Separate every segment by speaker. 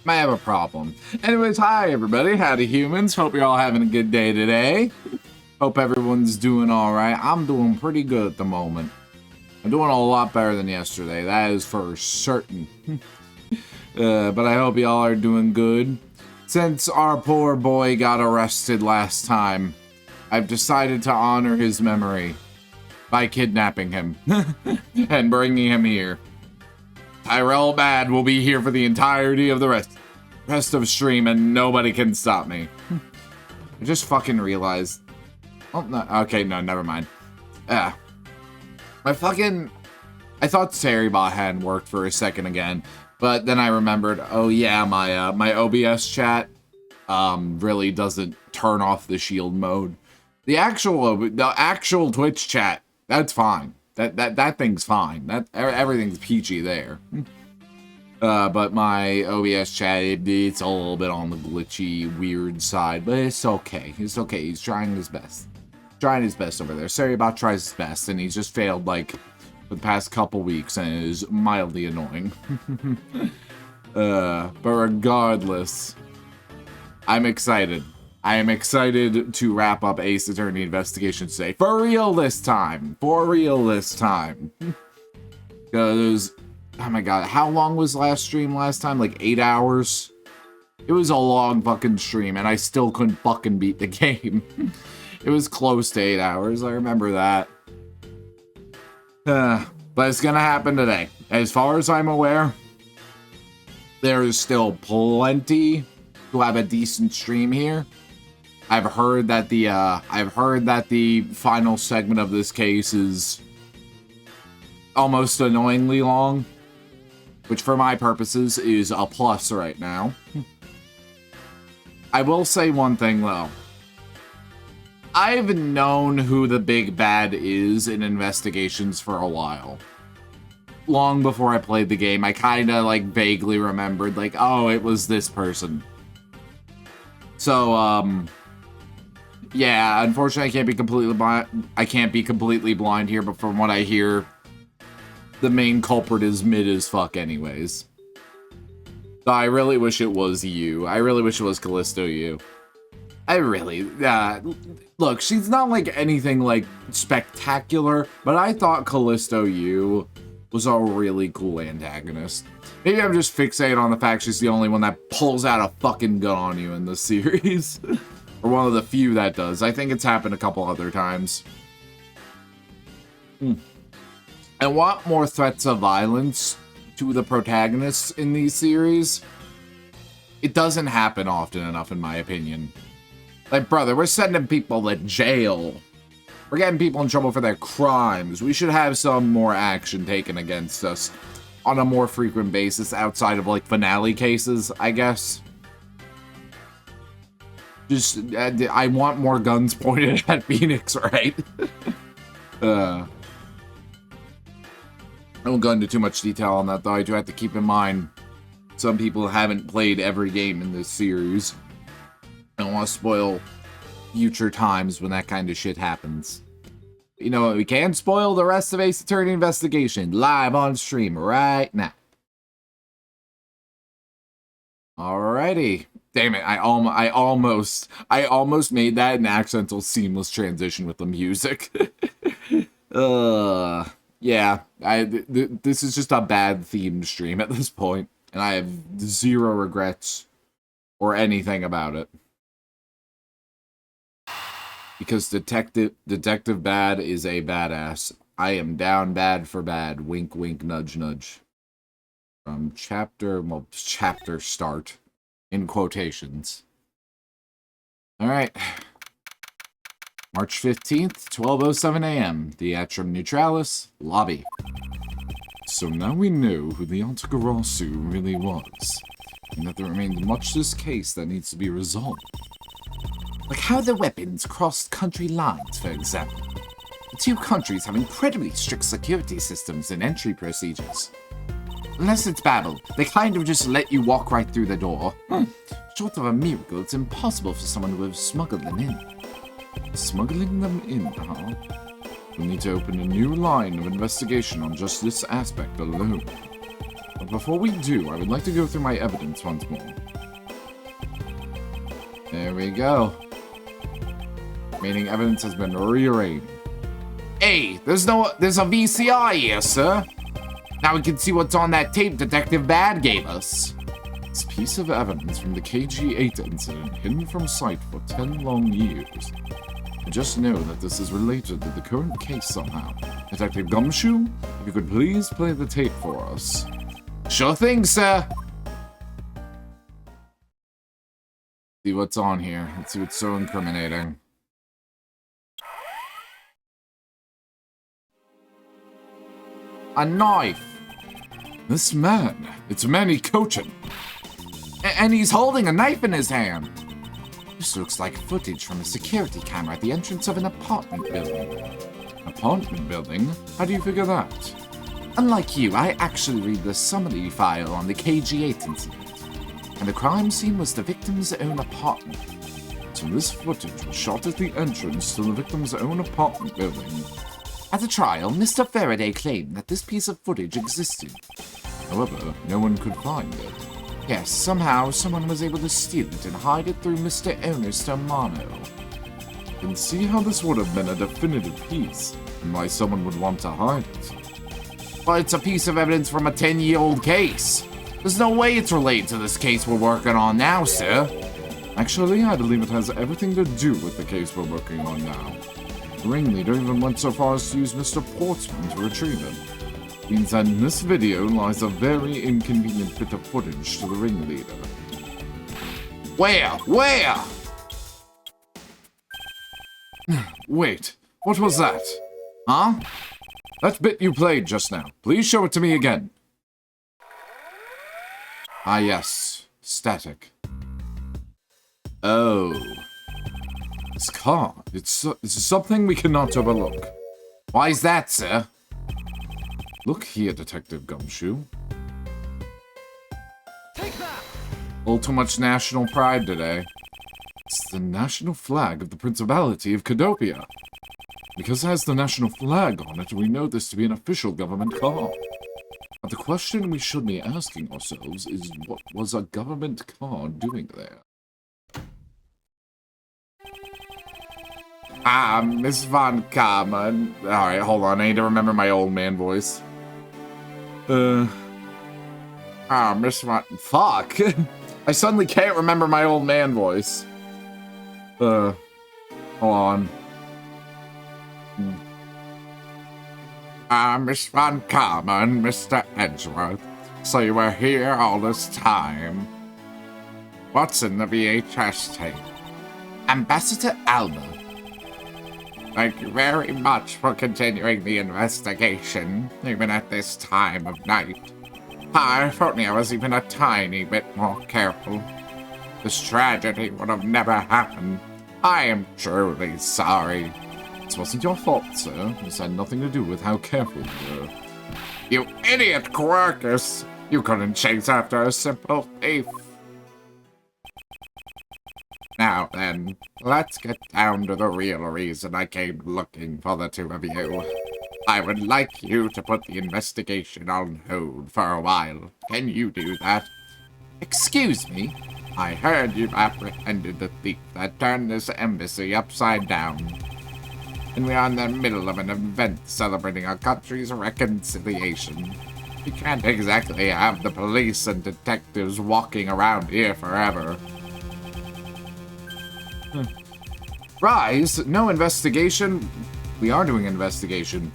Speaker 1: Might have a problem. Anyways, hi everybody, howdy humans. Hope you're all having a good day today. Hope everyone's doing alright. I'm doing pretty good at the moment. I'm doing a lot better than yesterday, that is for certain. But I hope y'all are doing good. Since our poor boy got arrested last time, I've decided to honor his memory by kidnapping him and bringing him here. Tyrell Bad will be here for the entirety of the rest of stream, and nobody can stop me. I just fucking realized. Oh, no. Okay, no, never mind. I thought Terrybot hadn't worked for a second again, but then I remembered, oh yeah, my OBS chat really doesn't turn off the shield mode. The actual Twitch chat, that's fine. That thing's fine. Everything's peachy there. But my OBS chat, it's a little bit on the glitchy, weird side, but it's okay. It's okay. He's trying his best. Trying his best over there. Terrybot tries his best, and he's just failed, like, for the past couple weeks, and it is mildly annoying. But regardless, I'm excited. I am excited to wrap up Ace Attorney Investigation today. For real this time. For real this time. Because, oh my god, how long was last stream last time? Like 8 hours? It was a long fucking stream, and I still couldn't fucking beat the game. It was close to 8 hours, I remember that. But it's gonna happen today. As far as I'm aware, there is still plenty to have a decent stream here. I've heard that the final segment of this case is almost annoyingly long, which for my purposes is a plus right now. I will say one thing though. I've known who the big bad is in investigations for a while. Long before I played the game, I kinda like vaguely remembered like, oh, it was this person. So, yeah, unfortunately I can't be completely blind here, but from what I hear, the main culprit is mid as fuck anyways. So I really wish it was you. I really wish it was Callisto you. I really, look, she's not like anything like spectacular, but I thought Callisto you was a really cool antagonist. Maybe I'm just fixated on the fact she's the only one that pulls out a fucking gun on you in this series. Or one of the few that does. I think it's happened a couple other times. I want more threats of violence to the protagonists in these series. It doesn't happen often enough, in my opinion. Like, brother, we're sending people to jail. We're getting people in trouble for their crimes. We should have some more action taken against us on a more frequent basis outside of, like, finale cases, I guess. Just, I want more guns pointed at Phoenix, right? I won't go into too much detail on that, though. I do have to keep in mind some people haven't played every game in this series. I don't want to spoil future times when that kind of shit happens. You know what? We can spoil the rest of Ace Attorney Investigation live on stream right now. Alrighty. Damn it, I almost made that an accidental seamless transition with the music. Yeah, this is just a bad themed stream at this point, and I have zero regrets or anything about it. Because Detective Bad is a badass. I am down bad for bad. Wink, wink, nudge, nudge. From chapter start. In quotations. Alright. March 15th, 12:07 a.m. Theatrum Neutralis, lobby. So now we know who the Altagarasu really was, and that there remains much to this case that needs to be resolved. Like how the weapons crossed country lines, for example. The two countries have incredibly strict security systems and entry procedures. Unless it's Babel, they kind of just let you walk right through the door. Short of a miracle, it's impossible for someone to have smuggled them in. Smuggling them in, huh? We'll need to open a new line of investigation on just this aspect alone. But before we do, I would like to go through my evidence once more. There we go. Remaining evidence has been rearranged. Hey, there's a VCR here, sir. Now we can see what's on that tape Detective Bad gave us. This piece of evidence from the KG8 incident, hidden from sight for 10 long years. I just know that this is related to the current case somehow. Detective Gumshoe, if you could please play the tape for us. Sure thing, sir. See what's on here. Let's see what's so incriminating. A knife. This man, it's Manny Cochin. And he's holding a knife in his hand. This looks like footage from a security camera at the entrance of an apartment building. Apartment building? How do you figure that? Unlike you, I actually read the summary file on the KG8 incident. And the crime scene was the victim's own apartment. So this footage was shot at the entrance to the victim's own apartment building. At the trial, Mr. Faraday claimed that this piece of footage existed. However, no one could find it. Yes, somehow someone was able to steal it and hide it through Mr. Ernesto Mano. You can see how this would have been a definitive piece, and why someone would want to hide it. Well, it's a piece of evidence from a 10-year-old case. There's no way it's related to this case we're working on now, sir. Actually, I believe it has everything to do with the case we're working on now. The ringleader even went so far as to use Mr. Portsman to retrieve it. Means that in this video lies a very inconvenient bit of footage to the ringleader. Where? Where? Wait, what was that? Huh? That bit you played just now. Please show it to me again. Ah yes, static. Oh. This car, it's something we cannot overlook. Why is that, sir? Look here, Detective Gumshoe. Take that! All too much national pride today. It's the national flag of the Principality of Cadopia. Because it has the national flag on it, we know this to be an official government car. But the question we should be asking ourselves is, what was a government car doing there? Miss Von Karman. Alright, hold on, I need to remember my old man voice. Miss Von... Fuck! I suddenly can't remember my old man voice. Hold on. Miss Von Karman, Mr. Edgeworth. So you were here all this time. What's in the VHS tape? Ambassador Alba. Thank you very much for continuing the investigation, even at this time of night. If only I was even a tiny bit more careful. This tragedy would have never happened. I am truly sorry. This wasn't your fault, sir. This had nothing to do with how careful you were. You idiot, Quirkus! You couldn't chase after a simple thief. Now then, let's get down to the real reason I came looking for the two of you. I would like you to put the investigation on hold for a while. Can you do that? Excuse me? I heard you've apprehended the thief that turned this embassy upside down. And we are in the middle of an event celebrating our country's reconciliation. We can't exactly have the police and detectives walking around here forever. Rise? No investigation? We are doing investigation.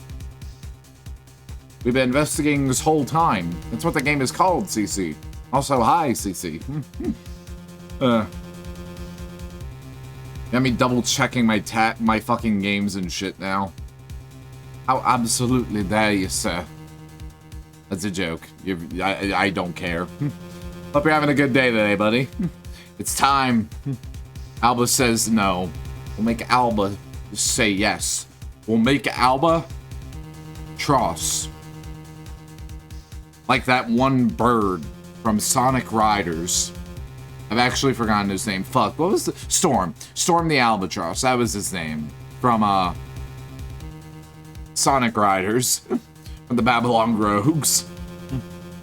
Speaker 1: We've been investigating this whole time. That's what the game is called, CC. Also, hi, CC. Got me double-checking my fucking games and shit now. How absolutely dare you, sir. That's a joke. I don't care. Hope you're having a good day today, buddy. It's time. Alba says no. We'll make Alba say yes. We'll make Alba Tross. Like that one bird from Sonic Riders. I've actually forgotten his name. Fuck, what was the... Storm. Storm the Albatross. That was his name. From, Sonic Riders. From the Babylon Rogues.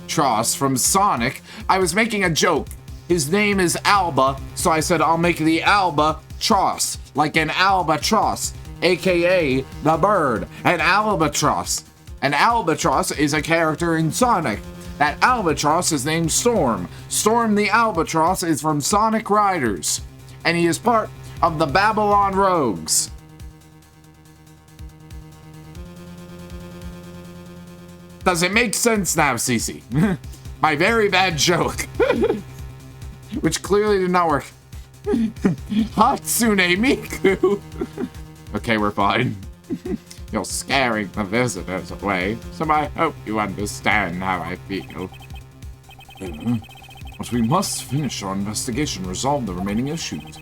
Speaker 1: Tross from Sonic. I was making a joke. His name is Alba, so I said I'll make the Alba Tross, like an albatross, aka the bird, an albatross. An albatross is a character in Sonic. That albatross is named Storm. Storm the albatross is from Sonic Riders, and he is part of the Babylon Rogues. Does it make sense now, Cece? My very bad joke. Which clearly did not work. Hatsune Miku. Okay, we're fine. You're scaring the visitors away, so I hope you understand how I feel. But we must finish our investigation and resolve the remaining issues.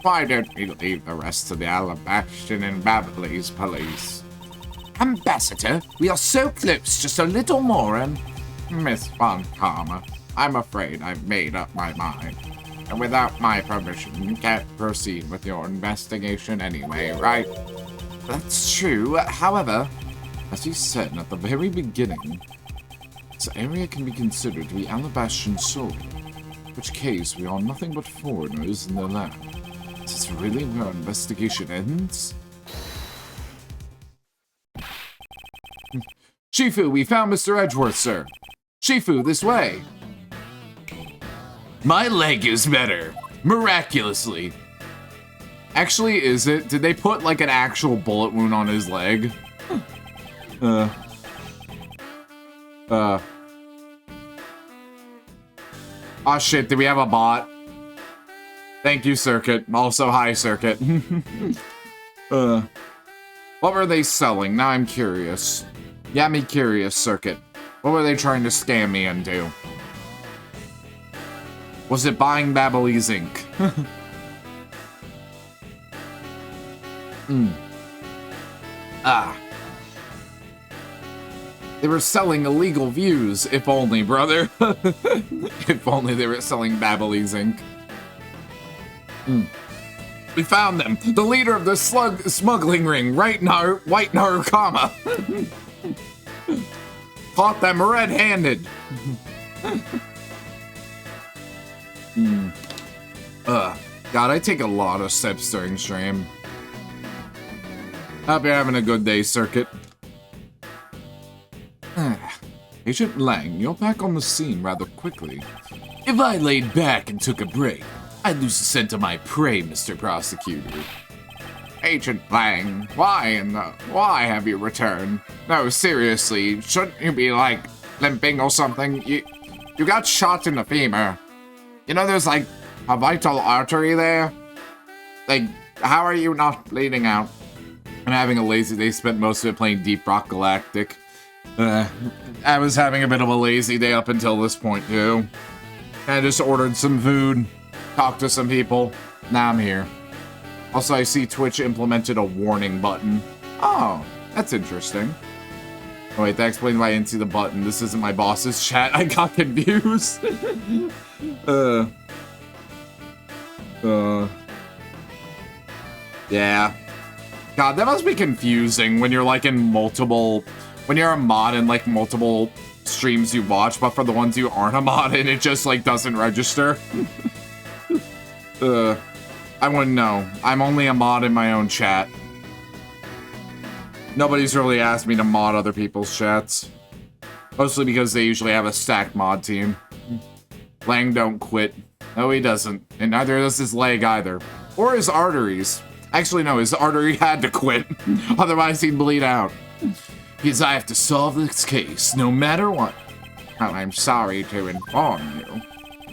Speaker 1: Why don't we leave the rest to the Alabastion and Babyliss police? Ambassador, we are so close, just a little more and... Miss Von Karma, I'm afraid I've made up my mind. And without my permission, you can't proceed with your investigation anyway, right? That's true. However, as you said at the very beginning, this area can be considered to be Alabastion soil, in which case we are nothing but foreigners in the land. Is this really where our investigation ends? Shifu, we found Mr. Edgeworth, sir. Shifu, this way. My leg is better. Miraculously. Actually, is it? Did they put, like, an actual bullet wound on his leg? Oh, shit. Did we have a bot? Thank you, Circuit. Also, hi, Circuit. What were they selling? Now I'm curious. Yeah, me curious, Circuit. What were they trying to scam me into? Was it buying Babyliss ink? They were selling illegal views, if only, brother. If only they were selling Babyliss ink. We found them. The leader of the smuggling ring, White Narukama. Caught them red-handed. God, I take a lot of steps during stream. Hope you're having a good day, Circuit. Agent Lang, you're back on the scene rather quickly. If I laid back and took a break, I'd lose the scent of my prey, Mr. Prosecutor. Agent Lang, why have you returned? No, seriously, shouldn't you be, like, limping or something? You got shot in the femur. You know there's, like, a vital artery there? Like, how are you not bleeding out? I'm having a lazy day, spent most of it playing Deep Rock Galactic. I was having a bit of a lazy day up until this point, too. I just ordered some food, talked to some people, now I'm here. Also, I see Twitch implemented a warning button. Oh, that's interesting. Oh wait, that explains why I didn't see the button. This isn't my boss's chat. I got confused. Yeah. God, that must be confusing when you're like in multiple... When you're a mod in like multiple streams you watch, but for the ones you aren't a mod in, it just like doesn't register. I wouldn't know. I'm only a mod in my own chat. Nobody's really asked me to mod other people's chats. Mostly because they usually have a stacked mod team. Lang don't quit. No, he doesn't. And neither does his leg either. Or his arteries. Actually, no, his artery had to quit. Otherwise, he'd bleed out. Because I have to solve this case, no matter what. Well, I'm sorry to inform you.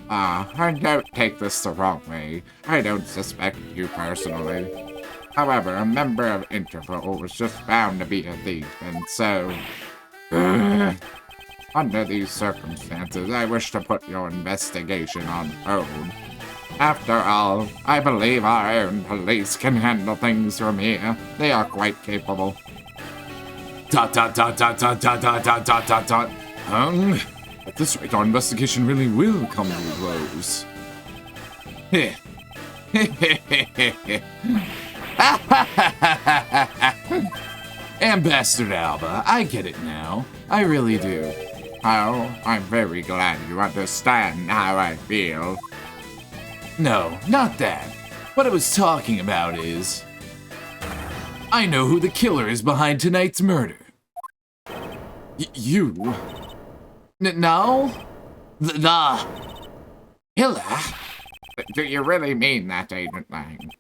Speaker 1: Don't take this the wrong way. I don't suspect you personally. However, a member of Interpol was just found to be a thief, and so... under these circumstances, I wish to put your investigation on hold. After all, I believe our own police can handle things from here. They are quite capable. ... At this rate, our investigation really will come to a close. Ambassador Alba, I get it now. I really do. Oh, I'm very glad you understand how I feel. No, not that. What I was talking about is... I know who the killer is behind tonight's murder. You? No? The killer? Do you really mean that, Agent Lang?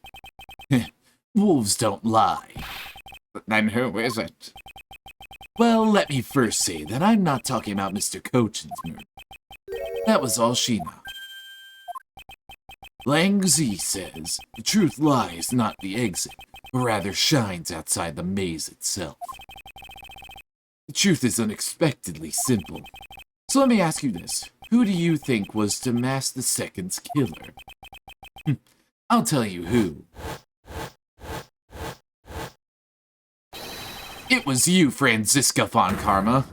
Speaker 1: Wolves don't lie. Then who is it? Well, let me first say that I'm not talking about Mr. Cochin's murder. That was all she knew. Lang Zi says, the truth lies not the exit, but rather shines outside the maze itself. The truth is unexpectedly simple. So let me ask you this. Who do you think was Damas II's killer? I'll tell you who. It was you, Franziska von Karma.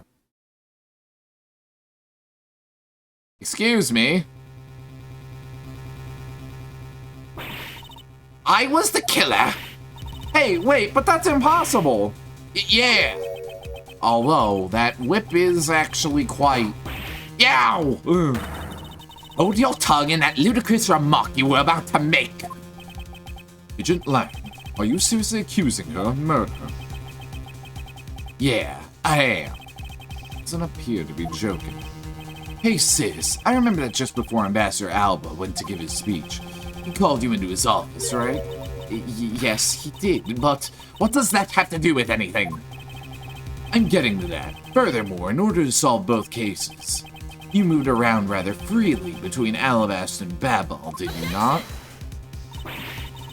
Speaker 1: Excuse me. I was the killer? Hey, wait, but that's impossible. Yeah. Although, that whip is actually quite... Yow! Hold your tongue in that ludicrous remark you were about to make. Agent Lang, are you seriously accusing her of murder? Yeah, I am. Doesn't appear to be joking. Hey sis, I remember that just before Ambassador Alba went to give his speech, he called you into his office, right? Yes, he did, but what does that have to do with anything? I'm getting to that. Furthermore, in order to solve both cases, you moved around rather freely between Alabast and Babel, did you not?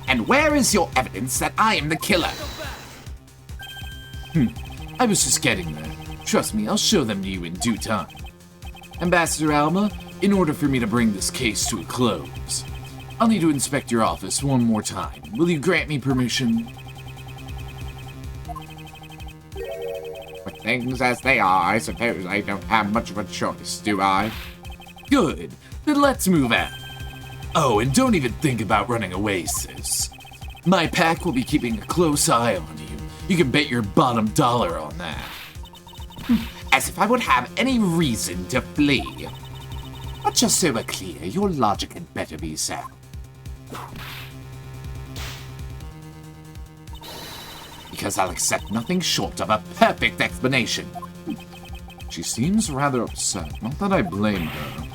Speaker 1: And where is your evidence that I am the killer? I was just getting there. Trust me, I'll show them to you in due time. Ambassador Alma, in order for me to bring this case to a close, I'll need to inspect your office one more time. Will you grant me permission? With things as they are, I suppose I don't have much of a choice, do I? Good. Then let's move on. Oh, and don't even think about running away, sis. My pack will be keeping a close eye on you. You can bet your bottom dollar on that. As if I would have any reason to flee. But just so we're clear, your logic had better be sound. Because I'll accept nothing short of a perfect explanation. She seems rather upset, not that I blame her.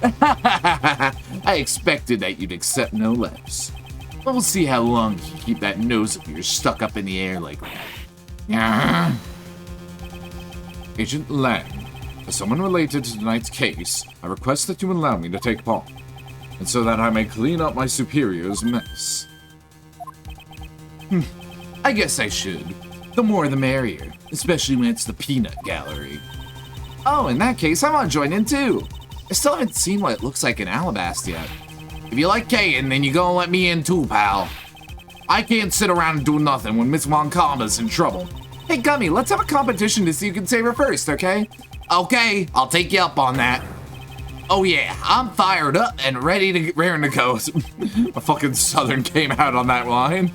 Speaker 1: I expected that you'd accept no less. But we'll see how long you can keep that nose of yours stuck up in the air like that. Agent Lang, as someone related to tonight's case, I request that you allow me to take part, and so that I may clean up my superior's mess. I guess I should. The more the merrier, especially when it's the peanut gallery. Oh, in that case, I want to join in too. I still haven't seen what it looks like in Alabast yet. If you like Kayin, then you gonna let me in too, pal. I can't sit around and do nothing when Miss Von Karma's in trouble. Hey, Gummy, let's have a competition to see who can save her first, okay? Okay, I'll take you up on that. Oh yeah, I'm fired up and raring to go. A fucking Southern came out on that line.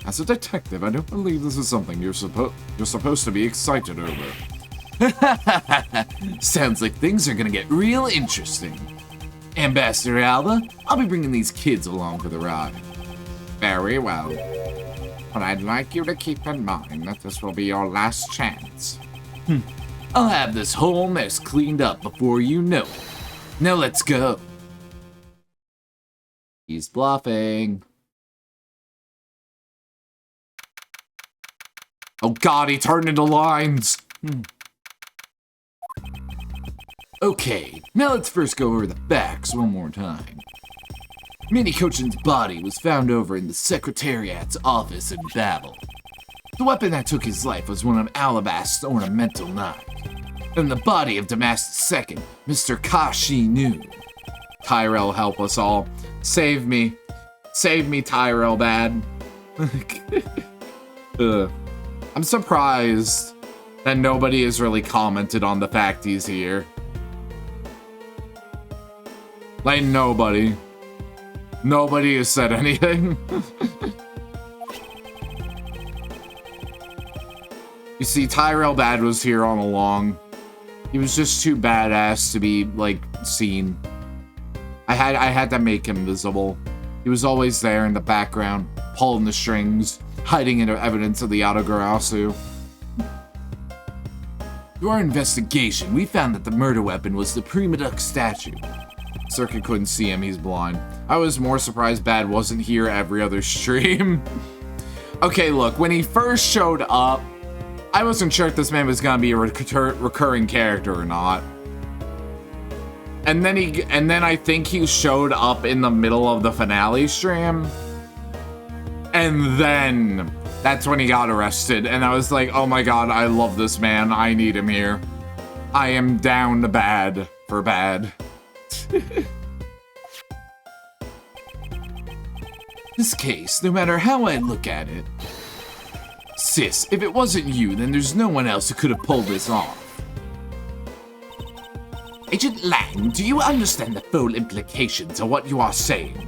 Speaker 1: As a detective, I don't believe this is something you're supposed to be excited over. Sounds like things are gonna get real interesting. Ambassador Alba, I'll be bringing these kids along for the ride. Very well. But I'd like you to keep in mind that this will be your last chance. I'll have this whole mess cleaned up before you know it. Now let's go. He's bluffing. Oh god, he turned into lines. Okay, now let's first go over the facts one more time. Minnie Cochin's body was found over in the Secretariat's office in Babel. The weapon that took his life was one of Alabast's ornamental knife. And the body of Damas II, Mr. Kashi Nu. Tyrell, help us all. Save me. Save me, Tyrell, bad. I'm surprised that nobody has really commented on the fact he's here. Like, nobody. Nobody has said anything. You see, Tyrell Bad was here all along. He was just too badass to be, like, seen. I had to make him visible. He was always there in the background, pulling the strings, hiding in evidence of the Autogarasu. Through our investigation, we found that the murder weapon was the Prima Duck statue. Circuit couldn't see him, he's blind. I was more surprised Bad wasn't here every other stream. Okay, look, when he first showed up, I wasn't sure if this man was gonna be a recurring character or not. And then I think he showed up in the middle of the finale stream. And then that's when he got arrested. And I was like, oh my god, I love this man. I need him here. I am down to Bad for Bad. This case, no matter how I look at it, sis, if it wasn't you, then there's no one else who could have pulled this off. Agent Lang, do you understand the full implications of what you are saying?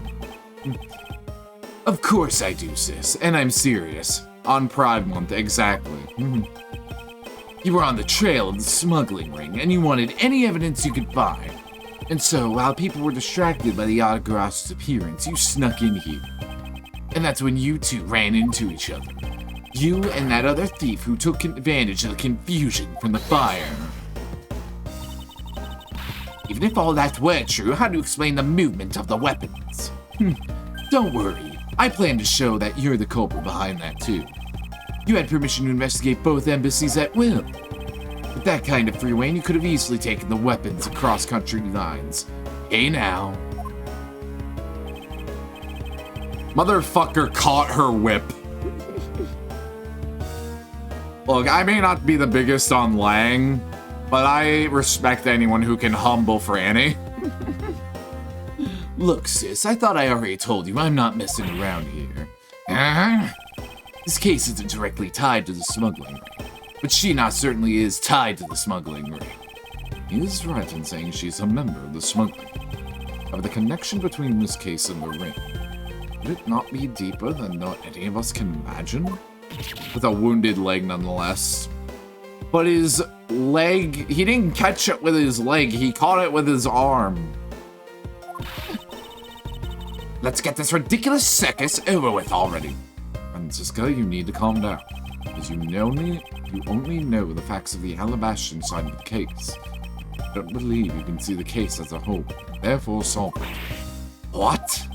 Speaker 1: Of course I do, sis, and I'm serious. On Pride Month, exactly. You were on the trail of the smuggling ring, and you wanted any evidence you could find. And so, while people were distracted by the Autogras's appearance, you snuck in here. And that's when you two ran into each other. You and that other thief who took advantage of the confusion from the fire. Even if all that were true, how do you explain the movement of the weapons? Don't worry. I plan to show that you're the culprit behind that too. You had permission to investigate both embassies at will. With that kind of free reign, you could have easily taken the weapons across country lines. Hey now. Motherfucker caught her whip. Look, I may not be the biggest on Lang, but I respect anyone who can humble Franny. Look, sis, I thought I already told you I'm not messing around here. This case isn't directly tied to the smuggling ring, but Sheena certainly is tied to the smuggling ring. He is right in saying she's a member of the smuggling ring. However, the connection between this case and the ring, would it not be deeper than any of us can imagine? With a wounded leg, nonetheless. But his leg, he didn't catch it with his leg, he caught it with his arm. Let's get this ridiculous circus over with already. Francisca, you need to calm down. As you only know the facts of the Alabastian side of the case. I don't believe you can see the case as a whole, therefore solve it. What?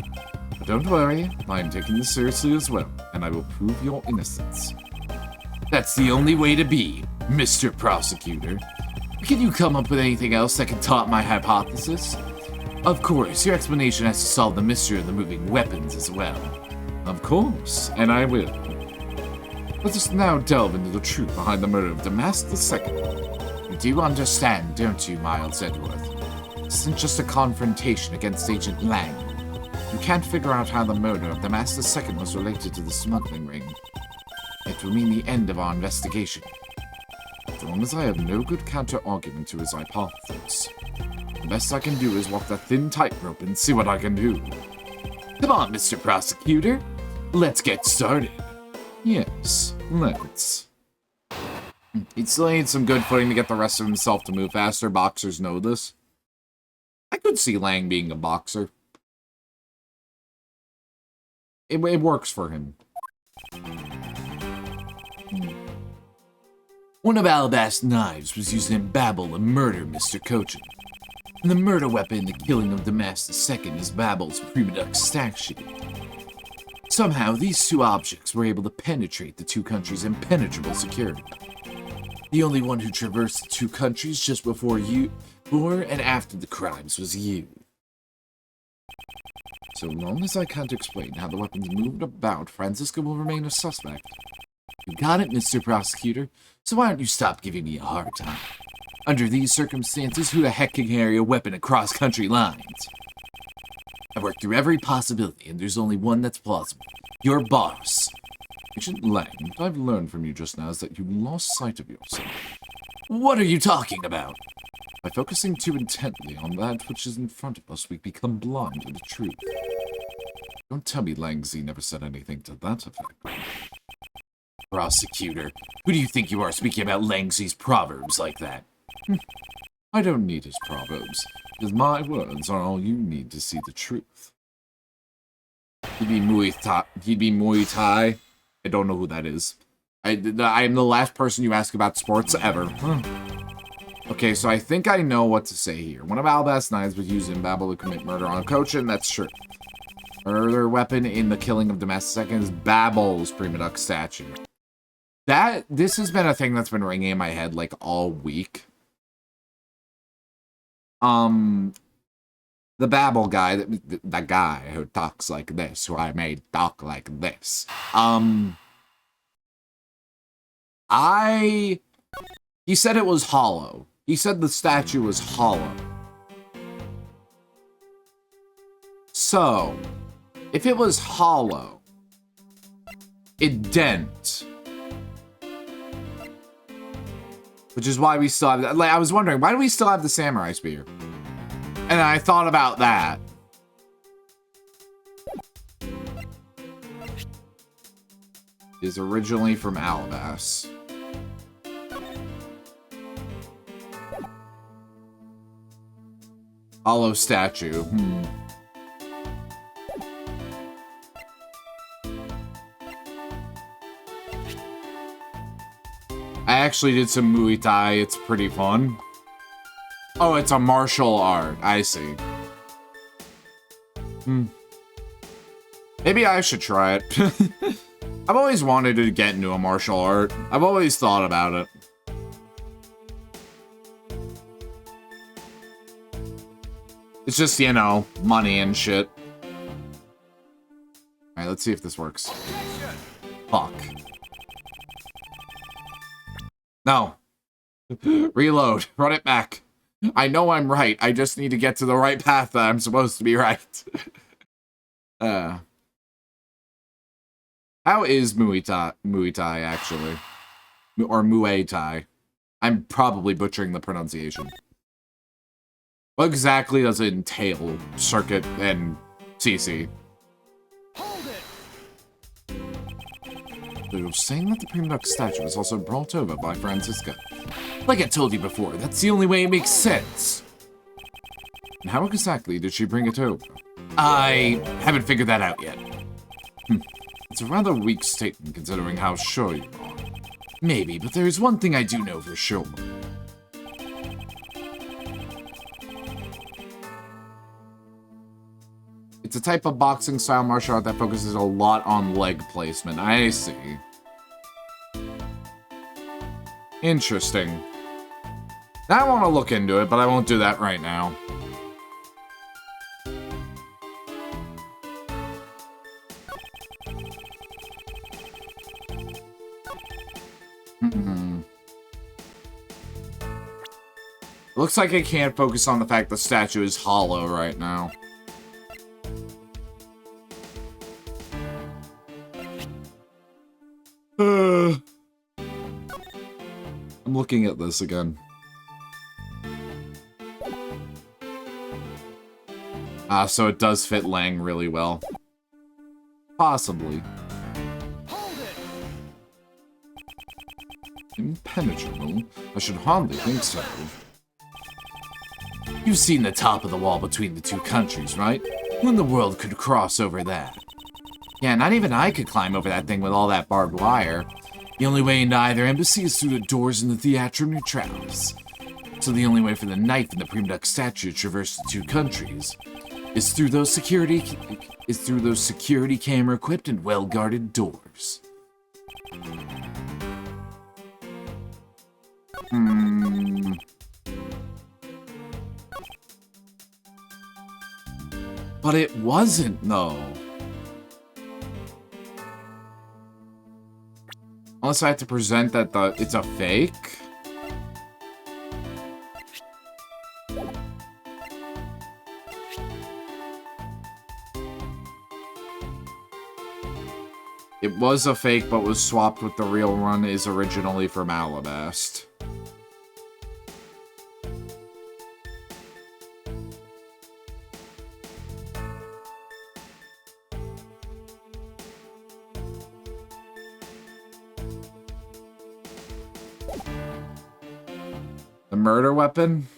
Speaker 1: But don't worry, I am taking this seriously as well, and I will prove your innocence. That's the only way to be, Mr. Prosecutor. Can you come up with anything else that can top my hypothesis? Of course, your explanation has to solve the mystery of the moving weapons as well. Of course, and I will. Let us now delve into the truth behind the murder of Damas II. You do understand, don't you, Miles Edgeworth? This isn't just a confrontation against Agent Lang. You can't figure out how the murder of Damas II was related to the smuggling ring. It will mean the end of our investigation. As long as I have no good counter-argument to his hypothesis, the best I can do is walk the thin tightrope and see what I can do. Come on, Mr. Prosecutor. Let's get started. Yes, let's. He'd still need some good footing to get the rest of himself to move faster. Boxers know this. I could see Lang being a boxer. It works for him. One of Alabast's knives was used in Babel to murder Mr. Cochin. And the murder weapon in the killing of Damas II is Babel's Prima Duck statue. Somehow, these two objects were able to penetrate the two countries' impenetrable security. The only one who traversed the two countries just before and after the crimes was you. So long as I can't explain how the weapons moved about, Francisca will remain a suspect. You got it, Mr. Prosecutor, so why don't you stop giving me a hard time? Under these circumstances, who the heck can carry a weapon across country lines? I've worked through every possibility, and there's only one that's plausible. Your boss. Agent Lang, what I've learned from you just now is that you lost sight of yourself. What are you talking about? By focusing too intently on that which is in front of us, we become blind to the truth. Don't tell me Langzy never said anything to that effect. Prosecutor, who do you think you are speaking about Langzy's proverbs like that? I don't need his proverbs, because my words are all you need to see the truth. He'd be Muay Thai. I don't know who that is. I am the last person you ask about sports ever. Okay, so I think I know what to say here. One of Albast's knives was used in Babel to commit murder on Cochin, that's true. Murder weapon in the killing of domestic seconds, Babel's prima duck statue. This has been a thing that's been ringing in my head like all week. The Babel guy, the guy who talks like this, who I made talk like this. He said it was hollow. He said the statue was hollow. So, if it was hollow, it dent. Which is why we still have... Like, I was wondering, why do we still have the samurai spear? And I thought about that. Is originally from Alabas. Hollow statue. I actually did some Muay Thai. It's pretty fun. Oh, it's a martial art. I see. Maybe I should try it. I've always wanted to get into a martial art. I've always thought about it. It's just, you know, money and shit. Alright, let's see if this works. Fuck. No. Reload. Run it back. I know I'm right. I just need to get to the right path that I'm supposed to be right. How is Muay Thai, actually? Or Muay Thai. I'm probably butchering the pronunciation. What exactly does it entail, circuit and CC?
Speaker 2: Hold it.
Speaker 1: They were saying that the prima duck statue was also brought over by Francisca. Like I told you before, that's the only way it makes sense. And how exactly did she bring it over? I haven't figured that out yet. It's a rather weak statement considering how sure you are. Maybe, but there is one thing I do know for sure. It's a type of boxing-style martial art that focuses a lot on leg placement. I see. Interesting. I want to look into it, but I won't do that right now. Looks like I can't focus on the fact the statue is hollow right now. I'm looking at this again. So it does fit Lang really well. Possibly.
Speaker 2: Hold it.
Speaker 1: Impenetrable? I should hardly think so. You've seen the top of the wall between the two countries, right? Who in the world could cross over that? Yeah, not even I could climb over that thing with all that barbed wire. The only way into either embassy is through the doors in the Theatre Neutralis. So the only way for the knife and the prima duck statue to traverse the two countries is through those security camera equipped and well guarded doors. But it wasn't, though. Unless I have to present that it's a fake. It was a fake, but was swapped with the real one, is originally from Alabast. The murder weapon?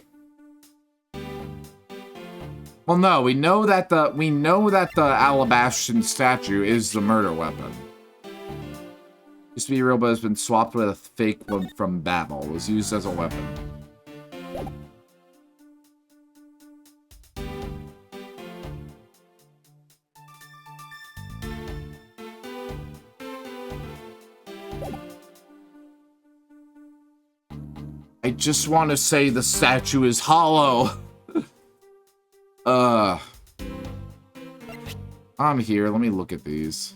Speaker 1: Well, no, we know that the Alabastion statue is the murder weapon. Used to be real, but has been swapped with a fake one from Babel. It was used as a weapon. I just want to say the statue is hollow. I'm here. Let me look at these.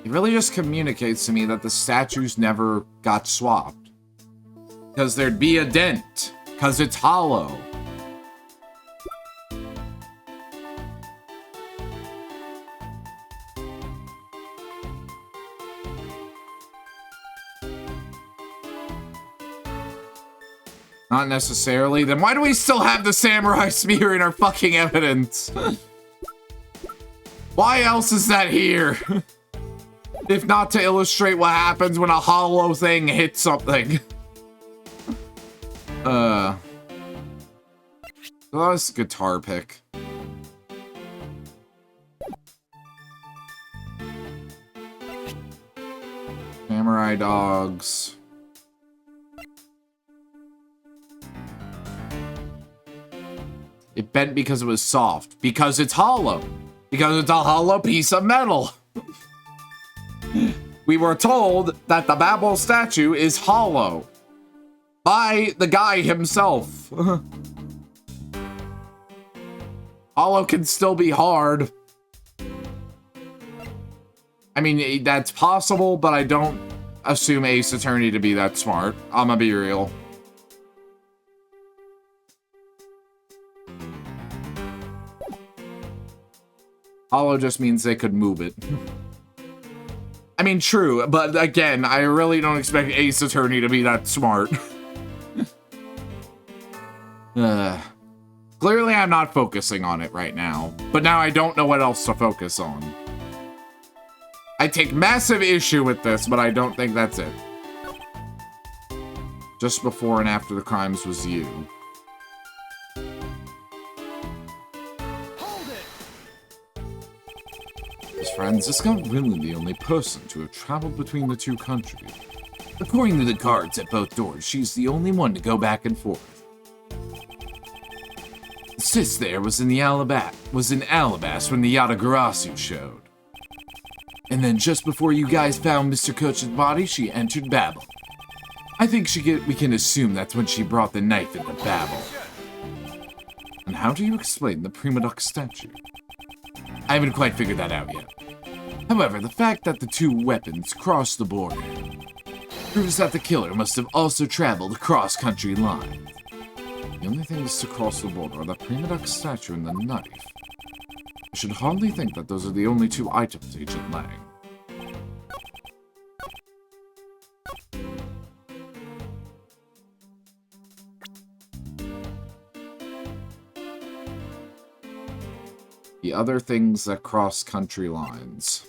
Speaker 1: It really just communicates to me that the statues never got swapped. Because there'd be a dent. Because it's hollow. Not necessarily. Then why do we still have the samurai spear in our fucking evidence? Why else is that here? If not to illustrate what happens when a hollow thing hits something. So that was a guitar pick. Samurai dogs. It bent because it was soft. Because it's hollow. Because it's a hollow piece of metal. We were told that the Babel statue is hollow. By the guy himself. Hollow can still be hard. I mean, that's possible, but I don't assume Ace Attorney to be that smart. I'ma be real. Hollow just means they could move it. I mean, true, but again, I really don't expect Ace Attorney to be that smart. Clearly, I'm not focusing on it right now, but now I don't know what else to focus on. I take massive issue with this, but I don't think that's it. Just before and after the crimes was you. His friends, is not really the only person to have traveled between the two countries. According to the cards at both doors, she's the only one to go back and forth. Sis there was in Alabas when the Yatagarasu showed. And then just before you guys found Mr. Koch's body, she entered Babel. I think we can assume that's when she brought the knife into Babel. And how do you explain the Prima Duck statue? I haven't quite figured that out yet. However, the fact that the two weapons crossed the border proves that the killer must have also traveled across country lines. The only things to cross the border are the Prima Duck statue and the knife. I should hardly think that those are the only two items, Agent Lang. The other things that cross country lines.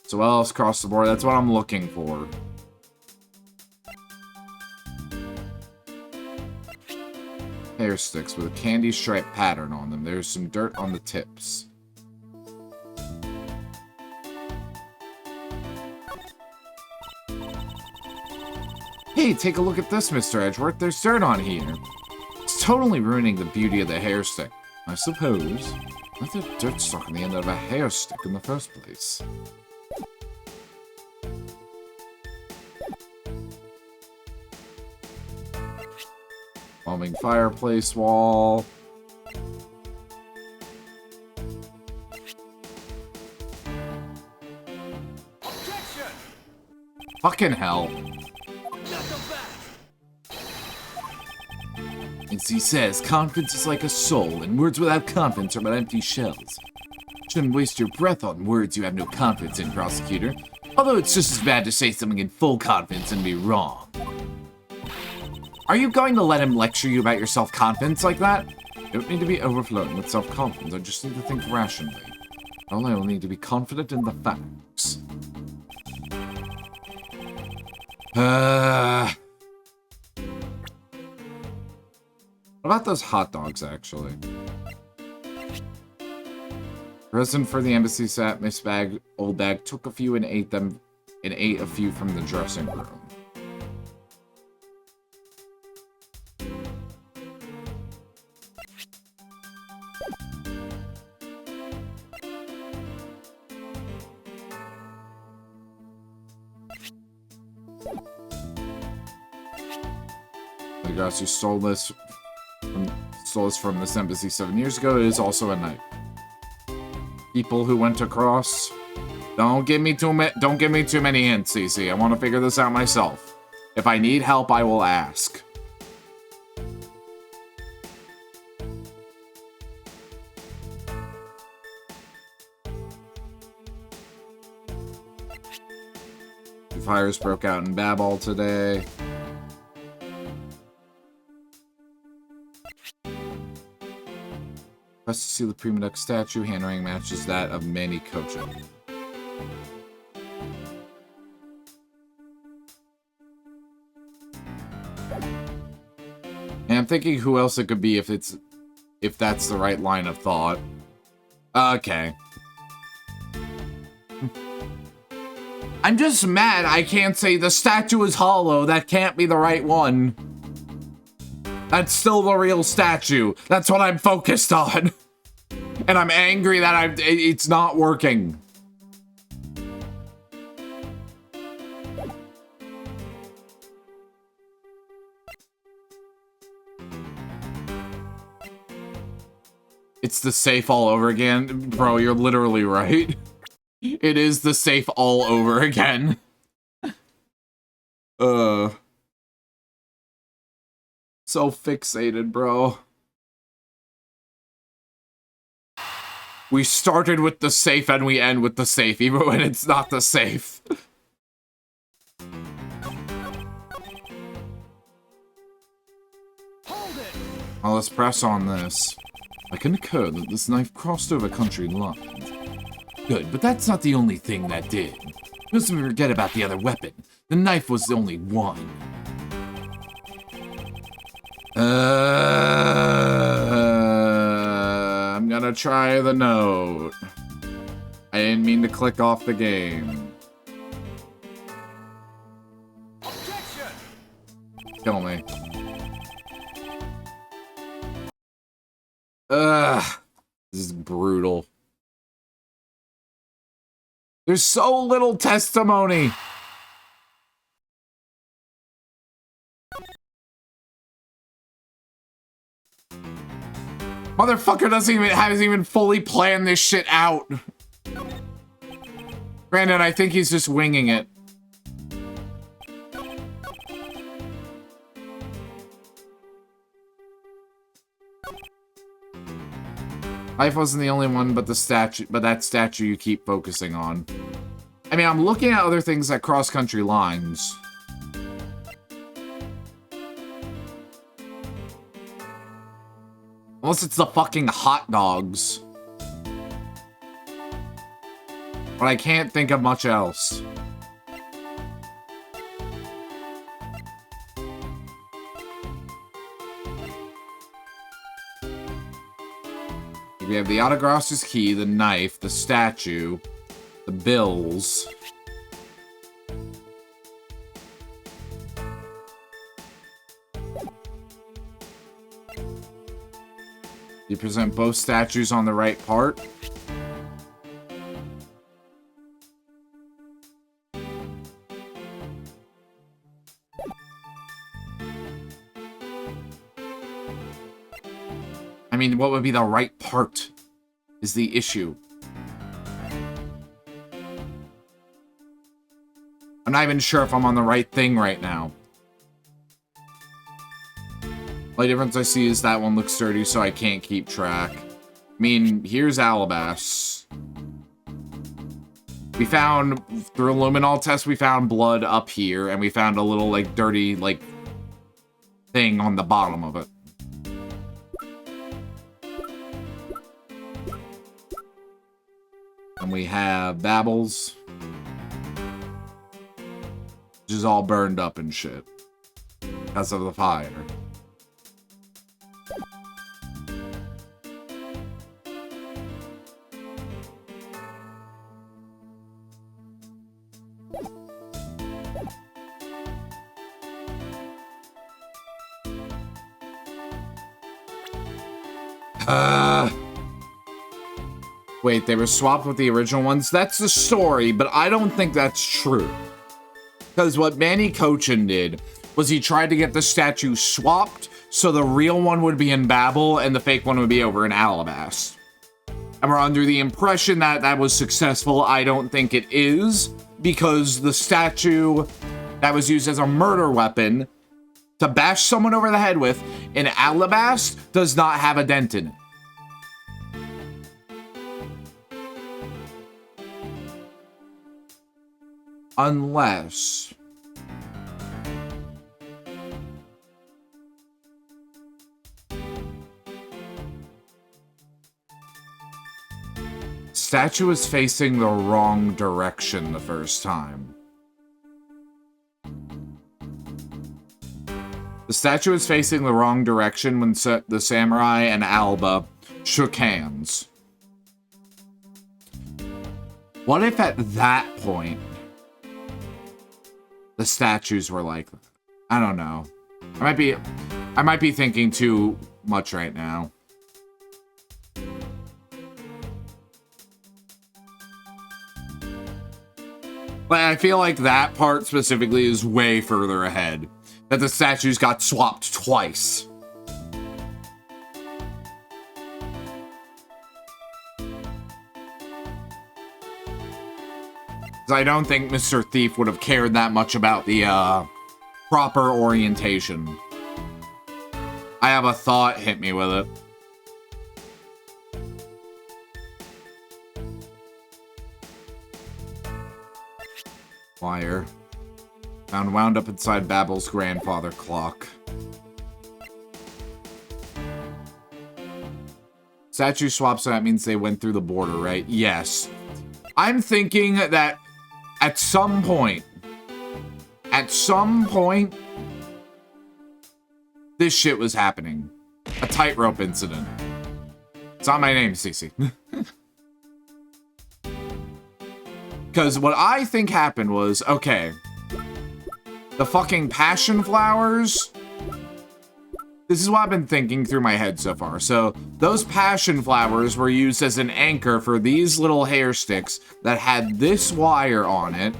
Speaker 1: So what else crossed the border? That's what I'm looking for. Hair sticks with a candy stripe pattern on them. There's some dirt on the tips. Hey, take a look at this, Mr. Edgeworth. There's dirt on here. It's totally ruining the beauty of the hair stick. I suppose. Why the dirt stuck on the end of a hair stick in the first place? Foaming fireplace wall.
Speaker 2: Objection!
Speaker 1: Fucking hell. As he says, confidence is like a soul, and words without confidence are but empty shells. Shouldn't waste your breath on words you have no confidence in, prosecutor. Although it's just as bad to say something in full confidence and be wrong. Are you going to let him lecture you about your self-confidence like that? You don't need to be overflowing with self-confidence. I just need to think rationally. I only need to be confident in the facts. What about those hot dogs, actually? Present for the embassy sat Miss Bag, Old Bag, took a few and ate them, and ate a few from the dressing room. The guys who stole this from this embassy 7 years ago. It is also a knife. People who went across. Don't give me too many hints, Cece. I want to figure this out myself. If I need help, I will ask. The fires broke out in Babel today. Press to see the Prima Duck statue. Handwriting matches that of Manny Kocha. And I'm thinking who else it could be if that's the right line of thought. Okay. I'm just mad I can't say the statue is hollow. That can't be the right one. That's still the real statue. That's what I'm focused on. And I'm angry that it's not working. It's the safe all over again. Bro, you're literally right. It is the safe all over again. So fixated, bro. We started with the safe and we end with the safe, even when it's not the safe.
Speaker 2: Hold it.
Speaker 1: Now let's press on this. I concur that this knife crossed over country lines. Good, but that's not the only thing that did. Let's forget about the other weapon. The knife was only one. I'm gonna try the note. I didn't mean to click off the game.
Speaker 2: Objection.
Speaker 1: Kill me. This is brutal. There's so little testimony. Motherfucker hasn't even fully planned this shit out. Granted, I think he's just winging it. Life wasn't the only one, but that statue you keep focusing on. I mean, I'm looking at other things that cross country lines. Unless it's the fucking hot dogs. But I can't think of much else. We have the Autogros's key, the knife, the statue, the bills. You present both statues on the right part. I mean, what would be the right part is the issue. I'm not even sure if I'm on the right thing right now. The only difference I see is that one looks dirty, so I can't keep track. I mean, here's Alabas. We found, through a luminol test, we found blood up here, and we found a little, like, dirty, like, thing on the bottom of it. And we have Babbles, which is all burned up and shit because of the fire. Wait, they were swapped with the original ones? That's the story, but I don't think that's true. Because what Manny Cochin did was he tried to get the statue swapped so the real one would be in Babel and the fake one would be over in Alabast. And we're under the impression that that was successful. I don't think it is, because the statue that was used as a murder weapon to bash someone over the head with in Alabast does not have a dent in it. Unless... statue is facing the wrong direction the first time. The statue is facing the wrong direction when the samurai and Alba shook hands. What if at that point the statues were like that? I don't know. I might be thinking too much right now. But I feel like that part specifically is way further ahead. That the statues got swapped twice. I don't think Mr. Thief would have cared that much about the proper orientation. I have a thought, hit me with it. Wire. Found wound up inside Babel's grandfather clock. Statue swap, so that means they went through the border, right? Yes. I'm thinking that at some point, this shit was happening. A tightrope incident. It's not my name, Cece. Because what I think happened was, okay, the fucking passion flowers, this is what I've been thinking through my head so far. So those passion flowers were used as an anchor for these little hair sticks that had this wire on it,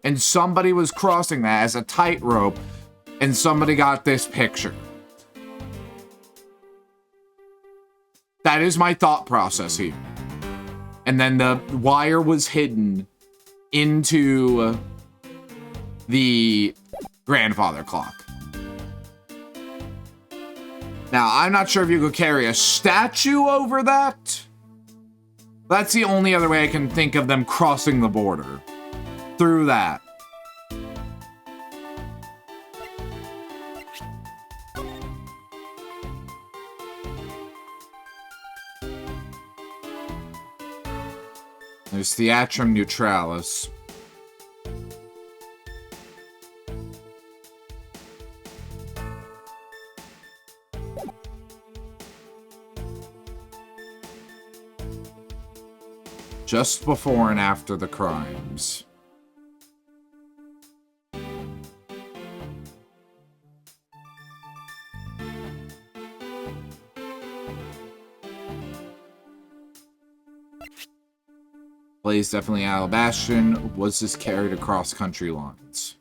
Speaker 1: and somebody was crossing that as a tightrope, and somebody got this picture. That is my thought process here. And then the wire was hidden into the grandfather clock. Now, I'm not sure if you could carry a statue over that. That's the only other way I can think of them crossing the border. Through that. There's Theatrum Neutralis. Just before and after the crimes. Blaze definitely Alabastion. Was this carried across country lines?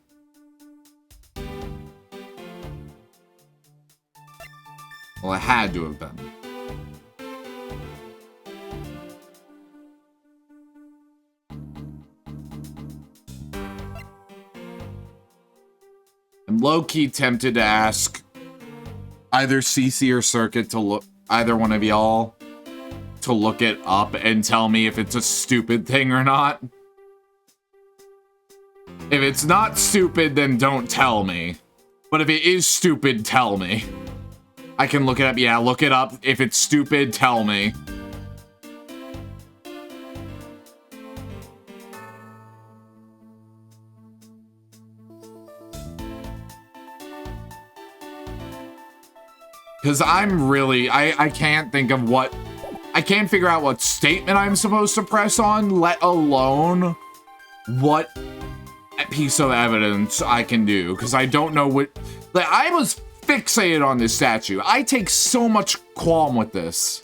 Speaker 1: Well, it had to have been. I'm low-key tempted to ask either CC or Circuit to look, either one of y'all, to look it up and tell me if it's a stupid thing or not. If it's not stupid, then don't tell me. But if it is stupid, tell me. I can look it up. Yeah, look it up. If it's stupid, tell me. Because I'm really... I can't think of what... I can't figure out what statement I'm supposed to press on, let alone what piece of evidence I can do. Because I don't know what... Like, I was fixated on this statue. I take so much qualm with this.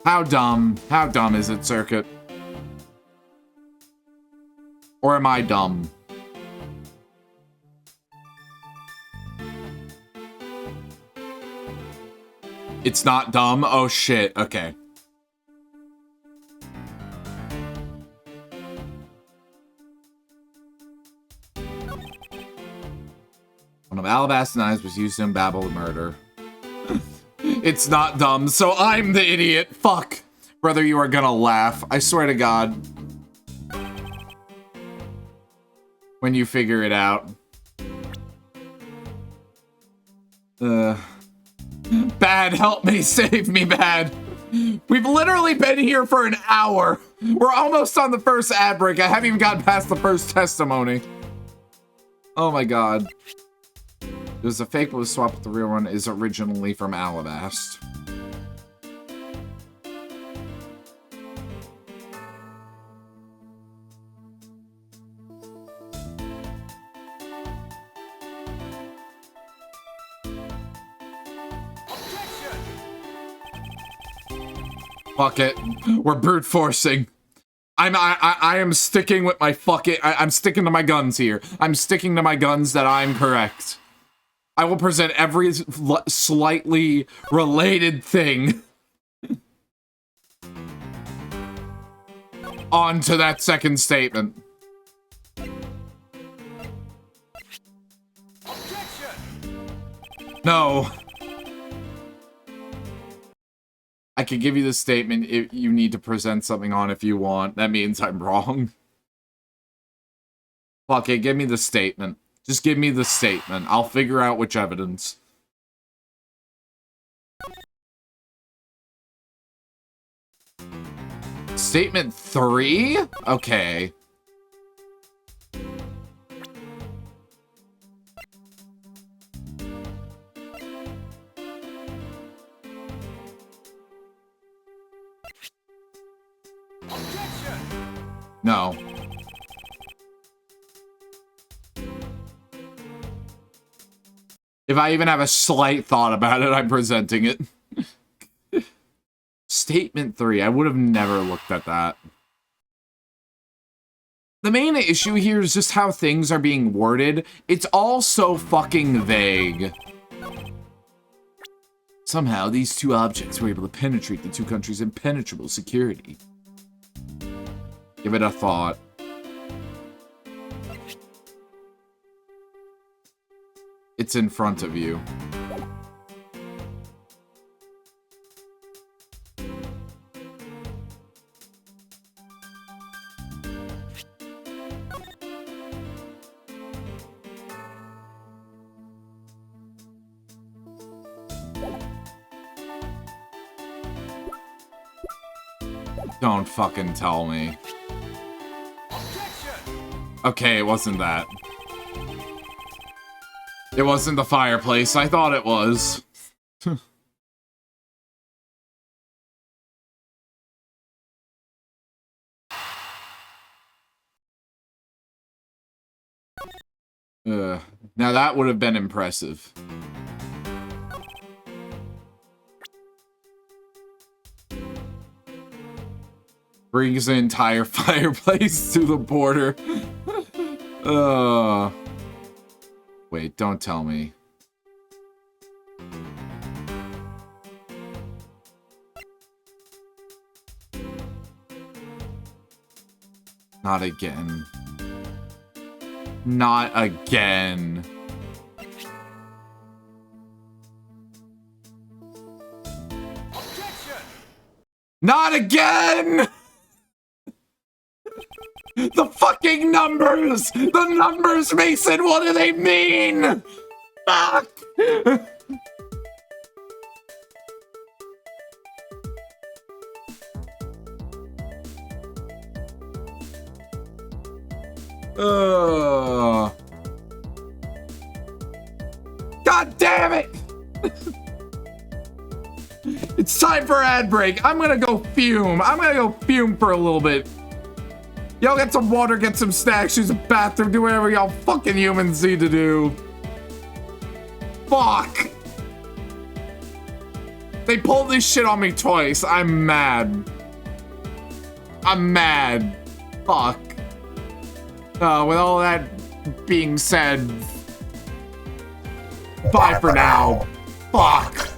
Speaker 1: How dumb? How dumb is it, Circuit? Or am I dumb? It's not dumb? Oh shit, okay. One of Alabaster knives was used in Babel murder. It's not dumb, so I'm the idiot. Fuck. Brother, you are gonna laugh. I swear to God. When you figure it out. Bad, help me, save me, Bad. We've literally been here for an hour. We're almost on the first ad break. I haven't even gotten past the first testimony. Oh my God. There's a fake, but was swapped with the real one is originally from Alabast. Fuck it. We're brute forcing. I am sticking with my I'm sticking to my guns here. I'm sticking to my guns that I'm correct. I will present every slightly related thing onto that second statement. No. I could give you the statement if you need to present something on if you want. That means I'm wrong. Fuck it, give me the statement. Just give me the statement. I'll figure out which evidence. Statement 3? Okay. No. If I even have a slight thought about it, I'm presenting it. Statement 3. I would have never looked at that. The main issue here is just how things are being worded. It's all so fucking vague. Somehow, these two objects were able to penetrate the two countries' impenetrable security. Give it a thought. It's in front of you. Don't fucking tell me. Okay, it wasn't that. It wasn't the fireplace. I thought it was. Now that would have been impressive. Brings the entire fireplace to the border. Wait, don't tell me. Not again. Not again. Not again! The fucking numbers! The numbers, Mason! What do they mean? Fuck! God damn it! It's time for ad break. I'm gonna go fume. I'm gonna go fume for a little bit. Y'all get some water, get some snacks, use a bathroom, do whatever y'all fucking humans need to do. Fuck! They pulled this shit on me twice. I'm mad. I'm mad. Fuck. With all that being said, bye for now. Fuck.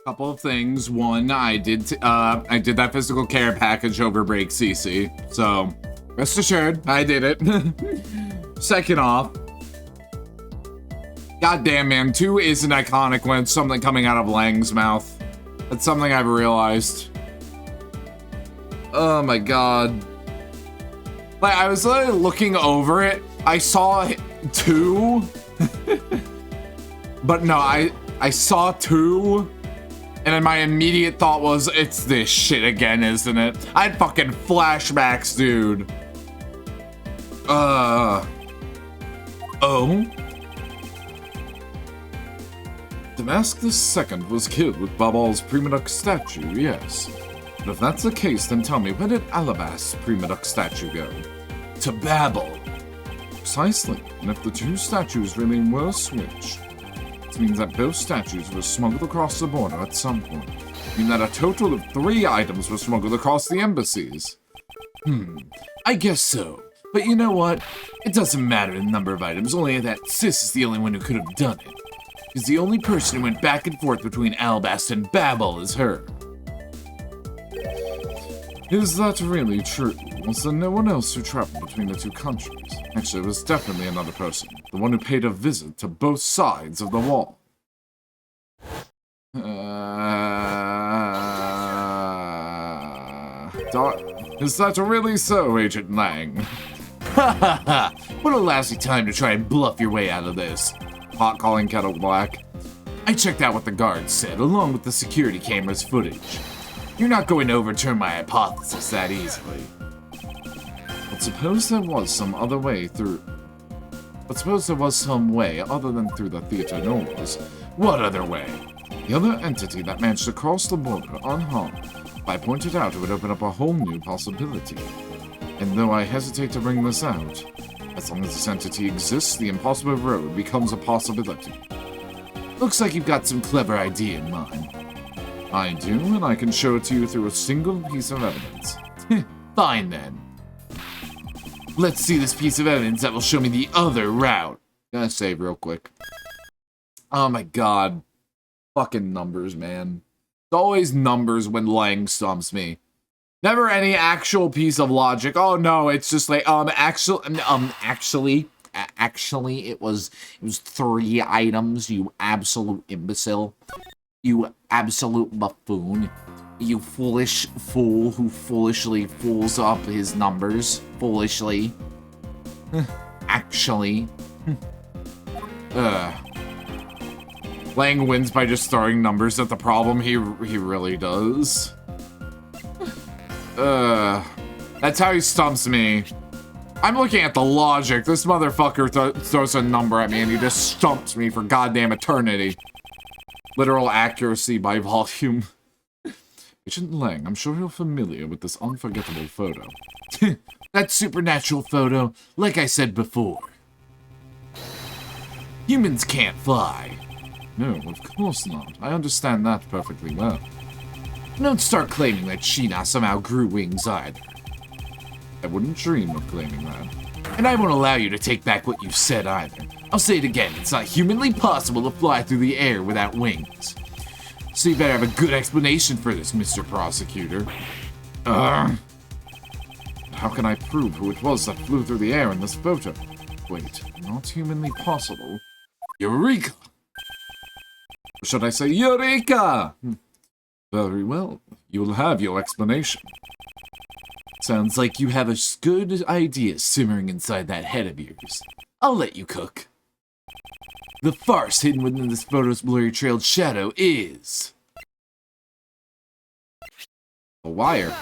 Speaker 1: Couple of things. One, I did that physical care package over break CC. So, rest assured, I did it. Second off, goddamn man, 2 isn't iconic when it's something coming out of Lang's mouth. That's something I've realized. Oh my god. Like, I was literally looking over it. I saw 2. But no, I saw 2. And then my immediate thought was, it's this shit again, isn't it? I had fucking flashbacks, dude. Oh? Damascus II was killed with Babal's Primadux statue, yes. But if that's the case, then tell me, where did Alabast's Primadux statue go? To Babel. Precisely. And if the 2 statues really were switched, it means that both statues were smuggled across the border at some point. Meaning that a total of 3 items were smuggled across the embassies. I guess so. But you know what? It doesn't matter the number of items, only that Sis is the only one who could have done it. Because the only person who went back and forth between Alabast and Babel is her. Is that really true? Was there no one else who traveled between the 2 countries? Actually, it was definitely another person. The one who paid a visit to both sides of the wall. Is that really so, Agent Lang? Ha ha ha! What a lousy time to try and bluff your way out of this. Pot calling kettle black. I checked out what the guards said, along with the security camera's footage. You're not going to overturn my hypothesis that easily. But suppose there was some other way through... But suppose there was some way other than through the theater doors. What other way? The other entity that managed to cross the border unharmed, if I pointed out, it would open up a whole new possibility. And though I hesitate to bring this out, as long as this entity exists, the impossible road becomes a possibility. Looks like you've got some clever idea in mind. I do, and I can show it to you through a single piece of evidence. Fine then. Let's see this piece of evidence that will show me the other route. Gotta save real quick. Oh my god. Fucking numbers, man. It's always numbers when Lang stumps me. Never any actual piece of logic. Oh no, it's just like, actually, it was 3 items, you absolute imbecile. You absolute buffoon. You foolish fool who foolishly fools up his numbers. Foolishly. Actually. Lang wins by just throwing numbers at the problem. He really does. That's how he stumps me. I'm looking at the logic. This motherfucker throws a number at me and he just stumps me for goddamn eternity. Literal accuracy by volume. Agent Lang, I'm sure you're familiar with this unforgettable photo. That supernatural photo, like I said before. Humans can't fly. No, of course not. I understand that perfectly well. Don't start claiming that Sheena somehow grew wings either. I wouldn't dream of claiming that. And I won't allow you to take back what you said either. I'll say it again, it's not humanly possible to fly through the air without wings. So you better have a good explanation for this, Mr. Prosecutor. How can I prove who it was that flew through the air in this photo? Wait, not humanly possible? Eureka! Or should I say Eureka? Very well, you'll have your explanation. Sounds like you have a good idea simmering inside that head of yours. I'll let you cook. The farce hidden within this photo's blurry trailed shadow is... a wire.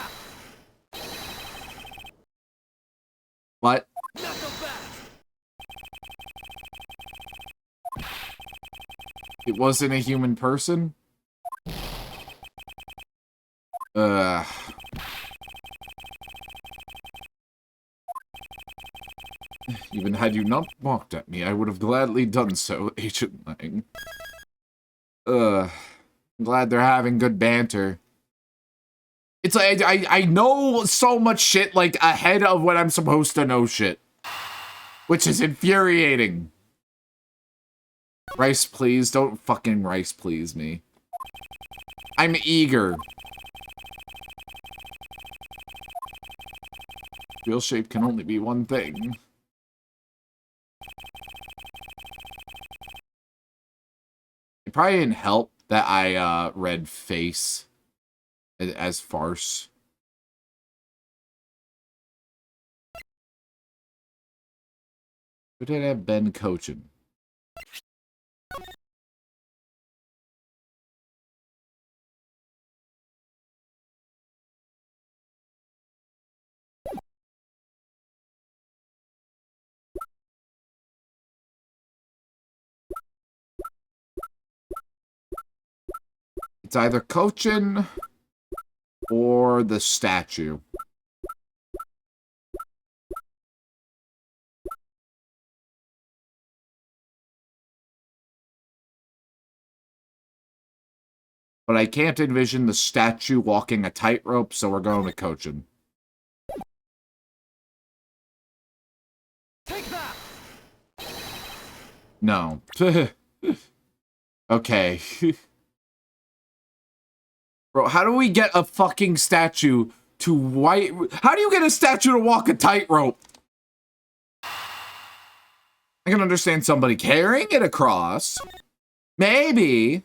Speaker 1: What? It wasn't a human person? Even had you not mocked at me, I would have gladly done so, Agent Lang. I'm glad they're having good banter. It's like, I know so much shit, like, ahead of when I'm supposed to know shit. Which is infuriating. Rice, please. Don't fucking rice, please me. I'm eager. Real shape can only be one thing. It probably didn't help that I read face as farce. Who did I have Ben coaching? It's either coaching or the statue. But I can't envision the statue walking a tightrope, so we're going with coaching.
Speaker 2: Take that!
Speaker 1: No. Okay. Bro, how do we get a fucking statue to white... How do you get a statue to walk a tightrope? I can understand somebody carrying it across. Maybe.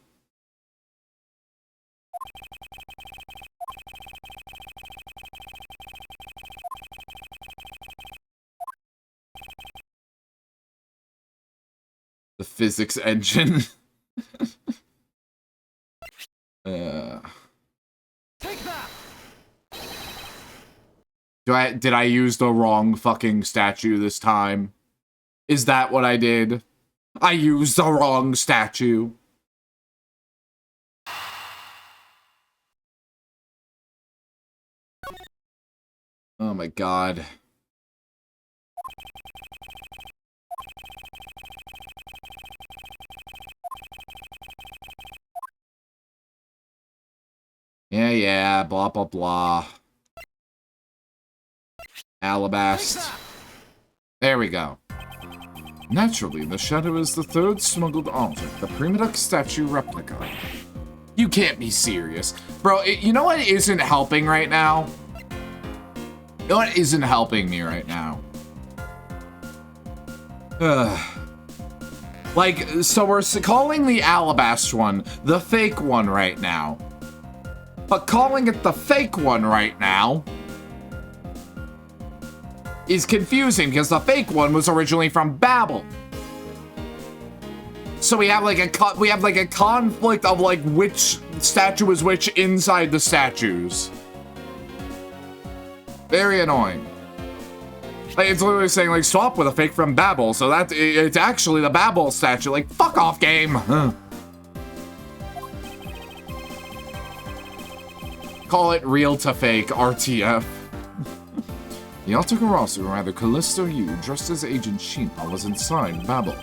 Speaker 1: The physics engine.
Speaker 2: Take that!
Speaker 1: Did I use the wrong fucking statue this time? Is that what I did? I used the wrong statue. Oh my god. Yeah, blah, blah, blah. Alabast. There we go. Naturally, the shadow is the third smuggled object, the Primaduck statue replica. You can't be serious. Bro, you know what isn't helping right now? You know what isn't helping me right now? Like, so we're calling the Alabast one the fake one right now. But calling it the fake one right now is confusing because the fake one was originally from Babel. So we have like a conflict of like which statue is which inside the statues. Very annoying. Like it's literally saying like swap with a fake from Babel, so that it's actually the Babel statue. Like fuck off, game. Call it real to fake, RTF. The Autokarasu, or rather Callisto Yu, dressed as Agent Shima, was inside Babel.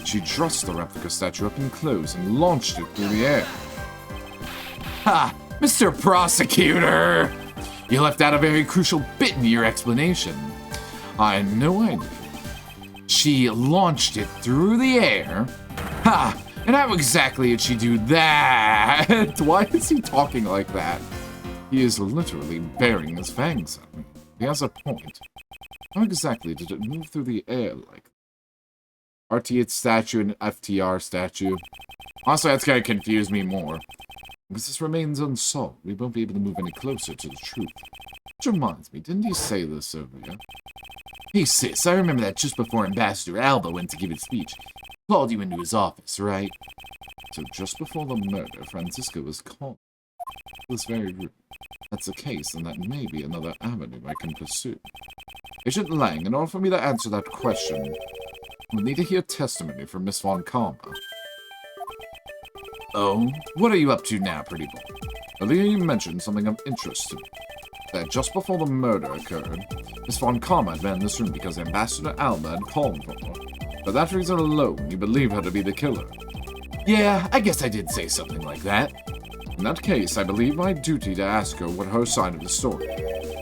Speaker 1: She dressed the replica statue up in clothes and launched it through the air. Ha! Mr. Prosecutor! You left out a very crucial bit in your explanation. I had no idea. She launched it through the air. Ha! And how exactly did she do that? Why is he talking like that? He is literally baring his fangs at me. He has a point. How exactly did it move through the air like that? RT statue and FTR statue. Also, that's gonna confuse me more. Because this remains unsolved, we won't be able to move any closer to the truth. Which reminds me, didn't you say this earlier? Hey sis, I remember that just before Ambassador Alba went to give his speech, he called you into his office, right? So just before the murder, Francisco was called. It was very rude. That's the case, and that may be another avenue I can pursue. Agent Lang, in order for me to answer that question, we'll need to hear testimony from Miss Von Karma. Oh, what are you up to now, pretty boy? Earlier you mentioned something of interest to me. That just before the murder occurred, Miss Von Karma had been in this room because Ambassador Alba had called for her. For that reason alone, you believe her to be the killer. Yeah, I guess I did say something like that. In that case, I believe my duty to ask her what her side of the story.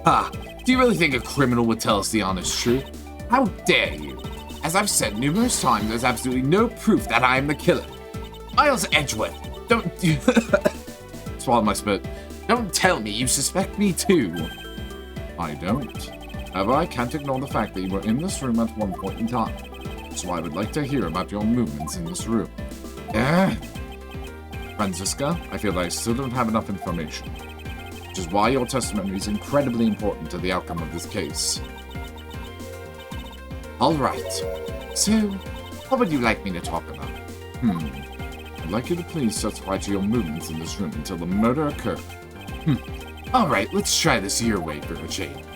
Speaker 1: Ha! Do you really think a criminal would tell us the honest truth? How dare you? As I've said numerous times, there's absolutely no proof that I am the killer. Miles Edgeworth, don't... Miss swallow my spit. Don't tell me you suspect me too. I don't. However, I can't ignore the fact that you were in this room at one point in time. So I would like to hear about your movements in this room. Franziska, I feel that I still don't have enough information. Which is why your testimony is incredibly important to the outcome of this case. Alright. So, what would you like me to talk about? I'd like you to please testify to your movements in this room until the murder occurred. Alright, let's try this your way for a change.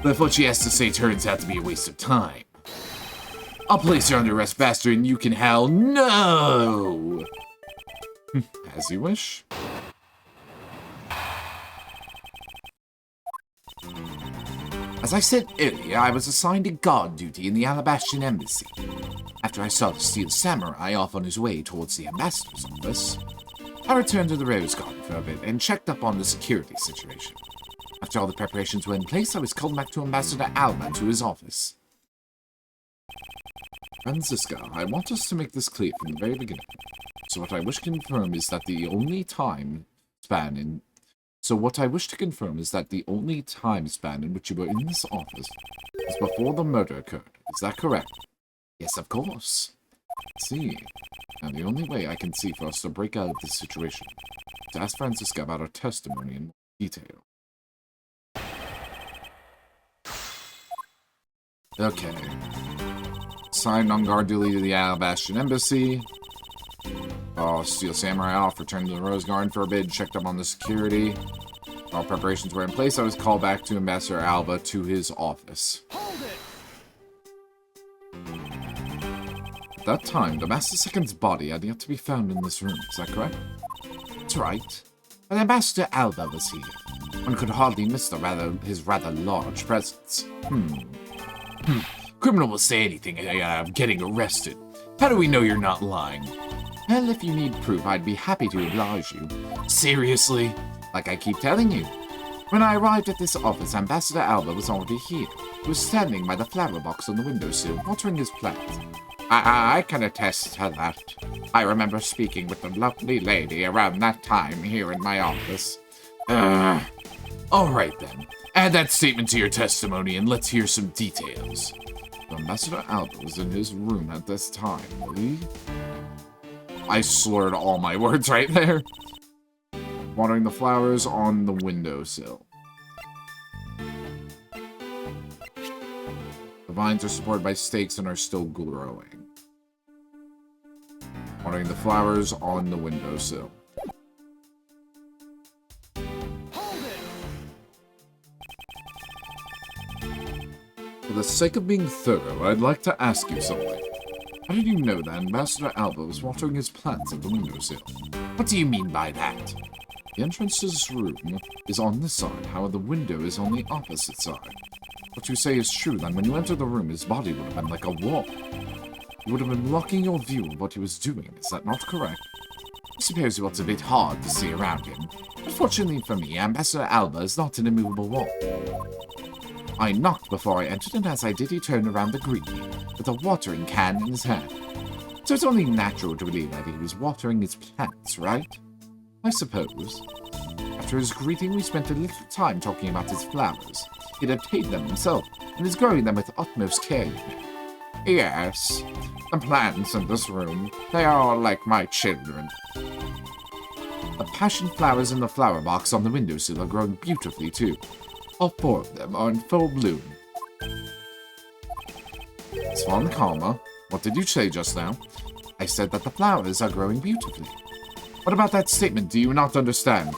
Speaker 1: But if what she has to say turns out to be a waste of time, I'll place her under arrest faster and you can howl no! As you wish. As I said earlier, I was assigned to guard duty in the Alabastian Embassy. After I saw the Steel Samurai off on his way towards the ambassador's office, I returned to the Rose Garden for a bit and checked up on the security situation. After all the preparations were in place, I was called back to Ambassador Alba to his office. Franziska, I want us to make this clear from the very beginning. So what I wish to confirm is that the only time span in which you were in this office was before the murder occurred. Is that correct? Yes, of course. I see. And the only way I can see for us to break out of this situation is to ask Franziska about her testimony in detail. Okay. Signed on guard duty to the Alabastian Embassy. Steel Samurai off, returned to the Rose Garden for a bit, checked up on the security. All preparations were in place. I was called back to Ambassador Alba to his office.
Speaker 2: Hold it!
Speaker 1: At that time, the Master Second's body had yet to be found in this room. Is that correct? That's right. When Ambassador Alba was here, one could hardly miss his rather large presence. Criminal will say anything getting arrested. How do we know you're not lying? Well, if you need proof, I'd be happy to oblige you. Seriously? Like I keep telling you. When I arrived at this office, Ambassador Alba was already here. He was standing by the flower box on the windowsill, watering his plants. I can attest to that. I remember speaking with the lovely lady around that time here in my office. Alright then. Add that statement to your testimony and let's hear some details. Ambassador Alba was in his room at this time, really? I slurred all my words right there. Watering the flowers on the windowsill. The vines are supported by stakes and are still growing. Watering the flowers on the windowsill. For the sake of being thorough, I'd like to ask you something. How did you know that Ambassador Alba was watering his plants at the windowsill? What do you mean by that? The entrance to this room is on this side, however the window is on the opposite side. What you say is true, then when you entered the room, his body would have been like a wall. You would have been blocking your view of what he was doing, is that not correct? I suppose it was a bit hard to see around him, but fortunately for me, Ambassador Alba is not an immovable wall. I knocked before I entered, and as I did, he turned around to greet me, with a watering can in his hand. So it's only natural to believe that he was watering his plants, right? I suppose. After his greeting, we spent a little time talking about his flowers. He'd obtained them himself, and is growing them with utmost care. Yes, the plants in this room, they are all like my children. The passion flowers in the flower box on the windowsill are growing beautifully, too. All 4 of them are in full bloom. Swan Karma, what did you say just now? I said that the flowers are growing beautifully. What about that statement? Do you not understand?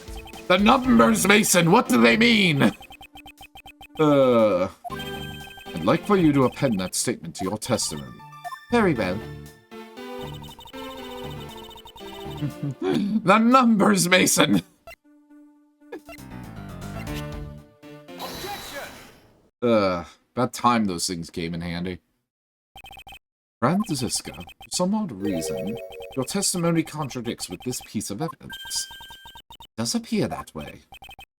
Speaker 1: The numbers, Mason! What do they mean? I'd like for you to append that statement to your testimony. Very well. The numbers, Mason! About time those things came in handy. Franziska, for some odd reason, your testimony contradicts with this piece of evidence. It does appear that way.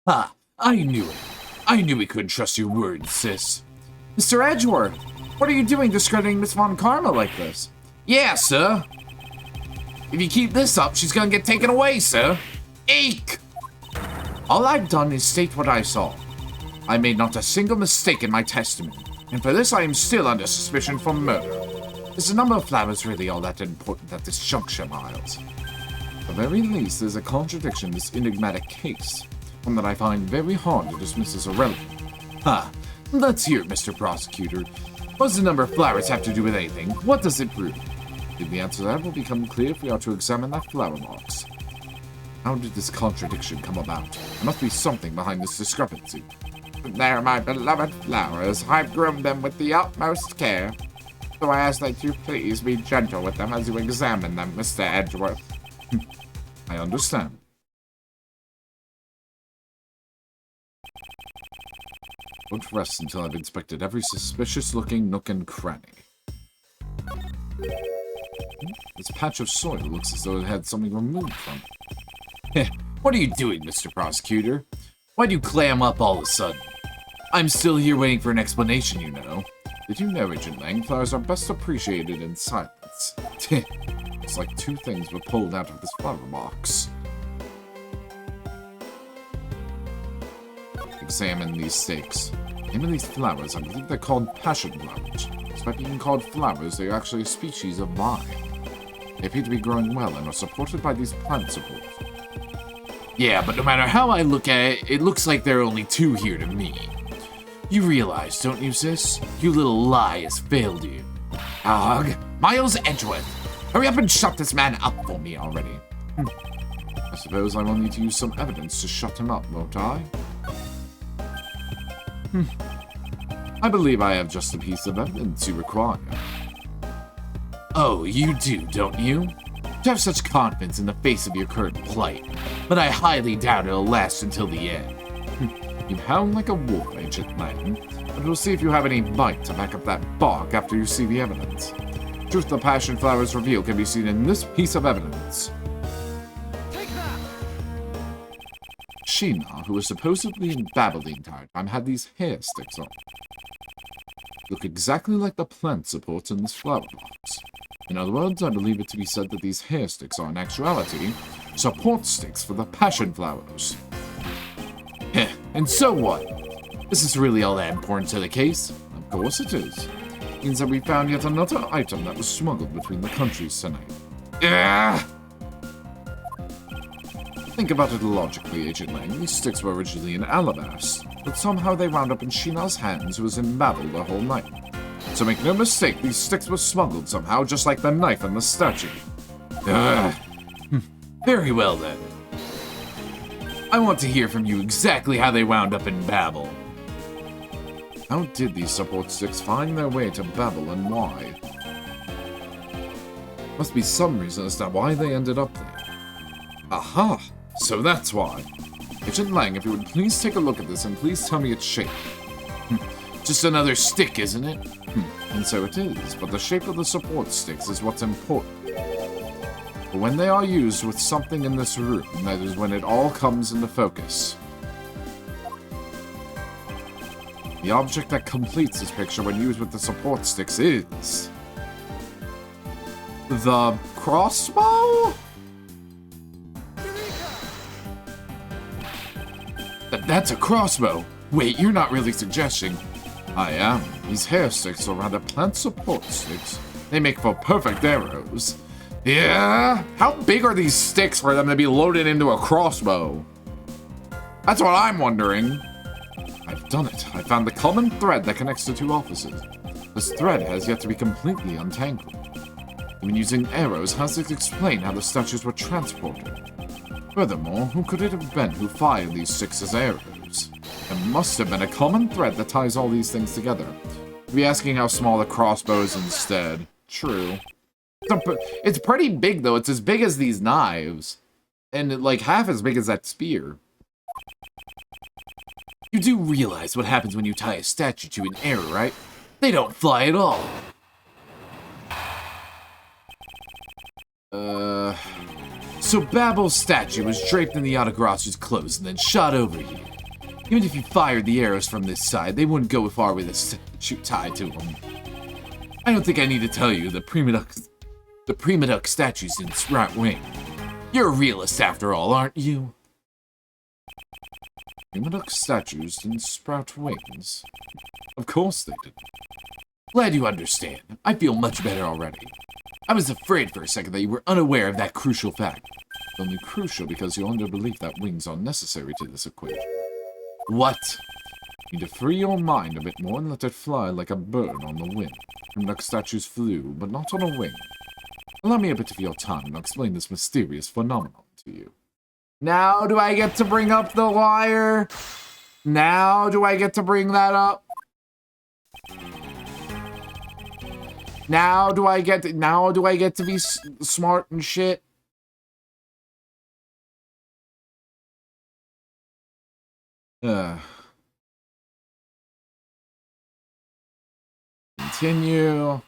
Speaker 1: Ha! I knew it. I knew we couldn't trust your words, sis. Mr. Edgeworth, what are you doing discrediting Miss Von Karma like this? Yeah, sir. If you keep this up, she's gonna get taken away, sir. Eek! All I've done is state what I saw. I made not a single mistake in my testimony, and for this I am still under suspicion for murder. Is the number of flowers really all that important at this juncture, Miles? At the very least, there's a contradiction in this enigmatic case, one that I find very hard to dismiss as irrelevant. Let's hear it, Mr. Prosecutor. What does the number of flowers have to do with anything? What does it prove? The answer to that will become clear if we are to examine that flower box. How did this contradiction come about? There must be something behind this discrepancy. They're my beloved flowers. I've groomed them with the utmost care. So I ask that you please be gentle with them as you examine them, Mr. Edgeworth. I understand. Won't rest until I've inspected every suspicious-looking nook and cranny. This patch of soil looks as though it had something removed from it. What are you doing, Mr. Prosecutor? Why'd you clam up all of a sudden? I'm still here waiting for an explanation, you know. Did you know, Agent Lang, flowers are best appreciated in silence? It's like two things were pulled out of this flower box. Examine these stakes. Name of these flowers, I believe they're called passion flowers. Despite being called flowers, they are actually a species of vine. They appear to be growing well and are supported by these plant supports. Yeah, but no matter how I look at it, it looks like there are only two here to me. You realize, don't you, sis? Your little lie has failed you. Pog, Miles Edgeworth, hurry up and shut this man up for me already. I suppose I will need to use some evidence to shut him up, won't I? I believe I have just a piece of evidence you require. Oh, you do, don't you? You have such confidence in the face of your current plight, but I highly doubt it'll last until the end. You hound like a wolf, Agent Lang, but we'll see if you have any bite to back up that bark after you see the evidence. Truth the passion flowers reveal can be seen in this piece of evidence.
Speaker 2: Take that!
Speaker 1: Sheena, who was supposedly in Babel the entire time, had these hair sticks on. Look exactly like the plant supports in this flower box. In other words, I believe it to be said that these hair sticks are in actuality support sticks for the passion flowers. Heh, and so what? This is really all that important to the case? Of course it is. It means that we found yet another item that was smuggled between the countries tonight. Ugh! Think about it logically, Agent Lang. These sticks were originally in alabaster, but somehow they wound up in Sheena's hands, who was in Babel the whole night. So make no mistake, these sticks were smuggled somehow, just like the knife and the statue. Ugh. Very well then. I want to hear from you exactly how they wound up in Babel. How did these support sticks find their way to Babel and why? Must be some reason as to why they ended up there. Aha! So that's why. Agent Lang, if you would please take a look at this and please tell me its shape. Just another stick, isn't it? And so it is, but the shape of the support sticks is what's important. But when they are used with something in this room, that is when it all comes into focus. The object that completes this picture when used with the support sticks is... the crossbow? That's a crossbow! Wait, you're not really suggesting... I am. These hair sticks, or rather plant support sticks, they make for perfect arrows. Yeah? How big are these sticks for them to be loaded into a crossbow? That's what I'm wondering. I've done it. I found the common thread that connects the two offices. This thread has yet to be completely untangled. Even using arrows, how does it explain how the statues were transported? Furthermore, who could it have been who fired these sticks as arrows? There must have been a common thread that ties all these things together. You'd be asking how small the crossbow is instead. True. It's pretty big, though. It's as big as these knives. And, like, half as big as that spear. You do realize what happens when you tie a statue to an arrow, right? They don't fly at all. So Babel's statue was draped in the Autograsser's clothes and then shot over here. Even if you fired the arrows from this side, they wouldn't go far with a statue tied to them. I don't think I need to tell you the Prima Duck statue's in its right wing. You're a realist after all, aren't you? Human-duck statues didn't sprout wings. Of course they did. Glad you understand. I feel much better already. I was afraid for a second that you were unaware of that crucial fact. Only crucial because you're under belief that wings are necessary to this equation. What? You need to free your mind a bit more and let it fly like a bird on the wind. Human-duck statues flew, but not on a wing. Allow me a bit of your time and I'll explain this mysterious phenomenon to you. Now do I get to bring up the wire? Now do I get to bring that up? Now do I get to be smart and shit? Continue.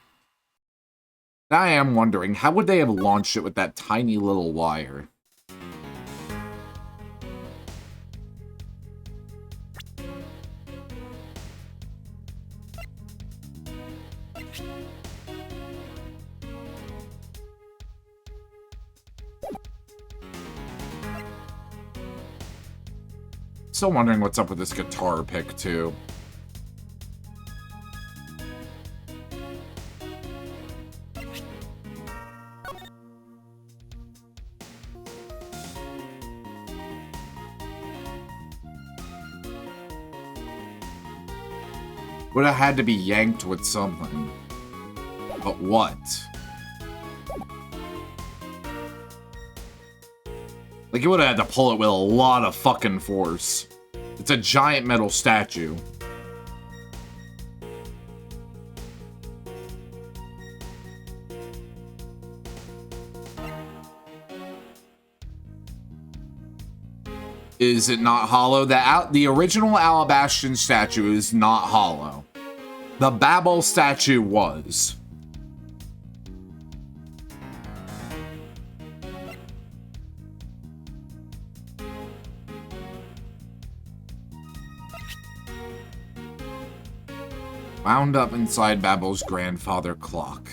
Speaker 1: I am wondering, how would they have launched it with that tiny little wire? Still wondering what's up with this guitar pick, too. Would have had to be yanked with something. But what? Like, you would have had to pull it with a lot of fucking force. It's a giant metal statue. Is it not hollow? The original Alabastion statue is not hollow. The Babel statue was. Wound up inside Babel's grandfather clock.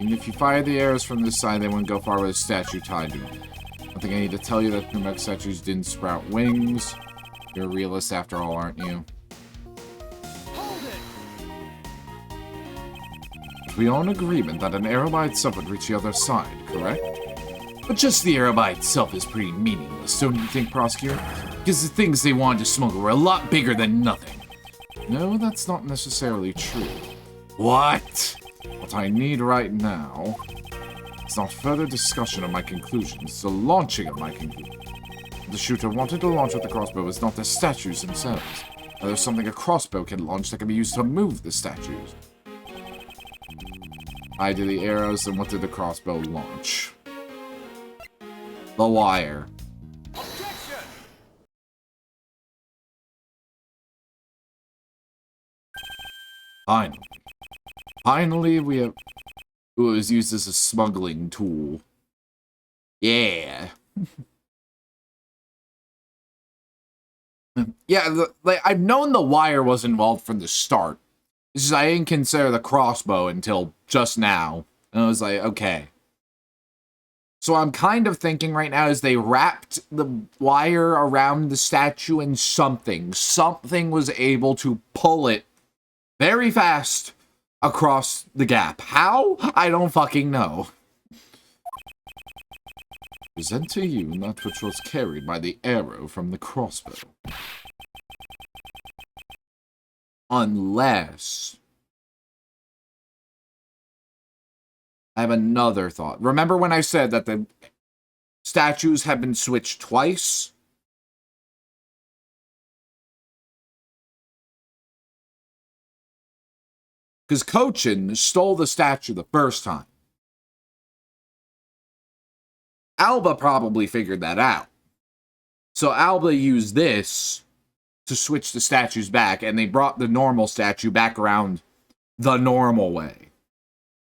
Speaker 1: And if you fire the arrows from this side, they wouldn't go far with a statue tied to them. I think I need to tell you that human-duck statues didn't sprout wings. You're a realist after all, aren't you?
Speaker 2: Hold it.
Speaker 1: We are in agreement that an arrow by itself would reach the other side, correct? But just the arrow by itself is pretty meaningless, don't you think, Prosecutor? Because the things they wanted to smuggle were a lot bigger than nothing. No, that's not necessarily true. What? What I need right now is not further discussion of my conclusions, it's the launching of my conclusions. The shooter wanted to launch with the crossbow is not the statues themselves. Now, there's something a crossbow can launch that can be used to move the statues. I did the arrows, and what did the crossbow launch? The wire.
Speaker 2: Objection.
Speaker 1: Finally, we have... It was used as a smuggling tool. Yeah. Yeah, like, I've known the wire was involved from the start. It's just I didn't consider the crossbow until just now. And I was like, okay. So I'm kind of thinking right now is they wrapped the wire around the statue and something. Something was able to pull it very fast across the gap. How? I don't fucking know. Present to you that which was carried by the arrow from the crossbow. Unless... I have another thought. Remember when I said that the statues have been switched twice? Because Cochin stole the statue the first time. Alba probably figured that out. So Alba used this to switch the statues back, and they brought the normal statue back around the normal way.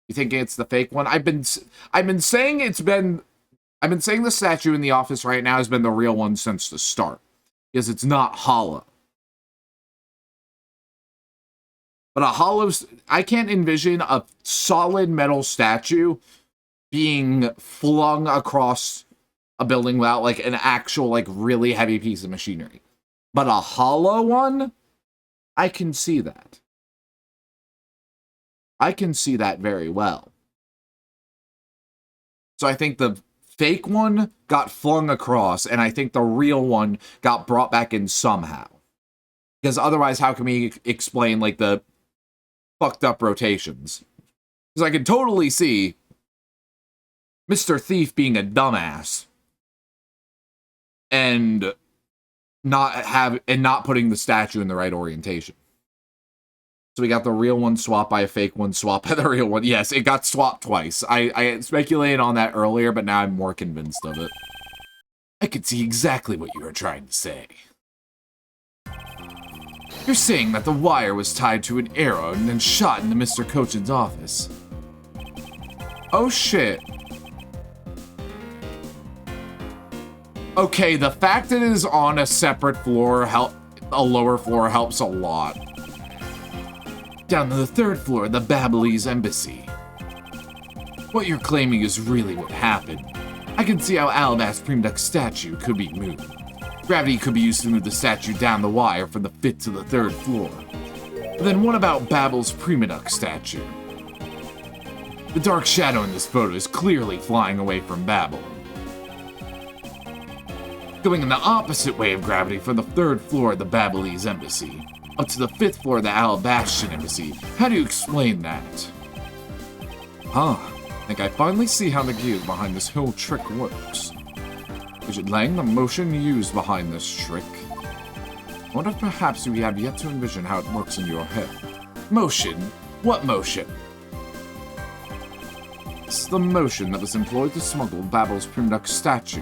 Speaker 1: You think it's the fake one? I've been saying the statue in the office right now has been the real one since the start. Because it's not hollow. But a hollow... I can't envision a solid metal statue being flung across a building without, like, an actual, like, really heavy piece of machinery. But a hollow one? I can see that. I can see that very well. So I think the fake one got flung across, and I think the real one got brought back in somehow. Because otherwise, how can we explain, like, the fucked up rotations? Because I can totally see Mr. Thief being a dumbass and not putting the statue in the right orientation. So we got the real one swapped by a fake one swapped by the real one. Yes, it got swapped twice. I speculated on that earlier, but now I'm more convinced of it. I could see exactly what you were trying to say. You're saying that the wire was tied to an arrow and then shot into Mr. Kochin's office. Oh shit. Okay, the fact that it is on a separate floor, a lower floor, helps a lot. Down to the 3rd floor, the Babylonis embassy. What you're claiming is really what happened. I can see how Alabaster Prima Duck's statue could be moved. Gravity could be used to move the statue down the wire from the 5th to the 3rd floor. But then what about Babel's Prima Duck statue? The dark shadow in this photo is clearly flying away from Babel. Going in the opposite way of gravity from the 3rd floor of the Babylonis embassy up to the 5th floor of the Alabastian embassy. How do you explain that? Huh. I think I finally see how the gears behind this whole trick works. Is it Lang the motion used behind this trick? I wonder if perhaps we have yet to envision how it works in your head. Motion? What motion? It's the motion that was employed to smuggle Babel's Prima Duck statue.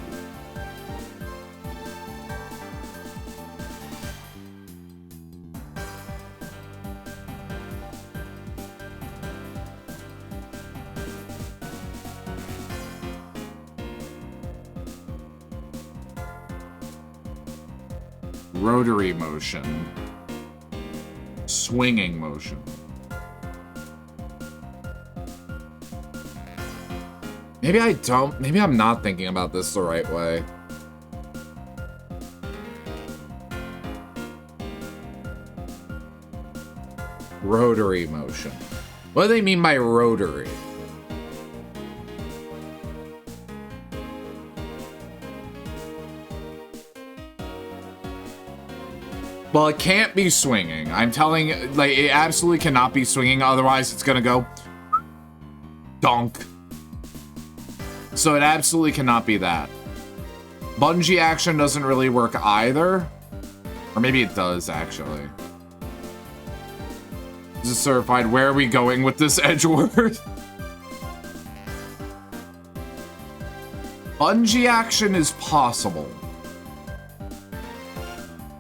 Speaker 1: Rotary motion. Swinging motion. Maybe I'm not thinking about this the right way. Rotary motion. What do they mean by rotary? Well, it can't be swinging. I'm telling, like, it absolutely cannot be swinging. Otherwise, it's gonna go donk. So it absolutely cannot be that. Bungee action doesn't really work either. Or maybe it does, actually. This is certified. Where are we going with this Edgeworth? Bungee action is possible.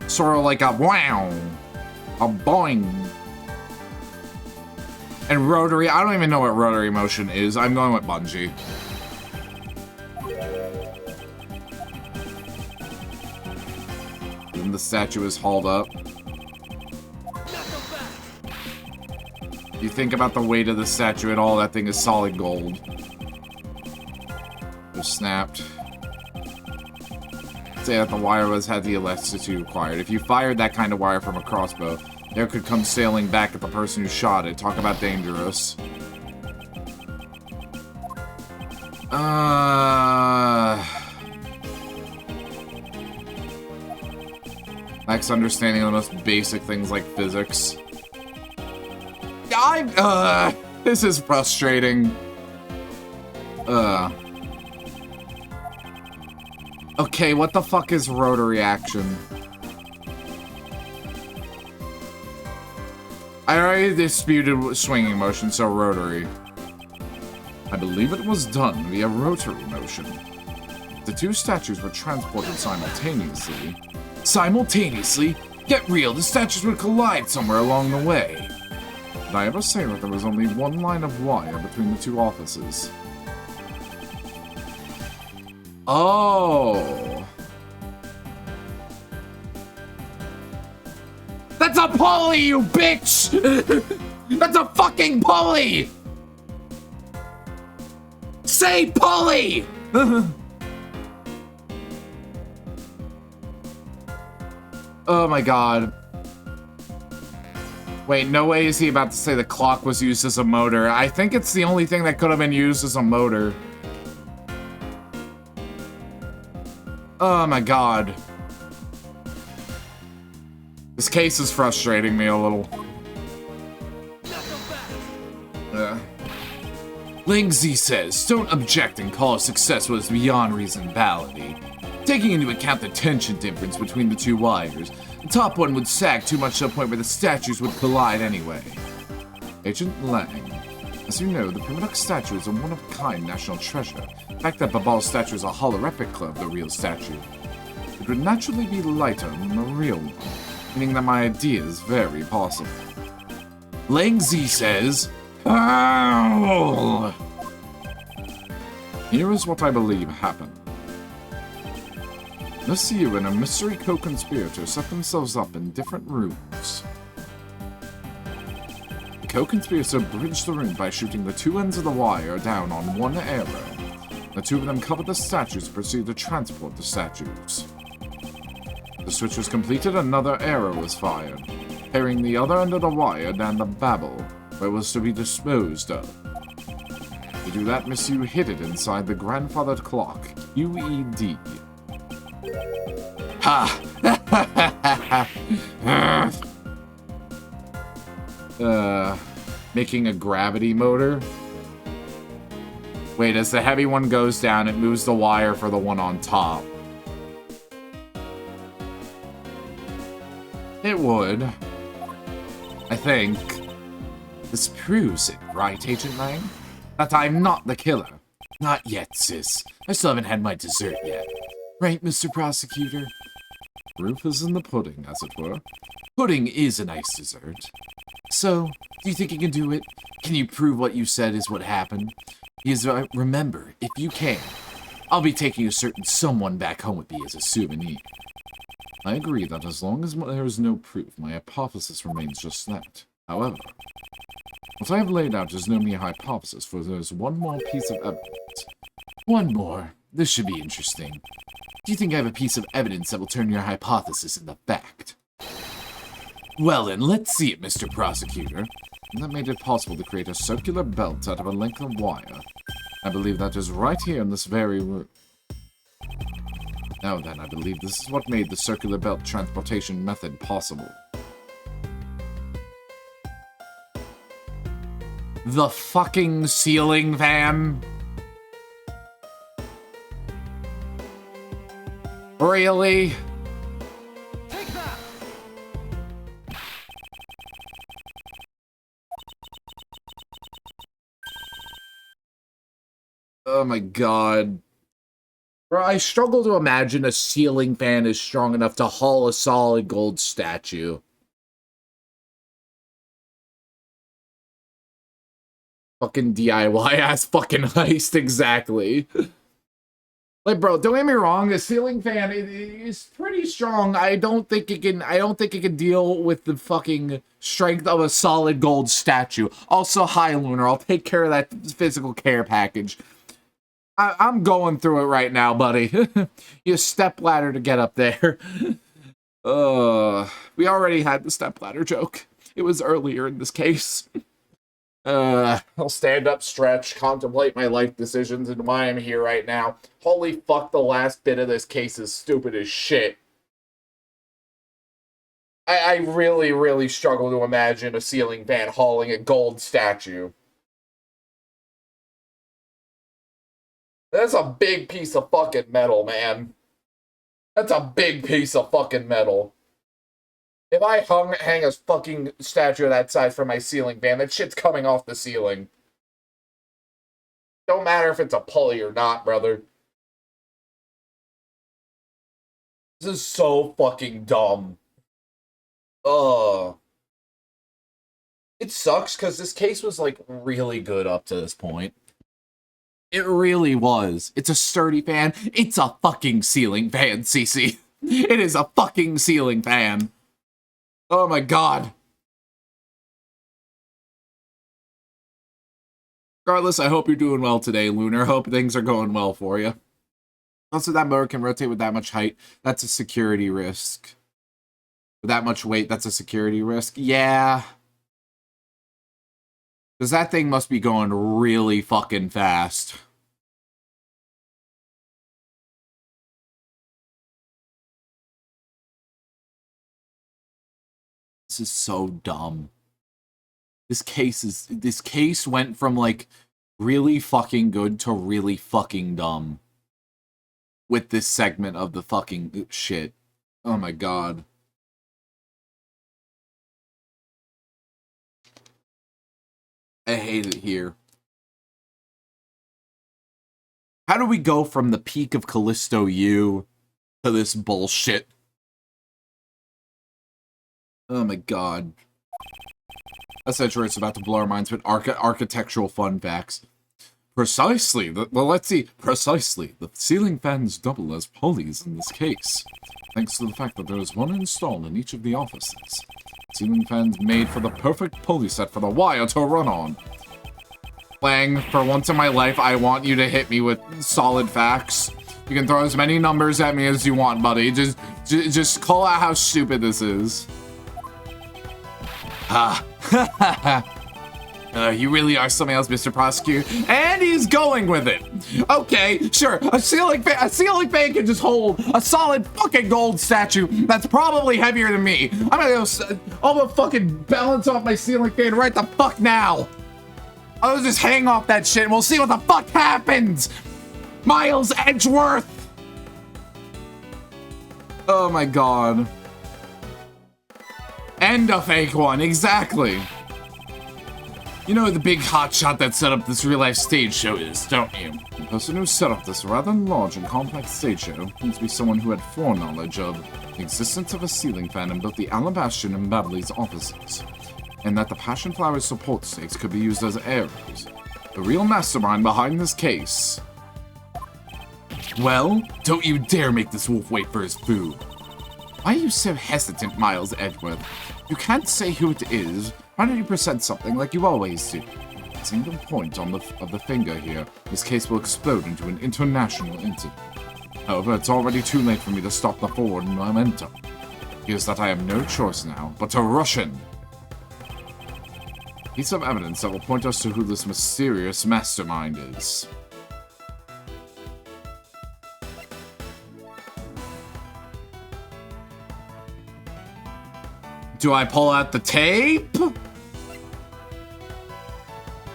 Speaker 1: Sort of like a wow, a boing. And rotary, I don't even know what rotary motion is. I'm going with bungee. And the statue is hauled up. You think about the weight of the statue at all, that thing is solid gold. Just snapped. Say that the wire had the elasticity required. If you fired that kind of wire from a crossbow, it could come sailing back at the person who shot it. Talk about dangerous. Lacks understanding of the most basic things like physics. This is frustrating. Okay, what the fuck is rotary action? I already disputed swinging motion, so rotary. I believe it was done via rotary motion. The two statues were transported simultaneously. Simultaneously? Get real, the statues would collide somewhere along the way. Did I ever say that there was only one line of wire between the two offices? Oh. That's a pulley, you bitch! That's a fucking pulley! Say pulley! Oh my god. Wait, no way is he about to say the clock was used as a motor. I think it's the only thing that could have been used as a motor. Oh my god. This case is frustrating me a little. Ling Z says, don't object and call a success what is beyond reasonability. Taking into account the tension difference between the two wires, the top one would sag too much to a point where the statues would collide anyway. Agent Lang, as you know, the Primitive statue is a one-of-a-kind national treasure. The fact that Babal's statue is a hollow replica of the real statue. It would naturally be lighter than the real one, meaning that my idea is very possible. Lang Z says, ow! Here is what I believe happened. Monsieur and a mystery co-conspirator set themselves up in different rooms. The co-conspirator bridged the room by shooting the two ends of the wire down on one arrow. The two of them covered the statues and proceeded to transport the statues. The switch was completed, another arrow was fired, carrying the other end of the wire down the Babel, where it was to be disposed of. To do that, Monsieur hid it inside the grandfathered clock, QED. Ha! Making a gravity motor? Wait, as the heavy one goes down, it moves the wire for the one on top. It would. I think. This proves it, right, Agent Lang? That I'm not the killer. Not yet, sis. I still haven't had my dessert yet. Right, Mr. Prosecutor? Proof is in the pudding, as it were. Pudding is a nice dessert. So, do you think you can do it? Can you prove what you said is what happened? Because remember, if you can, I'll be taking a certain someone back home with me as a souvenir. I agree that as long as there is no proof, my hypothesis remains just that. However, what I have laid out is no mere hypothesis, for there is one more piece of evidence. One more. This should be interesting. Do you think I have a piece of evidence that will turn your hypothesis into fact? Well then, let's see it, Mr. Prosecutor. And that made it possible to create a circular belt out of a length of wire. I believe that is right here in this very room. Now then, I believe this is what made the circular belt transportation method possible. The fucking ceiling fan? Really?
Speaker 2: Take that!
Speaker 1: Oh my god. Bro, I struggle to imagine a ceiling fan is strong enough to haul a solid gold statue. Fucking DIY ass fucking heist, exactly. Like, bro, don't get me wrong, the ceiling fan is pretty strong. I don't think it can deal with the fucking strength of a solid gold statue. Also, hi, Lunar, I'll take care of that physical care package. I'm going through it right now, buddy. You step ladder to get up there. We already had the step ladder joke. It was earlier in this case. I'll stand up, stretch, contemplate my life decisions and why I'm here right now. Holy fuck, the last bit of this case is stupid as shit. I really, really struggle to imagine a ceiling fan hauling a gold statue. That's a big piece of fucking metal, man. That's a big piece of fucking metal. If I hang a fucking statue of that size from my ceiling fan, that shit's coming off the ceiling. Don't matter if it's a pulley or not, brother. This is so fucking dumb. Ugh. It sucks because this case was, like, really good up to this point. It really was. It's a sturdy fan. It's a fucking ceiling fan, CC. It is a fucking ceiling fan. Oh my god. Regardless, I hope you're doing well today, Lunar. Hope things are going well for you. Also, that motor can rotate with that much height. That's a security risk. With that much weight, that's a security risk. Yeah. Because that thing must be going really fucking fast. This is so dumb. This case went from, like, really fucking good to really fucking dumb. With this segment of the fucking shit. Oh my god. I hate it here. How do we go from the peak of Callisto U to this bullshit? Oh my god. Essentially, it's about to blow our minds with architectural fun facts. Precisely. Well, let's see. Precisely. The ceiling fans double as pulleys in this case, thanks to the fact that there is one installed in each of the offices. Ceiling fans made for the perfect pulley set for the wire to run on. Lang, for once in my life, I want you to hit me with solid facts. You can throw as many numbers at me as you want, buddy. Just call out how stupid this is. You really are something else, Mr. Prosecutor. And he's going with it. Okay, sure. A ceiling fan can just hold a solid fucking gold statue that's probably heavier than me. I'm gonna fucking balance off my ceiling fan right the fuck now. I'll just hang off that shit and we'll see what the fuck happens. Miles Edgeworth. Oh my god. And a fake one, exactly. You know the big hotshot that set up this real-life stage show is, don't you? The person who set up this rather large and complex stage show needs to be someone who had foreknowledge of the existence of a ceiling fan in both the Alabastion and Beverly's offices, and that the Passion Flower support stakes could be used as arrows. The real mastermind behind this case. Well, don't you dare make this wolf wait for his food. Why are you so hesitant, Miles Edgeworth? You can't say who it is. Why don't you present something like you always do? A single point of the finger here, this case will explode into an international incident. However, it's already too late for me to stop the forward momentum. Here's that I have no choice now, but to rush in. Piece of evidence that will point us to who this mysterious mastermind is. Do I pull out the tape?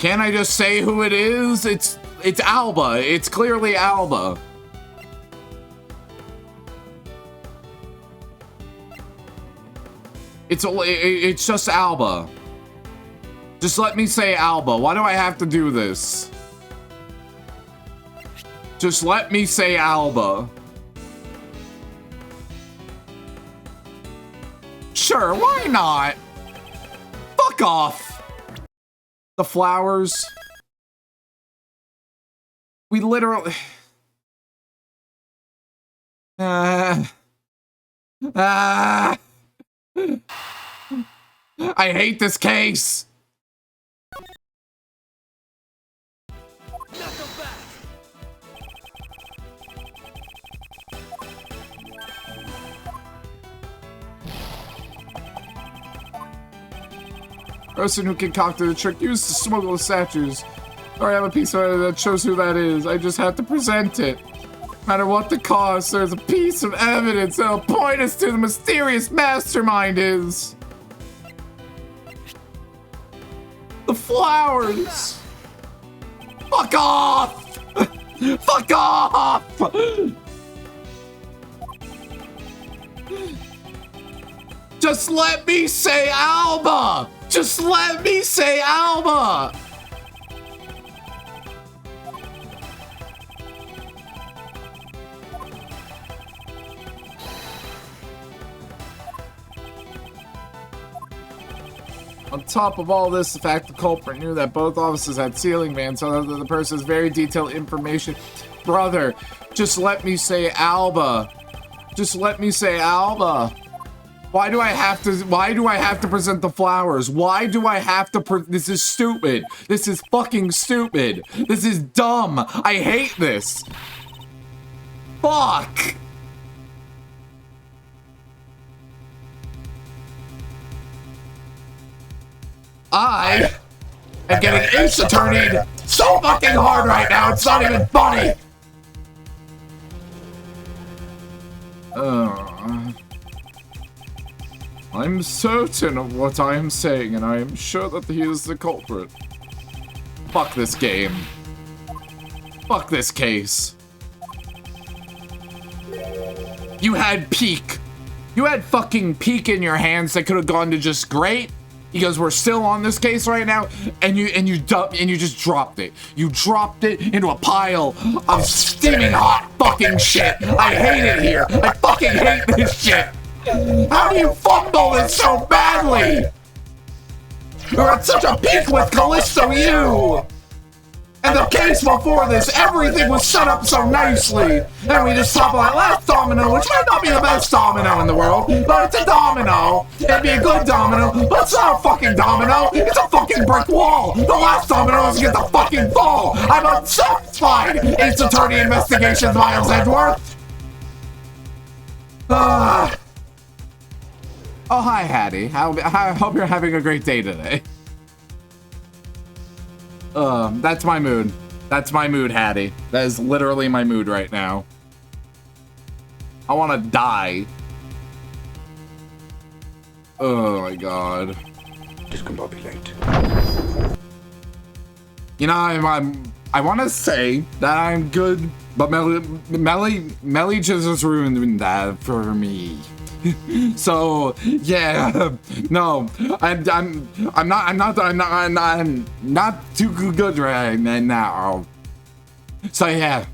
Speaker 1: Can I just say who it is? It's Alba. It's clearly Alba. It's just Alba. Just let me say Alba. Why do I have to do this? Just let me say Alba. Sure, why not? Fuck off. The flowers. We literally... I hate this case. Person who concocted the trick used to smuggle the statues. Or I have a piece of it that shows who that is. I just have to present it. No matter what the cost, there's a piece of evidence that'll point us to the mysterious mastermind is. The flowers. Fuck off! Fuck off! Just let me say Alba! Just let me say Alba! On top of all this, the fact the culprit knew that both officers had ceiling fans, so that the person's very detailed information. Brother, just let me say Alba. Just let me say Alba. Why do I have to present the flowers? Why do I have to this is stupid. This is fucking stupid. This is dumb. I hate this. Fuck. I am getting ace-attorneyed so fucking hard right now, it's not even funny! I'm certain of what I am saying, and I am sure that he is the culprit. Fuck this game. Fuck this case. You had peak. You had fucking peak in your hands that could have gone to just great. Because we're still on this case right now, and you just dropped it. You dropped it into a pile of steaming hot fucking shit. I hate it here. I fucking hate this shit. How do you fumble this so badly? You're at such a peak with Callisto U. And the case before this, everything was set up so nicely. And we just topple that last domino, which might not be the best domino in the world, but it's a domino. It'd be a good domino, but it's not a fucking domino. It's a fucking brick wall. The last domino doesn't get the fucking fall. I'm unsatisfied. Ace Attorney Investigations, Miles Edgeworth. Oh, hi, Hattie. I hope you're having a great day today. That's my mood. That's my mood, Hattie. That is literally my mood right now. I want to die. Oh my god. Discombobulate. You know, I want to say that I'm good, but Melly just ruined that for me. So yeah, no, I'm not too good right now. So yeah,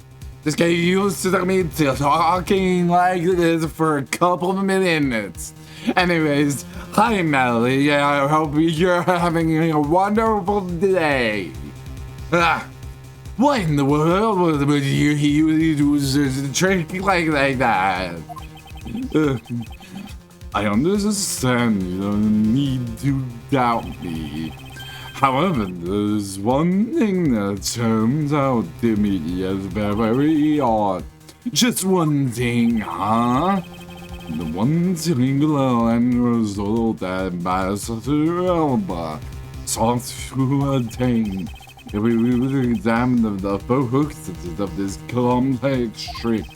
Speaker 1: just get used to me talking like this for a couple of minutes. Anyways, hi Melly. Yeah, I hope you're having a wonderful day. What in the world would you use a trick like that? I understand you don't need to doubt me. However, there's one thing that turns out to me as very odd. Just one thing, huh? The one single end result that Ambassador Elba sought to attain. If we will examine the focus of this complex trick,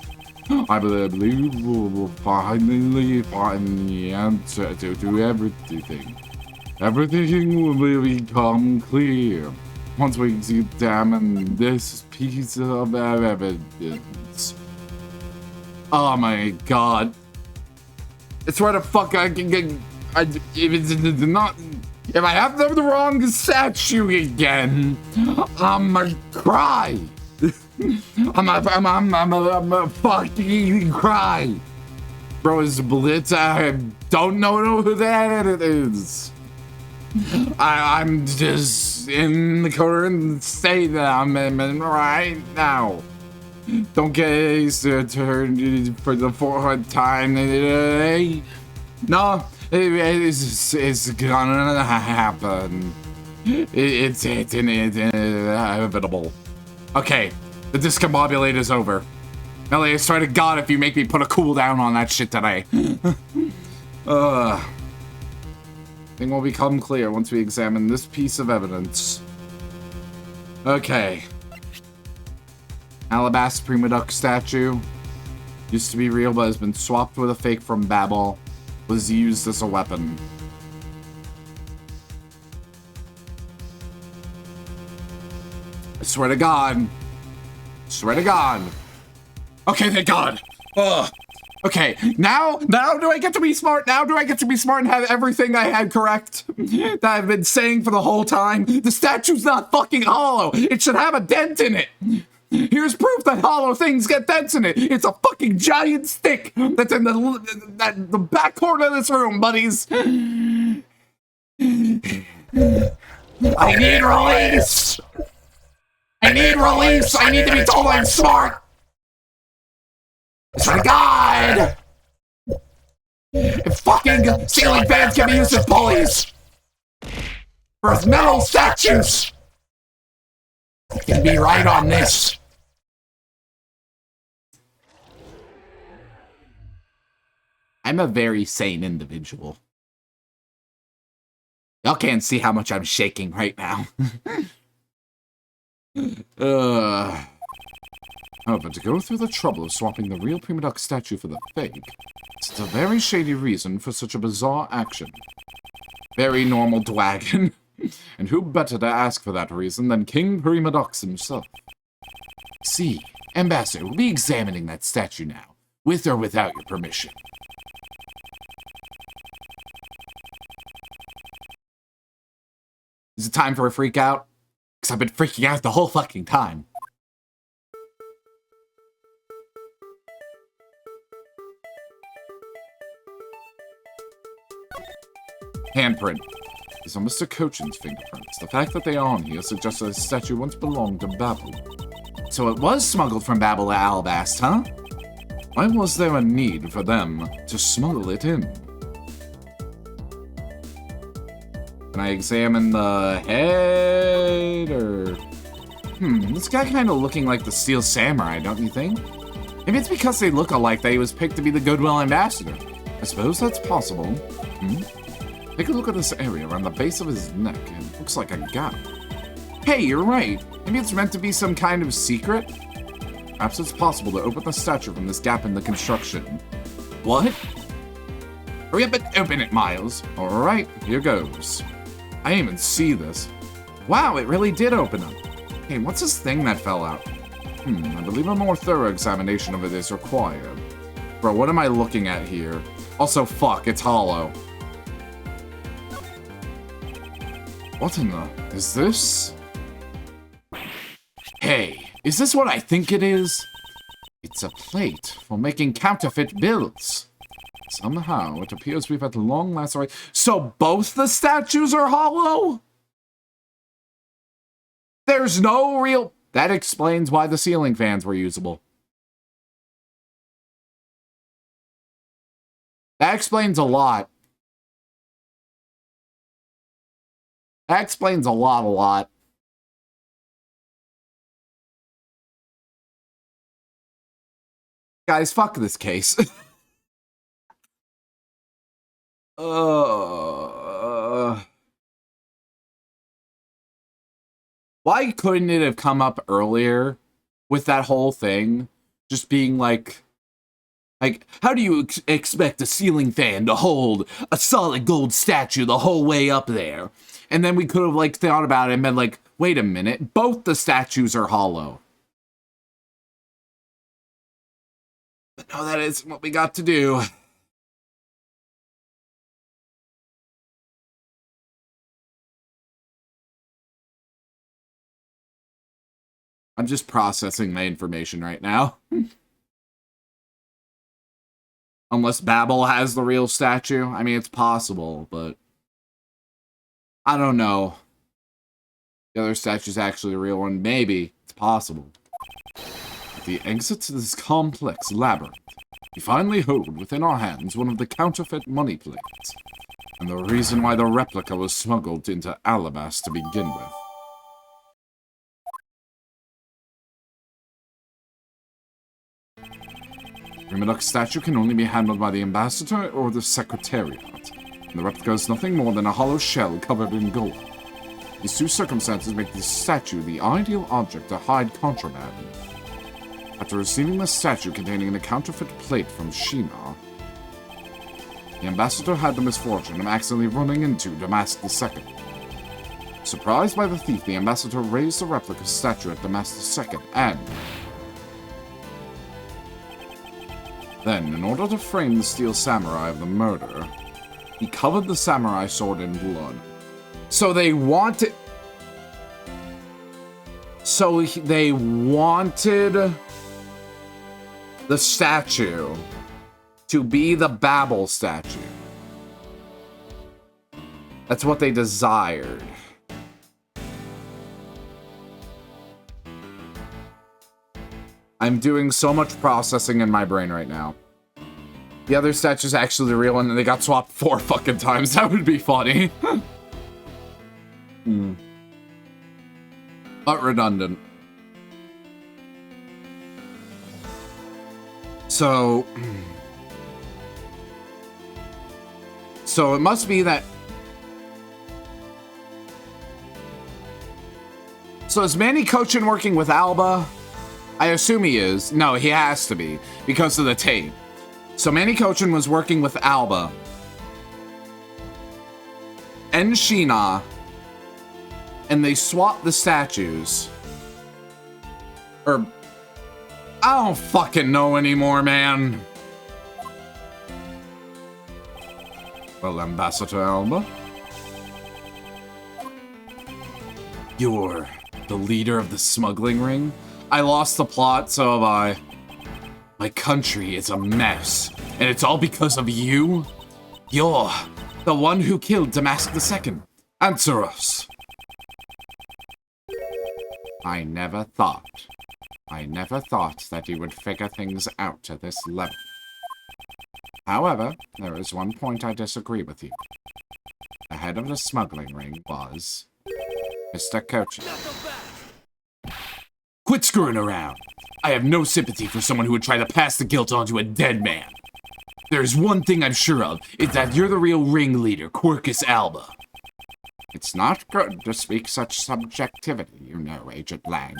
Speaker 1: I believe we'll finally find the answer to everything. Everything will become clear once we examine this piece of evidence. Oh my god. I swear to fuck, I can get... If I have the wrong statue again, I'm gonna cry. I'm a fucking cry. Bro, it's Blitz. I don't know who that is. I'm just in the current state that I'm in right now. Don't get Ace turned for the fourth time today. No, it's gonna happen. It's inevitable. Okay, the discombobulate is over. Ellie, I swear to God if you make me put a cooldown on that shit today. Thing will become clear once we examine this piece of evidence. Okay. Alabaster Prima Duck statue. Used to be real, but has been swapped with a fake from Babel. Was used as a weapon. I swear to God. Swear to God. Okay, thank God. Ugh. Okay, now do I get to be smart? Now do I get to be smart and have everything I had correct? That I've been saying for the whole time? The statue's not fucking hollow. It should have a dent in it. Here's proof that hollow things get dents in it. It's a fucking giant stick that's in the back corner of this room, buddies. I need release! I need release! I need to be told I'm smart! I swear to God! If fucking ceiling fans can be used as bullies! For his metal statues! I can be right on this. I'm a very sane individual. Y'all can't see how much I'm shaking right now. However, to go through the trouble of swapping the real Prima Duck statue for the fake, it's a very shady reason for such a bizarre action. Very normal dwagon. And who better to ask for that reason than King Prima Dux himself? See, Ambassador will be examining that statue now, with or without your permission. Is it time for a freak out? Because I've been freaking out the whole fucking time. Handprint. These are Mr. Cochin's fingerprints. The fact that they are on here suggests that the statue once belonged to Babel. So it was smuggled from Babel to Alabast, huh? Why was there a need for them to smuggle it in? Can I examine the head, or... this guy kind of looking like the Steel Samurai, don't you think? Maybe it's because they look alike that he was picked to be the Goodwill Ambassador. I suppose that's possible. Take a look at this area around the base of his neck. It looks like a gap. Hey, you're right. Maybe it's meant to be some kind of secret? Perhaps it's possible to open the statue from this gap in the construction. What? Hurry up and open it, Miles. Alright, here goes. I didn't even see this. Wow, it really did open up. Hey, what's this thing that fell out? I believe a more thorough examination of it is required. Bro, what am I looking at here? Also, fuck, it's hollow. What in the... is this? Hey, is this what I think it is? It's a plate for making counterfeit bills. Somehow, it appears we've at long last... So both the statues are hollow? There's no real... That explains why the ceiling fans were usable. That explains a lot. That explains a lot. Guys, fuck this case. Why couldn't it have come up earlier with that whole thing? Just being like, how do you expect a ceiling fan to hold a solid gold statue the whole way up there? And then we could have, like, thought about it and been like, wait a minute, both the statues are hollow. But no, that isn't what we got to do. I'm just processing my information right now. Unless Babel has the real statue. I mean, it's possible, but... I don't know. The other statue's actually the real one. Maybe. It's possible. At the exit to this complex labyrinth, we finally hold within our hands one of the counterfeit money plates, and the reason why the replica was smuggled into Alabast to begin with. Prima Duck's statue can only be handled by the ambassador or the secretariat, and the replica is nothing more than a hollow shell covered in gold. These two circumstances make this statue the ideal object to hide contraband. After receiving the statue containing the counterfeit plate from Shinar, the ambassador had the misfortune of accidentally running into Damask II. Surprised by the thief, the ambassador raised the replica statue at Damask II, and then, in order to frame the steel samurai of the murder, he covered the samurai sword in blood. So they wanted... So they wanted the statue to be the Babel statue. That's what they desired. I'm doing so much processing in my brain right now. The other statue's actually the real one, and they got swapped 4 fucking times. That would be funny. But redundant. So it must be that... So is Manny Cochin working with Alba? I assume he is. No, he has to be, because of the tape. So Manny Cochin was working with Alba and Sheena, and they swapped the statues. Or... I don't fucking know anymore, man. Well, Ambassador Alba? You're the leader of the smuggling ring? I lost the plot, so have I. My country is a mess, and it's all because of you? You're the one who killed Damask II. Answer us. I never thought that you would figure things out to this level. However, there is one point I disagree with you. The head of the smuggling ring was Mr. Cochin. Quit screwing around. I have no sympathy for someone who would try to pass the guilt on to a dead man. There's one thing I'm sure of, is that you're the real ringleader, Quercus Alba. It's not good to speak such subjectivity, you know, Agent Lang.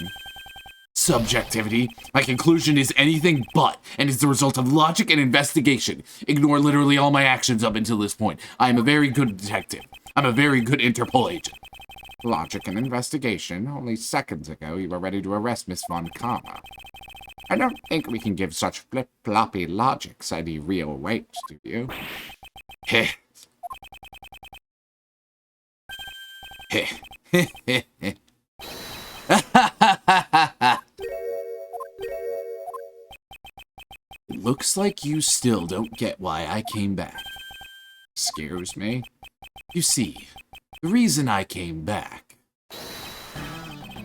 Speaker 1: Subjectivity? My conclusion is anything but, and is the result of logic and investigation. Ignore literally all my actions up until this point. I am a very good detective. I'm a very good Interpol agent. Logic and investigation? Only seconds ago you were ready to arrest Miss Von Karma. I don't think we can give such flip-floppy logics any real weight, do you? Heh. Heh. Heh. Heh. Heh. It looks like you still don't get why I came back. Scares me. You see, the reason I came back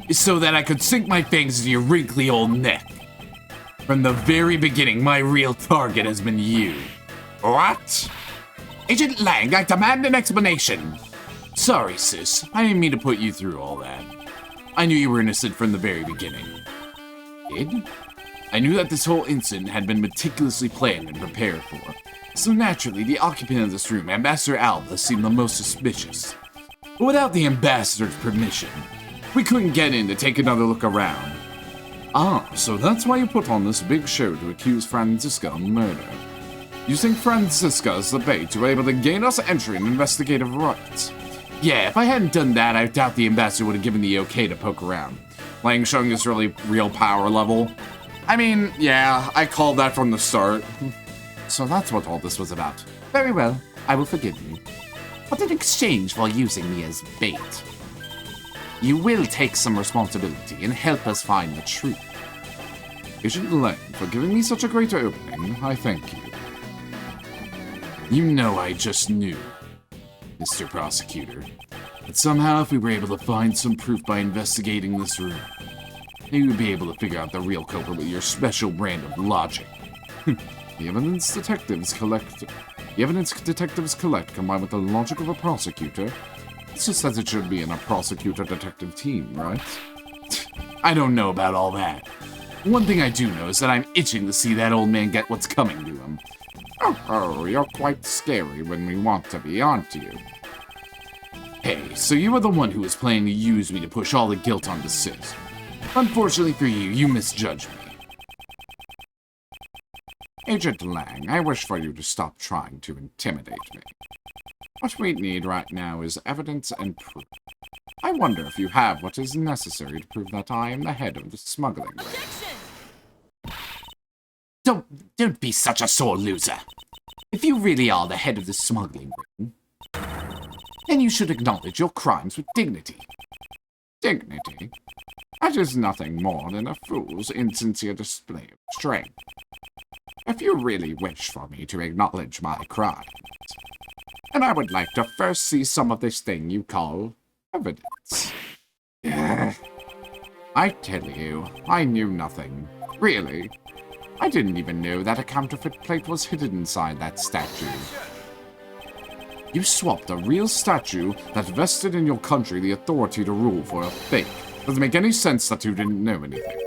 Speaker 1: is so that I could sink my fangs into your wrinkly old neck. From the very beginning, my real target has been you. What? Agent Lang, I demand an explanation. Sorry, sis. I didn't mean to put you through all that. I knew you were innocent from the very beginning. Did? I knew that this whole incident had been meticulously planned and prepared for. So naturally, the occupant of this room, Ambassador Alba, seemed the most suspicious. But without the ambassador's permission, we couldn't get in to take another look around. Ah, so that's why you put on this big show to accuse Franziska of murder. Using Franziska as the bait, you were able to gain us entry and investigative rights. Yeah, if I hadn't done that, I doubt the ambassador would have given the okay to poke around. Lang showing this really real power level. I mean, yeah, I called that from the start. So that's what all this was about. Very well, I will forgive you. But in exchange for using me as bait, you will take some responsibility and help us find the truth. Agent Lang, for giving me such a great opening, I thank you. You know I just knew, Mr. Prosecutor, that somehow if we were able to find some proof by investigating this room, you would be able to figure out the real culprit with your special brand of logic. The evidence detectives collect, combined with the logic of a prosecutor, it's just as it should be in a prosecutor-detective team, right? I don't know about all that. One thing I do know is that I'm itching to see that old man get what's coming to him. Oh, you're quite scary when we want to be, aren't you? Hey, so you were the one who was planning to use me to push all the guilt onto Sis. Unfortunately for you, you misjudged me. Agent Lang, I wish for you to stop trying to intimidate me. What we need right now is evidence and proof. I wonder if you have what is necessary to prove that I am the head of the smuggling ring. Don't be such a sore loser. If you really are the head of the smuggling ring, then you should acknowledge your crimes with dignity. Dignity? That is nothing more than a fool's insincere display of strength. If you really wish for me to acknowledge my crimes, and I would like to first see some of this thing you call evidence. I tell you, I knew nothing. Really. I didn't even know that a counterfeit plate was hidden inside that statue. You swapped a real statue that vested in your country the authority to rule for a fake. Doesn't make any sense that you didn't know anything.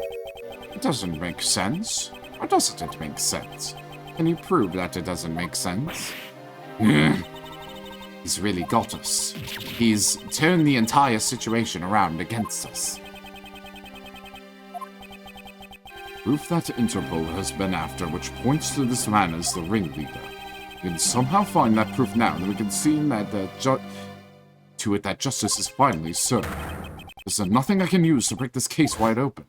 Speaker 1: It doesn't make sense. Or doesn't it make sense? Can you prove that it doesn't make sense? He's really got us. He's turned the entire situation around against us. Proof that Interpol has been after, which points to this man as the ringleader. We can somehow find that proof now, and we can see that that justice is finally served. There's nothing I can use to break this case wide open.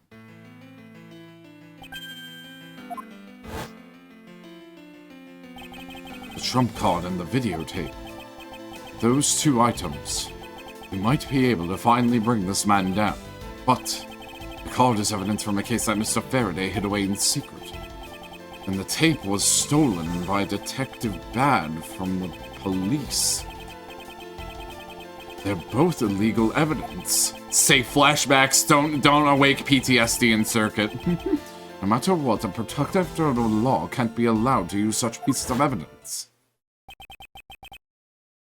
Speaker 1: The trump card and the videotape. Those two items. We might be able to finally bring this man down. But the card is evidence from a case that Mr. Faraday hid away in secret. And the tape was stolen by Detective Bad from the police. They're both illegal evidence. Say flashbacks, don't awake PTSD in circuit. No matter what, a protector of the law can't be allowed to use such pieces of evidence.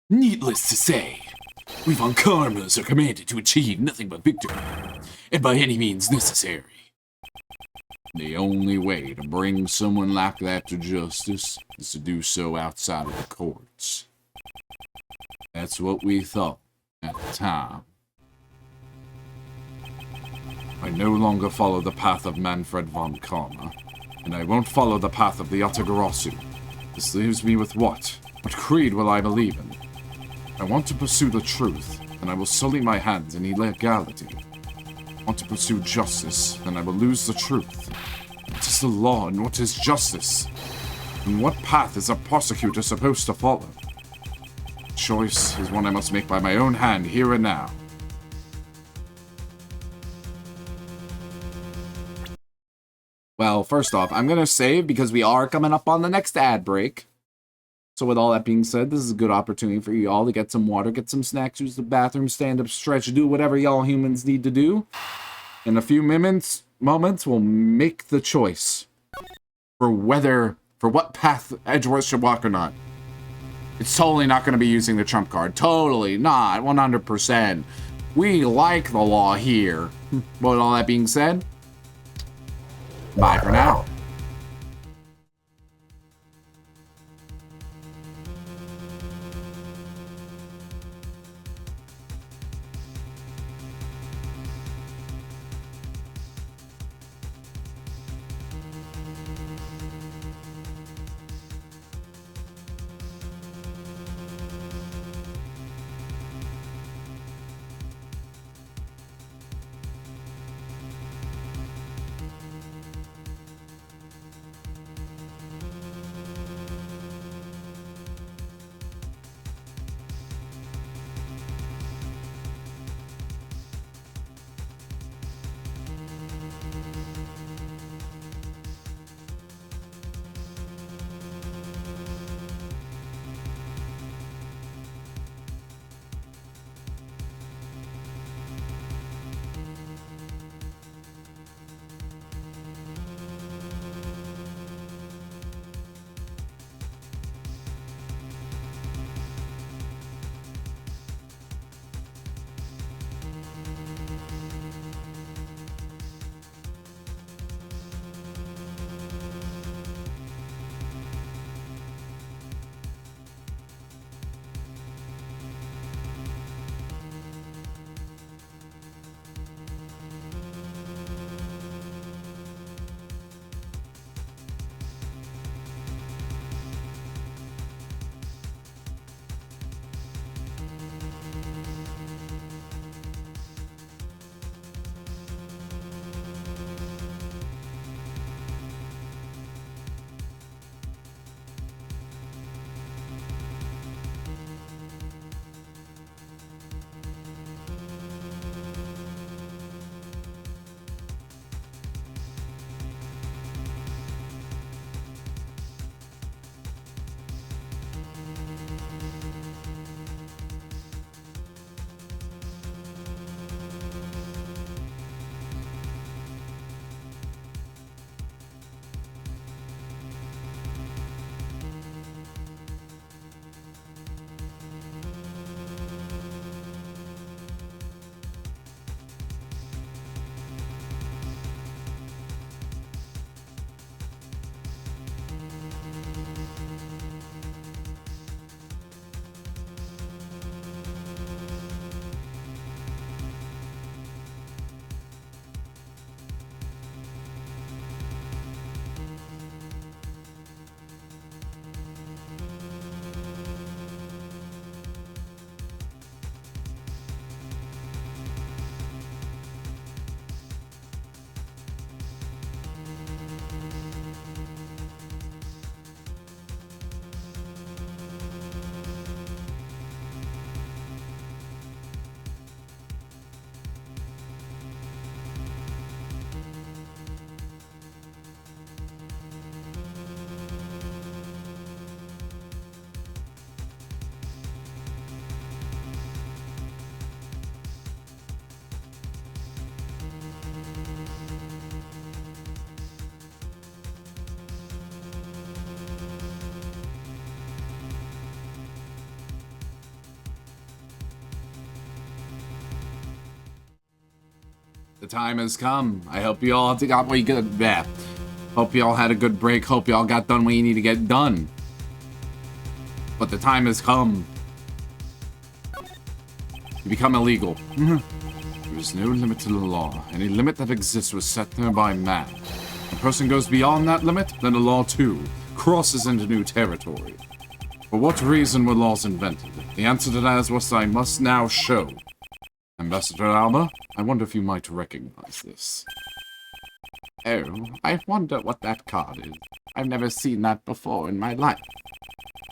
Speaker 3: Needless to say, we Von Karmas are commanded to achieve nothing but victory, and by any means necessary.
Speaker 1: The only way to bring someone like that to justice is to do so outside of the courts. That's what we thought at the time. I no longer follow the path of Manfred von Karma, and I won't follow the path of the Atagarasu. This leaves me with what? What creed will I believe in? I want to pursue the truth, and I will sully my hands in illegality. I want to pursue justice, and I will lose the truth. What is the law, and what is justice? And what path is a prosecutor supposed to follow? The choice is one I must make by my own hand, here and now. Well, first off, I'm going to save because we are coming up on the next ad break. So with all that being said, this is a good opportunity for you all to get some water, get some snacks, use the bathroom, stand up, stretch, do whatever y'all humans need to do. In a few moments, we'll make the choice for what path Edgeworth should walk or not. It's totally not going to be using the trump card. Totally not. 100%. We like the law here. With all that being said, bye for now. The time has come. I hope you all got what you got back. Hope you all had a good break. Hope you all got done what you need to get done. But the time has come. You become illegal. There is no limit to the law. Any limit that exists was set there by man. If a person goes beyond that limit, then the law too crosses into new territory. For what reason were laws invented? The answer to that is what I must now show. Ambassador Alba, I wonder if you might recognize this. Oh, I wonder what that card is. I've never seen that before in my life.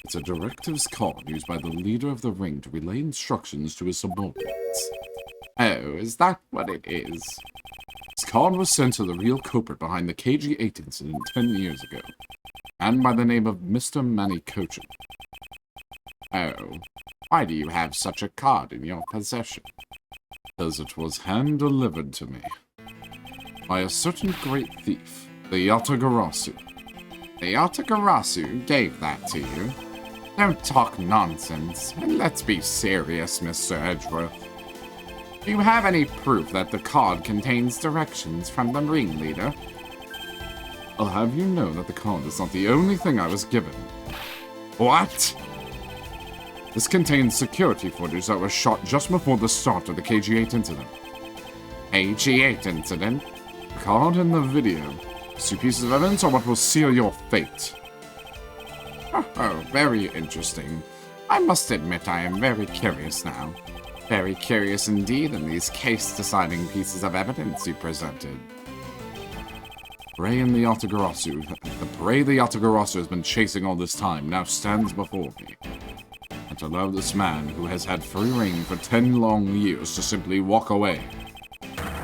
Speaker 1: It's a directives card used by the leader of the ring to relay instructions to his subordinates. Oh, is that what it is? This card was sent to the real culprit behind the KG8 incident 10 years ago, and by the name of Mr. Manny Cochin. Oh, why do you have such a card in your possession? Because it was hand-delivered to me by a certain great thief, the Yatagarasu. The Yatagarasu gave that to you? Don't talk nonsense, and let's be serious, Mr. Edgeworth. Do you have any proof that the card contains directions from the ringleader? I'll have you know that the card is not the only thing I was given. What? This contains security footage that was shot just before the start of the KG8 incident. KG8 incident? The card and the video. These two pieces of evidence are what will seal your fate. Oh, very interesting. I must admit I am very curious now. Very curious indeed in these case-deciding pieces of evidence you presented. Prey and the Yatagarasu. The prey the Yatagarasu has been chasing all this time now stands before me. And to allow this man, who has had free reign for 10 long years, to simply walk away.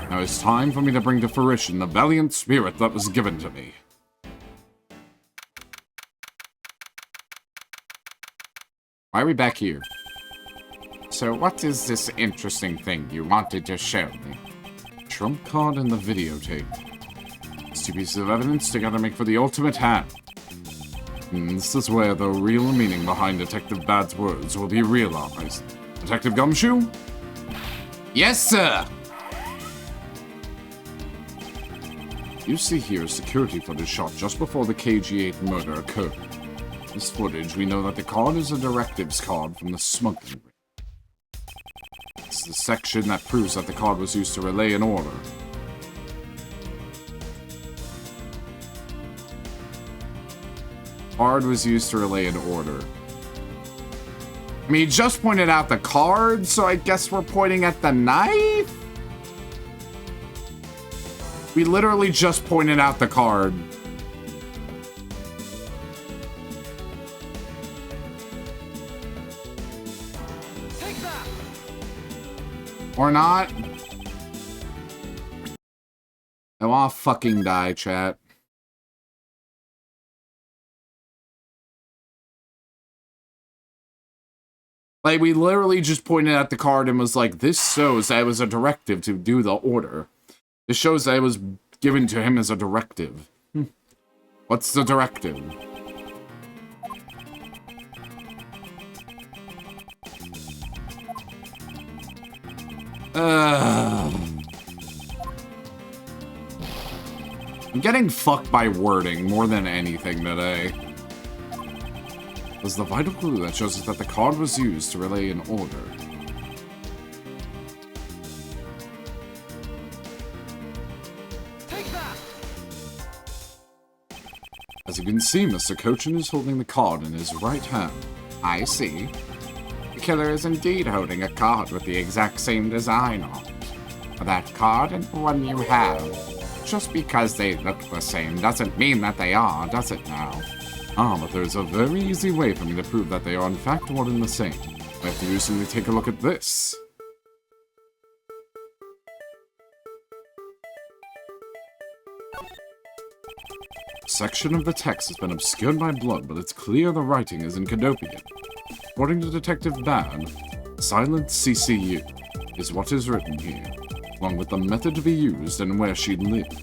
Speaker 1: Now it's time for me to bring to fruition the valiant spirit that was given to me. Why are we back here? So what is this interesting thing you wanted to show me? Trump card and the videotape. These two pieces of evidence together make for the ultimate hand. And this is where the real meaning behind Detective Bad's words will be realized. Detective Gumshoe? Yes, sir! You see here security footage shot just before the KG8 murder occurred. This footage, we know that the card is a directives card from the smuggling ring. It's the section that proves that the card was used to relay an order. Card was used to relay an order. I mean, he just pointed out the card, so I guess we're pointing at the knife? We literally just pointed out the card.
Speaker 2: Take that!
Speaker 1: Or not. I wanna fucking die, chat. Like, we literally just pointed at the card and was like, this shows that it was a directive to do the order. This shows that it was given to him as a directive. What's the directive? I'm getting fucked by wording more than anything today. Was the vital clue that shows us that the card was used to relay an order.
Speaker 2: Take that!
Speaker 1: As you can see, Mr. Cochin is holding the card in his right hand. I see. The killer is indeed holding a card with the exact same design on it. That card and the one you have. Just because they look the same doesn't mean that they are, does it now? Ah, but there's a very easy way for me to prove that they are in fact one and the same. I have to do simply take a look at this. A section of the text has been obscured by blood, but it's clear the writing is in Cadopian. According to Detective Bad, Silent CCU is what is written here, along with the method to be used and where she lived.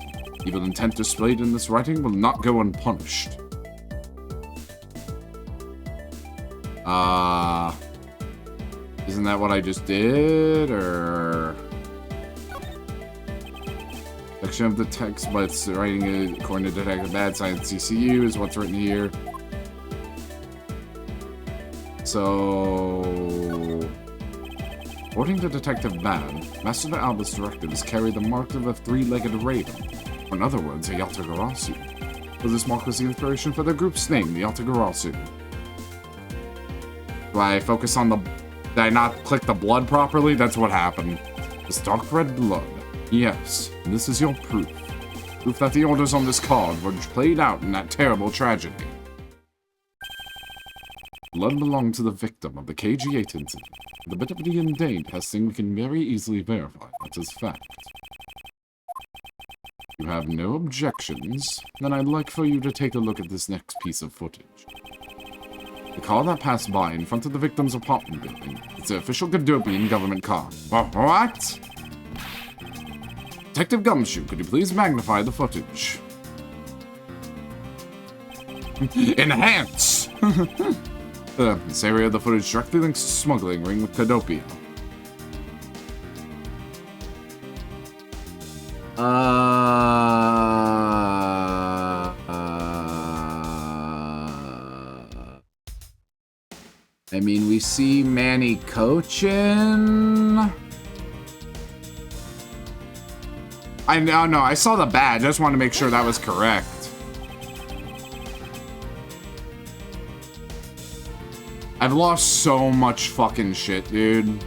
Speaker 1: Evil intent displayed in this writing will not go unpunished. Isn't that what I just did, or... selection of the text, but it's writing it according to Detective Bad Science CCU is what's written here. So, according to Detective Bad, Master Alba's directives carry the mark of a three-legged raven, or in other words, a Yatagarasu. So this mark was the inspiration for the group's name, the Yatagarasu. Do I focus on the... Did I not click the blood properly? That's what happened. This dark red blood. Yes, this is your proof. Proof that the orders on this card were played out in that terrible tragedy. Blood belonged to the victim of the KG-8 incident. The bit of DNA testing we can very easily verify that is fact. If you have no objections, then I'd like for you to take a look at this next piece of footage. The car that passed by in front of the victim's apartment building. It's the official Kadopian government car. What? Detective Gumshoe, could you please magnify the footage? Enhance! This area of the footage directly links to smuggling ring with Kadopia. I mean, we see Manny Cochin. No, I saw the badge. I just wanted to make sure that was correct. I've lost so much fucking shit, dude.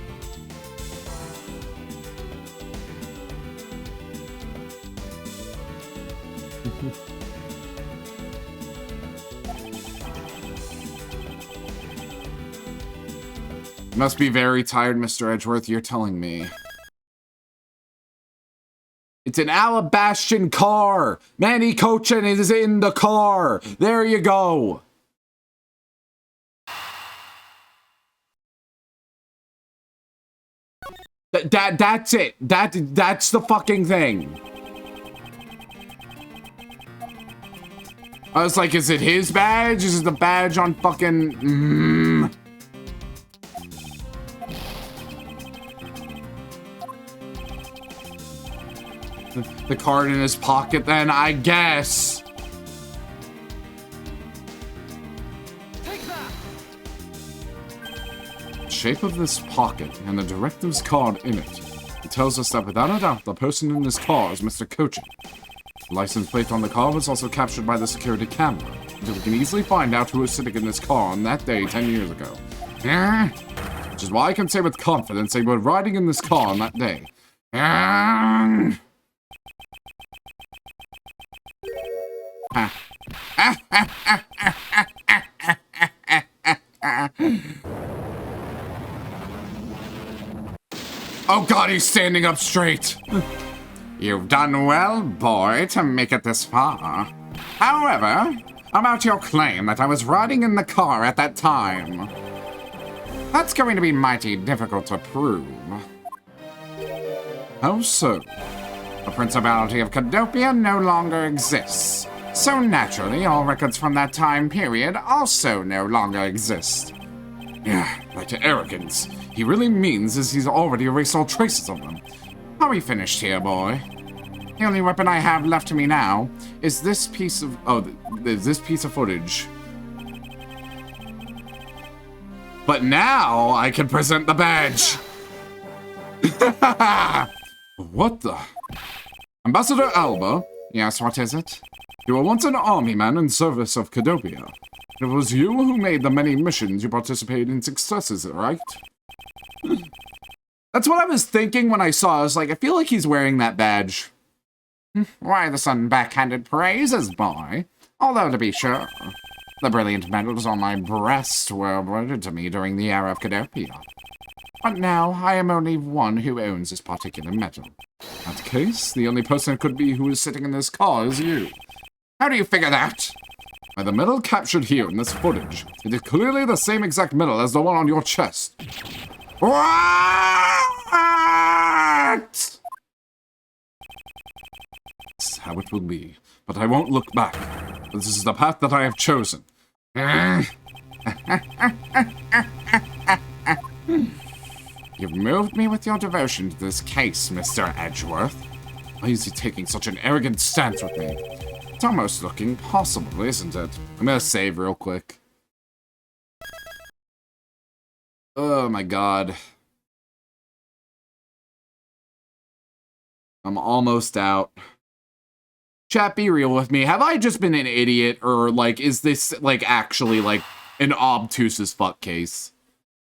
Speaker 1: Must be very tired, Mr. Edgeworth, you're telling me. It's an Alabastian car! Manny Cochin is in the car! There you go! That's it! That's the fucking thing! I was like, is it his badge? Is it the badge on fucking... The card in his pocket, then, I guess.
Speaker 2: Take that.
Speaker 1: The shape of this pocket and the directives card in it. It tells us that without a doubt, the person in this car is Mr. Cochin. The license plate on the car was also captured by the security camera, so we can easily find out who was sitting in this car on that day 10 years ago. Which is why I can say with confidence they were riding in this car on that day. Oh god, he's standing up straight. You've done well, boy, to make it this far. However, about your claim that I was riding in the car at that time. That's going to be mighty difficult to prove. How so? The Principality of Kadopia no longer exists. So naturally, all records from that time period also no longer exist. Yeah, like to arrogance. He really means is he's already erased all traces of them. Are we finished here, boy? The only weapon I have left to me now is this piece of... this piece of footage. But now I can present the badge! What the... Ambassador Alba? Yes, what is it? You were once an army man in service of Kadopia. It was you who made the many missions you participated in successes, right? That's what I was thinking when I saw it. I was like, I feel like he's wearing that badge. Why the sudden backhanded praises, boy? Although, to be sure, the brilliant medals on my breast were awarded to me during the era of Kadopia. But now, I am only one who owns this particular medal. In that case, the only person it could be who is sitting in this car is you. How do you figure that? By the medal captured here in this footage, it is clearly the same exact medal as the one on your chest. What? This is how it will be, but I won't look back. This is the path that I have chosen. You've moved me with your devotion to this case, Mr. Edgeworth. Why is he taking such an arrogant stance with me? It's almost looking possible, isn't it? I'm gonna save real quick. Oh my god. I'm almost out. Chat, be real with me. Have I just been an idiot? Or, like, is this, like, actually, like, an obtuse as fuck case?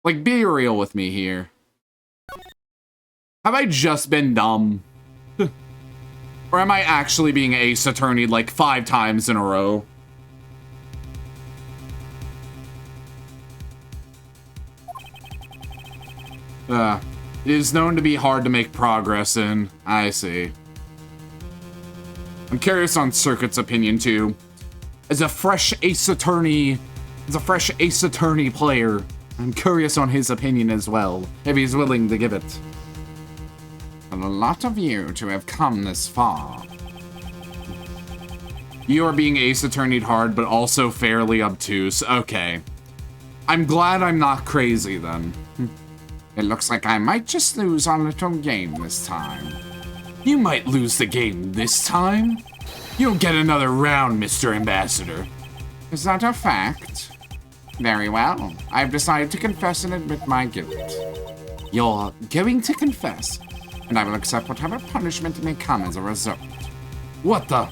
Speaker 1: Like, be real with me here. Have I just been dumb? Or am I actually being ace attorneyed, like, 5 times in a row? It is known to be hard to make progress in. I see. I'm curious on Circuit's opinion, too. As a fresh Ace Attorney player, I'm curious on his opinion as well, if he's willing to give it. A lot of you to have come this far. You are being Ace Attorney'd hard, but also fairly obtuse. Okay. I'm glad I'm not crazy, then. It looks like I might just lose our little game this time. You might lose the game this time? You'll get another round, Mr. Ambassador. Is that a fact? Very well. I've decided to confess and admit my guilt. You're going to confess, and I will accept whatever punishment may come as a result. What the?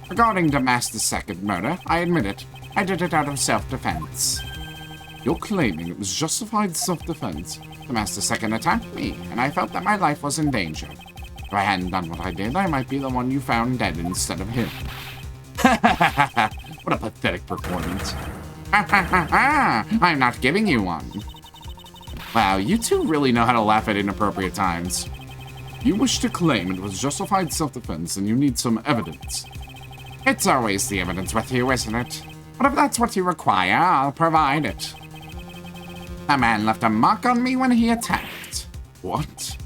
Speaker 1: Regarding Damas's second murder, I admit it. I did it out of self-defense. You're claiming it was justified self-defense. Damas's second attacked me, and I felt that my life was in danger. If I hadn't done what I did, I might be the one you found dead instead of him. What a pathetic performance. I'm not giving you one. Wow, you two really know how to laugh at inappropriate times. You wish to claim it was justified self-defense, and you need some evidence. It's always the evidence with you, isn't it? But if that's what you require, I'll provide it. A man left a mark on me when he attacked. What?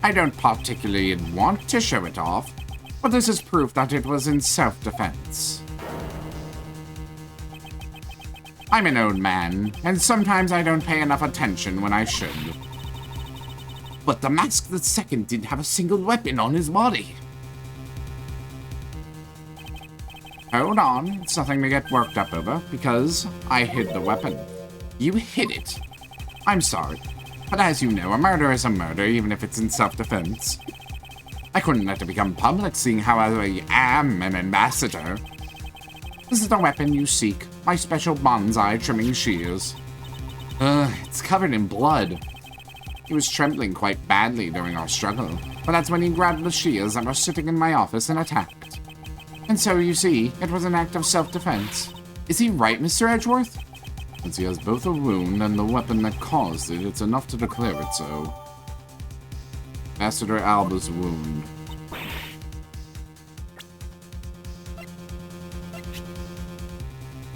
Speaker 1: I don't particularly want to show it off, but this is proof that it was in self-defense. I'm an old man, and sometimes I don't pay enough attention when I should. But the Mask the Second didn't have a single weapon on his body. Hold on, it's nothing to get worked up over, because I hid the weapon. You hid it. I'm sorry, but as you know, a murder is a murder, even if it's in self-defense. I couldn't let it become public, seeing how I am an ambassador. This is the weapon you seek, my special bonsai trimming shears. It's covered in blood. He was trembling quite badly during our struggle, but that's when he grabbed the shears that were sitting in my office and attacked. And so, you see, it was an act of self-defense. Is he right, Mr. Edgeworth? Since he has both a wound and the weapon that caused it, it's enough to declare it so. Ambassador Alba's wound.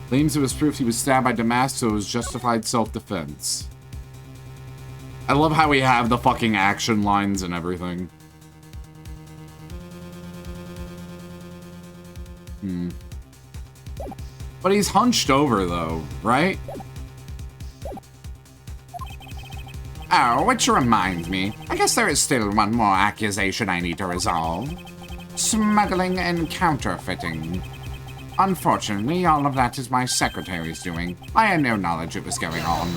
Speaker 1: Claims it was proof he was stabbed by Damas, so it was justified self-defense. I love how we have the fucking action lines and everything. But he's hunched over, though, right? Oh, which reminds me. I guess there is still one more accusation I need to resolve. Smuggling and counterfeiting. Unfortunately, all of that is my secretary's doing. I had no knowledge it was going on.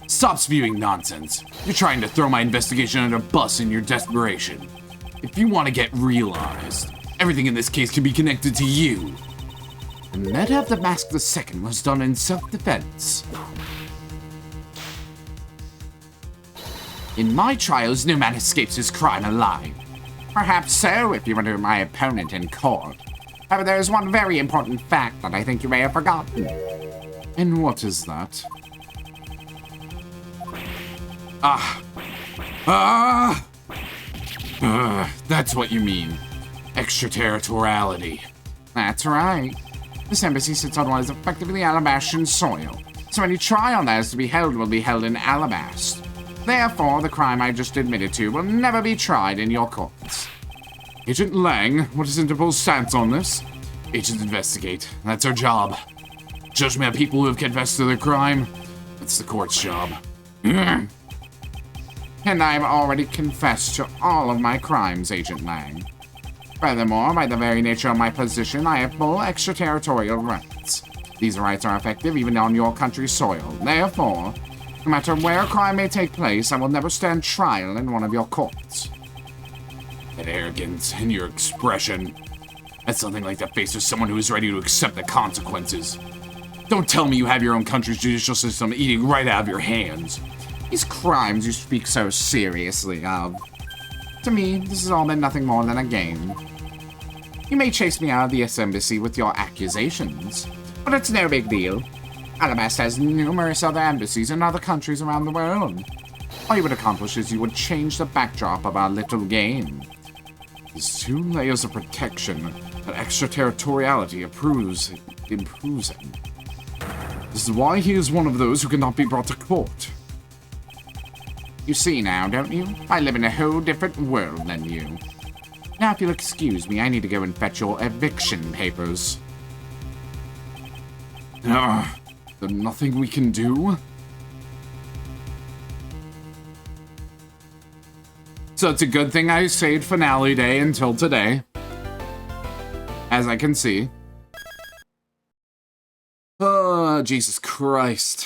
Speaker 1: Stop spewing nonsense. You're trying to throw my investigation under a bus in your desperation. If you want to get realized, everything in this case can be connected to you. The murder of the Mask the Second was done in self-defense. In my trials, no man escapes his crime alive. Perhaps so, if you were my opponent in court. However, there is one very important fact that I think you may have forgotten. And what is that? That's what you mean. Extraterritoriality. That's right. This embassy sits on what is effectively Alabastian soil, so any trial that is to be held will be held in Alabast. Therefore, the crime I just admitted to will never be tried in your courts. Agent Lang, what is Interpol's stance on this? Agents investigate. That's our job. Judgment of people who have confessed to their crime. That's the court's job. And I've already confessed to all of my crimes, Agent Lang. Furthermore, by the very nature of my position, I have full extraterritorial rights. These rights are effective even on your country's soil. Therefore, no matter where a crime may take place, I will never stand trial in one of your courts.
Speaker 3: That arrogance in your expression. That's something like the face of someone who is ready to accept the consequences. Don't tell me you have your own country's judicial system eating right out of your hands.
Speaker 1: These crimes you speak so seriously of. To me, this has all been nothing more than a game. You may chase me out of the embassy with your accusations, but it's no big deal. Alabast has numerous other embassies in other countries around the world. All you would accomplish is you would change the backdrop of our little game. These 2 layers of protection that extraterritoriality improves him. This is why he is one of those who cannot be brought to court. You see now, don't you? I live in a whole different world than you. Now, if you'll excuse me, I need to go and fetch your eviction papers.
Speaker 3: There's nothing we can do?
Speaker 1: So it's a good thing I saved finale day until today. As I can see. Oh, Jesus Christ.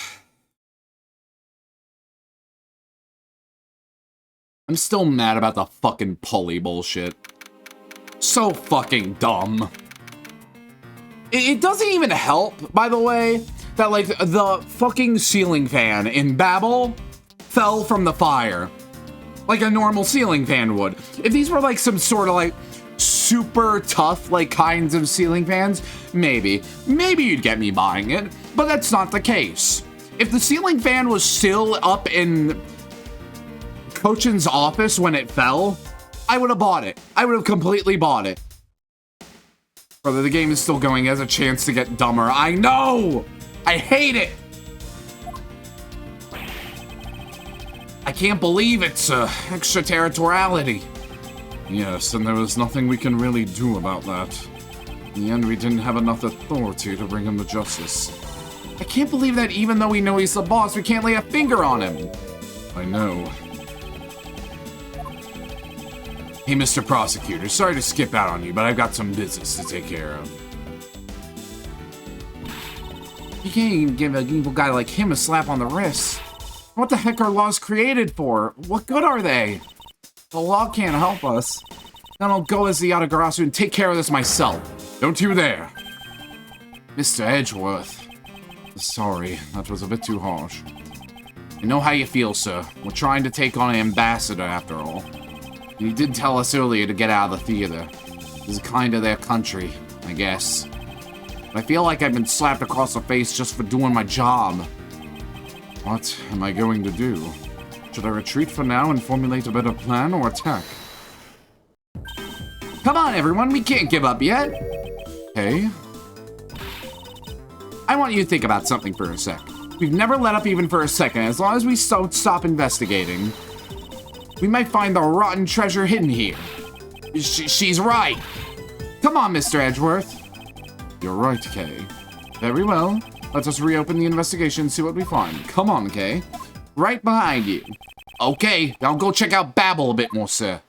Speaker 1: I'm still mad about the fucking pulley bullshit. So fucking dumb. It doesn't even help, by the way, that like the fucking ceiling fan in Babel fell from the fire. Like a normal ceiling fan would. If these were like some sort of like super tough like kinds of ceiling fans, maybe you'd get me buying it, but that's not the case. If the ceiling fan was still up in Cochin's office when it fell, I would have bought it. I would have completely bought it. Brother, the game is still going. It has a chance to get dumber. I know! I hate it! I can't believe it's extraterritoriality.
Speaker 3: Yes, and there was nothing we can really do about that. In the end, we didn't have enough authority to bring him to justice.
Speaker 1: I can't believe that even though we know he's the boss, we can't lay a finger on him.
Speaker 3: I know.
Speaker 1: Hey, Mr. Prosecutor, sorry to skip out on you, but I've got some business to take care of. You can't even give an evil guy like him a slap on the wrist. What the heck are laws created for? What good are they? The law can't help us. Then I'll go as the Yatagarasu and take care of this myself.
Speaker 3: Don't you dare.
Speaker 1: Mr. Edgeworth. Sorry, that was a bit too harsh. I know how you feel, sir. We're trying to take on an ambassador, after all. And you did tell us earlier to get out of the theater. This is kind of their country, I guess. But I feel like I've been slapped across the face just for doing my job.
Speaker 3: What am I going to do? Should I retreat for now and formulate a better plan or attack?
Speaker 1: Come on, everyone, we can't give up yet.
Speaker 3: Hey?
Speaker 1: I want you to think about something for a sec. We've never let up even for a second. As long as we stop investigating, we might find the rotten treasure hidden here. She's right. Come on, Mr. Edgeworth.
Speaker 3: You're right, Kay.
Speaker 1: Very well. Let us reopen the investigation and see what we find. Come on, Kay. Right behind you. Okay, I'll go check out Babel a bit more, sir.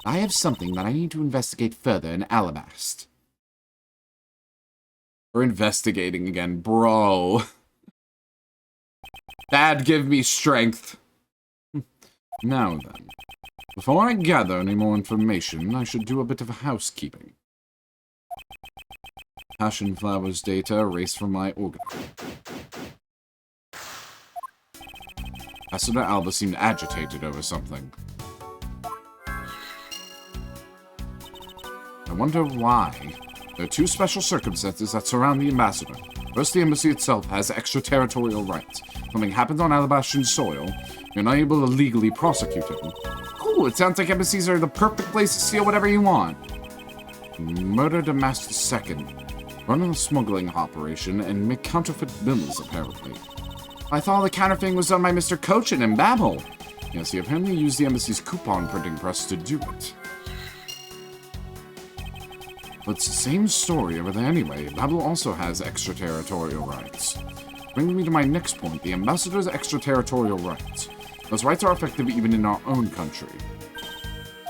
Speaker 1: I have something that I need to investigate further in Alabast. We're investigating again, bro. Dad, give me strength.
Speaker 3: Now then, before I gather any more information, I should do a bit of housekeeping. Passion Flowers data erased from my organ.
Speaker 1: Ambassador Alba seemed agitated over something. I wonder why. There are 2 special circumstances that surround the ambassador. First, the embassy itself has extraterritorial rights. Something happens on Alabastian soil, you're not able to legally prosecute him. Cool, it sounds like embassies are the perfect place to steal whatever you want. Murdered a Master II. Running a smuggling operation and make counterfeit bills, apparently. I thought the counterfeiting was done by Mr. Cochin in Babel. Yes, he apparently used the embassy's coupon printing press to do it. But it's the same story over there anyway. Babel also has extraterritorial rights.
Speaker 3: Bringing me to my next point, the ambassador's extraterritorial rights. Those rights are effective even in our own country.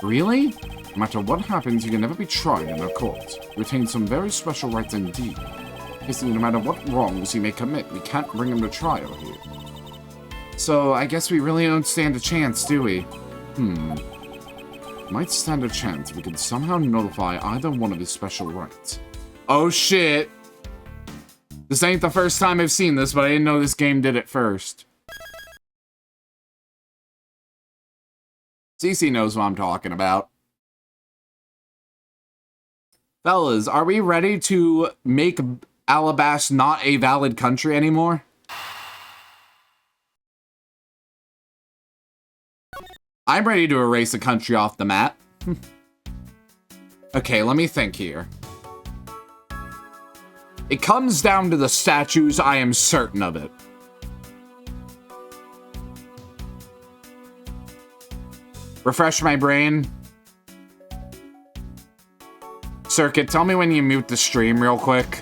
Speaker 3: Really? No matter what happens, he can never be tried in a court. He retains some very special rights indeed. Basically, no matter what wrongs he may commit, we can't bring him to trial here. So, I guess we really don't stand a chance, do we? Might stand a chance if we could somehow nullify either one of his special rights. Oh shit! This ain't the first time I've seen this, but I didn't know this game did it first. CC knows what I'm talking about. Fellas, are we ready to make Alabasta not a valid country anymore? I'm ready to erase a country off the map. Okay, let me think here. It comes down to the statues, I am certain of it. Refresh my brain. Circuit, tell me when you mute the stream real quick.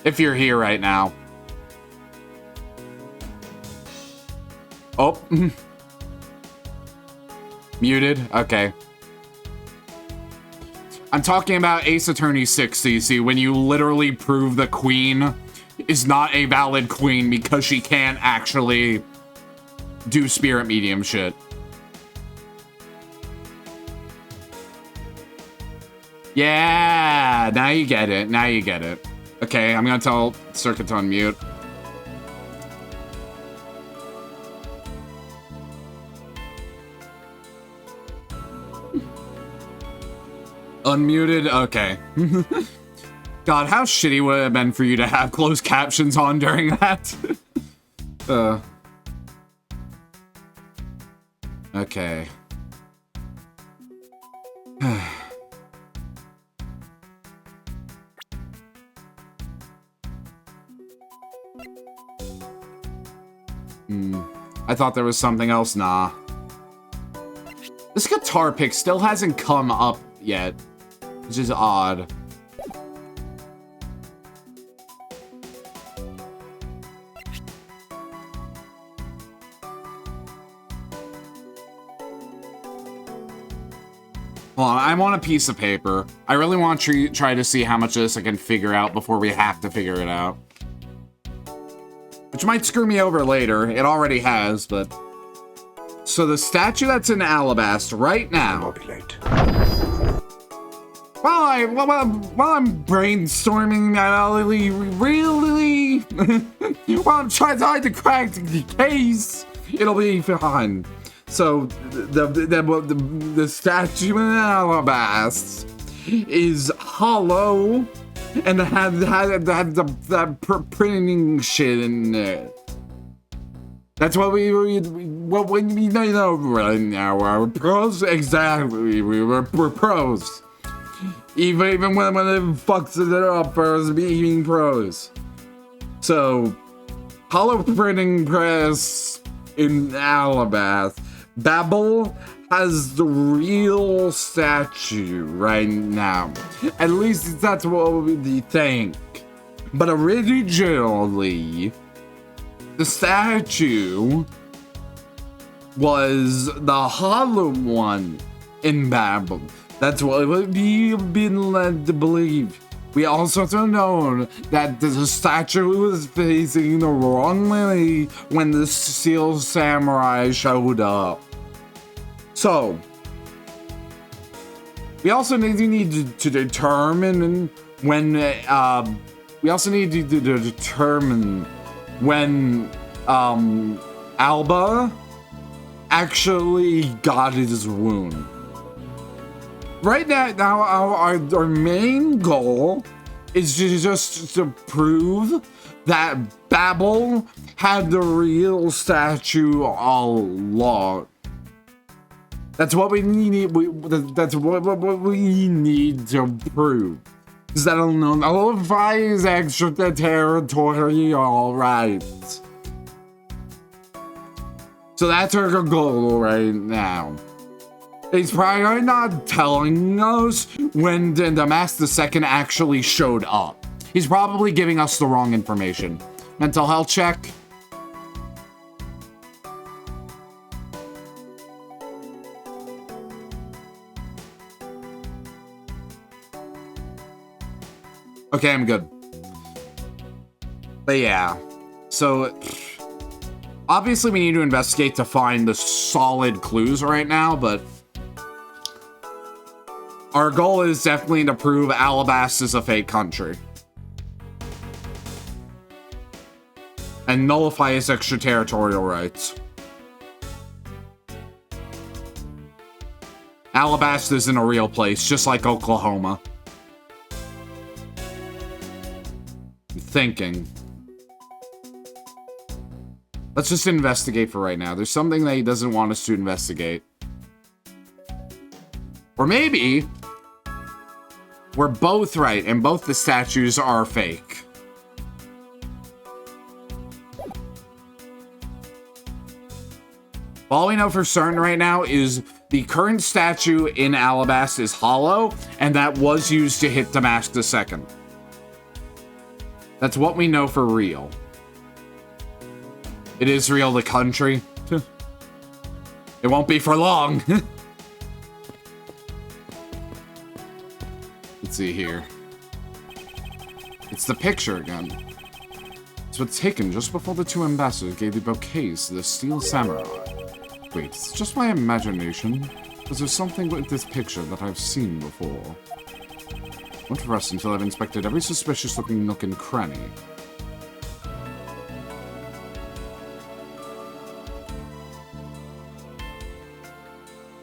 Speaker 3: If you're here right now. Oh. Muted? Okay. I'm talking about Ace Attorney 6, CC, when you literally prove the queen is not a valid queen because she can't actually do spirit medium shit. Yeah, now you get it. Now you get it. Okay, I'm gonna tell Circuit to unmute. Unmuted? Okay. God, how shitty would it have been for you to have closed captions on during that? Okay. I thought there was something else. Nah. This guitar pick still hasn't come up yet, which is odd. Hold on, I'm on a piece of paper. I really want to try to see how much of this I can figure out before we have to figure it out. Which might screw me over later. It already has, but... So the statue that's in Alabasta right now... While I'm brainstorming, while I'm trying to crack the case, it'll be fine. So the statue in Alabasta is hollow and had the printing shit in there. That's what we know right now. We're pros, exactly. We're pros. Even when it fucks it up for us being pros. So, hollow printing press in Alabasta. Babel has the real statue right now. At least that's what we think. But originally, the statue was the hollow one in Babel. That's what we've been led to believe. We also know that the statue was facing the wrong way when the Steel Samurai showed up. So, we also need to determine when Alba actually got his wound. Right now our main goal is just to prove that Babel had the real statue all along. That's what we need. That's what we need to prove. Is that nullifies extraterritorial rights. So that's our goal right now. He's probably not telling us when the Master II actually showed up. He's probably giving us the wrong information. Mental health check. Okay, I'm good. But yeah, so obviously we need to investigate to find the solid clues right now, but our goal is definitely to prove Alabasta is a fake country and nullify his extraterritorial rights. Alabasta isn't a real place, just like Oklahoma. I'm thinking. Let's just investigate for right now. There's something that he doesn't want us to investigate. Or maybe we're both right and both the statues are fake. All we know for certain right now is the current statue in Alabasta is hollow, and that was used to hit Damascus II. That's what we know for real. It is real, the country. It won't be for long. Let's see here. It's the picture again. It's what's taken just before the two ambassadors gave the bouquets to the Steel Samurai. Wait, it's just my imagination? Is there something with this picture that I've seen before? Won't rest until I've inspected every suspicious-looking nook and cranny.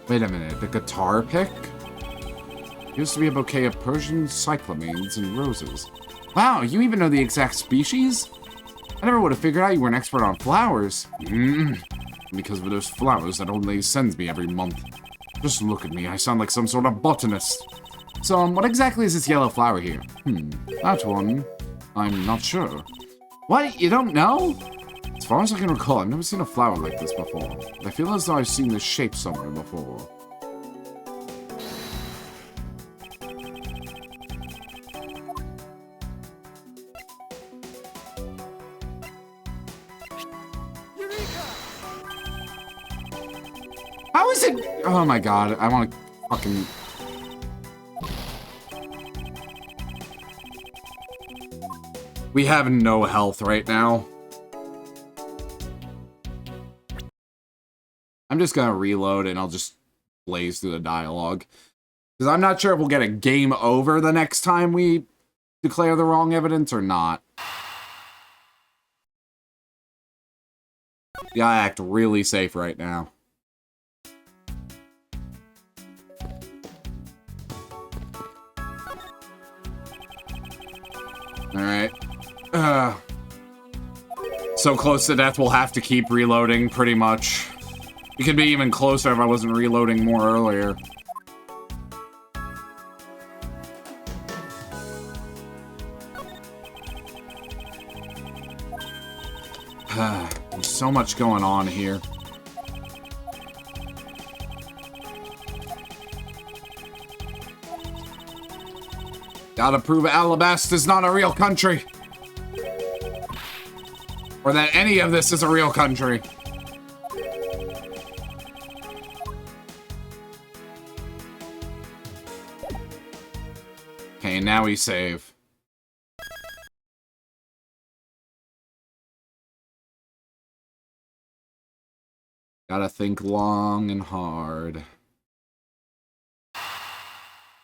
Speaker 3: Wait a minute, the guitar pick? Used to be a bouquet of Persian cyclamines and roses. Wow, you even know the exact species? I never would have figured out you were an expert on flowers. Because of those flowers that old lady sends me every month. Just look at me, I sound like some sort of botanist. So, what exactly is this yellow flower here? That one, I'm not sure. What, you don't know? As far as I can recall, I've never seen a flower like this before. I feel as though I've seen this shape somewhere before. How is it? Oh my god, I want to fucking... We have no health right now. I'm just gonna reload and I'll just blaze through the dialogue. Because I'm not sure if we'll get a game over the next time we declare the wrong evidence or not. Yeah, I act really safe right now. Alright. So close to death, we'll have to keep reloading, pretty much. It could be even closer if I wasn't reloading more earlier. There's so much going on here. Gotta prove Alabasta's not a real country. Or that any of this is a real country. Okay, now we save. Gotta think long and hard.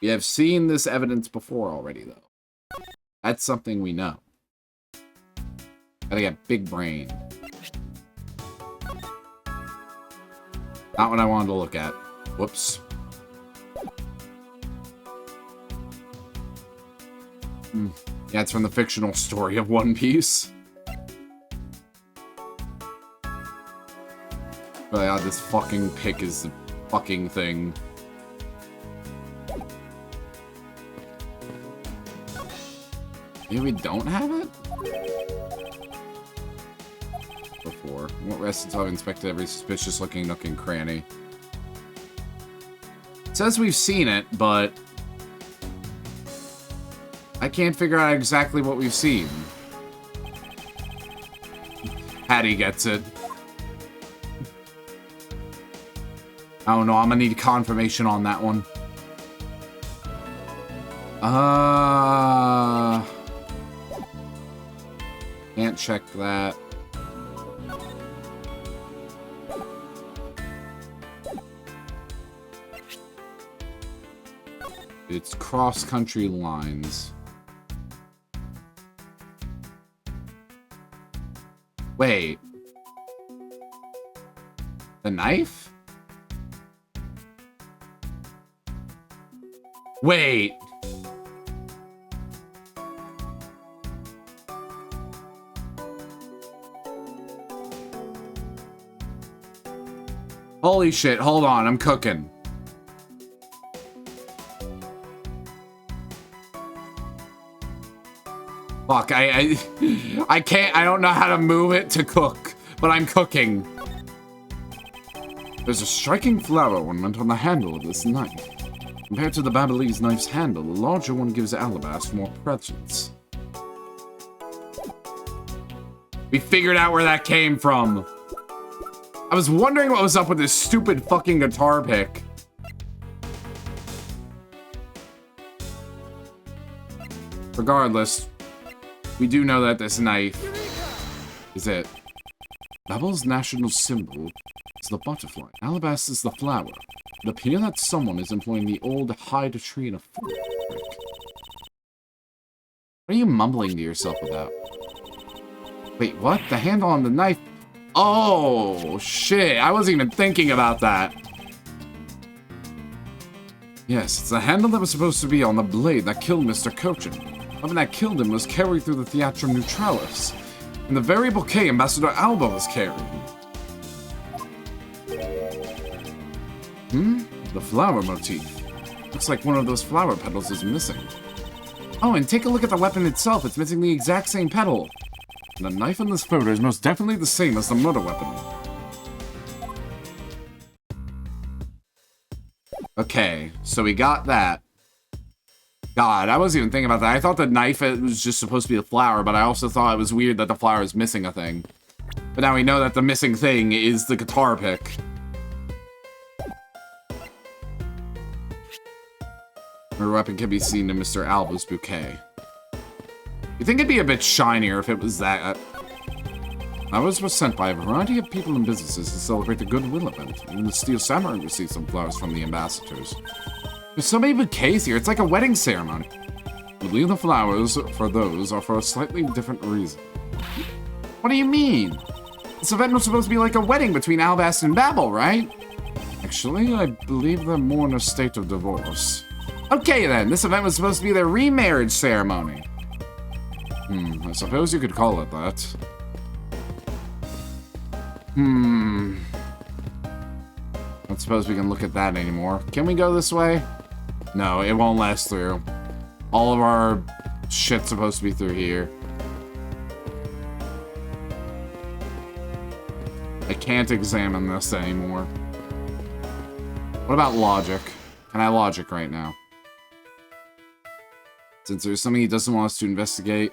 Speaker 3: We have seen this evidence before already, though. That's something we know. Gotta get big brain. Not what I wanted to look at. Whoops. Yeah, it's from the fictional story of One Piece. Oh yeah, this fucking pick is the fucking thing. Maybe we don't have it? Before. Won't rest until I've inspected every suspicious looking nook and cranny. It says we've seen it, but
Speaker 1: I can't figure out exactly what we've seen. Hattie gets it. I don't know, I'm gonna need confirmation on that one. Can't check that. It's cross-country lines. Wait. The knife? Wait. Holy shit, hold on, I'm cooking. Fuck, I can't, I don't know how to move it to cook, but I'm cooking. There's a striking flower ornament on the handle of this knife. Compared to the Babyliss knife's handle, the larger one gives Alabast more presence. We figured out where that came from. I was wondering what was up with this stupid fucking guitar pick. Regardless, we do know that this knife is it. Babel's national symbol is the butterfly. Alabast is the flower. It appears that someone is employing the old hide tree in a fruit trick. What are you mumbling to yourself about? Wait, what? The handle on the knife? Oh, shit. I wasn't even thinking about that. Yes, it's the handle that was supposed to be on the blade that killed Mr. Cochin. The weapon that killed him was carried through the Theatrum Neutralis. And the very bouquet Ambassador Alba was carrying. The flower motif. Looks like one of those flower petals is missing. Oh, and take a look at the weapon itself. It's missing the exact same petal. And the knife in this photo is most definitely the same as the murder weapon. Okay, so we got that. God, I wasn't even thinking about that. I thought the knife it was just supposed to be a flower, but I also thought it was weird that the flower is missing a thing. But now we know that the missing thing is the guitar pick. Her weapon can be seen in Mr. Alba's bouquet. You think it'd be a bit shinier if it was that? Flowers were sent by a variety of people and businesses to celebrate the Goodwill event. Even the Steel Samurai received some flowers from the ambassadors. There's so many bouquets here, it's like a wedding ceremony. We leave the flowers for those are for a slightly different reason. What do you mean? This event was supposed to be like a wedding between Alabast and Babel, right? Actually, I believe they're more in a state of divorce. Okay then, this event was supposed to be their remarriage ceremony. I suppose you could call it that. I don't suppose we can look at that anymore. Can we go this way? No, it won't last through. All of our shit's supposed to be through here. I can't examine this anymore. What about logic? Can I logic right now? Since there's something he doesn't want us to investigate,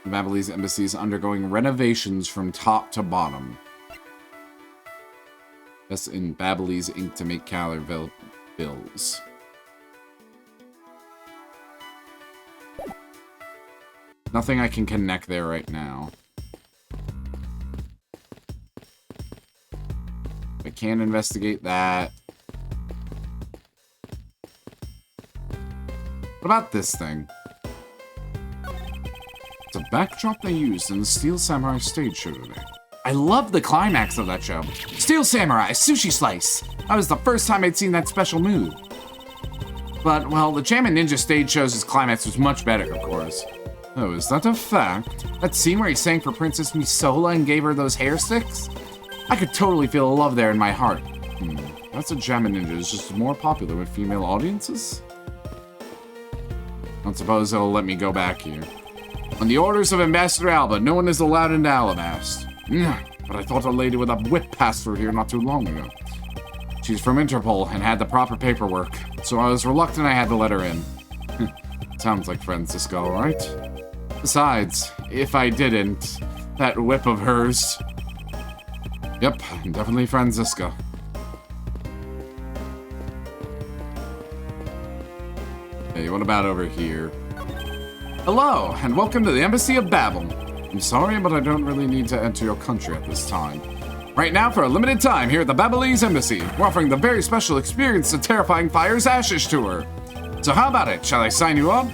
Speaker 1: the Babyliss embassy is undergoing renovations from top to bottom. That's in Babyliss ink to make calorie bills. Nothing I can connect there right now. I can't investigate that. What about this thing? It's a backdrop they used in the Steel Samurai stage show today. I love the climax of that show. Steel Samurai, sushi slice! That was the first time I'd seen that special move. But, well, the Jam and Ninja stage show's climax was much better, of course. Oh, is that a fact? That scene where he sang for Princess Misola and gave her those hair sticks? I could totally feel love there in my heart. That's a Jam and Ninja is just more popular with female audiences? I don't suppose it'll let me go back here. On the orders of Ambassador Alba, no one is allowed into Alabast. But I thought a lady with a whip passed through here not too long ago. She's from Interpol and had the proper paperwork, so I was reluctant I had to let her in.
Speaker 3: Sounds like Francisco, right? Besides, if I didn't, that whip of hers... Yep, definitely Francisco. Hey, what about over here? Hello, and welcome to the Embassy of Babel. I'm sorry, but I don't really need to enter your country at this time. Right now, for a limited time, here at the Babylese Embassy, we're offering the very special Experience the Terrifying Fire's Ashes tour. So how about it? Shall I sign you up?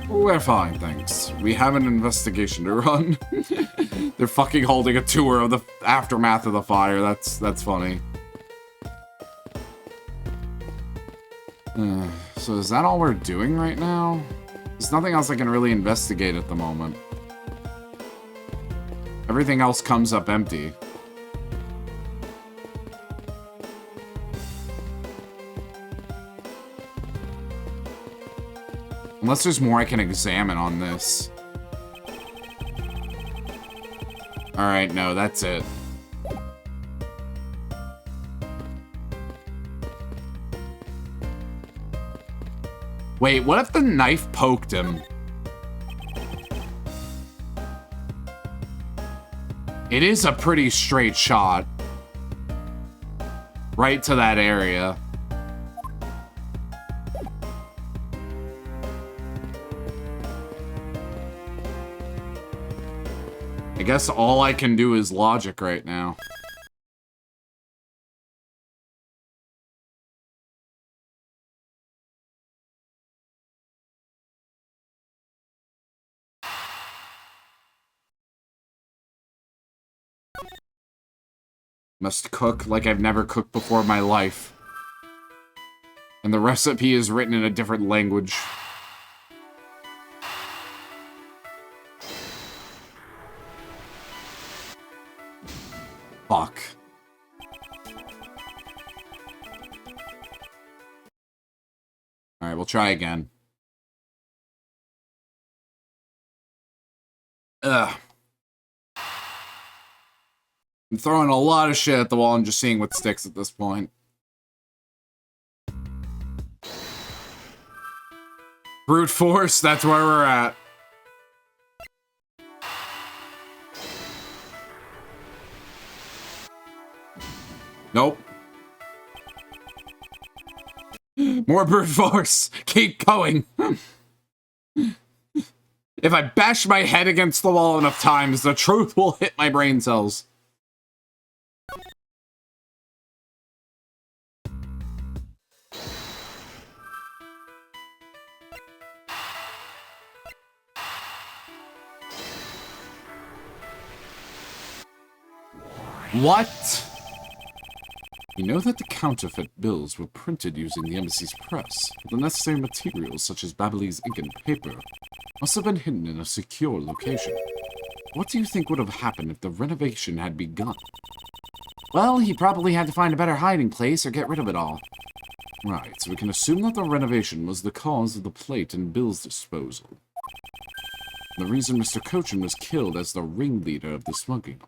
Speaker 3: We're fine, thanks. We have an investigation to run. They're fucking holding a tour of the aftermath of the fire. That's funny. So is that all we're doing right now? There's nothing else I can really investigate at the moment. Everything else comes up empty. Unless there's more I can examine on this. Alright, no, that's it. Wait, what if the knife poked him? It is a pretty straight shot. Right to that area. I guess all I can do is logic right now. Must cook like I've never cooked before in my life. And the recipe is written in a different language. Fuck. Alright, we'll try again. Ugh. I'm throwing a lot of shit at the wall and just seeing what sticks at this point. Brute force, that's where we're at. Nope. More brute force. Keep going. If I bash my head against the wall enough times, the truth will hit my brain cells. What? You know that the counterfeit bills were printed using the embassy's press, but the necessary materials such as Babylese ink and paper must have been hidden in a secure location. What do you think would have happened if the renovation had begun? Well, he probably had to find a better hiding place or get rid of it all. Right, so we can assume that the renovation was the cause of the plate and bills disposal. The reason Mr. Cochin was killed as the ringleader of the smuggling.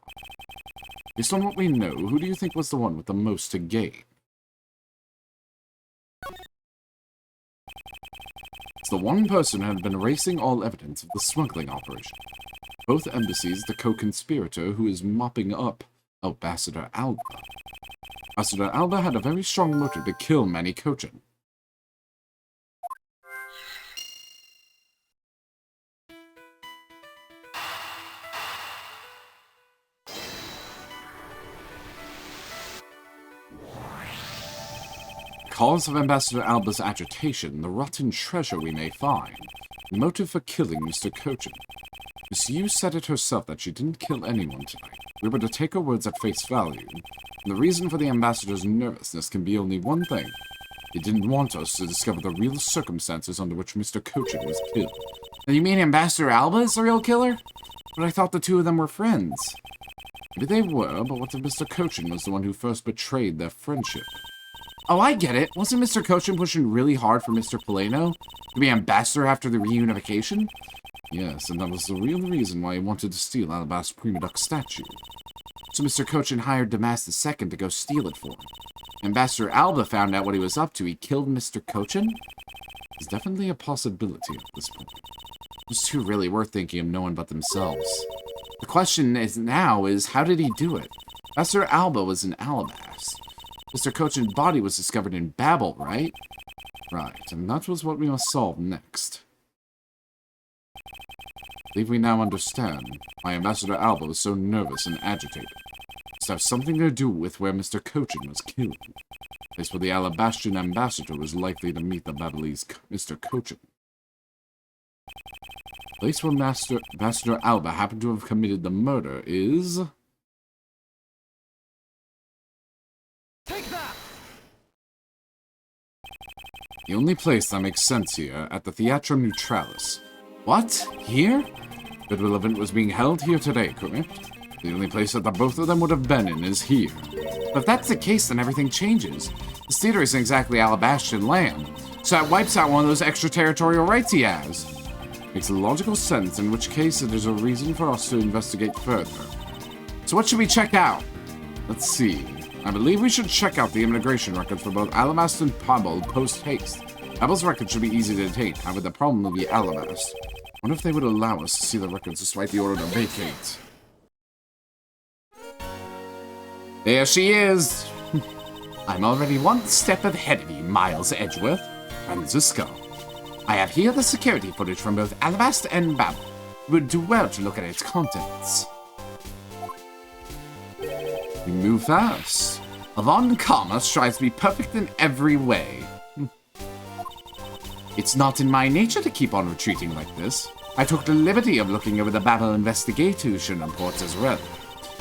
Speaker 3: Based on what we know, who do you think was the one with the most to gain? It's the one person who had been erasing all evidence of the smuggling operation. Both embassies, the co-conspirator who is mopping up Ambassador Alba. Ambassador Alba had a very strong motive to kill Manny Cochin. Cause of Ambassador Alba's agitation, the rotten treasure we may find. The motive for killing Mr. Cochin. Miss Yu said it herself that she didn't kill anyone tonight. We were to take her words at face value. And the reason for the ambassador's nervousness can be only one thing. He didn't want us to discover the real circumstances under which Mr. Cochin was killed. You mean Ambassador Alba is the real killer? But I thought the two of them were friends. Maybe they were, but what if Mr. Cochin was the one who first betrayed their friendship? Oh, I get it. Wasn't Mr. Cochin pushing really hard for Mr. Polano to be ambassador after the reunification? Yes, and that was the real reason why he wanted to steal Alba's Prima Duck statue. So Mr. Cochin hired Damas II to go steal it for him. Ambassador Alba found out what he was up to. He killed Mr. Cochin?
Speaker 1: It's definitely a possibility at this point. Those two really were thinking of no one but themselves. The question now is, how did he do it? Master Alba was in Alabas. Mr. Cochin's body was discovered in Babel, right? Right, and that was what we must solve next. I believe we now understand why Ambassador Alba was so nervous and agitated. It must have something to do with where Mr. Cochin was killed. The place where the Alabastrian ambassador was likely to meet the Babylese Mr. Cochin. The place where Ambassador Alba happened to have committed the murder is...
Speaker 2: Take that!
Speaker 1: The only place that makes sense here, at the Theatrum Neutralis. What? Here? Goodwill event was being held here today, correct? The only place that the both of them would have been in is here. But if that's the case, then everything changes. This theater isn't exactly Alabastrian land, so that wipes out one of those extraterritorial rights he has. Makes logical sense, in which case there's a reason for us to investigate further. So what should we check out? Let's see. I believe we should check out the immigration records for both Alabast and Pabel post-haste. Pabel's record should be easy to obtain, however the problem will be Alabast. I wonder if they would allow us to see the records despite the order to vacate. There she is! I'm already one step ahead of you, Miles Edgeworth. Francisco. I have here the security footage from both Alabast and Babel. You would do well to look at its contents. You move fast. Avon Karma strives to be perfect in every way. It's not in my nature to keep on retreating like this. I took the liberty of looking over the Babel investigation reports as well.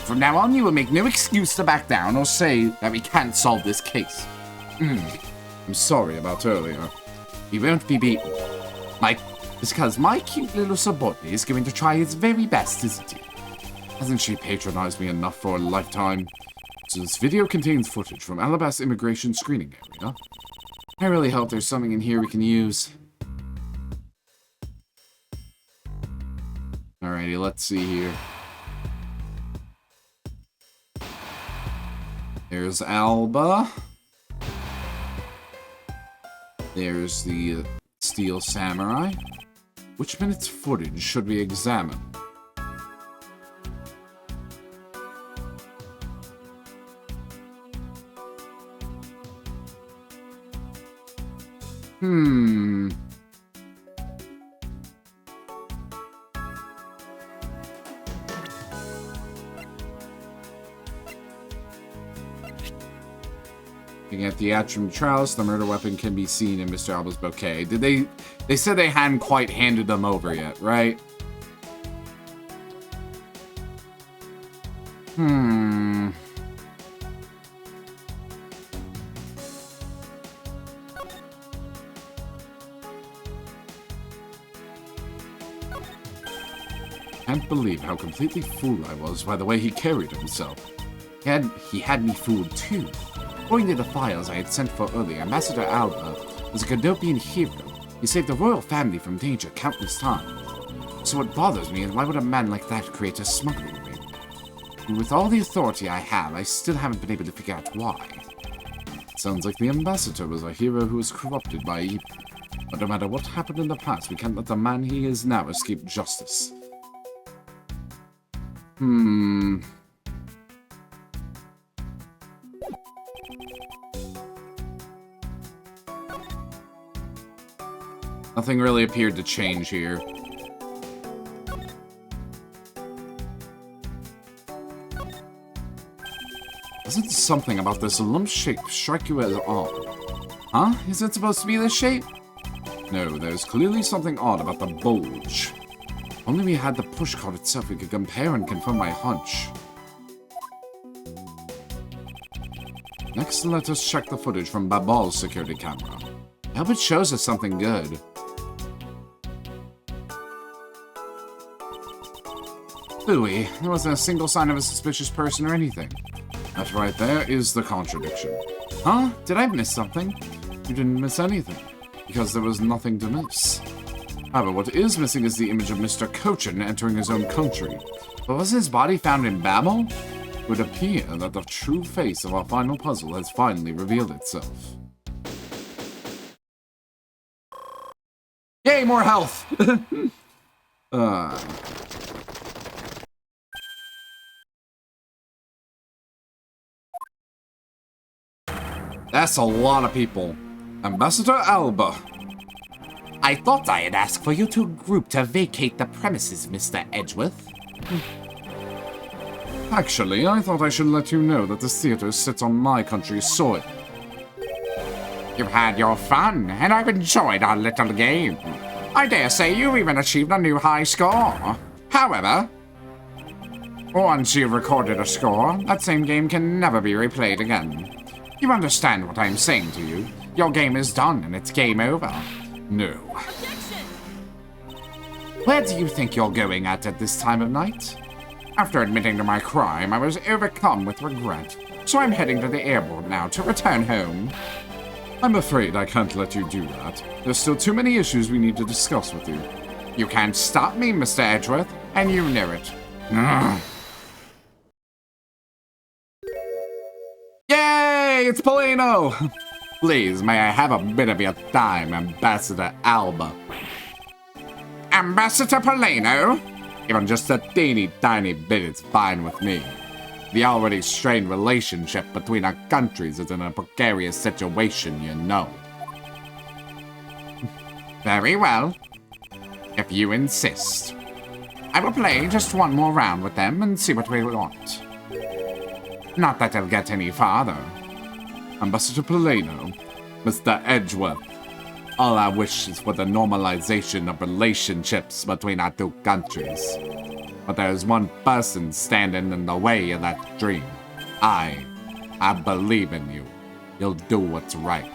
Speaker 1: From now on, you will make no excuse to back down or say that we can't solve this case. I'm sorry about earlier. You won't be beaten. It's because my cute little subordinate is going to try his very best, isn't he? Hasn't she patronized me enough for a lifetime? So this video contains footage from Alabast immigration screening area. I really hope there's something in here we can use. Alrighty, let's see here. There's Alba. There's the Steel Samurai. Which minute's footage should we examine? Looking at the Theatrum Neutralis, the murder weapon can be seen in Mr. Alba's bouquet. They said they hadn't quite handed them over yet, right? Can't believe how completely fooled I was by the way he carried himself. He had me fooled too. According to the files I had sent for earlier, Ambassador Alba was a Cadopian hero. He saved the royal family from danger countless times. So what bothers me is why would a man like that create a smuggling ring? And with all the authority I have, I still haven't been able to figure out why. It sounds like the ambassador was a hero who was corrupted by evil. But no matter what happened in the past, we can't let the man he is now escape justice. Nothing really appeared to change here. Doesn't something about this lump shape strike you as odd? Huh? Is it supposed to be this shape? No, there's clearly something odd about the bulge. If only we had the pushcart itself, we could compare and confirm my hunch. Next, let us check the footage from Babal's security camera. I hope it shows us something good. Phooey, there wasn't a single sign of a suspicious person or anything. That right there is the contradiction. Huh? Did I miss something? You didn't miss anything, because there was nothing to miss. However, what is missing is the image of Mr. Cochin entering his own country. But was his body found in Babel? It would appear that the true face of our final puzzle has finally revealed itself. Yay, more health! That's a lot of people. Ambassador Alba.
Speaker 3: I thought I had asked for you two group to vacate the premises, Mr. Edgeworth.
Speaker 1: Actually, I thought I should let you know that this theater sits on my country's soil.
Speaker 3: You've had your fun, and I've enjoyed our little game. I dare say you even achieved a new high score. However, once you've recorded a score, that same game can never be replayed again. You understand what I'm saying to you? Your game is done, and it's game over.
Speaker 1: No.
Speaker 3: Where do you think you're going at this time of night? After admitting to my crime, I was overcome with regret, so I'm heading to the airport now to return home.
Speaker 1: I'm afraid I can't let you do that. There's still too many issues we need to discuss with you.
Speaker 3: You can't stop me, Mr. Edgeworth, and you know it. Ugh.
Speaker 1: Yay! It's Polino!
Speaker 3: Please, may I have a bit of your time, Ambassador Alba? Ambassador Polino? Even just a teeny tiny bit is fine with me. The already strained relationship between our countries is in a precarious situation, you know. Very well. If you insist. I will play just one more round with them and see what we want. Not that I'll get any farther.
Speaker 1: Ambassador Polino, Mr. Edgeworth, all I wish is for the normalization of relationships between our two countries. But there's one person standing in the way of that dream. I believe in you. You'll do what's right.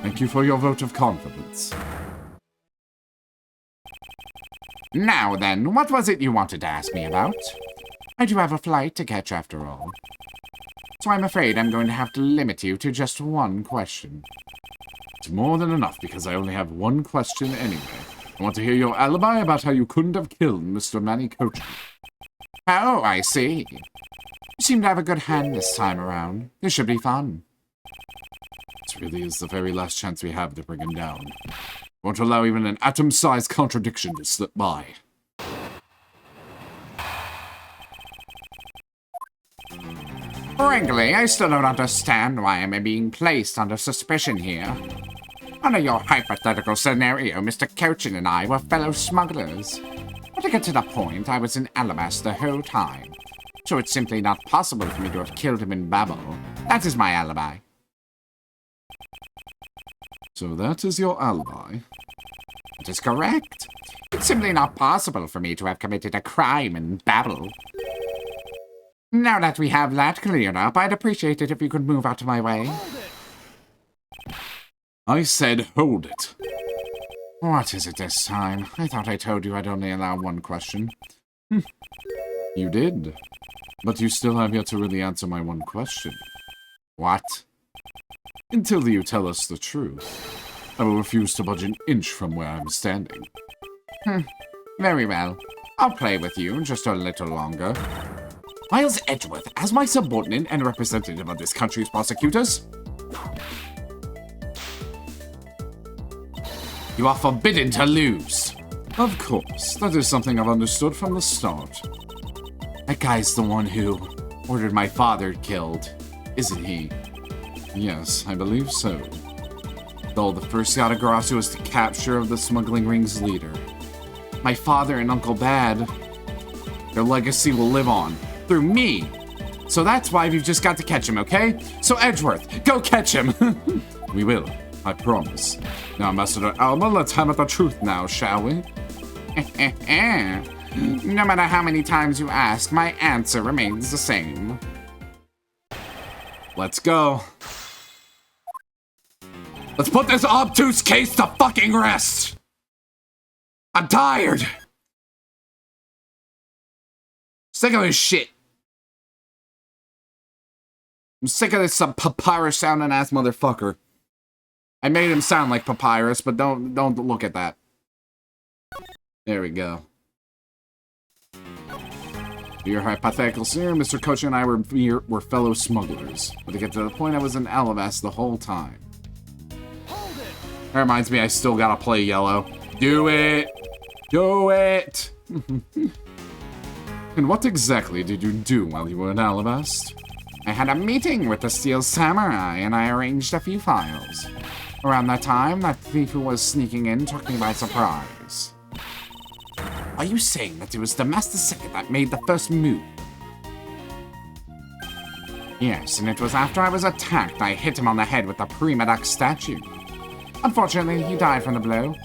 Speaker 1: Thank you for your vote of confidence.
Speaker 3: Now then, what was it you wanted to ask me about? I do have a flight to catch after all. So I'm afraid I'm going to have to limit you to just one question.
Speaker 1: It's more than enough because I only have one question anyway. I want to hear your alibi about how you couldn't have killed Mr. Manny Kochi.
Speaker 3: Oh, I see. You seem to have a good hand this time around. This should be fun.
Speaker 1: This really is the very last chance we have to bring him down. I won't allow even an atom-sized contradiction to slip by.
Speaker 3: Frankly, I still don't understand why I'm being placed under suspicion here. Under your hypothetical scenario, Mr. Cochin and I were fellow smugglers. But to get to the point, I was in Alabas the whole time. So it's simply not possible for me to have killed him in Babel. That is my alibi.
Speaker 1: So that is your alibi?
Speaker 3: That is correct. It's simply not possible for me to have committed a crime in Babel. Now that we have that cleared up, I'd appreciate it if you could move out of my way.
Speaker 1: I said hold it.
Speaker 3: What is it this time? I thought I told you I'd only allow one question.
Speaker 1: You did. But you still have yet to really answer my one question.
Speaker 3: What?
Speaker 1: Until you tell us the truth, I will refuse to budge an inch from where I'm standing.
Speaker 3: Very well. I'll play with you just a little longer.
Speaker 1: Miles Edgeworth, as my subordinate and representative of this country's prosecutors,
Speaker 3: you are forbidden to lose.
Speaker 1: Of course, that is something I've understood from the start.
Speaker 3: That guy's the one who ordered my father killed, isn't he?
Speaker 1: Yes, I believe so. Though the first Yatagarasu is the capture of the smuggling ring's leader.
Speaker 3: My father and Uncle Bad, their legacy will live on. Through me. So that's why we've just got to catch him, okay? So Edgeworth, go catch him.
Speaker 1: We will, I promise. Now, Ambassador Alba, let's hammer the truth now, shall we?
Speaker 3: No matter how many times you ask, my answer remains the same.
Speaker 1: Let's go. Let's put this obtuse case to fucking rest. I'm tired. Sick of this shit. I'm sick of this papyrus sounding ass motherfucker. I made him sound like papyrus, but don't look at that. There we go. Your hypothetical scenario, Mr. Kochi and I were fellow smugglers. But to get to the point, I was in Alabas the whole time.
Speaker 2: Hold it!
Speaker 3: That reminds me, I still gotta play yellow. Do it! Do it! And what exactly did you do while you were in Alabast? I had a meeting with the Steel Samurai, and I arranged a few files. Around that time, that thief who was sneaking in took me by surprise. Are you saying that it was the Master Second that made the first move? Yes, and it was after I was attacked I hit him on the head with the Prima Duck statue. Unfortunately, he died from the blow.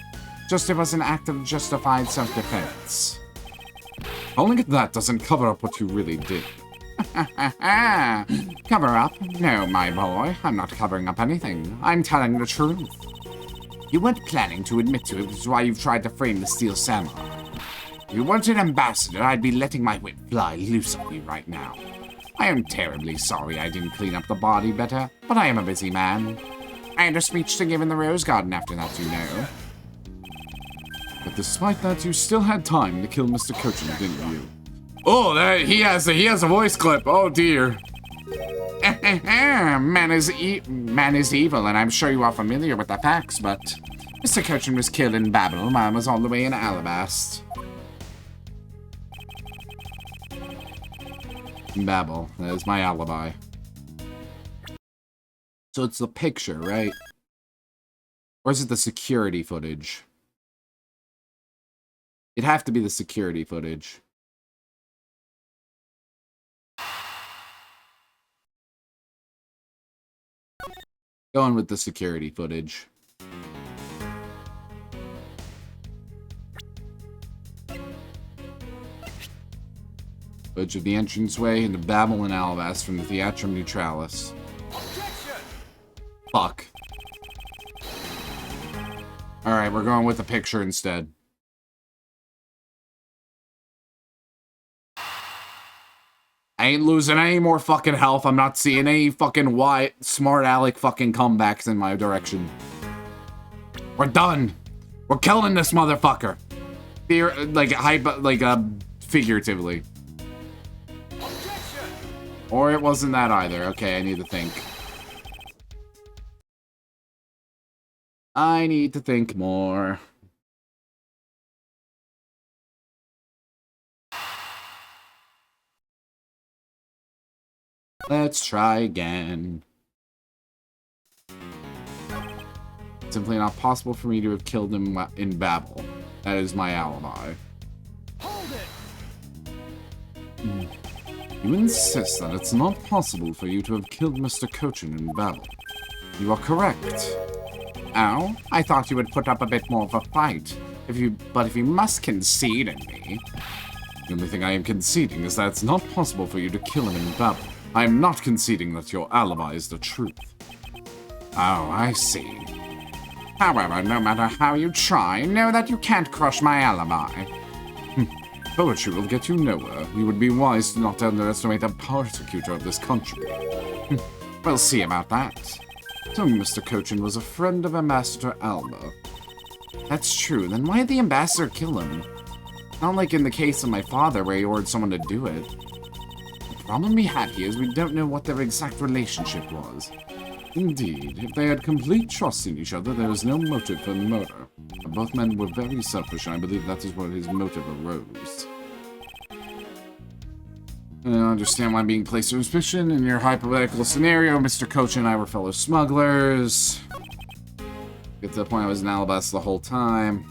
Speaker 3: It was an act of justified self-defense.
Speaker 1: Only that doesn't cover up what you really did.
Speaker 3: Cover up? No, my boy. I'm not covering up anything. I'm telling the truth. You weren't planning to admit to it, which is why you've tried to frame the Steel Samurai. If you weren't an ambassador, I'd be letting my whip fly loose on you right now. I am terribly sorry I didn't clean up the body better, but I am a busy man. I had a speech to give in the Rose Garden after that, you know.
Speaker 1: But despite that, you still had time to kill Mr. Cochin, didn't you?
Speaker 3: Oh, he has a voice clip. Oh dear. Man is evil, and I'm sure you are familiar with the facts, but Mr. Cochin was killed in Babel. Mine was all the way in Alabast.
Speaker 1: Babel. That is my alibi. So it's the picture, right? Or is it the security footage? It'd have to be the security footage. Going with the security footage. Footage of the entranceway into Babel and Alabast from the Theatrum Neutralis. Fuck. Alright, we're going with the picture instead. I ain't losing any more fucking health. I'm not seeing any fucking smart aleck fucking comebacks in my direction. We're done. We're killing this motherfucker. Figuratively. Or it wasn't that either. Okay, I need to think. I need to think more. Let's try again. Simply not possible for me to have killed him in Babel. That is my alibi.
Speaker 2: Hold it.
Speaker 1: You insist that it's not possible for you to have killed Mr. Cochin in Babel. You are correct.
Speaker 3: Oh, I thought you would put up a bit more of a fight. But if you must concede in me...
Speaker 1: The only thing I am conceding is that it's not possible for you to kill him in Babel. I am not conceding that your alibi is the truth.
Speaker 3: Oh, I see. However, no matter how you try, know that you can't crush my alibi.
Speaker 1: Poetry will get you nowhere. You would be wise to not underestimate the persecutor of this country.
Speaker 3: We'll see about that.
Speaker 1: So Mr. Cochin was a friend of Ambassador Alba.
Speaker 3: That's true. Then why did the ambassador kill him? Not like in the case of my father where he ordered someone to do it. The problem we have here is we don't know what their exact relationship was.
Speaker 1: Indeed, if they had complete trust in each other, there was no motive for the murder. Both men were very selfish, and I believe that is where his motive arose. I don't understand why I'm being placed in suspicion. In your hypothetical scenario, Mr. Cochin and I were fellow smugglers. Get to the point I was in Alabast the whole time.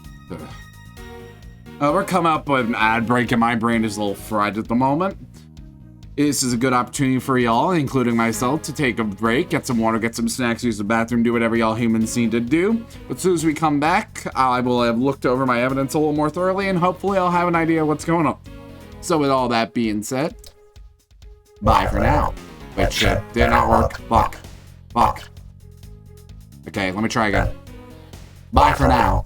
Speaker 1: We're coming up with an ad break, and my brain is a little fried at the moment. This is a good opportunity for y'all, including myself, to take a break, get some water, get some snacks, use the bathroom, do whatever y'all humans need to do. But as soon as we come back, I will have looked over my evidence a little more thoroughly, and hopefully I'll have an idea what's going on. So with all that being said, bye for now. Wait, shit, did not work. Fuck. Okay, let me try again. Bye for now.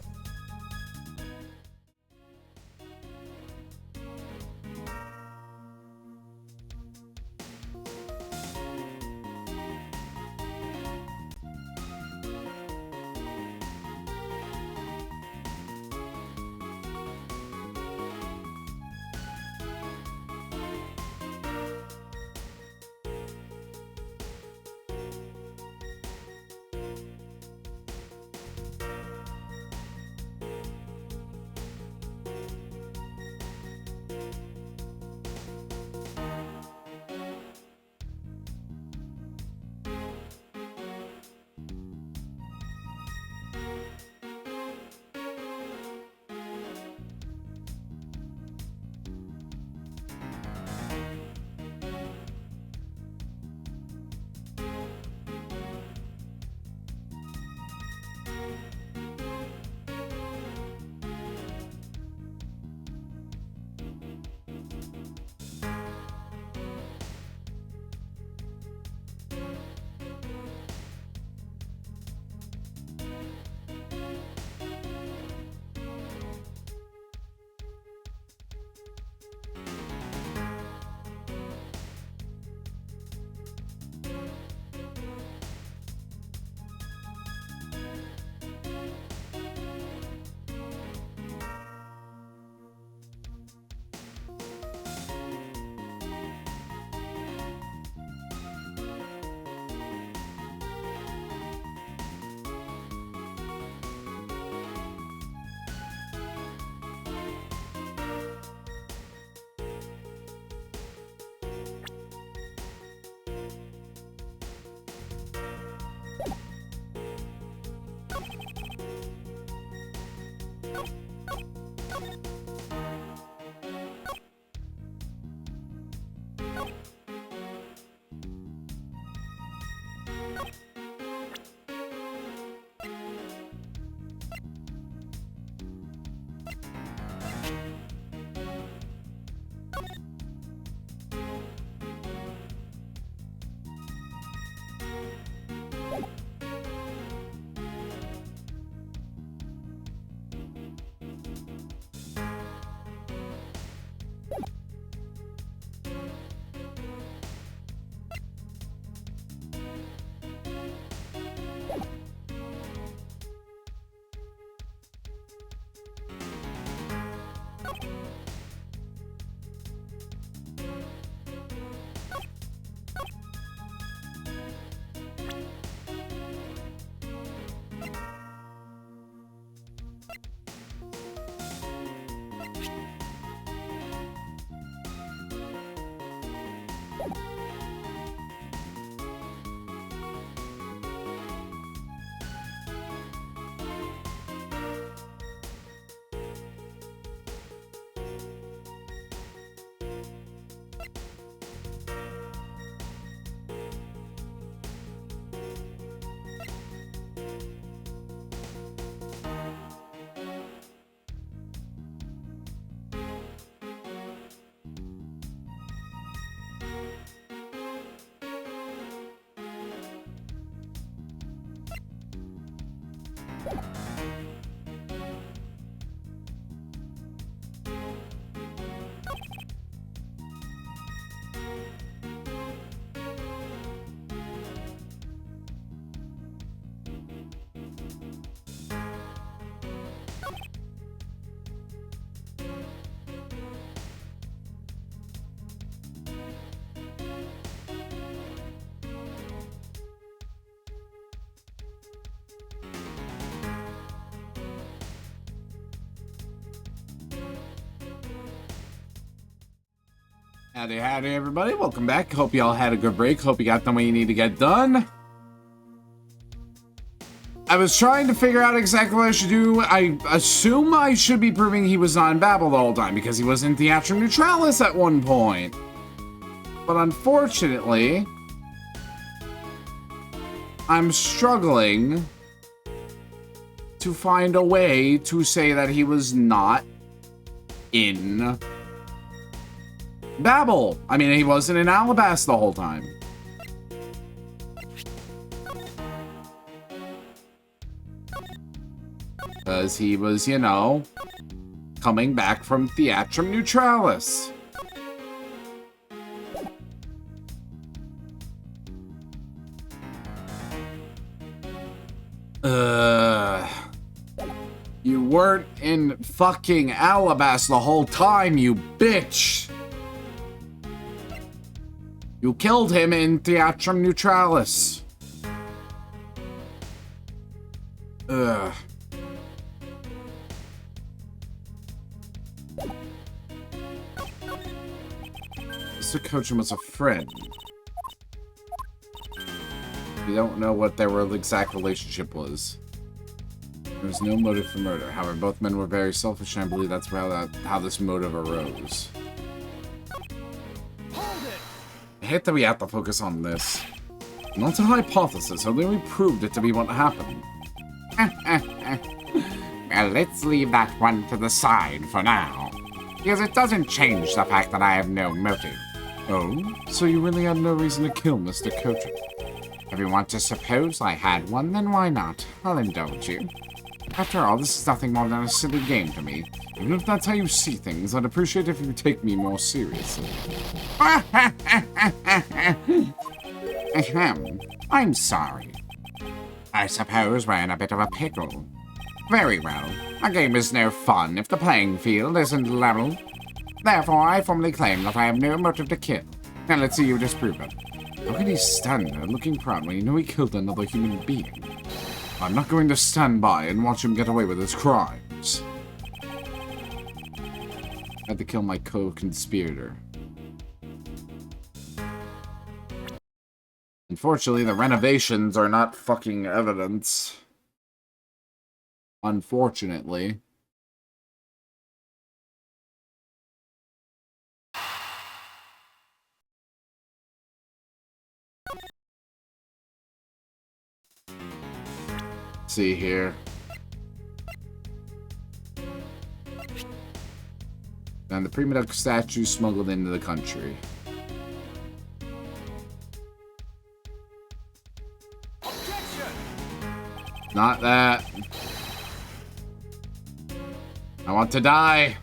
Speaker 1: Howdy, everybody. Welcome back. Hope y'all had a good break. Hope you got done what you need to get done. I was trying to figure out exactly what I should do. I assume I should be proving he was on Babel the whole time because he was in Theatrum Neutralis at one point. But unfortunately, I'm struggling to find a way to say that he was not in Babel. I mean, he wasn't in Alabasta the whole time. Because he was, you know, coming back from Theatrum Neutralis. You weren't in fucking Alabasta the whole time, you bitch! You killed him in Theatrum Neutralis. Ugh. Mr. Kochan was a friend. We don't know what their exact relationship was. There was no motive for murder. However, both men were very selfish, and I believe that's how this motive arose. I hate that we have to focus on this. Not a hypothesis, only we proved it to be what happened. Well, let's leave that one to the side for now. Because it doesn't change the fact that I have no motive. Oh? So you really had no reason to kill Mr. Kochan? If you want to suppose I had one, then why not? I'll indulge you. After all, this is nothing more than a silly game to me. Even if that's how you see things, I'd appreciate if you take me more seriously. Ahem. I'm sorry. I suppose we're in a bit of a pickle. Very well. A game is no fun if the playing field isn't level. Therefore, I formally claim that I have no motive to kill. Now let's see you disprove it. How can he stand there looking proud when you know he killed another human being? I'm not going to stand by and watch him get away with his crimes. I had to kill my co-conspirator. Unfortunately, the renovations are not fucking evidence. Unfortunately. See here. And the pre-medical statue smuggled into the country.
Speaker 2: Objection!
Speaker 1: Not that. I want to die.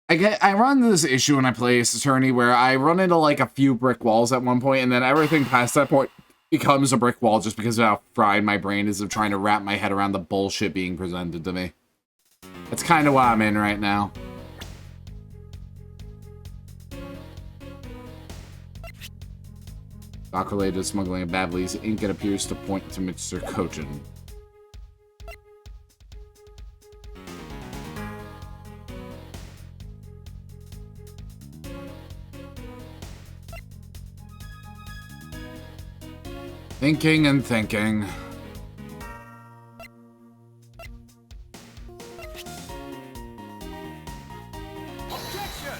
Speaker 1: I run this issue when I play Ace Attorney where I run into like a few brick walls at one point and then everything past that point becomes a brick wall just because of how fried my brain is of trying to wrap my head around the bullshit being presented to me. That's kind of what I'm in right now. Doc related to smuggling of Babel's ink, it appears to point to Mr. Kochan. Thinking and thinking.
Speaker 2: Objection!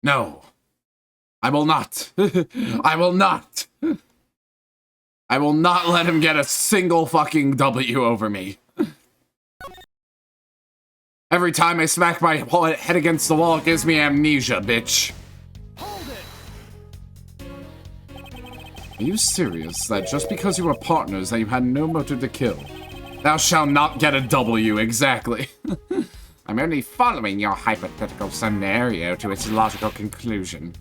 Speaker 1: No. I will not. I will not. I will not let him get a single fucking W over me. Every time I smack my head against the wall, it gives me amnesia, bitch.
Speaker 2: Hold it!
Speaker 1: Are you serious that just because you were partners that you had no motive to kill? Thou shalt not get a W, exactly. I'm only following your hypothetical scenario to its logical conclusion.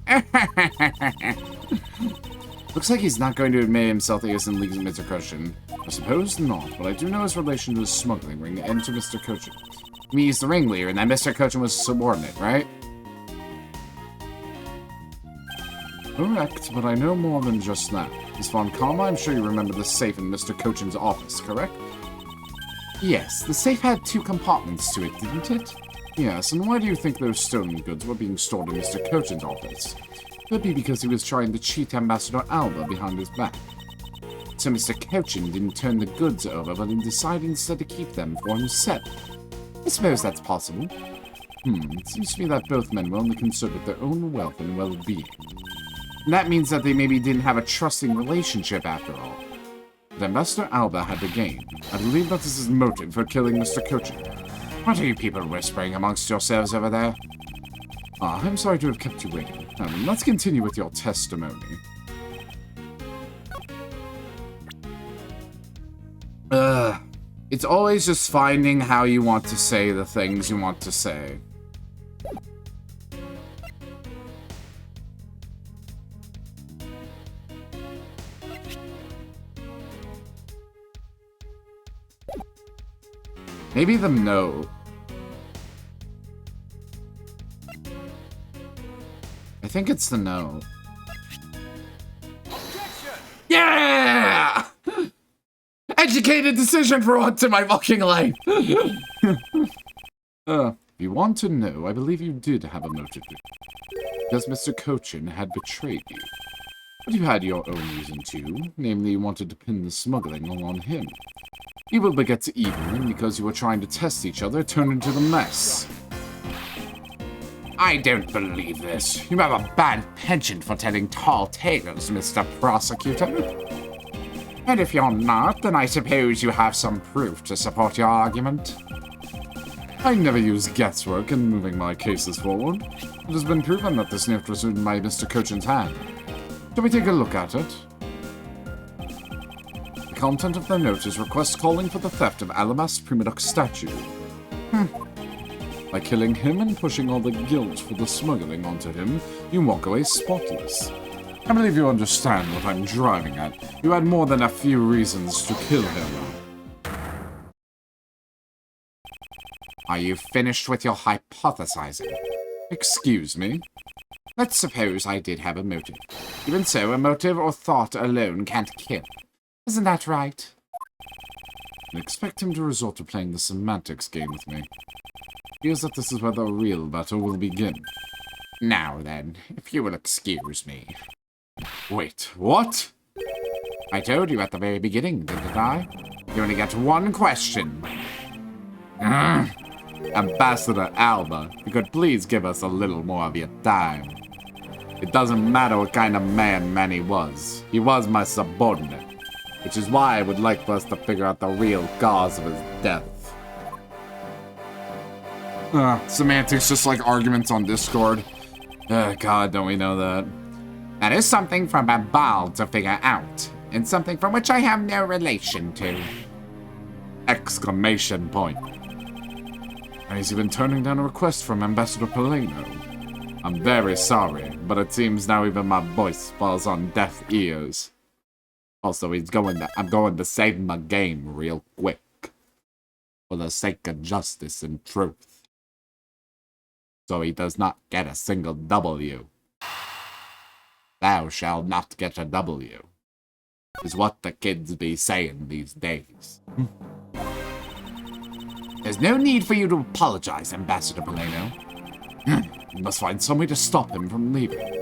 Speaker 1: Looks like he's not going to admit himself that he is in league with Mr. Cochin. I suppose not, but I do know his relation to his smuggling ring and to Mr. Cochin. I mean, he's the ringleader, and that Mr. Cochin was subordinate, right? Correct, but I know more than just that. Miss Von Karma, I'm sure you remember the safe in Mr. Cochin's office, correct? Yes, the safe had 2 compartments to it, didn't it? Yes, and why do you think those stolen goods were being stored in Mr. Cochin's office? Could be because he was trying to cheat Ambassador Alba behind his back. So Mr. Cochin didn't turn the goods over, but decided instead to keep them for himself. I suppose that's possible. It seems to me that both men were only concerned with their own wealth and well-being. And that means that they maybe didn't have a trusting relationship after all. But Ambassador Alba had the gain. I believe that is his motive for killing Mr. Cochin. What are you people whispering amongst yourselves over there? I'm sorry to have kept you waiting. Let's continue with your testimony. It's always just finding how you want to say the things you want to say. Maybe the no. I think it's the no.
Speaker 2: Objection!
Speaker 1: Yeah! Educated decision for once in my fucking life. If you want to know, I believe you did have a motive. Because Mr. Cochin had betrayed you. But you had your own reason too, namely you wanted to pin the smuggling all on him. Evil begets evil, and because you were trying to test each other, turned into the mess. I don't believe this. You have a bad penchant for telling tall tales, Mr. Prosecutor. And if you're not, then I suppose you have some proof to support your argument. I never use guesswork in moving my cases forward. It has been proven that this note was written by Mr. Cochin's hand. Shall we take a look at it? The content of the note is request calling for the theft of Alamas Primadux statue. By killing him and pushing all the guilt for the smuggling onto him, you walk away spotless. I believe you understand what I'm driving at. You had more than a few reasons to kill him. Are you finished with your hypothesizing? Excuse me? Let's suppose I did have a motive. Even so, a motive or thought alone can't kill. Isn't that right? I expect him to resort to playing the semantics game with me. Feels that this is where the real battle will begin. Now then, if you will excuse me. Wait, what? I told you at the very beginning, didn't I? You only get one question. Ambassador Alba, if you could please give us a little more of your time. It doesn't matter what kind of man Manny was. He was my subordinate. Which is why I would like for us to figure out the real cause of his death. Semantics just like arguments on Discord. God, don't we know that? That is something for Babal to figure out, and something from which I have no relation to. Exclamation point. Has he been turning down a request from Ambassador Polano? I'm very sorry, but it seems now even my voice falls on deaf ears. Also, I'm going to save my game real quick. For the sake of justice and truth. So he does not get a single W. Thou shalt not get a W. Is what the kids be saying these days. There's no need for you to apologize, Ambassador Polano. You must find some way to stop him from leaving.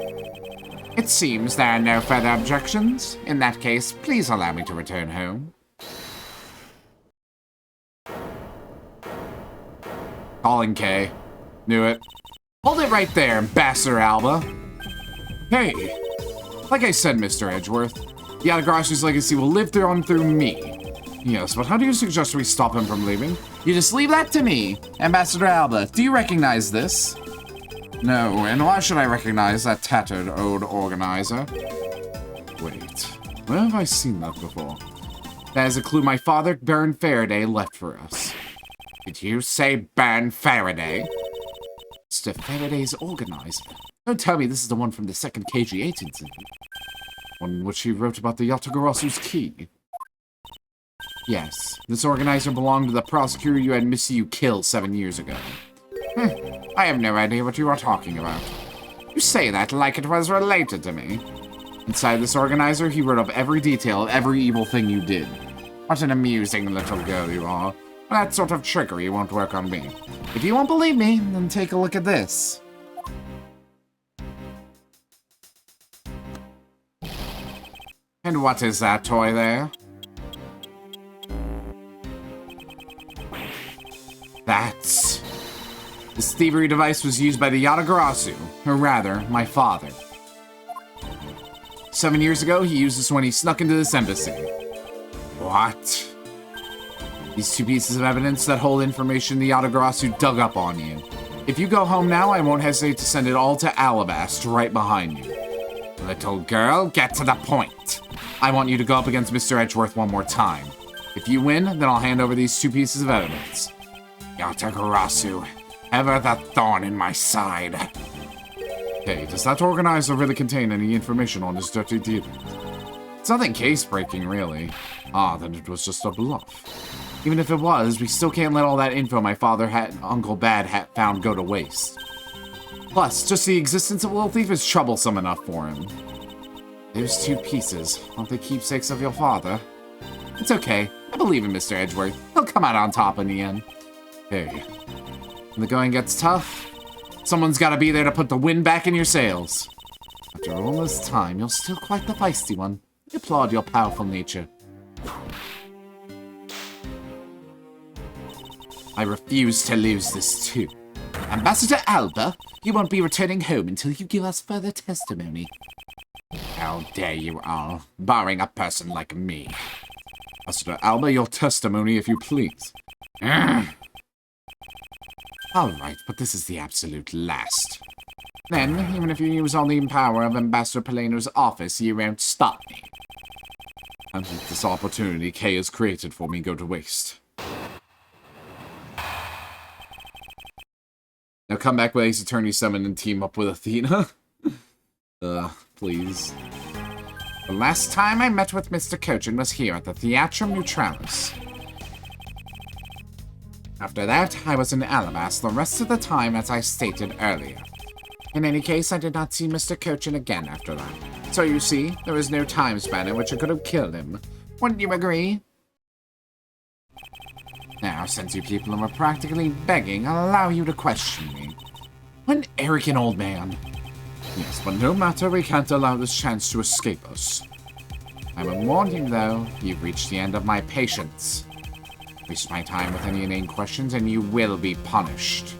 Speaker 1: It seems there are no further objections. In that case, please allow me to return home. Calling K. Knew it. Hold it right there, Ambassador Alba. Hey. Like I said, Mr. Edgeworth, the Adagrashi's legacy will live through me. Yes, but how do you suggest we stop him from leaving? You just leave that to me. Ambassador Alba, do you recognize this? No, and why should I recognize that tattered old organizer? Wait.
Speaker 3: Where have I seen that before? That is a clue my father, Baron Faraday, left for us. Did you say Baron Faraday? Mr. Faraday's organizer. Don't tell me this is the one from the second KG8 incident. One in which he wrote about the Yatagarazu's key. Yes, this organizer belonged to the prosecutor you had Miss You kill 7 years ago. I have no idea what you are talking about. You say that like it was related to me. Inside this organizer, he wrote up every detail of every evil thing you did. What an amusing little girl you are. That sort of trickery won't work on me. If you won't believe me, then take a look at this. And what is that toy there? That's... This thievery device was used by the Yatagarasu, or rather, my father. 7 years ago, he used this when he snuck into this embassy. What? These two pieces of evidence that hold information the Yatagarasu dug up on you. If you go home now, I won't hesitate to send it all to Alabast, right behind you. Little girl, get to the point. I want you to go up against Mr. Edgeworth one more time. If you win, then I'll hand over these two pieces of evidence. Yatagarasu, ever the thorn in my side. Hey, does that organizer really contain any information on this dirty deal? It's nothing case-breaking, really. Ah, then it was just a bluff. Even if it was, we still can't let all that info my father and Uncle Bad had found go to waste. Plus, just the existence of Little Thief is troublesome enough for him. Those two pieces, aren't they keepsakes of your father? It's okay. I believe in Mr. Edgeworth. He'll come out on top in the end. Hey, when the going gets tough, someone's gotta be there to put the wind back in your sails. After all this time, you're still quite the feisty one. I applaud your powerful nature. I refuse to lose this too. Ambassador Alba, you won't be returning home until you give us further testimony. How dare you all, barring a person like me. Ambassador Alba, your testimony if you please. Alright, but this is the absolute last. Then, even if you use all the power of Ambassador Paleno's office, you won't stop me. And let this opportunity Kay has created for me go to waste. Now come back with Ace Attorney Summon and team up with Athena. Please. The last time I met with Mr. Cochin was here at the Theatrum Neutralis. After that, I was in Alabast the rest of the time, as I stated earlier. In any case, I did not see Mr. Cochin again after that. So you see, there was no time span in which I could have killed him. Wouldn't you agree? Now, since you people are practically begging, I'll allow you to question me. What an arrogant old man. Yes, but no matter, we can't allow this chance to escape us. I will warn you, though, you've reached the end of my patience. Waste my time with any inane questions, and you will be punished.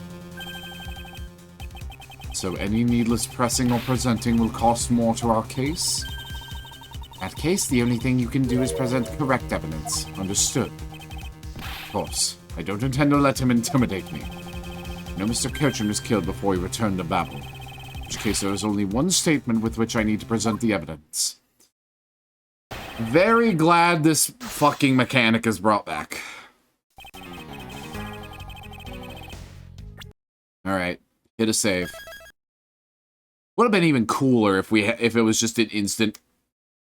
Speaker 3: So any needless pressing or presenting will cost more to our case? In that case, the only thing you can do is present correct evidence. Understood? Of course, I don't intend to let him intimidate me. I know Mr. Cochin was killed before he returned to Babel. In which case, there is only one statement with which I need to present the evidence. Very glad this fucking mechanic is brought back. Alright, hit a save. Would have been even cooler if if it was just an instant...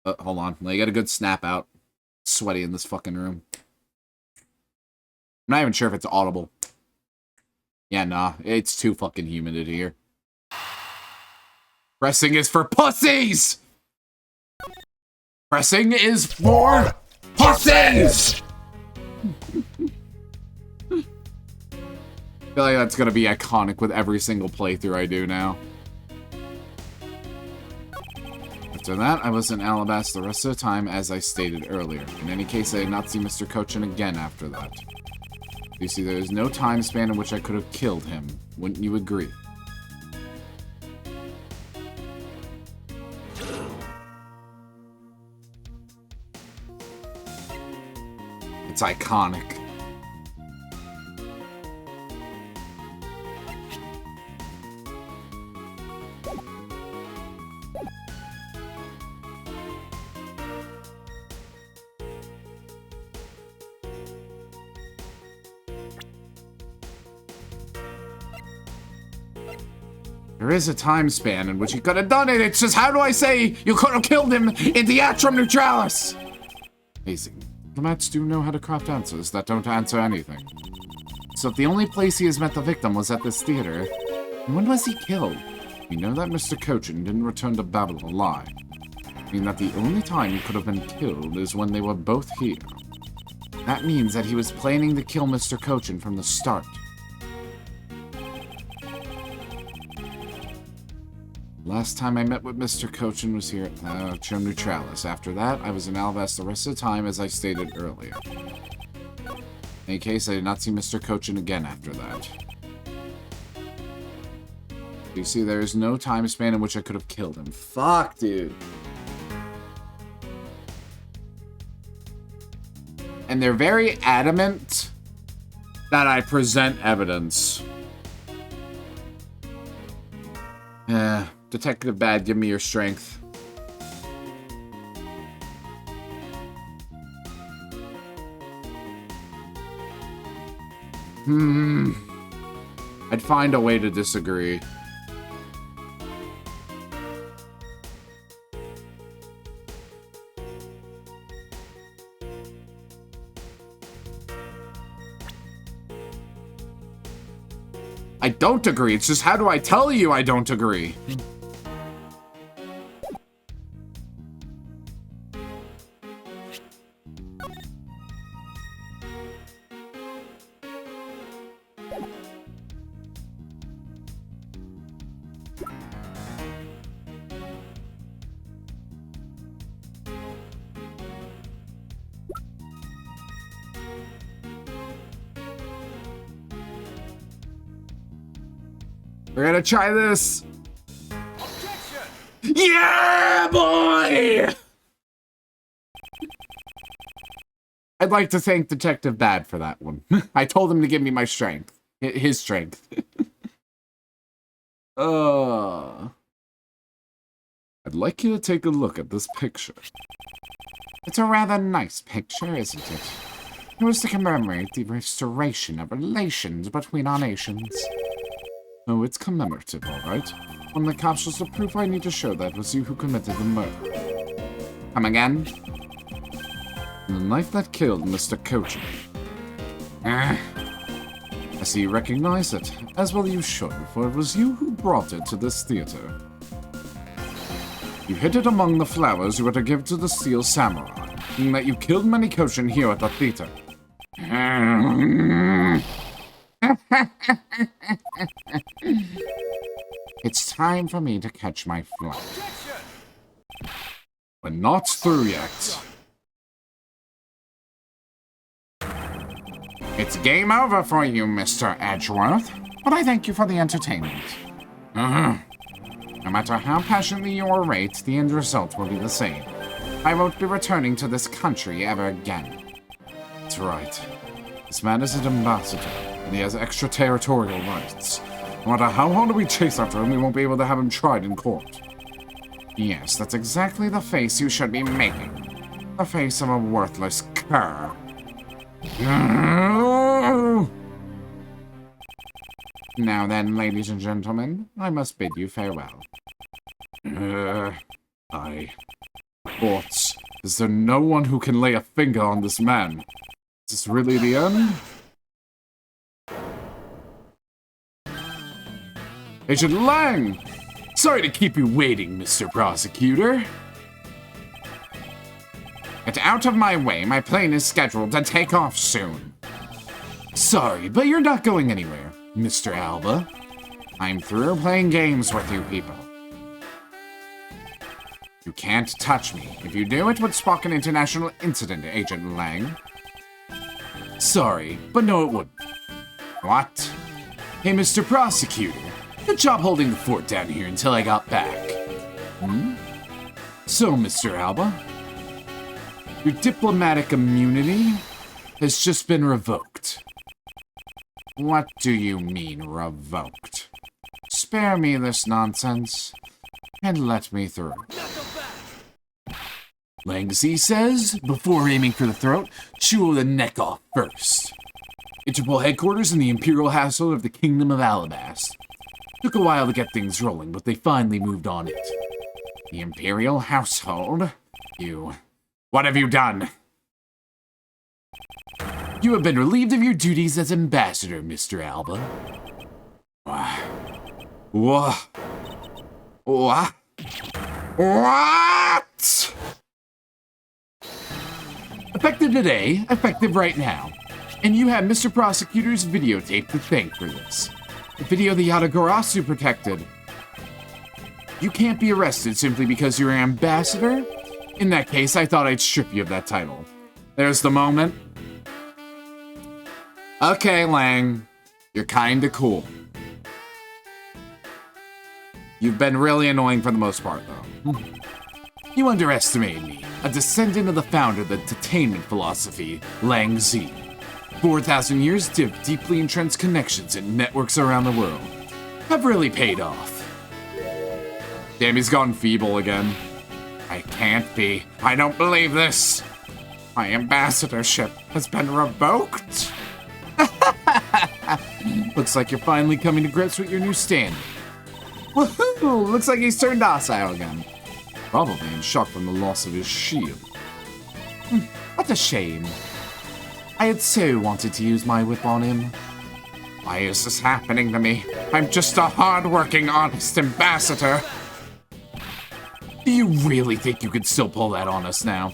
Speaker 3: hold on, I got a good snap out. Sweaty in this fucking room. I'm not even sure if it's audible. Yeah, nah, it's too fucking humid in here. Pressing is for pussies! Pressing is for pussies! I feel like that's gonna be iconic with every single playthrough I do now. After that, I was in Alabast the rest of the time, as I stated earlier. In any case, I did not see Mr. Cochin again after that. You see, there is no time span in which I could have killed him. Wouldn't you agree? It's iconic. There is a time span in which he could have done it. It's just, how do I say you could have killed him in Theatrum Neutralis? Amazing. Diplomats do know how to craft answers that don't answer anything. So if the only place he has met the victim was at this theater, when was he killed? We know that Mr. Cochin didn't return to Babel alive. Meaning that the only time he could have been killed is when they were both here. That means that he was planning to kill Mr. Cochin from the start. Last time I met with Mr. Cochin was here at Theatrum Neutralis. After that, I was in Alvast the rest of the time, as I stated earlier. In any case, I did not see Mr. Cochin again after that. You see, there is no time span in which I could have killed him. Fuck, dude. And they're very adamant that I present evidence. Yeah. Detective Bad, give me your strength. I'd find a way to disagree. I don't agree. It's just, how do I tell you I don't agree? We're gonna try this.
Speaker 2: Objection!
Speaker 3: Yeah, boy! I'd like to thank Detective Bad for that one. I told him to give me my strength. His strength. I'd like you to take a look at this picture. It's a rather nice picture, isn't it? It was to commemorate the restoration of relations between our nations. Oh, it's commemorative, all right. When the captures the proof, I need to show that it was you who committed the murder. Come again? The knife that killed Mr. Cochin. I see you recognize it, as well you should, for it was you who brought it to this theater. You hid it among the flowers you were to give to the Steel Samurai, meaning that you killed many Cochin here at the theater. It's time for me to catch my flight. We're not through yet. It's game over for you, Mr. Edgeworth, but I thank you for the entertainment. No matter how passionately you orate, the end result will be the same. I won't be returning to this country ever again. That's right. This man is an ambassador, and he has extraterritorial rights. No matter how hard we chase after him, we won't be able to have him tried in court. Yes, that's exactly the face you should be making. The face of a worthless cur. Now then, ladies and gentlemen, I must bid you farewell. Thoughts. Is there no one who can lay a finger on this man? Is this really the end? Agent Lang! Sorry to keep you waiting, Mr. Prosecutor. Get out of my way. My plane is scheduled to take off soon. Sorry, but you're not going anywhere, Mr. Alba. I'm through playing games with you people. You can't touch me. If you do, it would spark an international incident, Agent Lang. Sorry, but no it wouldn't. What? Hey, Mr. Prosecutor. Good job holding the fort down here until I got back. So, Mr. Alba, your diplomatic immunity has just been revoked. What do you mean, revoked? Spare me this nonsense, and let me through. Langzy says, before aiming for the throat, chew the neck off first. Interpol headquarters in the Imperial Hassle of the Kingdom of Alabast. Took a while to get things rolling, but they finally moved on it. The Imperial household? What have you done? You have been relieved of your duties as ambassador, Mr. Alba. What? Effective today, effective right now. And you have Mr. Prosecutor's videotape to thank for this. The video the Yatagarasu protected. You can't be arrested simply because you're an ambassador? In that case, I thought I'd strip you of that title. There's the moment. Okay, Lang. You're kinda cool. You've been really annoying for the most part, though. You underestimated me, a descendant of the founder of the Titainment philosophy, Lang Zi. 4,000 years of deeply entrenched connections and networks around the world have really paid off. Damn, he's gone feeble again. I can't be. I don't believe this. My ambassadorship has been revoked. Looks like you're finally coming to grips with your new standing. Woohoo! Looks like he's turned docile again. Probably in shock from the loss of his shield. What a shame. I had so wanted to use my whip on him. Why is this happening to me? I'm just a hard-working, honest ambassador. Do you really think you could still pull that on us now?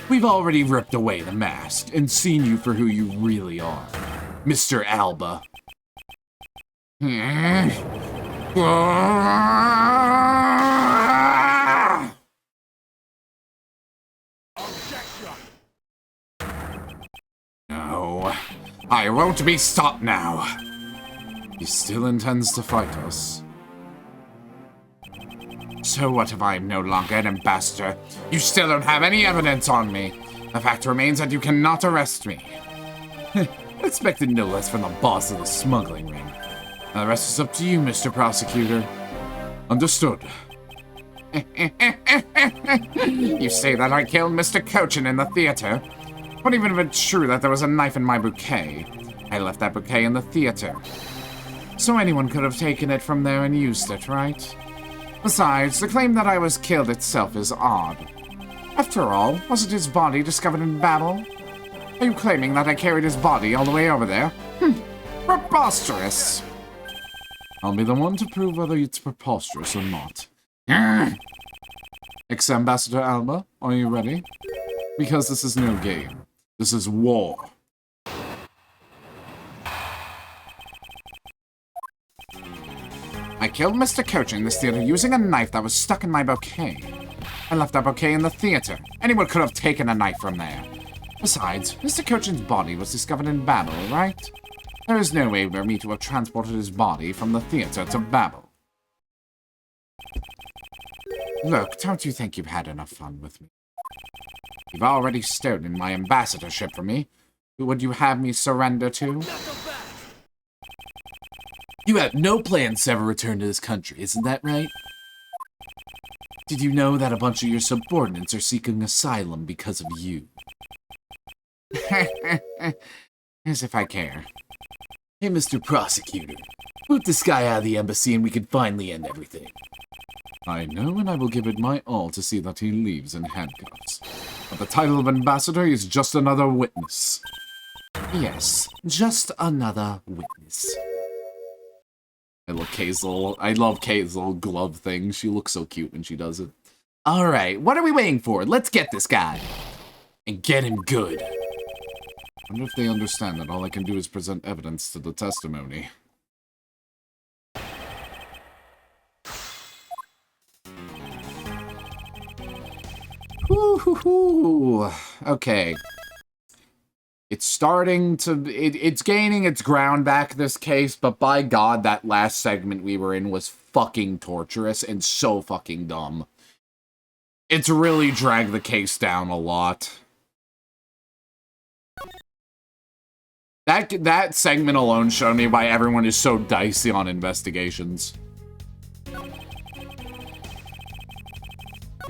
Speaker 3: We've already ripped away the mask and seen you for who you really are. Mr. Alba. No, I won't be stopped now. He still intends to fight us. So what if I'm no longer an ambassador? You still don't have any evidence on me. The fact remains that you cannot arrest me. Expected no less from the boss of the smuggling ring. The rest is up to you, Mr. Prosecutor. Understood. You say that I killed Mr. Cochin in the theater? But even if it's true that there was a knife in my bouquet, I left that bouquet in the theater. So anyone could have taken it from there and used it, right? Besides, the claim that I was killed itself is odd. After all, wasn't his body discovered in battle? Are you claiming that I carried his body all the way over there? Preposterous! I'll be the one to prove whether it's preposterous or not. Ex-Ambassador Alba, are you ready? Because this is no game. This is war. I killed Mr. Cochin in this theater using a knife that was stuck in my bouquet. I left that bouquet in the theater. Anyone could have taken a knife from there. Besides, Mr. Cochin's body was discovered in Babel, right? There is no way for me to have transported his body from the theater to Babel. Look, don't you think you've had enough fun with me? You've already stolen my ambassadorship from me. Who would you have me surrender to? You have no plans to ever return to this country, isn't that right? Did you know that a bunch of your subordinates are seeking asylum because of you? As if I care. Hey, Mr. Prosecutor. Boot this guy out of the embassy and we can finally end everything. I know, and I will give it my all to see that he leaves in handcuffs. But the title of ambassador is just another witness. Yes, just another witness. I love Kay's little glove thing. She looks so cute when she does it. Alright, what are we waiting for? Let's get this guy. And get him good. I wonder if they understand that all I can do is present evidence to the testimony. Woo-hoo-hoo. Okay. It's starting to... It's gaining its ground back, this case, but by God, that last segment we were in was fucking torturous and so fucking dumb. It's really dragged the case down a lot. That segment alone showed me why everyone is so dicey on investigations.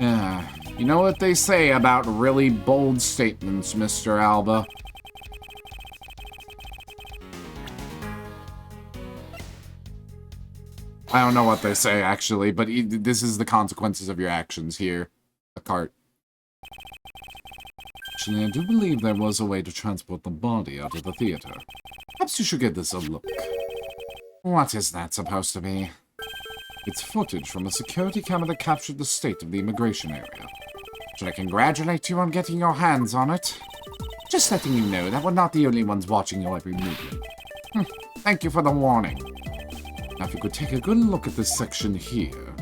Speaker 3: You know what they say about really bold statements, Mr. Alba?
Speaker 1: I don't know what they say, actually, but this is the consequences of your actions here. A cart. Actually, I do believe there was a way to transport the body out of the theater. Perhaps you should give this a look. What is that supposed to be? It's footage from a security camera that captured the state of the immigration area. Should I congratulate you on getting your hands on it? Just letting you know that we're not the only ones watching your every movement. Thank you for the warning. Now if you could take a good look at this section here.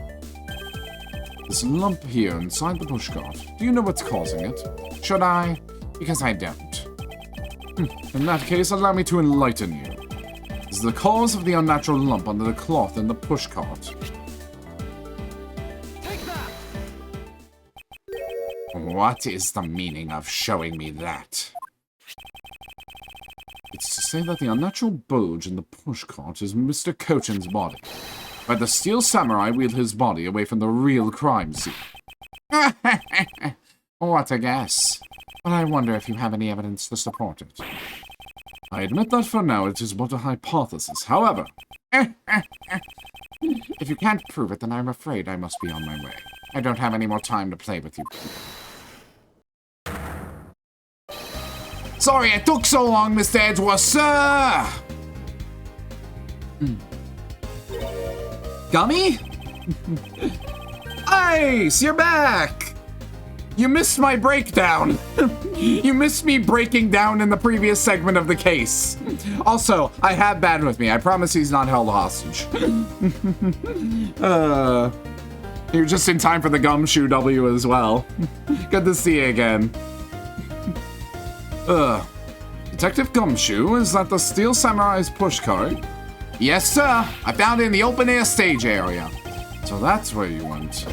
Speaker 1: This lump here inside the pushcart. Do you know what's causing it? Should I? Because I don't. In that case, allow me to enlighten you. This is the cause of the unnatural lump under the cloth in the pushcart. What is the meaning of showing me that? It's to say that the unnatural bulge in the pushcart is Mr. Cochin's body, but the steel samurai wheeled his body away from the real crime scene. What a guess. But I wonder if you have any evidence to support it. I admit that for now it is but a hypothesis. However, if you can't prove it, then I'm afraid I must be on my way. I don't have any more time to play with you people. Sorry it took so long, Mr. Edgeworth, sir! Gummy? Ice, you're back! You missed my breakdown. You missed me breaking down in the previous segment of the case. Also, I have Bad with me. I promise he's not held hostage. You're just in time for the gumshoe W as well. Good to see you again. Detective Gumshoe, is that the Steel Samurai's pushcart? Yes, sir. I found it in the open-air stage area. So that's where you went.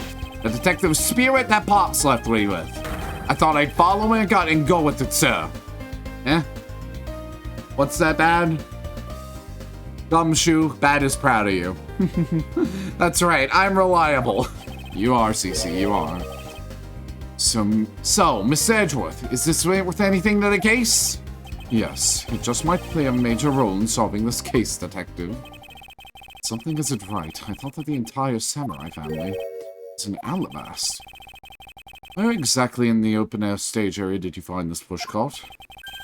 Speaker 1: The detective's spirit that Pops left me with. I thought I'd follow my gut and go with it, sir. Eh? What's that, Bad? Gumshoe, Bad is proud of you. That's right, I'm reliable. You are, CC, you are. So, Miss Edgeworth, is this worth anything to the case? Yes, it just might play a major role in solving this case, Detective. Something isn't right. I thought that the entire samurai family is an alabast. Where exactly in the open-air stage area did you find this pushcart?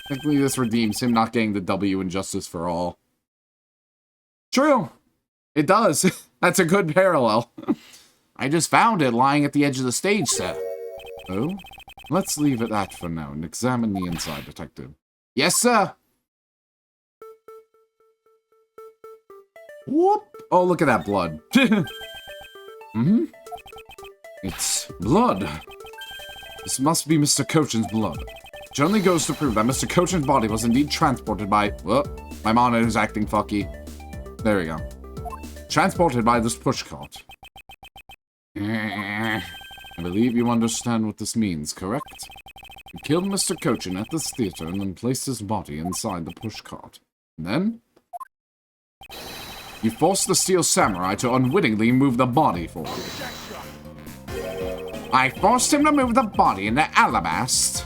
Speaker 1: Technically, this redeems him not getting the W in Justice for All. True! It does. That's a good parallel. I just found it lying at the edge of the stage set. Oh? Let's leave it at that for now and examine the inside, Detective. Yes, sir! Whoop! Oh, look at that blood. It's blood. This must be Mr. Cochin's blood. Which only goes to prove that Mr. Cochin's body was indeed transported by... Whoop. My monitor's acting fucky. There we go. Transported by this pushcart. I believe you understand what this means, correct? You killed Mr. Cochin at this theater and then placed his body inside the pushcart. And then? You forced the Steel Samurai to unwittingly move the body forward. I forced him to move the body into Alabast?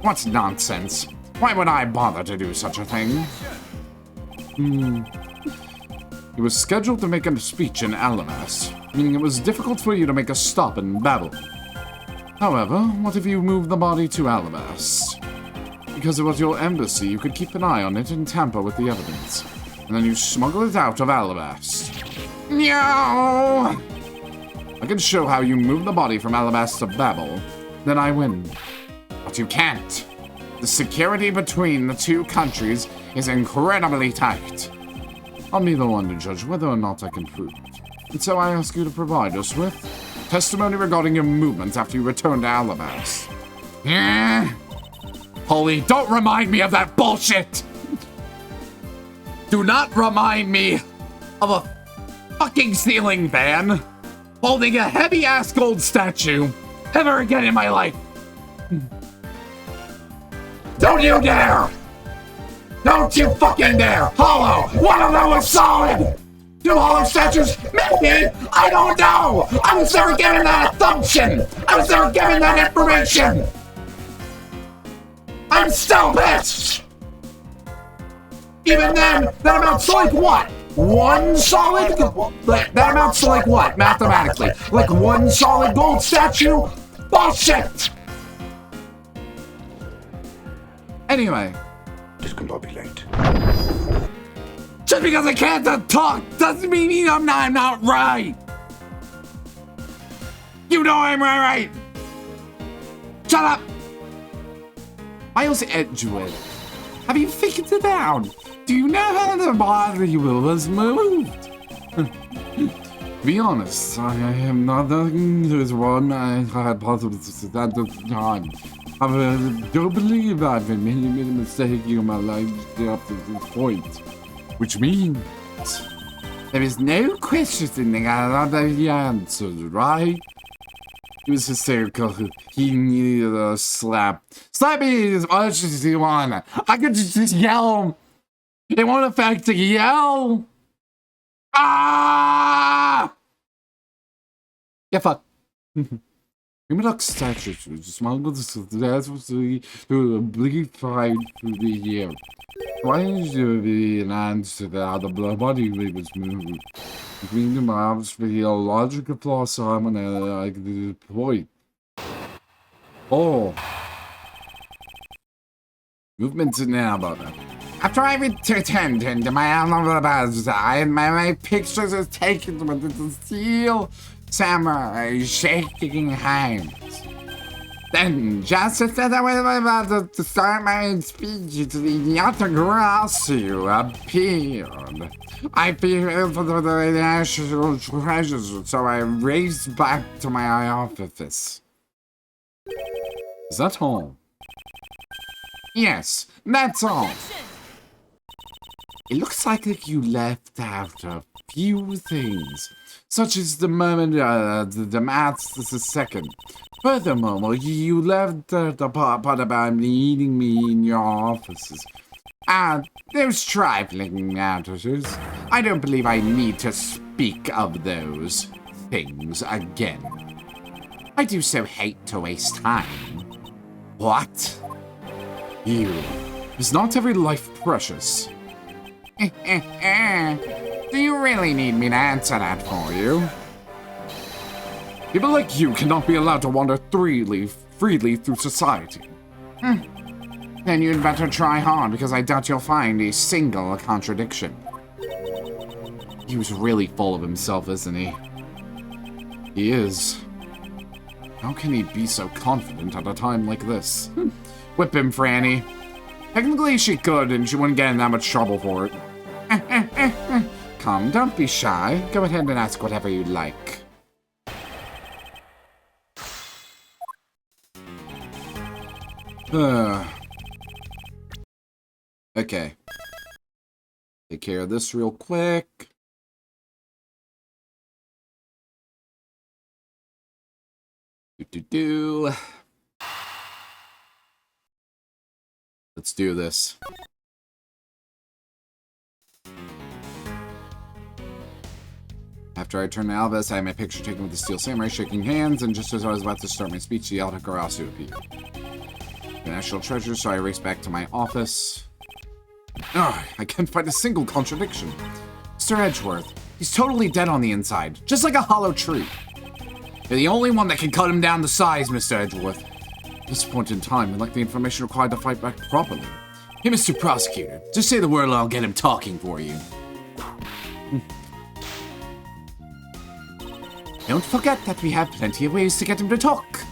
Speaker 1: What nonsense. Why would I bother to do such a thing? He was scheduled to make a speech in Alabast, meaning it was difficult for you to make a stop in Babylon. However, what if you moved the body to Alabast? Because it was your embassy, you could keep an eye on it and tamper with the evidence. And then you smuggle it out of Alabast. No! I can show how you move the body from Alabast to Babel. Then I win. But you can't. The security between the two countries is incredibly tight. I'll be the one to judge whether or not I can prove it. And so I ask you to provide us with testimony regarding your movements after you returned to Alabast. Yeah? Holy, don't remind me of that bullshit! Do not remind me of a fucking ceiling fan holding a heavy-ass gold statue ever again in my life. Don't you dare! Don't you fucking dare! Hollow! One of them was solid! Two hollow statues? Maybe! I don't know! I was never given that assumption! I was never given that information! I'm still pissed! Even then, that amounts to like what? One solid gold. Like, that amounts to like what, mathematically? Like one solid gold statue? Bullshit! Anyway.
Speaker 2: Discombobulate.
Speaker 1: Just because I can't talk doesn't mean I'm not right. You know I'm right. Shut up. Miles Edgewood, have you figured it out? Do you know how the body was moved? To be honest, I am not the one I had possibly at the time. I don't believe I've made a mistake in my life up to this point. Which means there is no questioning the answers, right? He was hysterical. He needed a slap. Slap me as much as you want. I could just yell. It won't affect the yell. Ah! Yeah, fuck. Human statues smuggled successfully through a bleak fight through the air. Why should be an answer to how the body was moved? Between the mobs for the logical flaw, Simon, I the point. Oh. Movements now, brother. After I returned to my my pictures are taken with the steel samurai shaking hands. Then, just as I was about to start my speech, the Yatagrasu appeared. I feared for the national treasures, so I raced back to my office. Is that all? Yes, that's all. It looks like you left out a few things, such as the moment the maths is a second. Furthermore, you left the part about needing me in your offices. Those trifling matters. I don't believe I need to speak of those things again. I do so hate to waste time. What? You. Is not every life precious? Do you really need me to answer that for you? People like you cannot be allowed to wander freely through society. Then you'd better try hard, because I doubt you'll find a single contradiction. He was really full of himself, isn't he? He is. How can he be so confident at a time like this? Whip him, Franny. Technically she could, and she wouldn't get in that much trouble for it. Come, don't be shy. Go ahead and ask whatever you like. Okay. Take care of this real quick. Let's do this. After I turned to Albus, I had my picture taken with the Steel Samurai shaking hands, and just as I was about to start my speech, the Altakarasu appeared. The national treasure, so I raced back to my office. Ugh, I can't find a single contradiction. Mr. Edgeworth, he's totally dead on the inside, just like a hollow tree. You're the only one that can cut him down to size, Mr. Edgeworth. At this point in time, I'd like the information required to fight back properly. Hey, Mr. Prosecutor, just say the word and I'll get him talking for you. Don't forget that we have plenty of ways to get him to talk.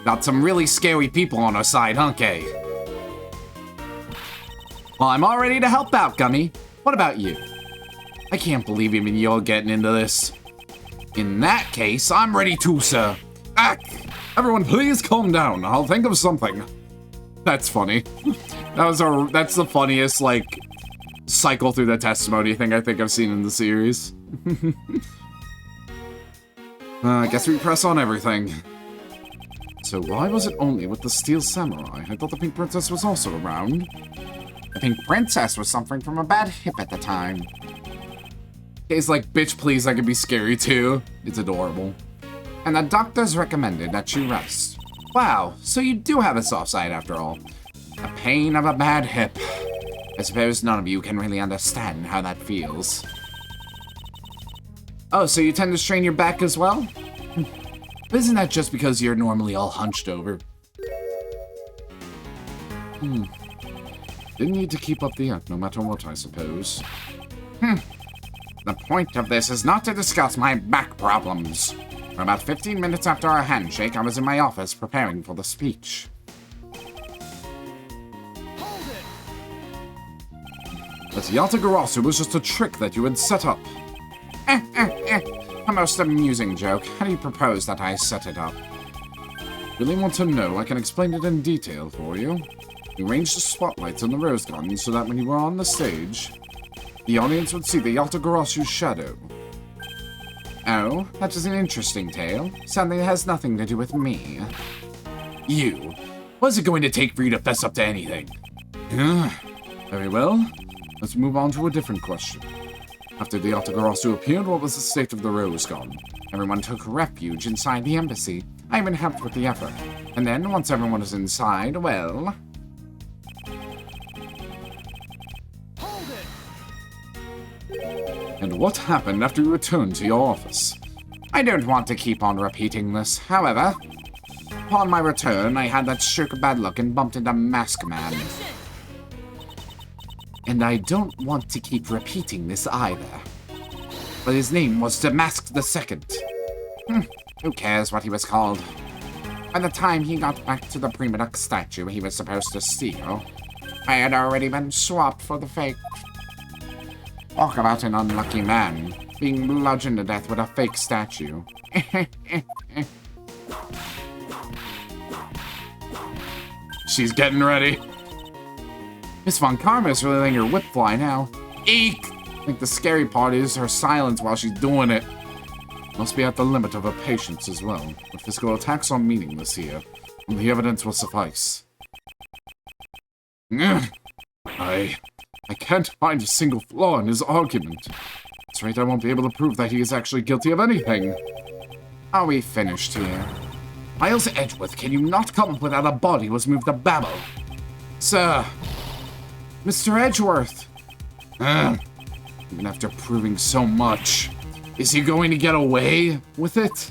Speaker 1: Got some really scary people on our side, huh, Kay? Well, I'm all ready to help out, Gummy. What about you? I can't believe even you're getting into this. In that case, I'm ready too, sir. Everyone, please calm down. I'll think of something. That's funny. That's the funniest, like, cycle through the testimony thing I think I've seen in the series. I guess we press on everything. So why was it only with the Steel Samurai? I thought the Pink Princess was also around. The Pink Princess was suffering from a bad hip at the time. It's like, bitch, please, I can be scary too. It's adorable. And the doctors recommended that she rest. Wow, so you do have a soft side after all. The pain of a bad hip.
Speaker 3: I suppose none of you can really understand how that feels. Oh, so you tend to strain your back as well? Isn't that just because you're normally all hunched over?
Speaker 1: Didn't need to keep up the act, no matter what, I suppose.
Speaker 3: The point of this is not to discuss my back problems. For about 15 minutes after our handshake, I was in my office preparing for the speech.
Speaker 1: That Yatagarasu was just a trick that you had set up.
Speaker 3: A most amusing joke. How do you propose that I set it up?
Speaker 1: Really want to know? I can explain it in detail for you. We arranged the spotlights on the rose garden so that when you were on the stage, the audience would see the Yatagarasu's shadow.
Speaker 3: Oh, that is an interesting tale. Sadly, it has nothing to do with me. You. What's it going to take for you to fess up to anything?
Speaker 1: Very well. Let's move on to a different question. After the Yatagarasu appeared, what was the state of the rose garden?
Speaker 3: Everyone took refuge inside the embassy. I even helped with the effort. And then, once everyone was inside, well...
Speaker 1: And what happened after you returned to your office?
Speaker 3: I don't want to keep on repeating this. However, upon my return, I had that stroke of bad luck and bumped into Mask Man. And I don't want to keep repeating this either. But his name was Damask II. Who cares what he was called? By the time he got back to the Prima Duck statue he was supposed to steal, I had already been swapped for the fake. Talk about an unlucky man, being bludgeoned to death with a fake statue.
Speaker 1: She's getting ready.
Speaker 3: Miss Von Karma is really letting her whip fly now. Eek! I think the scary part is her silence while she's doing it.
Speaker 1: Must be at the limit of her patience as well. But physical attacks are meaningless here, and the evidence will suffice. I can't find a single flaw in his argument. That's right, I won't be able to prove that he is actually guilty of anything.
Speaker 3: Are we finished here? Miles Edgeworth, can you not come up with how the body was moved to Babel? Sir! Mr. Edgeworth!
Speaker 1: Even after proving so much, is he going to get away with it?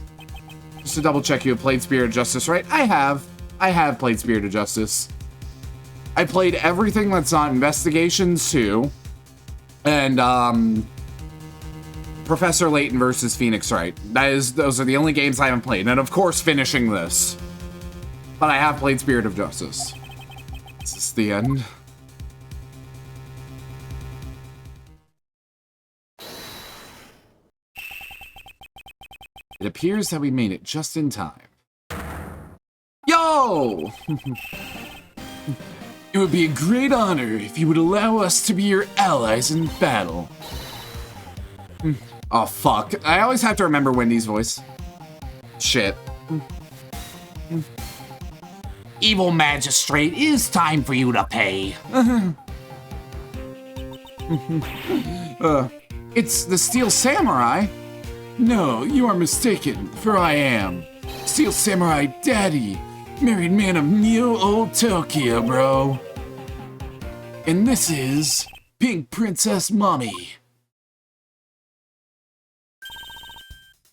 Speaker 3: Just to double check, you have played Spirit of Justice, right? I have played Spirit of Justice. I played everything that's not Investigations 2. And, Professor Layton versus Phoenix Wright. Those are the only games I haven't played. And, of course, finishing this. But I have played Spirit of Justice.
Speaker 1: Is this the end? It appears that we made it just in time.
Speaker 3: Yo!
Speaker 1: It would be a great honor if you would allow us to be your allies in battle.
Speaker 3: Oh, fuck. I always have to remember Wendy's voice. Shit. Evil magistrate, it is time for you to pay. It's the Steel Samurai.
Speaker 1: No, you are mistaken, for I am Steel Samurai Daddy, married man of Neo Old Tokyo, bro. And this is Pink Princess Mommy.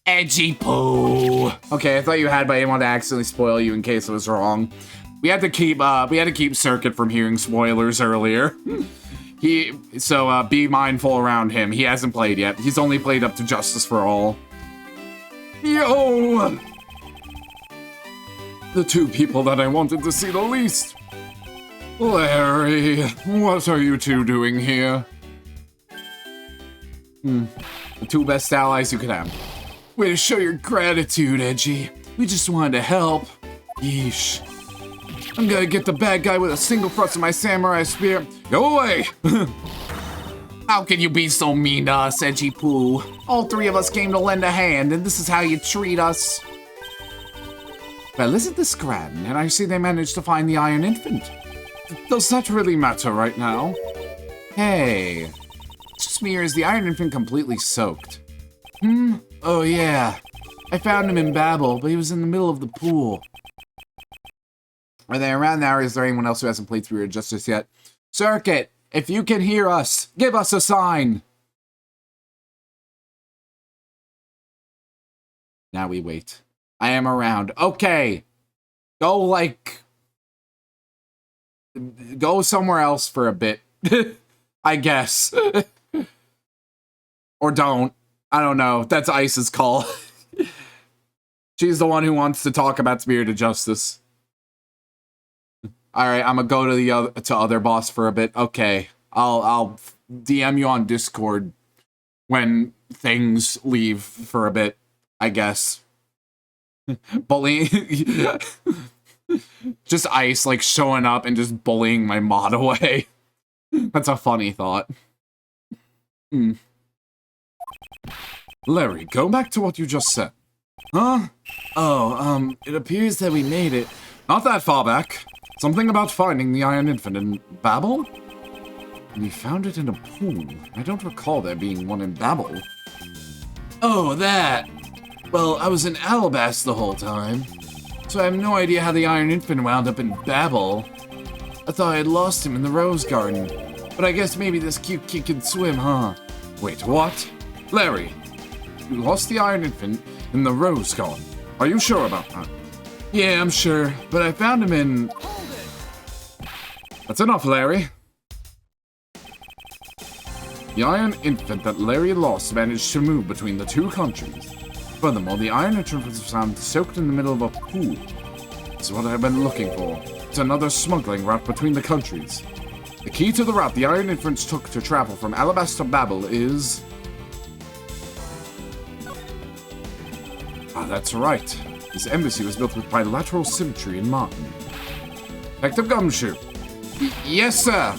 Speaker 3: Edgy poo. Okay, I thought you had, but I didn't want to accidentally spoil you in case it was wrong. We had to keep Circuit from hearing spoilers earlier. Be mindful around him. He hasn't played yet. He's only played up to Justice for All.
Speaker 1: Yo! The two people that I wanted to see the least. Larry, what are you two doing here?
Speaker 3: The two best allies you could have.
Speaker 1: Way to show your gratitude, Edgy. We just wanted to help. Yeesh. I'm gonna get the bad guy with a single thrust of my samurai spear. Go away!
Speaker 3: How can you be so mean to us, Edgy Poo? All three of us came to lend a hand, and this is how you treat us. Well, isn't this grand? And I see they managed to find the Iron Infant.
Speaker 1: Does that really matter right now?
Speaker 3: Hey. It's just me, or is the Iron Infant completely soaked?
Speaker 1: Oh yeah. I found him in Babel, but he was in the middle of the pool.
Speaker 3: Are they around now, or is there anyone else who hasn't played Spirit of Justice yet? Circuit,
Speaker 1: If you can hear us, give us a sign. Now we wait. I am around. Okay. Go, like... Go somewhere else for a bit. I guess. Or don't. I don't know. That's Ice's call. She's the one who wants to talk about Spirited Justice. Alright, I'm gonna go to the other boss for a bit. Okay. I'll DM you on Discord when things leave for a bit, I guess. Bullying. Just Ice, like, showing up and just bullying my mod away. That's a funny thought. Larry, go back to what you just said. Huh? Oh, it appears that we made it. Not that far back. Something about finding the Iron Infant in Babel? We found it in a pool. I don't recall there being one in Babel. Oh, that! Well, I was in Alabast the whole time, so I have no idea how the Iron Infant wound up in Babel. I thought I had lost him in the Rose Garden, but I guess maybe this cute kid can swim, huh? Wait, what? Larry, you lost the Iron Infant in the Rose Garden. Are you sure about that? Yeah, I'm sure, but I found him in... That's enough, Larry. The Iron Infant that Larry lost managed to move between the two countries. Furthermore, the Iron Infant was found soaked in the middle of a pool. This is what I've been looking for. It's another smuggling route between the countries. The key to the route the Iron Infant took to travel from Alabasta to Babel is... Ah, that's right. This embassy was built with bilateral symmetry in Martin. Detective Gumshoe. Yes, sir.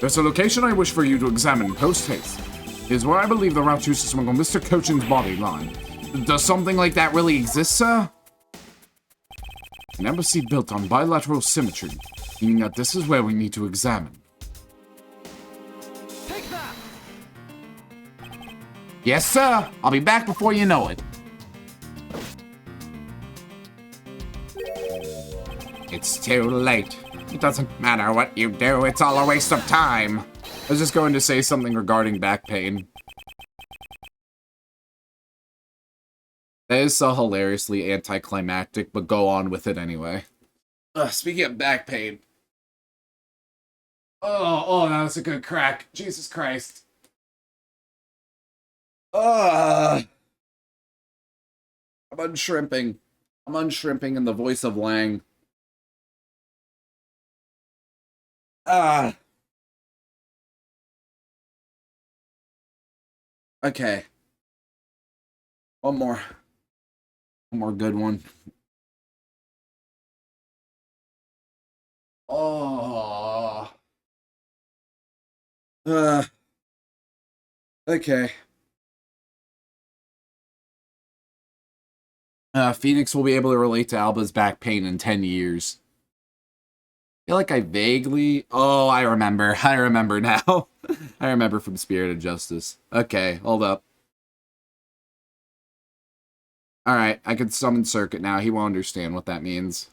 Speaker 1: There's a location I wish for you to examine post-haste. It is where I believe the route used to smuggle Mr. Cochin's body line. Does something like that really exist, sir? An embassy built on bilateral symmetry, meaning that this is where we need to examine.
Speaker 4: Take that!
Speaker 1: Yes, sir. I'll be back before you know it. It's too late. It doesn't matter what you do, it's all a waste of time. I was just going to say something regarding back pain. That is so hilariously anticlimactic, but go on with it anyway. Speaking of back pain. Oh, that was a good crack. Jesus Christ. I'm unshrimping. I'm unshrimping in the voice of Lang. Okay. One more good one. Oh. Okay. Phoenix will be able to relate to Alba's back pain in 10 years. I feel like I vaguely... Oh, I remember. I remember now. I remember from Spirited Justice. Okay, hold up. Alright, I can summon Circuit now. He won't understand what that means.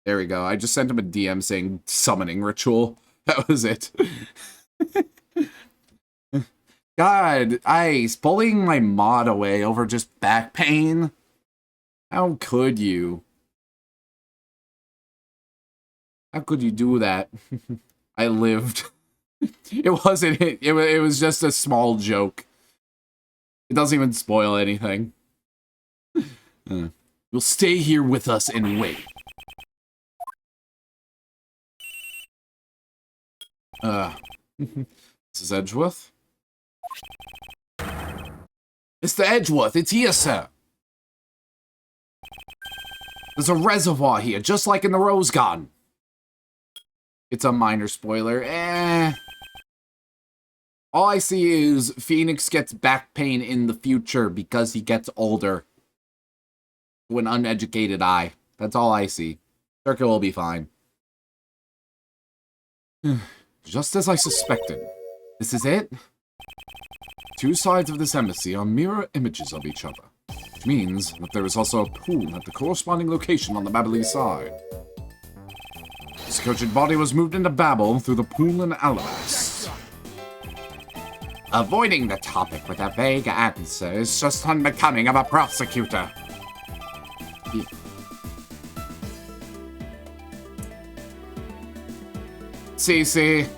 Speaker 1: There we go. I just sent him a DM saying summoning ritual. That was it. God, Ice, bullying my mod away over just back pain? How could you? How could you do that? I lived. It wasn't it. It was just a small joke. It doesn't even spoil anything. You'll stay here with us and wait. This is Edgeworth? Mr. Edgeworth, it's here, sir. There's a reservoir here, just like in the Rose Garden. It's a minor spoiler. All I see is Phoenix gets back pain in the future because he gets older. To an uneducated eye. That's all I see. Circuit will be fine. Just as I suspected. This is it? Two sides of this embassy are mirror images of each other. which means that there is also a pool at the corresponding location on the Babbly side. This coached body was moved into Babel through the pool in Alabas.
Speaker 3: Avoiding the topic with a vague answer is just unbecoming of a prosecutor.
Speaker 1: Yeah.
Speaker 3: Cece.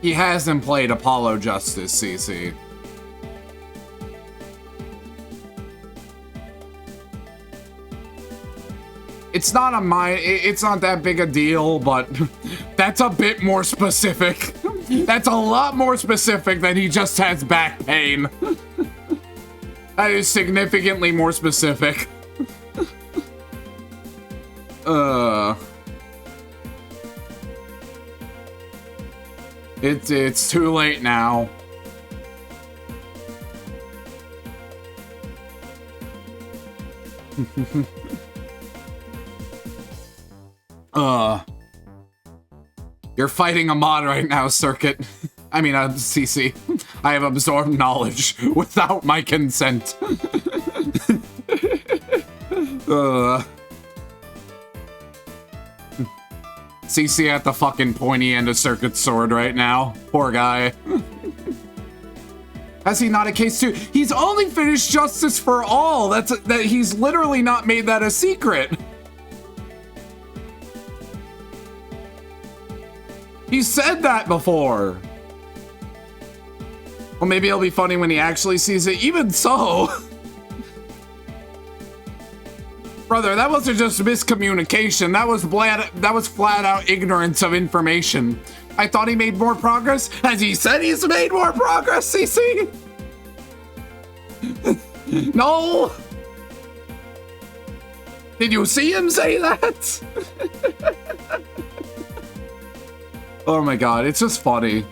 Speaker 1: He hasn't played Apollo justice, Cece. It's not it's not that big a deal, but that's a bit more specific. That's a lot more specific than he just has back pain. That is significantly more specific. It's too late now. You're fighting a mod right now, Circuit. I mean, CC. I have absorbed knowledge without my consent. CC at the fucking pointy end of Circuit's sword right now. Poor guy. Has he not a case too? He's only finished Justice for All. That he's literally not made that a secret. He said that before. Well, maybe it'll be funny when he actually sees it. Even so. Brother, that wasn't just miscommunication. That was flat out ignorance of information. I thought he made more progress. Has he said he's made more progress, CC? No. Did you see him say that? Oh my god, it's just funny.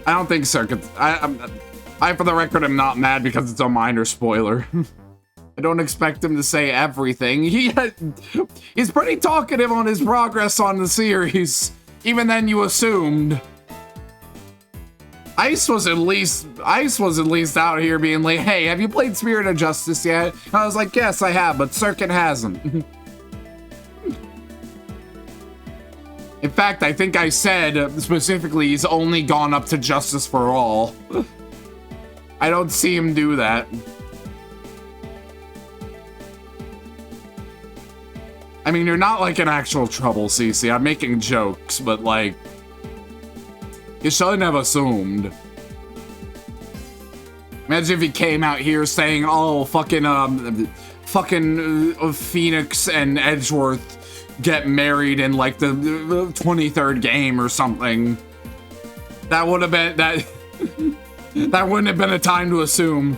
Speaker 1: I don't think Circuit. I, for the record, am not mad because it's a minor spoiler. I don't expect him to say everything. He's pretty talkative on his progress on the series. Even then, you assumed. Ice was at least out here being like, "Hey, have you played Spirit of Justice yet?" And I was like, "Yes, I have," but Circuit hasn't. In fact, I think I said specifically he's only gone up to Justice for All. I don't see him do that. I mean, you're not like an actual trouble, CC. I'm making jokes, but like, you shouldn't have assumed. Imagine if he came out here saying, "Oh, fucking Phoenix and Edgeworth get married in like the 23rd game or something." That would have been that. That wouldn't have been a time to assume.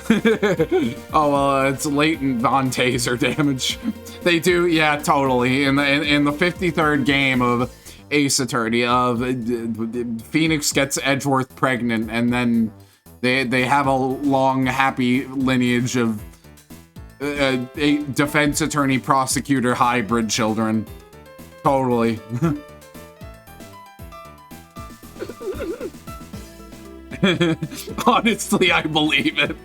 Speaker 1: Oh well, it's latent Von Taser damage. They do, yeah, totally. In the 53rd game of Ace Attorney, Phoenix gets Edgeworth pregnant, and then they have a long, happy lineage of a defense attorney prosecutor hybrid children. Totally. Honestly, I believe it.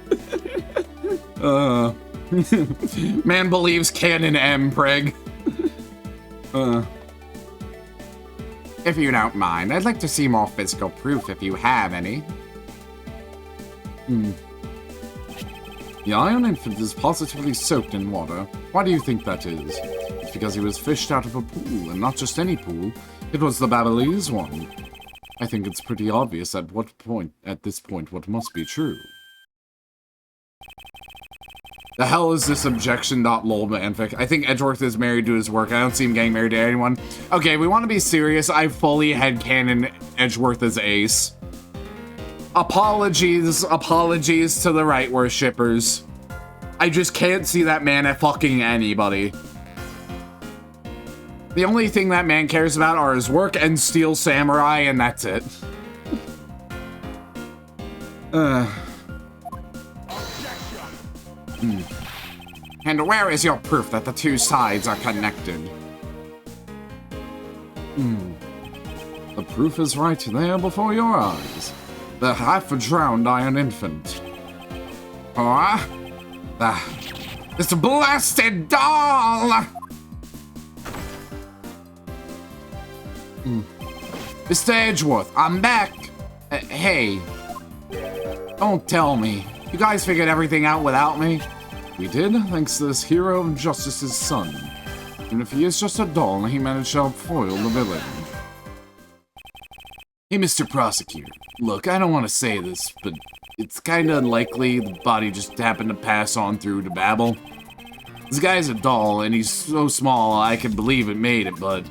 Speaker 1: Man believes canon M, Preg.
Speaker 3: If you don't mind, I'd like to see more physical proof if you have any.
Speaker 1: The Iron Infant is positively soaked in water. Why do you think that is? It's because he was fished out of a pool, and not just any pool. It was the Babylese one. I think it's pretty obvious at this point what must be true. The hell is this objection.lol fanfic? I think Edgeworth is married to his work. I don't see him getting married to anyone. Okay, we want to be serious. I fully headcanon Edgeworth as Ace. Apologies to the right worshippers. I just can't see that man at fucking anybody. The only thing that man cares about are his work and Steel Samurai, and that's it.
Speaker 3: And where is your proof that the two sides are connected?
Speaker 1: The proof is right there before your eyes. The half-drowned iron infant. This blasted doll! Mr. Edgeworth, I'm back. Hey. Don't tell me. You guys figured everything out without me? We did, thanks to this hero of justice's son. Even if he is just a doll, he managed to foil the villain. Hey, Mr. Prosecutor. Look, I don't want to say this, but it's kinda unlikely the body just happened to pass on through to Babel. This guy's a doll, and he's so small I can believe it made it, but...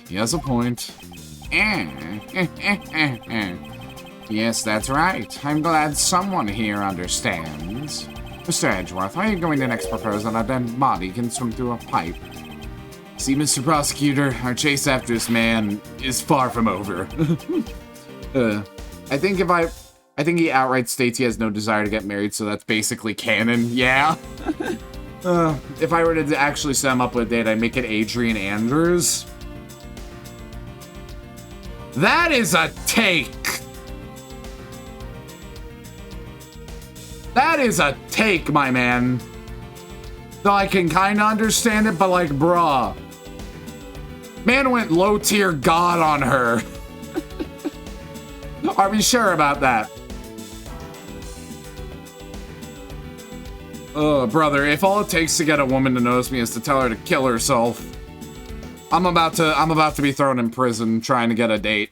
Speaker 1: he has a point. Yes, that's right. I'm glad someone here understands. Mr. Edgeworth, are you going to next propose that a dead body can swim through a pipe? See, Mr. Prosecutor, our chase after this man is far from over. I think he outright states he has no desire to get married, so that's basically canon. Yeah. If I were to actually set him up with a date, I'd make it Adrian Andrews. That is a take. That is a take, my man. Though I can kinda understand it, but like, bruh. Man went low-tier god on her. Are we sure about that? Brother, if all it takes to get a woman to notice me is to tell her to kill herself, I'm about to be thrown in prison trying to get a date.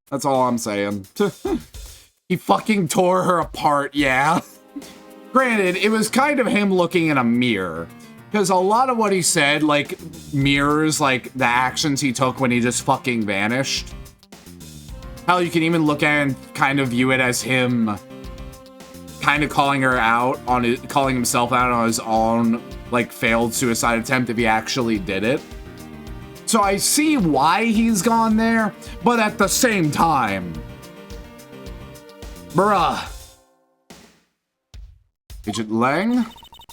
Speaker 1: That's all I'm saying. He fucking tore her apart, yeah. Granted, it was kind of him looking in a mirror. Because a lot of what he said, like, mirrors, like, the actions he took when he just fucking vanished. How you can even look at it and kind of view it as him kind of calling her out on his, calling himself out on his own, like, failed suicide attempt if he actually did it. So I see why he's gone there, but at the same time, bruh. Agent Lang?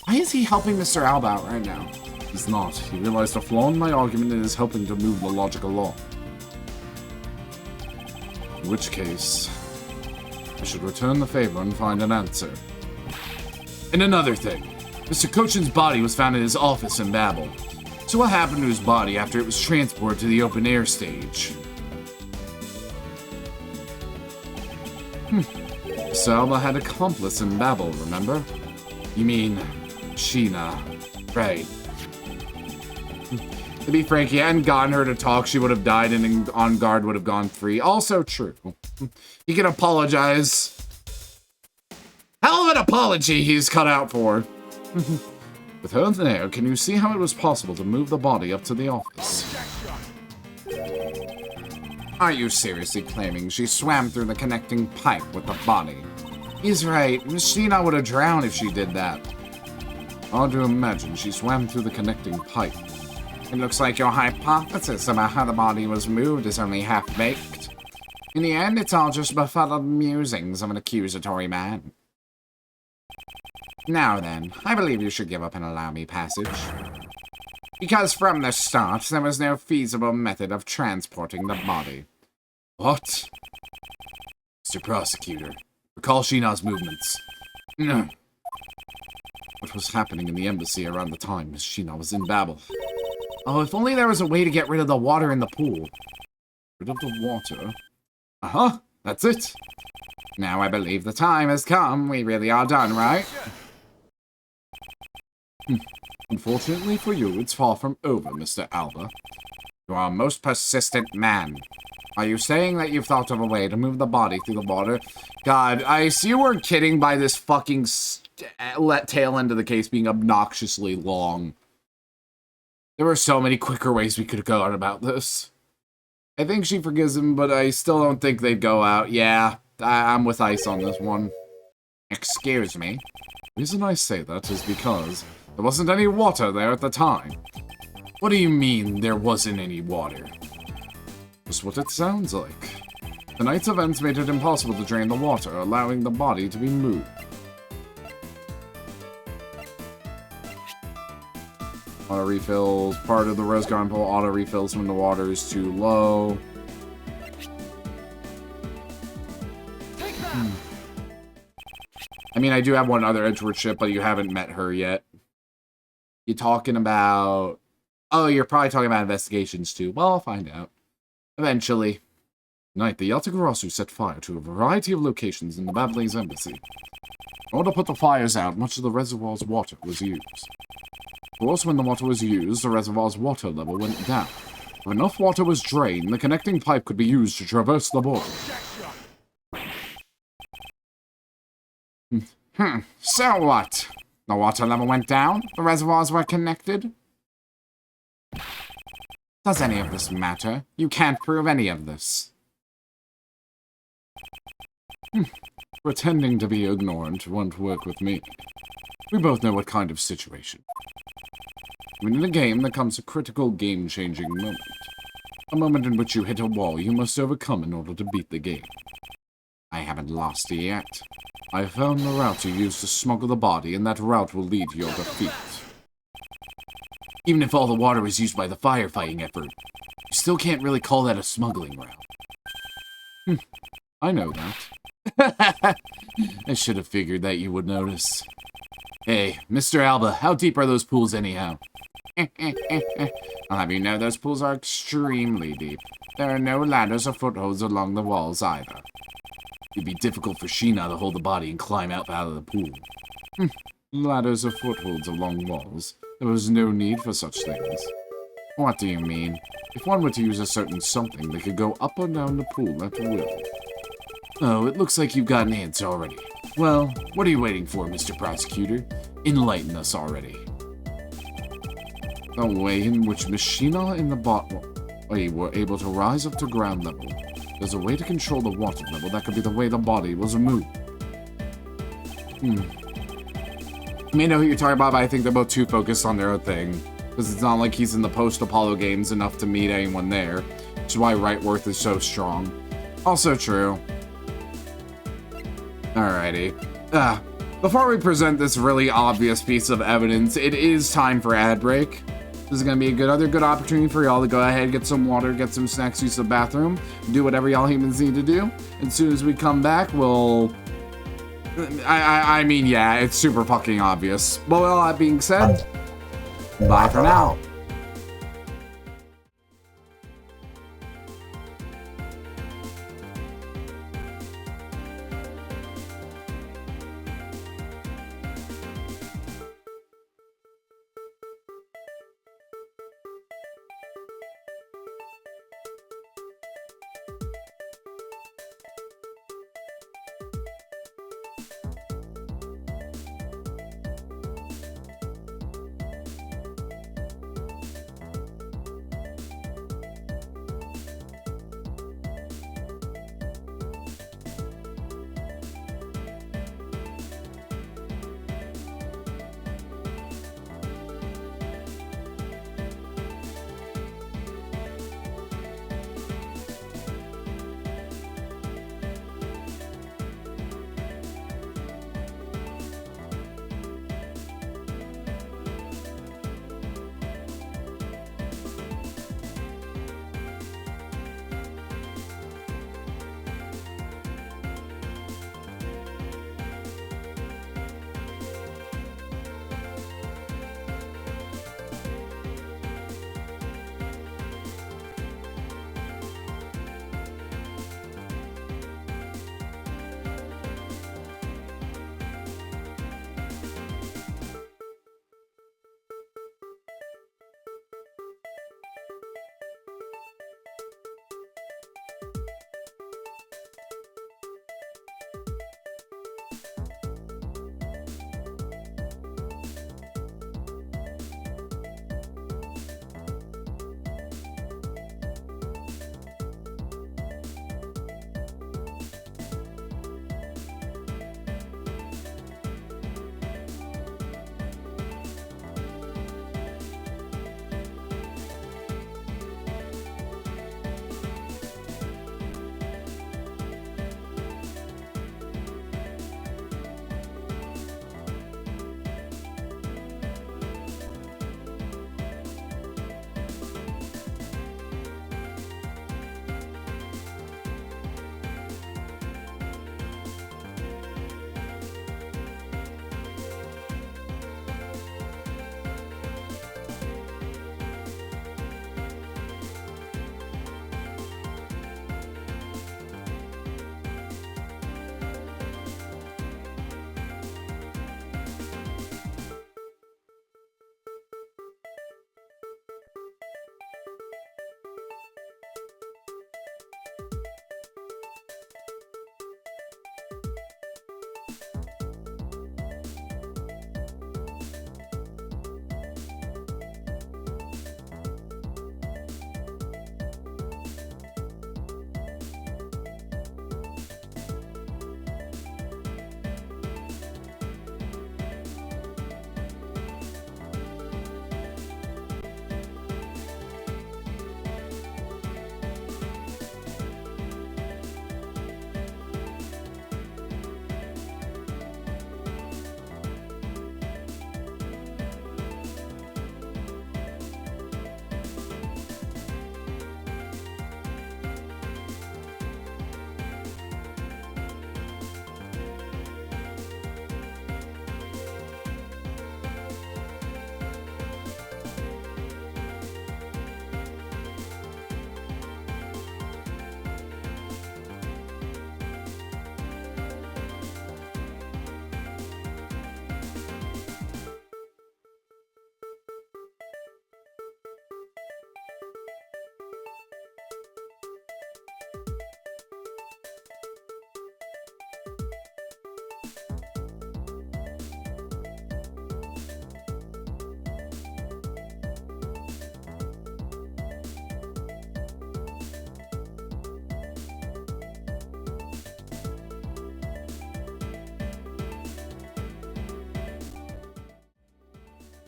Speaker 1: Why is he helping Mr. Alba out right now? He's not. He realized a flaw in my argument and is helping to move the logic along. In which case, I should return the favor and find an answer. And another thing. Mr. Cochin's body was found in his office in Babel. So what happened to his body after it was transported to the open air stage? Salva had an accomplice in Babel, remember? You mean, Sheena. Right. To be frank, he hadn't gotten her to talk, she would have died and On Guard would have gone free. Also true. He can apologize. Hell of an apology he's cut out for. With her there, can you see how it was possible to move the body up to the office? Are you seriously claiming she swam through the connecting pipe with the body? He's right. Sheena would have drowned if she did that. Hard to imagine she swam through the connecting pipe. It looks like your hypothesis about how the body was moved is only half-baked. In the end, it's all just befuddled musings of an accusatory man. Now then, I believe you should give up and allow me passage. Because from the start, there was no feasible method of transporting the body. What? Mr. Prosecutor, recall Sheena's movements. No. What was happening in the embassy around the time Sheena was in Babel? Oh, if only there was a way to get rid of the water in the pool. Rid of the water? Uh-huh, that's it. Now I believe the time has come. We really are done, right? Unfortunately for you, it's far from over, Mr. Alba. You are a most persistent man. Are you saying that you've thought of a way to move the body through the water? God, I see you weren't kidding by this fucking tail end of the case being obnoxiously long. There were so many quicker ways we could have gone about this. I think she forgives him, but I still don't think they'd go out. Yeah, I'm with Ice on this one. Excuse me. The reason I say that is because there wasn't any water there at the time. What do you mean, there wasn't any water? Just what it sounds like. Tonight's events made it impossible to drain the water, allowing the body to be moved. Auto refills. Part of the rose garden pool auto refills when the water is too low. I mean, I do have one other Edgeworth ship, but you haven't met her yet. You talking about... Oh, you're probably talking about investigations, too. Well, I'll find out. Eventually. Tonight, the Yatagarasu set fire to a variety of locations in the Babylon's embassy. In order to put the fires out, much of the reservoir's water was used. Of course, when the water was used, the reservoir's water level went down. If enough water was drained, the connecting pipe could be used to traverse the border. So what? The water level went down? The reservoirs were connected? Does any of this matter? You can't prove any of this. Pretending to be ignorant won't work with me. We both know what kind of situation. When in a game, there comes a critical game-changing moment. A moment in which you hit a wall you must overcome in order to beat the game. I haven't lost it yet. I found the route you use to smuggle the body, and that route will lead to your defeat. Even if all the water was used by the firefighting effort, you still can't really call that a smuggling route. I know that. I should have figured that you would notice. Hey, Mr. Alba, how deep are those pools anyhow? I'll have you know those pools are extremely deep. There are no ladders or footholds along the walls either. It'd be difficult for Sheena to hold the body and climb out of the pool. Ladders or footholds along walls. There was no need for such things. What do you mean? If one were to use a certain something, they could go up or down the pool at will. Oh, it looks like you've got an answer already. Well, what are you waiting for, Mr. Prosecutor? Enlighten us already. The way in which Machina and the bot were able to rise up to ground level. There's a way to control the water level that could be the way the body was removed. I may know who you're talking about, but I think they're both too focused on their own thing. Because it's not like he's in the post-Apollo games enough to meet anyone there. Which is why Rightworth is so strong. Also true. Alrighty. Before we present this really obvious piece of evidence, it is time for ad break. This is going to be another good opportunity for y'all to go ahead, get some water, get some snacks, use the bathroom, do whatever y'all humans need to do. As soon as we come back, we'll... I mean, yeah, it's super fucking obvious. But with all that being said, bye for now.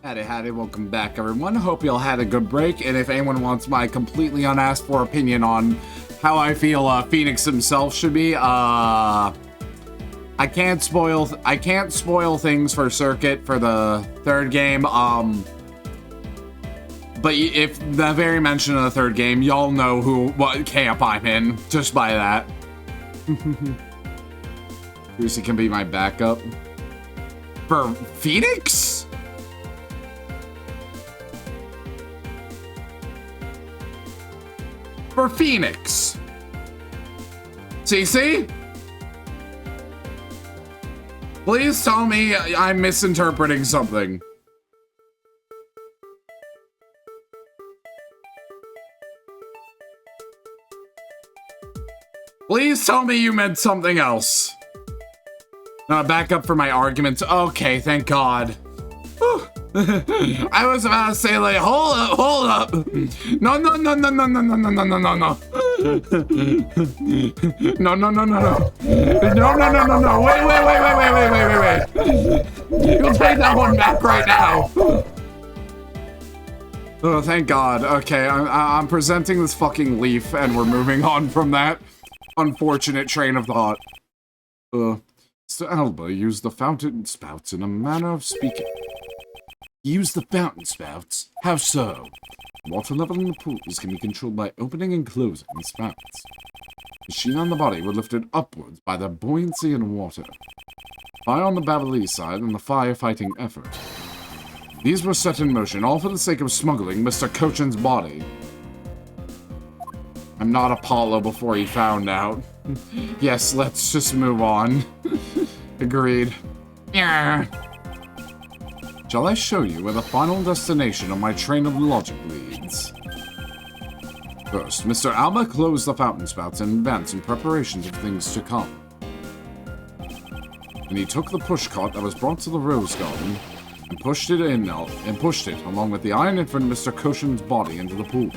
Speaker 1: Howdy, welcome back, everyone. Hope y'all had a good break, and if anyone wants my completely unasked for opinion on how I feel Phoenix himself should be, I can't spoil things for Circuit for the third game, but if the very mention of the third game, y'all know what camp I'm in, just by that. Lucy can be my backup. For Phoenix? For Phoenix. CC? Please tell me I'm misinterpreting something. Please tell me you meant something else. Back up for my arguments. Okay, thank God. I was about to say, like, hold up. No. No. Wait. You'll take that one back right now. Oh, thank God. Okay, I'm presenting this fucking leaf, and we're moving on from that unfortunate train of thought. Mr. Alba used the fountain spouts in a manner of speaking. Use the fountain spouts? How so? Water level in the pools can be controlled by opening and closing the spouts. The machine on the body were lifted upwards by the buoyancy in water. Fire on the Babalese side and the firefighting effort. These were set in motion, all for the sake of smuggling Mr. Cochin's body. I'm not Apollo before he found out. Yes, let's just move on. Agreed. Yeah. Shall I show you where the final destination of my train of logic leads? First, Mr. Alba closed the fountain spouts in advance in preparations of things to come. And he took the pushcart that was brought to the rose garden and pushed it along with the iron infant Mr. Cochin's body into the pool.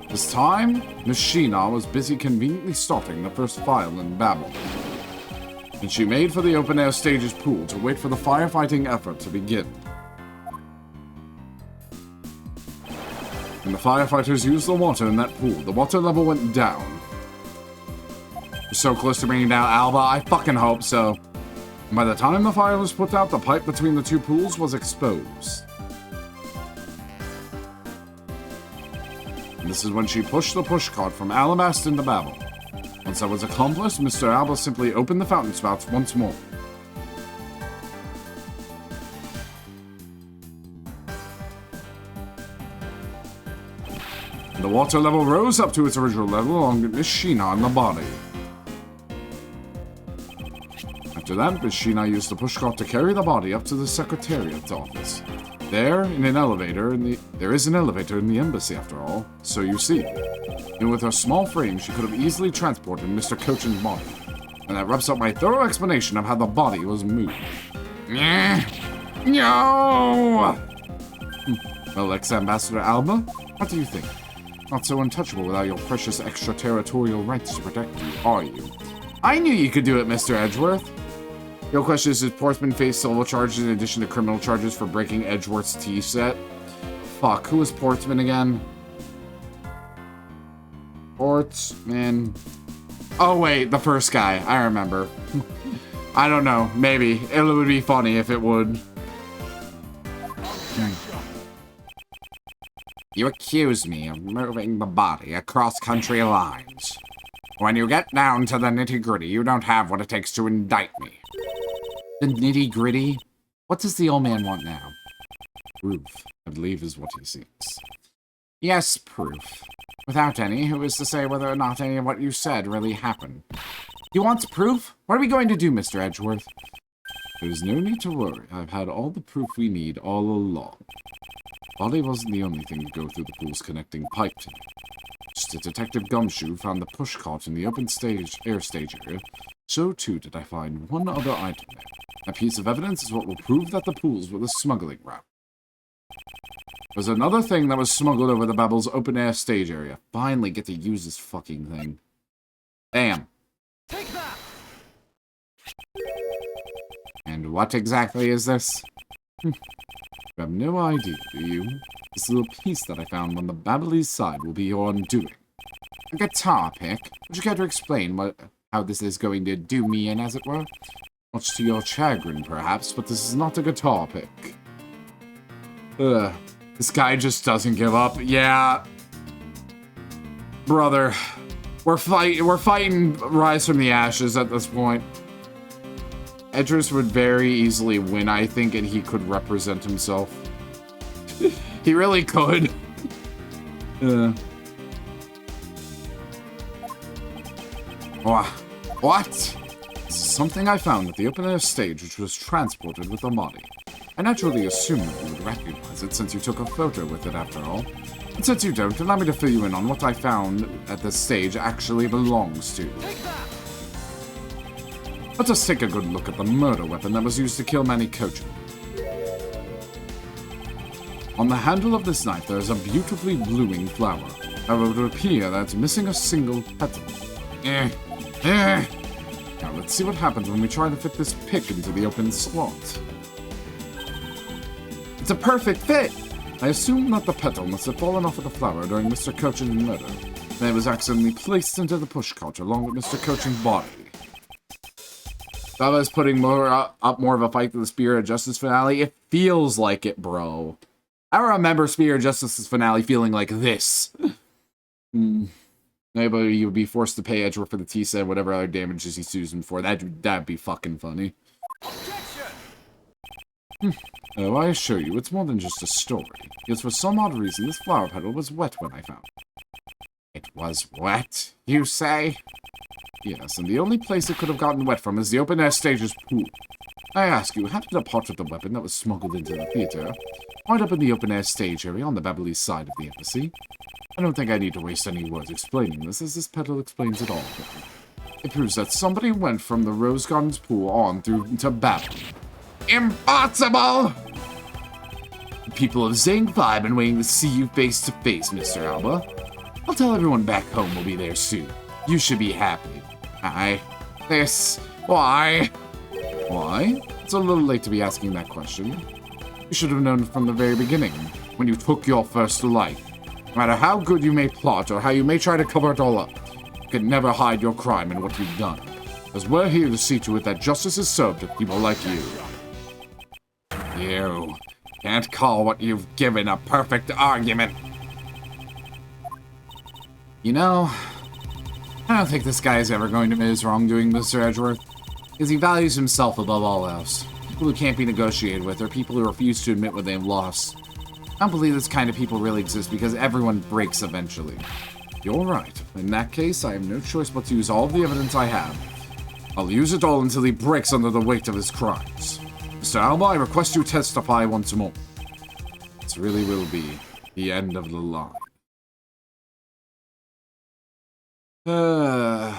Speaker 1: This time, Miss Sheena was busy conveniently starting the first file in Babel. And she made for the open-air stage's pool to wait for the firefighting effort to begin. When the firefighters used the water in that pool, the water level went down. We're so close to bringing down Alba, I fucking hope so. And by the time the fire was put out, the pipe between the two pools was exposed. And this is when she pushed the pushcart from Alabast into Babel. Once that was accomplished, Mr. Alba simply opened the fountain spouts once more. The water level rose up to its original level along with Miss Sheena on the body. After that, Miss Sheena used the pushcart to carry the body up to the Secretariat's office. There is an elevator in the embassy after all, so you see. And with her small frame, she could have easily transported Mr. Cochin's body. And that wraps up my thorough explanation of how the body was moved. No! Well, ex-Ambassador Alba, what do you think? Not so untouchable without your precious extraterritorial rights to protect you, are you? I knew you could do it, Mr. Edgeworth. Your question is, did Portsman face civil charges in addition to criminal charges for breaking Edgeworth's tea set? Fuck, who is Portsman again? Portsman. Oh wait, the first guy. I remember. I don't know. Maybe. It would be funny if it would. You accuse me of moving the body across country lines. When you get down to the nitty-gritty, you don't have what it takes to indict me. The nitty-gritty? What does the old man want now? Proof, I believe, is what he seeks. Yes, proof. Without any, who is to say whether or not any of what you said really happened? He wants proof? What are we going to do, Mr. Edgeworth? There's no need to worry. I've had all the proof we need all along. Body wasn't the only thing to go through the pool's connecting pipe to me. Just as Detective Gumshoe found the pushcart in the open air stage area, so too did I find one other item there. That piece of evidence is what will prove that the pools were the smuggling route. There's another thing that was smuggled over the Babel's open-air stage area. Finally get to use this fucking thing. Damn. Take that! And what exactly is this? You have no idea, do you? This little piece that I found on the Babbly's side will be your undoing. A guitar pick? Would you care to explain how this is going to do me in, as it were? Much to your chagrin, perhaps, but this is not a guitar pick. Ugh. This guy just doesn't give up. Yeah. Brother. We're fighting Rise from the Ashes at this point. Edris would very easily win, I think, and he could represent himself. He really could. What? This is something I found at the open-air stage, which was transported with the body. I naturally assumed that you would recognize it, since you took a photo with it, after all. And since you don't, allow me to fill you in on what I found at the stage actually belongs to. Let us take a good look at the murder weapon that was used to kill Manny Kochin. On the handle of this knife, there is a beautifully blooming flower. However, it would appear that it's missing a single petal. Now, let's see what happens when we try to fit this pick into the open slot. It's a perfect fit! I assume that the petal must have fallen off of the flower during Mr. Kochin's murder. Then it was accidentally placed into the pushcart along with Mr. Kochin's body. That was putting up more of a fight than the Spirit of Justice finale. It feels like it, bro. I remember Spirit of Justice's finale feeling like this. Maybe you would be forced to pay Edgeworth for the T-set and whatever other damages he sues him for. That'd be fucking funny. Oh, I assure you, it's more than just a story. Because for some odd reason, this flower petal was wet when I found it. It was wet, you say? Yes, and the only place it could have gotten wet from is the open-air stage's pool. I ask you, how did a part of the weapon that was smuggled into the theater wind up in the open-air stage area on the Babbly side of the embassy? I don't think I need to waste any words explaining this, as this petal explains it all. It proves that somebody went from the Rose Garden's pool on through to Babbly. Impossible! The people of Zing 5 have been waiting to see you face to face, Mr. Alba. I'll tell everyone back home we'll be there soon. You should be happy. Why? Why? It's a little late to be asking that question. You should have known from the very beginning, when you took your first life. No matter how good you may plot or how you may try to cover it all up, you can never hide your crime and what you've done. Because we're here to see to it that justice is served to people like you. You can't call what you've given a perfect argument. You know, I don't think this guy is ever going to admit his wrongdoing, Mr. Edgeworth, because he values himself above all else. People who can't be negotiated with are people who refuse to admit when they've lost. I don't believe this kind of people really exist because everyone breaks eventually. You're right. In that case, I have no choice but to use all of the evidence I have. I'll use it all until he breaks under the weight of his crimes. Mr. Alba, I request you testify once more. This really will be the end of the line. Or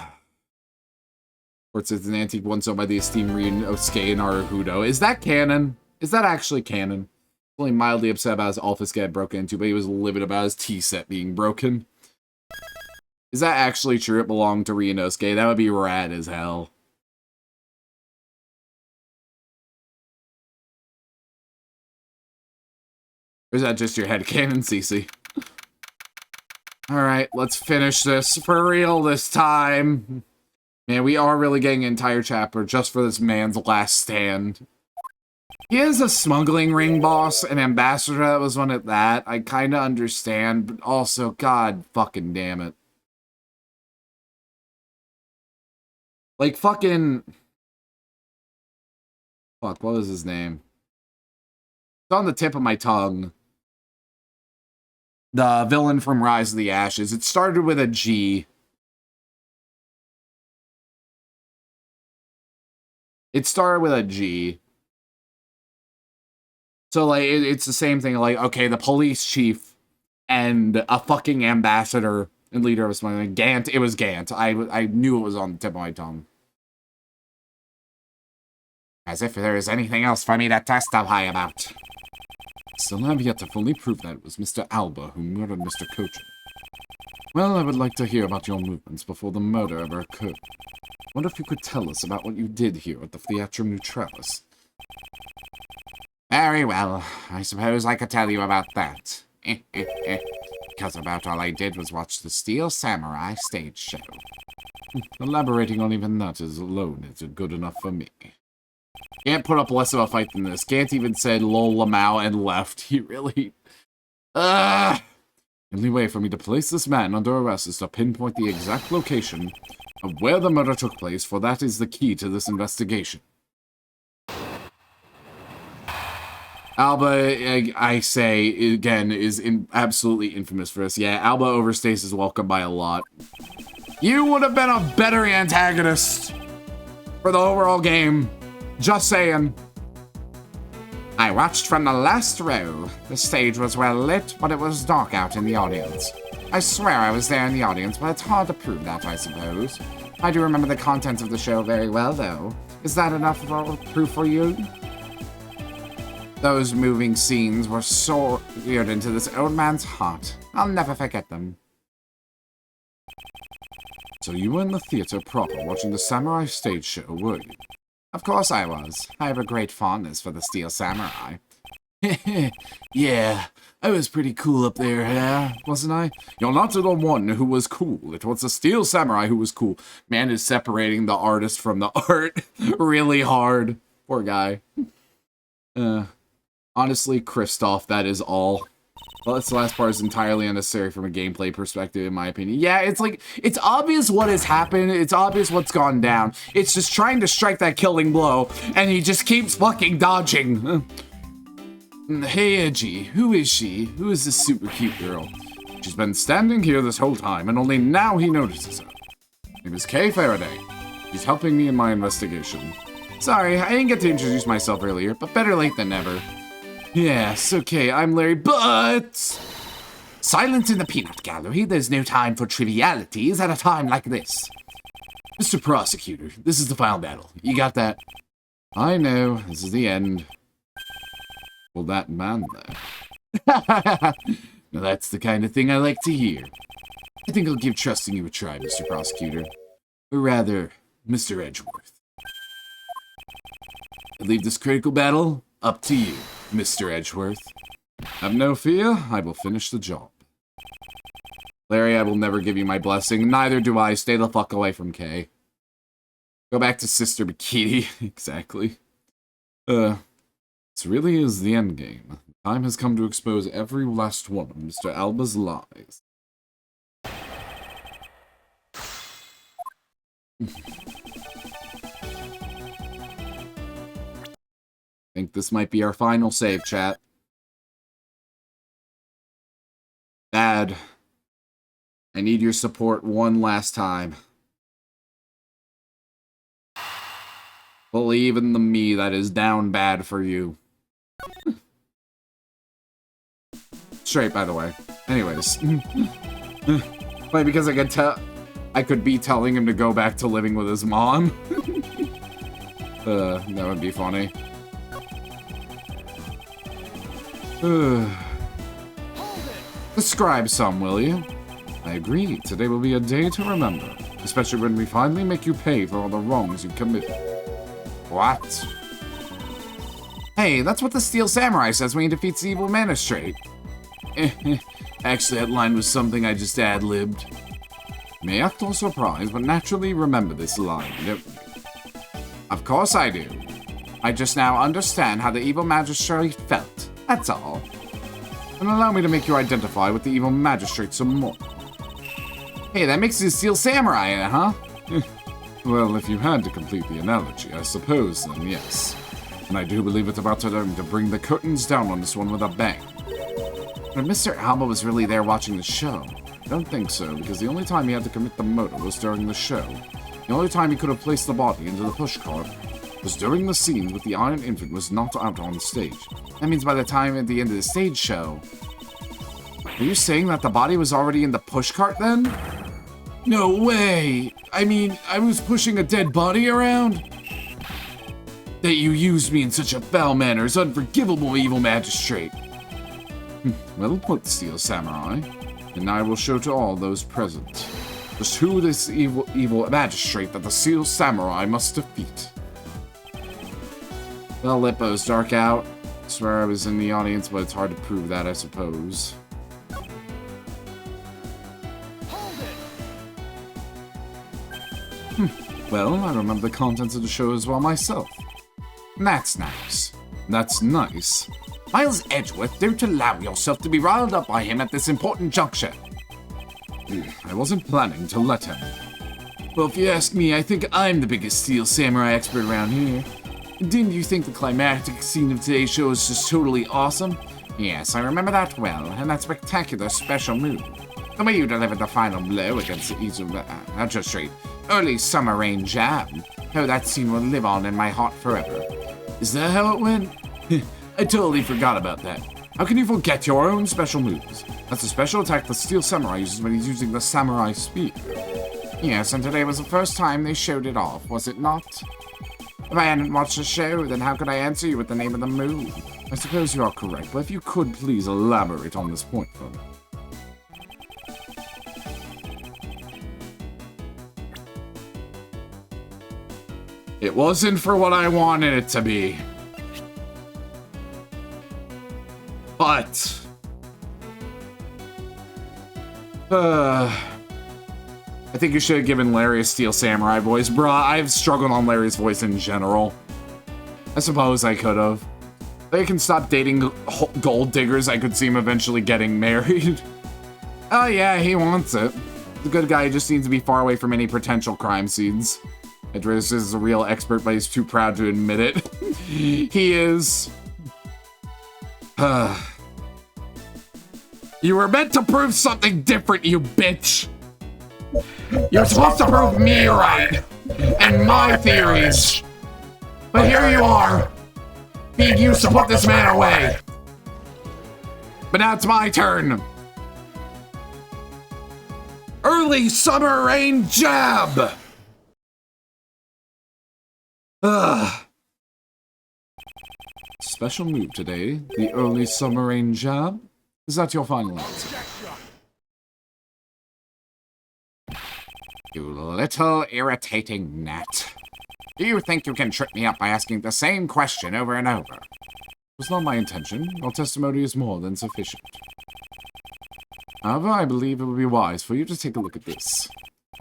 Speaker 1: it's an antique one sold by the esteemed Ryunosuke and Naruhodo. Is that canon? Is that actually canon? Only mildly upset about his office getting broken into, but he was livid about his tea set being broken. Is that actually true? It belonged to Ryunosuke. That would be rad as hell. Or is that just your headcanon, Cece? Alright, let's finish this for real this time. Man, we are really getting an entire chapter just for this man's last stand. He is a smuggling ring boss, an ambassador that was one at that. I kinda understand, but also, god fucking damn it. Like fucking... Fuck, what was his name? It's on the tip of my tongue. The villain from Rise of the Ashes. It started with a G. It started with a G. So, like, it's the same thing. Like, okay, the police chief and a fucking ambassador and leader of something. Gant. It was Gant. I knew it was on the tip of my tongue. As if there is anything else for me to testify about. Still have yet to fully prove that it was Mr. Alba who murdered Mr. Kochin. Well, I would like to hear about your movements before the murder ever occurred. Wonder if you could tell us about what you did here at the Theatrum Neutralis.
Speaker 3: Very well. I suppose I could tell you about that. Because about all I did was watch the Steel Samurai stage show.
Speaker 1: Elaborating on even that is alone is good enough for me.
Speaker 3: Can't put up less of a fight than this. Can't even say lol lamau and left. He really...
Speaker 1: The only way for me to place this man under arrest is to pinpoint the exact location of where the murder took place, for that is the key to this investigation.
Speaker 3: Alba, I say, again, is absolutely infamous for this. Yeah, Alba overstays his welcome by a lot. You would have been a better antagonist for the overall game. Just saying. I watched from the last row. The stage was well lit, but it was dark out in the audience. I swear I was there in the audience, but it's hard to prove that, I suppose. I do remember the content of the show very well, though. Is that enough of a proof for you? Those moving scenes were so seared into this old man's heart. I'll never forget them.
Speaker 1: So you were in the theater proper watching the samurai stage show, were you?
Speaker 3: Of course I was. I have a great fondness for the Steel Samurai.
Speaker 1: Yeah, I was pretty cool up there, yeah, wasn't I? You're not the one who was cool. It was the Steel Samurai who was cool.
Speaker 3: Man is separating the artist from the art really hard. Poor guy. Honestly, Kristoff, that is all. Well, this last part is entirely unnecessary from a gameplay perspective, in my opinion. Yeah, it's like, it's obvious what has happened. It's obvious what's gone down. It's just trying to strike that killing blow, and he just keeps fucking dodging.
Speaker 1: Hey, Edgy, who is she? Who is this super cute girl? She's been standing here this whole time, and only now he notices her. Her name is Kay Faraday. She's helping me in my investigation.
Speaker 3: Sorry, I didn't get to introduce myself earlier, but better late than never.
Speaker 1: Yes, okay, I'm Larry, but...
Speaker 3: Silence in the peanut gallery. There's no time for trivialities at a time like this.
Speaker 1: Mr. Prosecutor, this is the final battle. You got that?
Speaker 3: I know. This is the end.
Speaker 1: Well, that man there.
Speaker 3: Now that's the kind of thing I like to hear.
Speaker 1: I think I'll give trusting you a try, Mr. Prosecutor. Or rather, Mr. Edgeworth. I leave this critical battle up to you, Mr. Edgeworth. Have no fear, I will finish the job.
Speaker 3: Larry, I will never give you my blessing. Neither do I. Stay the fuck away from Kay. Go back to Sister Bikini.
Speaker 1: Exactly. This really is the end game. Time has come to expose every last one of Mr. Alba's lies.
Speaker 3: I think this might be our final save, chat. Dad, I need your support one last time. Believe in the me that is down bad for you. Straight, by the way. Anyways. Wait, because I could be telling him to go back to living with his mom. That would be funny. Describe some, will you?
Speaker 1: I agree. Today will be a day to remember. Especially when we finally make you pay for all the wrongs you committed.
Speaker 3: What? Hey, that's what the Steel Samurai says when he defeats the evil magistrate.
Speaker 1: Actually, that line was something I just ad-libbed. You may act all surprised, but naturally remember this line, don't you?
Speaker 3: Of course I do. I just now understand how the evil magistrate felt. That's all.
Speaker 1: And allow me to make you identify with the evil magistrate some more.
Speaker 3: Hey, that makes you Steel Samurai, huh?
Speaker 1: Well, if you had to complete the analogy, I suppose, then yes. And I do believe it's about time to bring the curtains down on this one with a bang.
Speaker 3: But Mr. Alba was really there watching the show.
Speaker 1: I don't think so, because the only time he had to commit the murder was during the show. The only time he could have placed the body into the pushcart was during the scenes with the Iron Infant was not out on stage.
Speaker 3: That means by the time at the end of the stage show... Are you saying that the body was already in the pushcart then?
Speaker 1: No way! I mean, I was pushing a dead body around?
Speaker 3: That you used me in such a foul manner is unforgivable, evil magistrate.
Speaker 1: Well put, Steel Samurai. And I will show to all those present just who this evil magistrate that the Steel Samurai must defeat.
Speaker 3: Well, Lippo's dark out.
Speaker 1: Swear I was in the audience, but it's hard to prove that, I suppose. Well, I remember the contents of the show as well myself. That's nice. That's nice. Miles Edgeworth, don't allow yourself to be riled up by him at this important juncture. I wasn't planning to let him. Well, if you ask me, I think I'm the biggest Steel Samurai expert around here. Didn't you think the climactic scene of today's show was just totally awesome? Yes, I remember that well, and that spectacular special move. The way you delivered the final blow against the early summer rain jab. Oh, that scene will live on in my heart forever. Is that how it went? I totally forgot about that. How can you forget your own special moves? That's a special attack the Steel Samurai uses when he's using the Samurai Spear. Yes, and today was the first time they showed it off, was it not? If I hadn't watched the show, then how could I answer you with the name of the move? I suppose you are correct, but if you could please elaborate on this point for me. It wasn't for what I wanted it to be. But... I think you should have given Larry a Steel Samurai voice. Bruh, I've struggled on Larry's voice in general. I suppose I could have. If I can stop dating gold diggers, I could see him eventually getting married. Oh yeah, he wants it. The good guy just needs to be far away from any potential crime scenes. Idris is a real expert, but he's too proud to admit it. He is. You were meant to prove something different, you bitch! You're supposed to prove me right! And my theories! But here you are! Being used to put this man away! But now it's my turn! Early summer rain jab! Special move today, the early summer rain jab? Is that your final answer? You little irritating gnat. Do you think you can trip me up by asking the same question over and over? It was not my intention. Your testimony is more than sufficient. However, I believe it would be wise for you to take a look at this.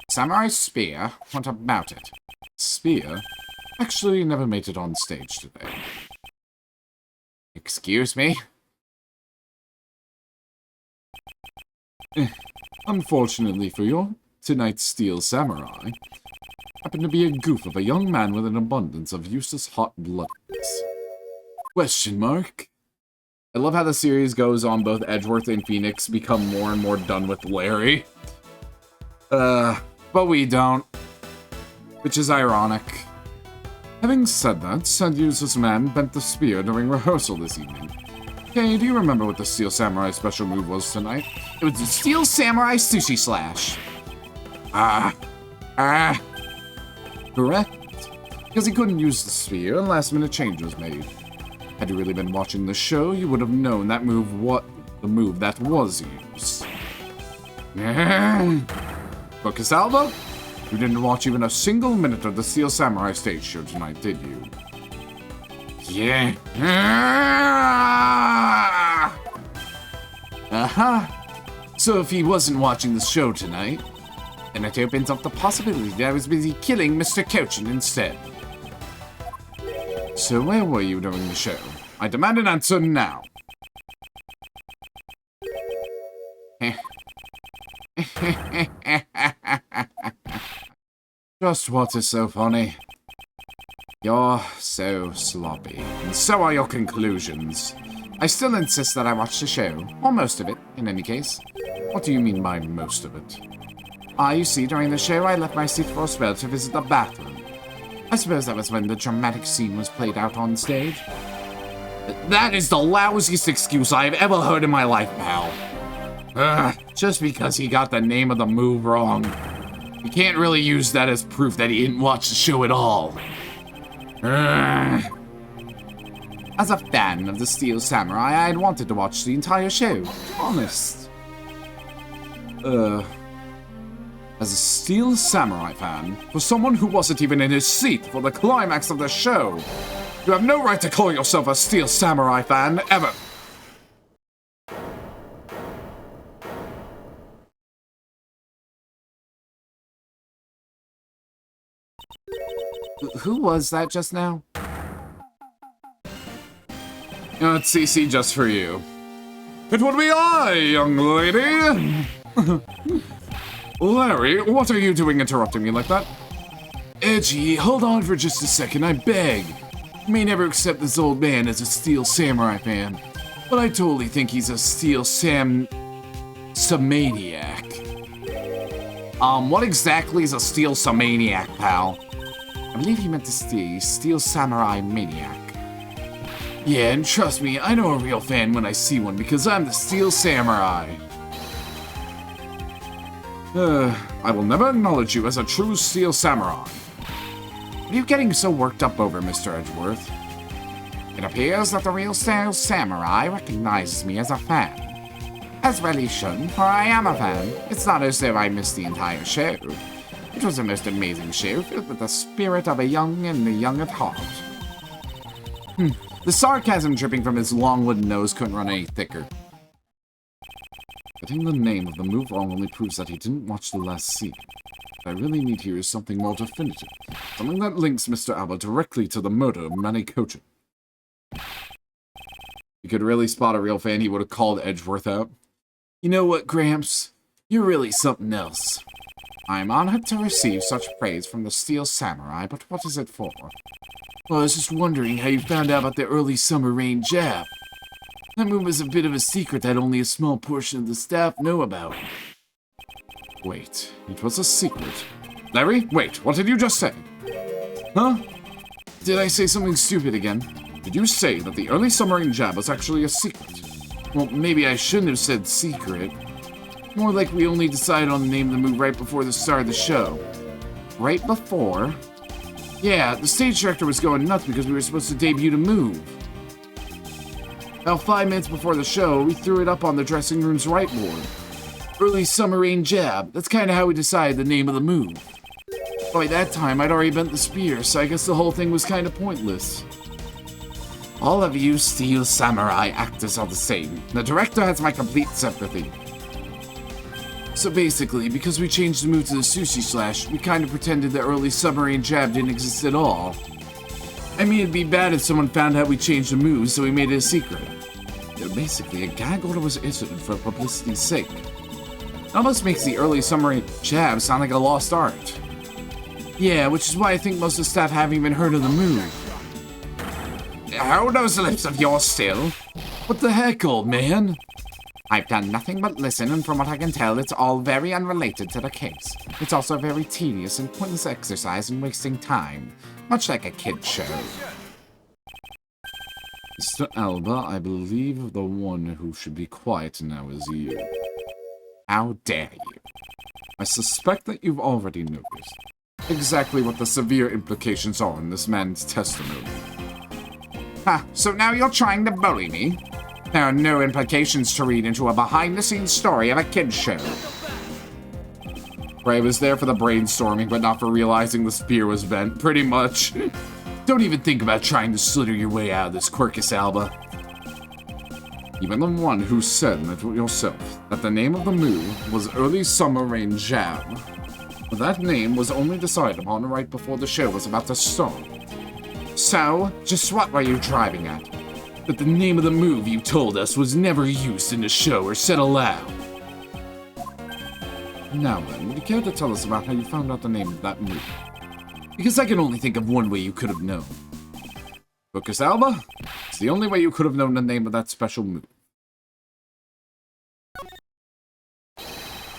Speaker 1: Samurai Spear? What about it? Spear? Actually, never made it on stage today. Excuse me? Unfortunately for you, tonight's Steel Samurai happened to be a goof of a young man with an abundance of useless hot bloodedness. Question mark? I love how the series goes on. Both Edgeworth and Phoenix become more and more done with Larry. But we don't. Which is ironic. Having said that, said useless man bent the spear during rehearsal this evening. Hey, do you remember what the Steel Samurai special move was tonight? It was the Steel Samurai Sushi Slash. Correct. Because he couldn't use the spear, a last-minute change was made. Had you really been watching the show, you would have known that move the move that was used. But Casalva, you didn't watch even a single minute of the Steel Samurai stage show tonight, did you? Yeah. So if he wasn't watching the show tonight, then it opens up the possibility that I was busy killing Mr. Cochin instead. So where were you during the show? I demand an answer now. Just what is so funny? You're so sloppy, and so are your conclusions. I still insist that I watched the show, or most of it, in any case. What do you mean by most of it? You see, during the show I left my seat for a spell to visit the bathroom. I suppose that was when the dramatic scene was played out on stage. That is the lousiest excuse I have ever heard in my life, pal. Just because he got the name of the move wrong. You can't really use that as proof that he didn't watch the show at all. As a fan of the Steel Samurai, I had wanted to watch the entire show. Honest. As a Steel Samurai fan, for someone who wasn't even in his seat for the climax of the show,
Speaker 3: You have no right to call yourself a Steel Samurai fan, ever.
Speaker 1: Who was that just now?
Speaker 3: It's CC just for you. It would be I, young lady. Larry, what are you doing interrupting me like that? Edgy, hold on for just a second, I beg. You may never accept this old man as a Steel Samurai fan, but I totally think he's a Steel Samaniac. What exactly is a Steel Samaniac, pal?
Speaker 1: I believe he meant to say Steel Samurai Maniac.
Speaker 3: Yeah, and trust me, I know a real fan when I see one because I'm the Steel Samurai. I will never acknowledge you as a true Steel Samurai.
Speaker 1: What are you getting so worked up over, Mr. Edgeworth? It appears that the real Steel Samurai recognizes me as a fan. As well he should, for I am a fan. It's not as though I missed the entire show. It was a most amazing show, filled with the spirit of a young and the young at heart. The sarcasm dripping from his long wooden nose couldn't run any thicker. Getting the name of the move wrong only proves that he didn't watch the last scene. What I really need here is something more definitive. Something that links Mr. Alba directly to the murder of Manny Cochin. If he could really spot a real fan, he would have called Edgeworth out.
Speaker 3: You know what, Gramps? You're really something else.
Speaker 1: I'm honored to receive such praise from the Steel Samurai, but what is it for?
Speaker 3: Well, I was just wondering how you found out about the early summer rain jab. That move is a bit of a secret that only a small portion of the staff know about.
Speaker 1: Wait, it was a secret. Larry, wait, what did you just say?
Speaker 3: Huh? Did I say something stupid again?
Speaker 1: Did you say that the early summer rain jab was actually a secret?
Speaker 3: Well, maybe I shouldn't have said secret. More like we only decided on the name of the move right before the start of the show.
Speaker 1: Right before?
Speaker 3: Yeah, the stage director was going nuts because we were supposed to debut the move. About 5 minutes before the show, we threw it up on the dressing room's whiteboard. Early summer rain jab. That's kind of how we decided the name of the move. By that time, I'd already bent the spear, so I guess the whole thing was kind of pointless.
Speaker 1: All of you Steel Samurai actors are the same. The director has my complete sympathy.
Speaker 3: So basically, because we changed the move to the sushi slash, we kind of pretended the early submarine jab didn't exist at all. I mean, it'd be bad if someone found out we changed the move, so we made it a secret.
Speaker 1: Basically, a gag order was issued for publicity's sake. It almost makes the early submarine jab sound like a lost art.
Speaker 3: Yeah, which is why I think most of the staff haven't even heard of the move.
Speaker 1: Hold those lips of yours still.
Speaker 3: What the heck, old man?
Speaker 1: I've done nothing but listen, and from what I can tell, it's all very unrelated to the case. It's also a very tedious and pointless exercise in wasting time, much like a kid's show.
Speaker 3: Mr. Alba, I believe the one who should be quiet now is you.
Speaker 1: How dare you?
Speaker 3: I suspect that you've already noticed exactly what the severe implications are in this man's testimony.
Speaker 1: Ha, so now you're trying to bully me? There are no implications to read into a behind-the-scenes story of a kid's show.
Speaker 3: Ray was there for the brainstorming, but not for realizing the spear was bent, pretty much. Don't even think about trying to slither your way out of this, Quirkus Alba. Even the one who said that yourself, that the name of the move was Early Summer Rain Jab. That name was only decided upon right before the show was about to start.
Speaker 1: So, just what were you driving at?
Speaker 3: That the name of the move you told us was never used in the show or said aloud.
Speaker 1: Now then, would you care to tell us about how you found out the name of that move?
Speaker 3: Because I can only think of one way you could have known.
Speaker 1: Quirkus Alba? It's the only way you could have known the name of that special move.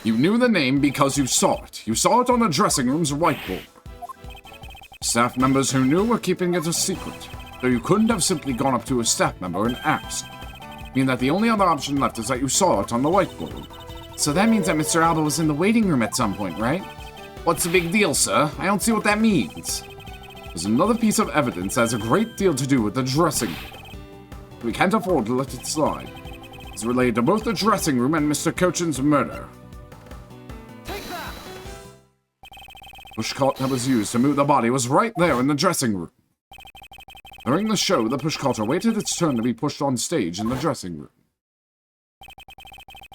Speaker 1: You knew the name because you saw it. You saw it on the dressing room's whiteboard. Staff members who knew were keeping it a secret, so you couldn't have simply gone up to a staff member and asked. Meaning that the only other option left is that you saw it on the whiteboard.
Speaker 3: So that means that Mr. Alba was in the waiting room at some point, right?
Speaker 1: What's the big deal, sir? I don't see what that means. There's another piece of evidence that has a great deal to do with the dressing room. We can't afford to let it slide. It's related to both the dressing room and Mr. Cochin's murder. The pushcart that was used to move the body was right there in the dressing room.
Speaker 3: During the show, the pushcart awaited its turn to be pushed on stage in the dressing room.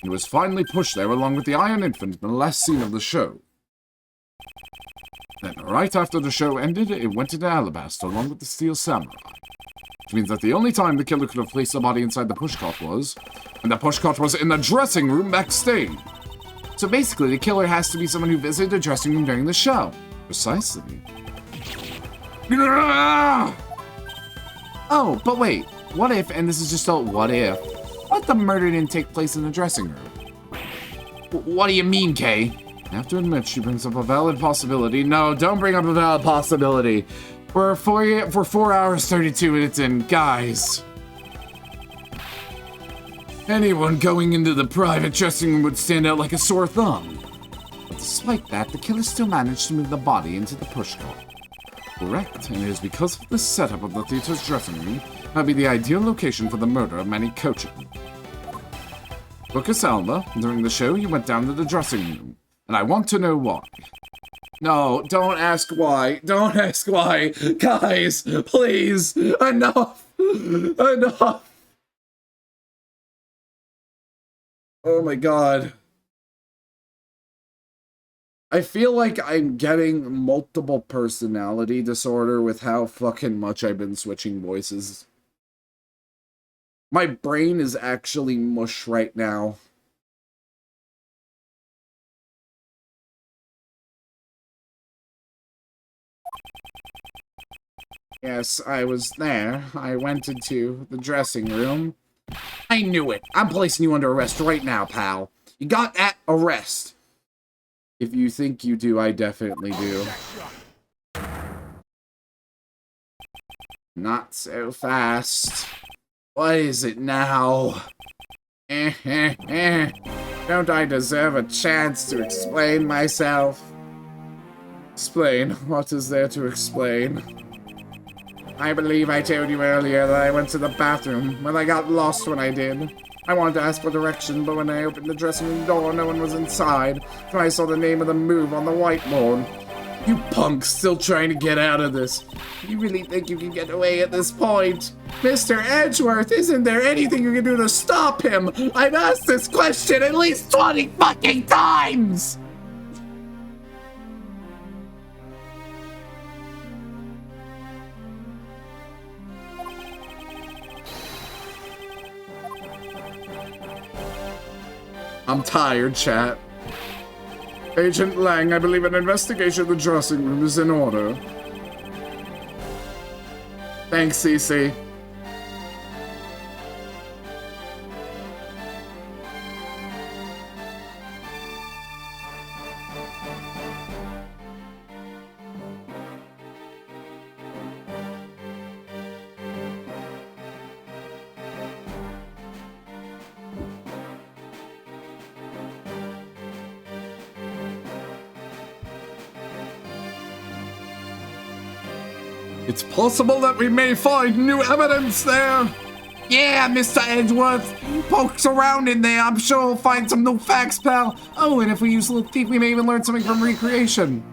Speaker 3: It was finally pushed there along with the Iron Infant in the last scene of the show. Then, right after the show ended, it went into Alabaster along with the Steel Samurai. Which means that the only time the killer could have placed the body inside the pushcart was when the pushcart was in the dressing room backstage. So basically, the killer has to be someone who visited the dressing room during the show. Precisely. Oh, but wait. What if, and this is just a what if, what if the murder didn't take place in the dressing room? What do you mean, Kay? I have to admit, she brings up a valid possibility. No, don't bring up a valid possibility. We're 4 hours, 32 minutes in. Guys. Anyone going into the private dressing room would stand out like a sore thumb. But despite that, the killer still managed to move the body into the pushcart. Correct, and it is because of the setup of the theater's dressing room that would be the ideal location for the murder of Manny Kochen. Lucas Alba, during the show, you went down to the dressing room, and I want to know why. No, don't ask why. Don't ask why. Guys, please, enough. Enough. Oh my god. I feel like I'm getting multiple personality disorder with how fucking much I've been switching voices. My brain is actually mush right now. Yes, I was there. I went into the dressing room. I knew it. I'm placing you under arrest right now, pal. You got that? Arrest. If you think you do, I definitely do. Not so fast. What is it now? Don't I deserve a chance to explain myself? Explain? What is there to explain? I believe I told you earlier that I went to the bathroom, but I got lost when I did. I wanted to ask for direction, but when I opened the dressing room door, no one was inside, so I saw the name of the move on the whiteboard. You punks still trying to get out of this. You really think you can get away at this point? Mr. Edgeworth, isn't there anything you can do to stop him? I've asked this question at least 20 fucking times! I'm tired, chat. Agent Lang, I believe an investigation of the dressing room is in order. Thanks, CC. It's possible that we may find new evidence there. Yeah, Mr. Edgeworth. Pokes around in there. I'm sure we'll find some new facts, pal. Oh, and if we use Little Thief, we may even learn something from recreation.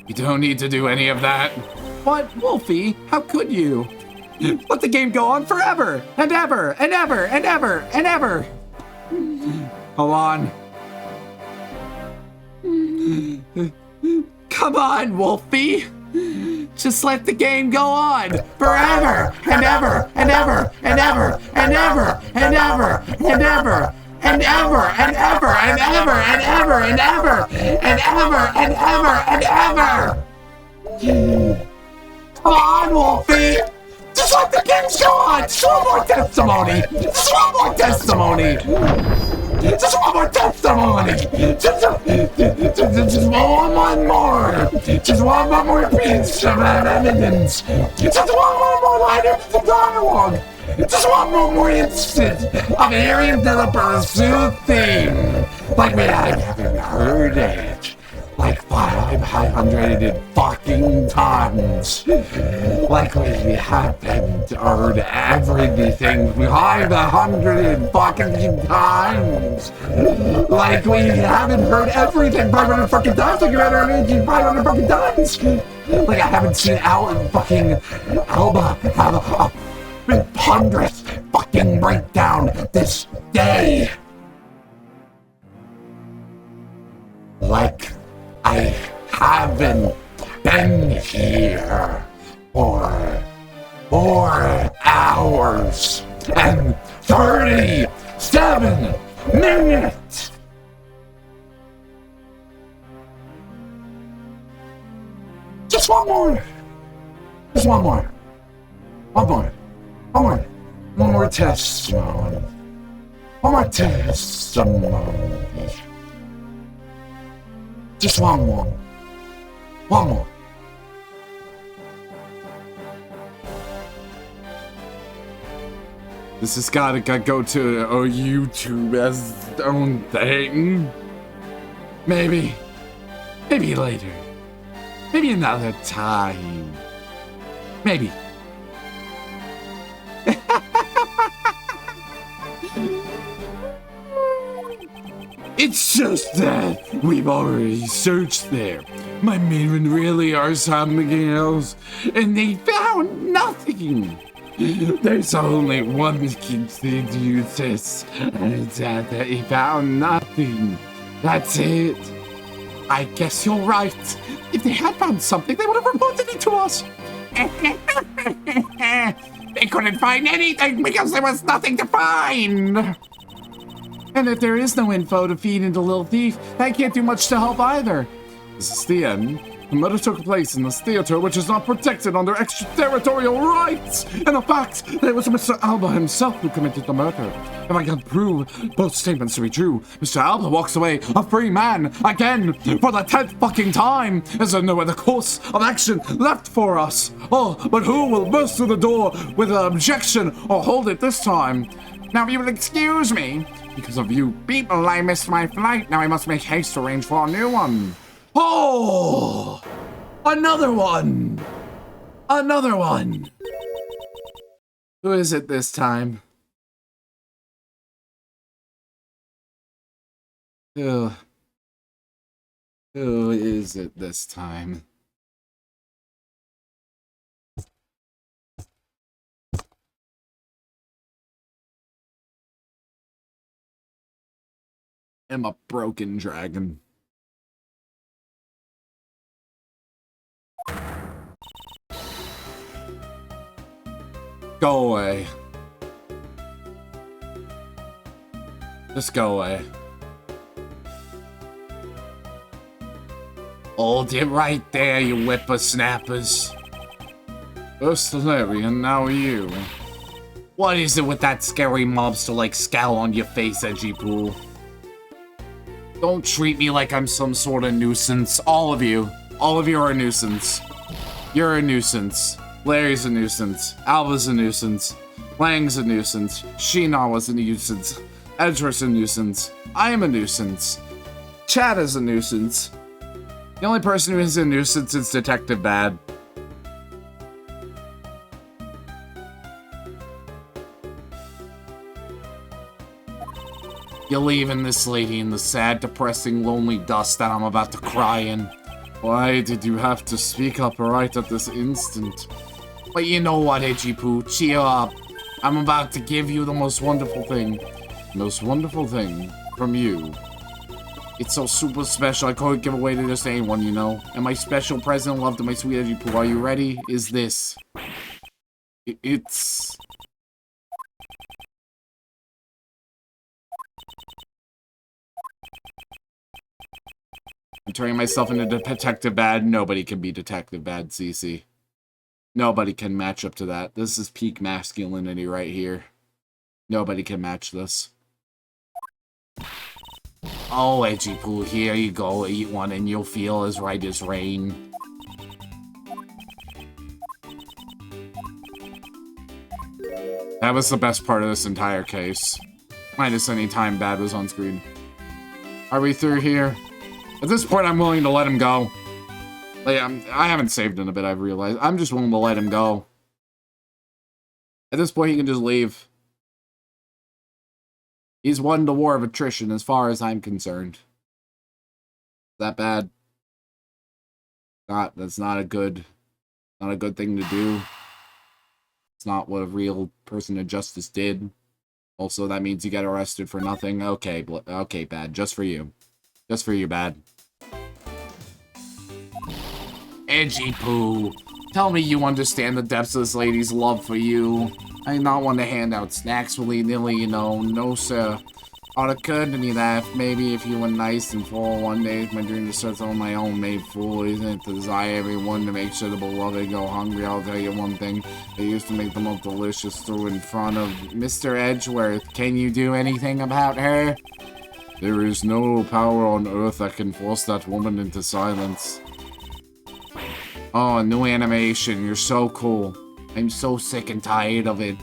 Speaker 3: You don't need to do any of that. What, Wolfie? How could you? Let the game go on forever and ever and ever and ever and ever. Hold on. Come on, Wolfie. Just let the game go on forever and ever and ever and ever and ever and ever and ever and ever and ever and ever and ever and ever and ever and ever and ever. Come on, Wolfie. Just let the games go on. Just one more testimony. Just one more testimony. Just one more testimony! Just one more! Just one more piece of evidence! Just one more line of the dialogue! Just one more instant of hearing the pursuit theme! Like we haven't heard it! Like 500 fucking times. Like we haven't heard everything 500 fucking times. Like we haven't heard everything 500 fucking times. Like you haven't heard anything 500 fucking times. Like I haven't seen fucking Alba have a 100th fucking breakdown this day. Like I haven't been here for 4 hours and 37 minutes. Just one more. Just one more. One more. One more. One more testimony. One more testimony. Just one more. One more. This has gotta go to YouTube as its own thing. Maybe later. Maybe another time. Maybe. It's just that we've already searched there. My men really are something else, and they found nothing. There's only one cgdyryo, and it's that they found nothing. That's it. I guess you're right. If they had found something, they would have reported it to us. They couldn't find anything because there was nothing to find. And if there is no info to feed into Lil Thief, that can't do much to help either. This is the end. The murder took place in this theater, which is not protected under extraterritorial rights. And the fact that it was Mr. Alba himself who committed the murder. If I can prove both statements to be true, Mr. Alba walks away a free man again for the 10th fucking time. Is there no other course of action left for us? Oh, but who will burst through the door with an objection or hold it this time? Now, if you will excuse me, because of you people, I missed my flight. Now I must make haste to arrange for a new one. Oh! Another one! Another one! Who is it this time? Who is it this time? I'm a broken dragon. Go away. Just go away. Hold it right there, you whippersnappers. First Larry, and now you. What is it with that scary mobster-like scowl on your face, Edgy Pool? Don't treat me like I'm some sort of nuisance. All of you are a nuisance. You're a nuisance. Larry's a nuisance. Alva's a nuisance. Lang's a nuisance. Sheenawa's a nuisance. Edgeworth's a nuisance. I am a nuisance. Chad is a nuisance. The only person who is a nuisance is Detective Bad. You're leaving this lady in the sad, depressing, lonely dust that I'm about to cry in. Why did you have to speak up right at this instant? But you know what, Edgy Poo, cheer up. I'm about to give you the most wonderful thing. Most wonderful thing from you. It's so super special, I couldn't give away to just anyone, you know? And my special present, love to my sweet Edgy Poo, are you ready? Is this. It's... I'm turning myself into Detective Bad. Nobody can be Detective Bad, CC. Nobody can match up to that. This is peak masculinity right here. Nobody can match this. Oh, Edgy Poo, here you go. Eat one and you'll feel as right as rain. That was the best part of this entire case. Minus any time Bad was on screen. Are we through here? At this point, I'm willing to let him go. Like, I haven't saved in a bit, I've realized. I'm just willing to let him go. At this point, he can just leave. He's won the war of attrition as far as I'm concerned. Is that bad?
Speaker 1: That's not a good thing to do. It's not what a real person of justice did. Also, that means you get arrested for nothing. Okay, okay, bad. Just for you. Just for you, bad.
Speaker 3: Edgy Poo, tell me you understand the depths of this lady's love for you. I am not one to hand out snacks willy-nilly, you know. No, sir. It occurred to me that maybe if you were nice and full one day, my dream to search on my own made fool. Isn't it to desire everyone to make sure the beloved go hungry? I'll tell you one thing. They used to make the most delicious stew in front of Mr. Edgeworth. Can you do anything about her?
Speaker 1: There is no power on earth that can force that woman into silence.
Speaker 3: Oh, new animation. You're so cool. I'm so sick and tired of it.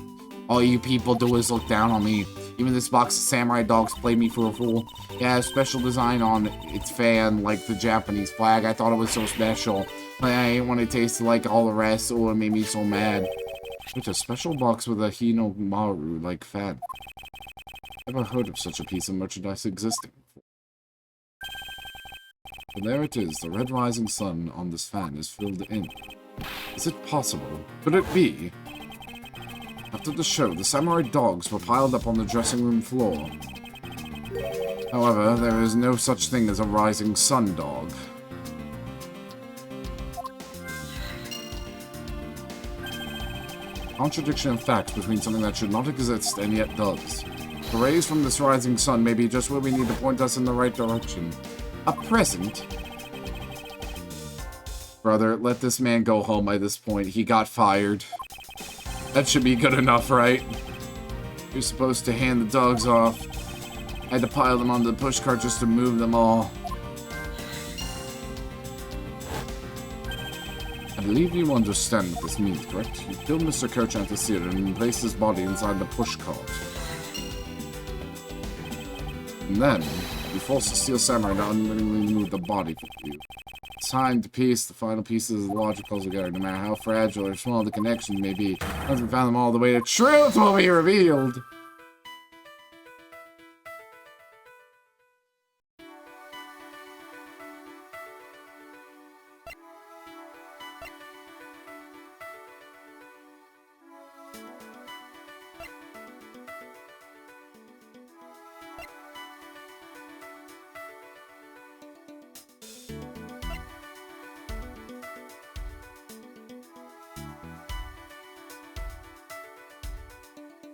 Speaker 3: All you people do is look down on me. Even this box of samurai dogs played me for a fool. Yeah, special design on its fan, like the Japanese flag. I thought it was so special. But I ate when it tasted like all the rest. Oh, it made me so mad.
Speaker 1: With a special box with a Hinomaru, like fat. Never heard of such a piece of merchandise existing before. But there it is. The red rising sun on this fan is filled in. Is it possible? Could it be? After the show, the samurai dogs were piled up on the dressing room floor. However, there is no such thing as a rising sun dog. Contradiction of facts between something that should not exist and yet does. The rays from this rising sun may be just where we need to point us in the right direction. A present? Brother, let this man go home by this point. He got fired. That should be good enough, right? You're supposed to hand the dogs off. I had to pile them onto the pushcart just to move them all. I believe you understand what this means, correct? You killed Mr. Kochantasir and placed his body inside the pushcart. And then, you forced the steel samurai to unwittingly move the body for you. It's time to piece the final pieces of the logic puzzle together, no matter how fragile or small the connection may be. Once we found them all, the way to truth will be revealed!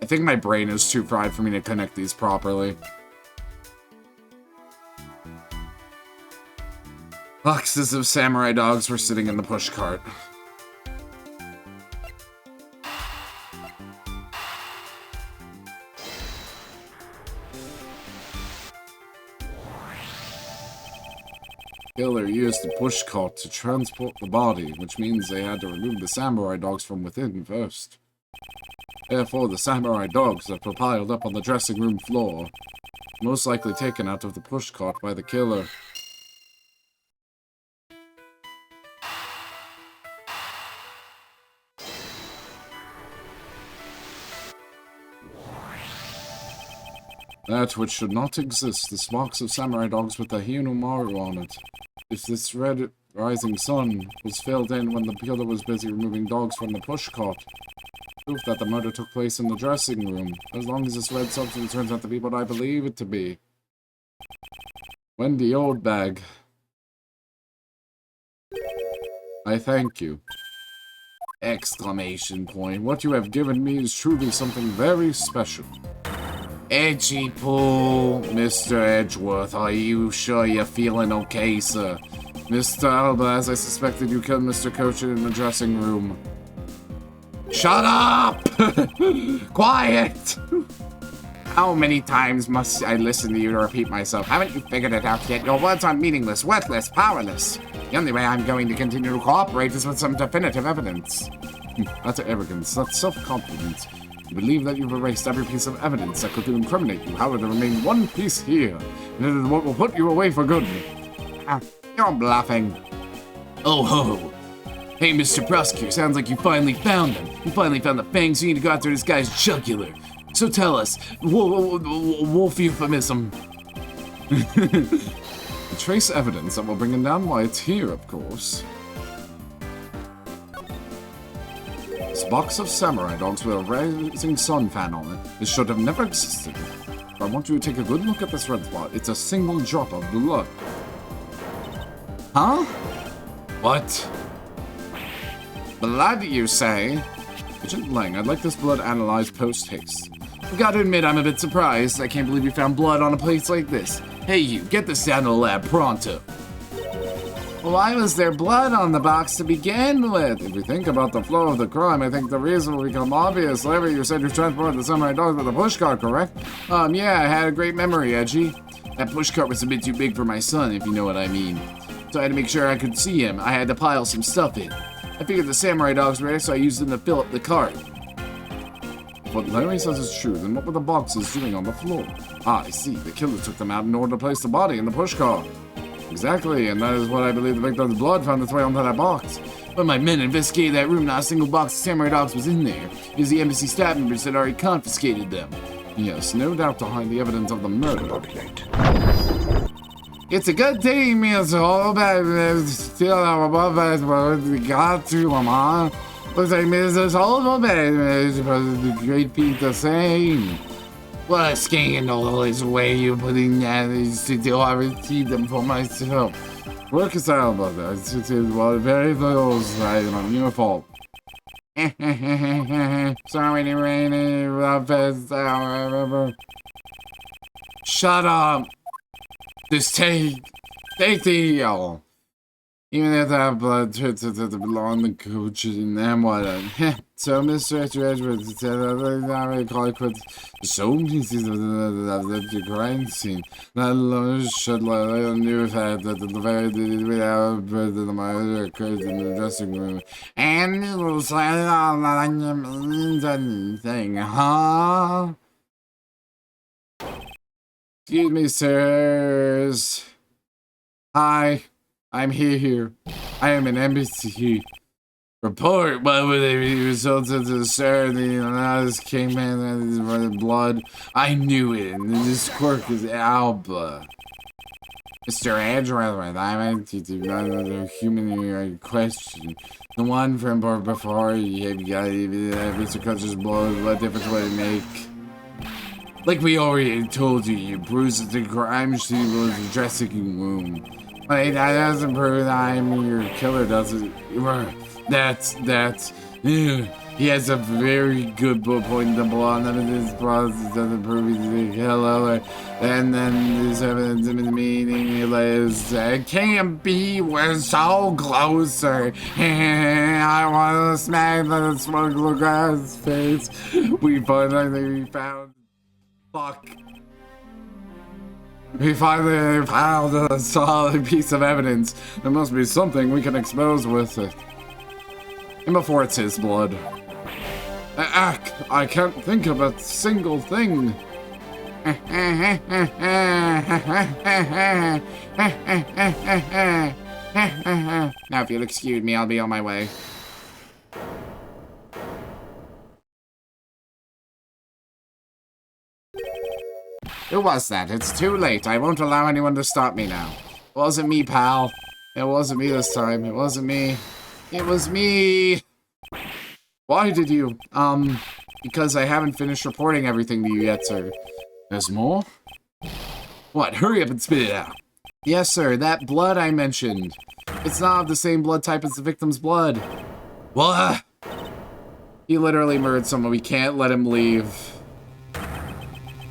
Speaker 1: I think my brain is too fried for me to connect these properly. Boxes of samurai dogs were sitting in the pushcart. Killer used the pushcart to transport the body, which means they had to remove the samurai dogs from within first. Therefore, the samurai dogs that were piled up on the dressing room floor, most likely taken out of the pushcart by the killer. That which should not exist, this box of samurai dogs with the Hinomaru on it. If this red rising sun was filled in when the killer was busy removing dogs from the pushcart, proof that the murder took place in the dressing room, as long as this red substance turns out to be what I believe it to be. Wendy Oldbag, I thank you. Exclamation point. What you have given me is truly something very special. Edgy Poo, Mr. Edgeworth, are you sure you're feeling okay, sir? Mr. Alba, as I suspected, you killed Mr. Kochan in the dressing room. Shut up! Quiet! How many times must I listen to you to repeat myself? Haven't you figured it out yet? Your words are meaningless, worthless, powerless. The only way I'm going to continue to cooperate is with some definitive evidence. That's arrogance, that's self-confidence. You believe that you've erased every piece of evidence that could incriminate you. However, there remains one piece here, and it is what will put you away for good. You're bluffing. Oh ho! Hey, Mr. Prosecutor, sounds like you finally found him. You finally found the fangs. You need to go after this guy's jugular. So tell us, wolf euphemism. Trace evidence that will bring him down while it's here, of course. This box of samurai dogs with a rising sun fan on it. This should have never existed. I want you to take a good look at this red spot. It's a single drop of blood. Huh? What? Blood, you say? Agent Lang, I'd like this blood analyzed post-haste. I've got to admit, I'm a bit surprised. I can't believe you found blood on a place like this. Hey, you, get this down to the lab pronto. Why was there blood on the box to begin with? If you think about the flow of the crime, I think the reason will become obvious. Later, you said you transported the samurai dogs with a pushcart, correct? Yeah, I had a great memory, Edgy. That pushcart was a bit too big for my son, if you know what I mean. So I had to make sure I could see him. I had to pile some stuff in. I figured the samurai dogs were there, so I used them to fill up the cart. What Larry says is true, then what were the boxes doing on the floor? Ah, I see. The killer took them out in order to place the body in the pushcart. Exactly, and that is what I believe the victim's blood found its way onto that box. When my men investigated that room, not a single box of samurai dogs was in there, because the embassy staff members had already confiscated them. Yes, no doubt to hide the evidence of the murder. It's a good thing, Miss Holbert, still above us, but we got to him, huh? Looks like Mrs. Holbert is supposed to be great feat the same. What a scandal is the way you're putting that to do. I received them for myself. Work is out about that. It's very little, not your fault. Sorry to rain it. Shut up. Just take the yell. Even if that blood turns to belong to coaches and then what? So, Mr. Edward said, I really call it quits. So pieces of the crime scene. That alone should let a new fact that the very without the murder occurred in the dressing room. And it will say that means anything, huh? Excuse me, sirs. Hi. I'm here. I am an embassy. Report what were the results of the surgery and this came in and blood. I knew it, and this quirk is Alba. Mr. Edgeworth, I'm to another human question. The one from before you got Mr. Custer's blood, what difference would it make? Like we already told you, you bruised the crime scene was the dressing room. Wait, that doesn't prove that I'm your killer, does it? That's, he has a very good point to blood. None of this process doesn't prove he's the killer. And then there's evidence in the meeting, it can't be, we're so closer. I want to smack the smuggler guy's face. We finally found. Fuck. We finally found a solid piece of evidence. There must be something we can expose with it. And before it's his blood. I can't think of a single thing. Now, if you'll excuse me, I'll be on my way. Who was that? It's too late. I won't allow anyone to stop me now. It wasn't me, pal. It wasn't me this time. It wasn't me. It was me. Why did you? Because I haven't finished reporting everything to you yet, sir. There's more? What? Hurry up and spit it out. Yes, sir. That blood I mentioned. It's not of the same blood type as the victim's blood. What? He literally murdered someone. We can't let him leave.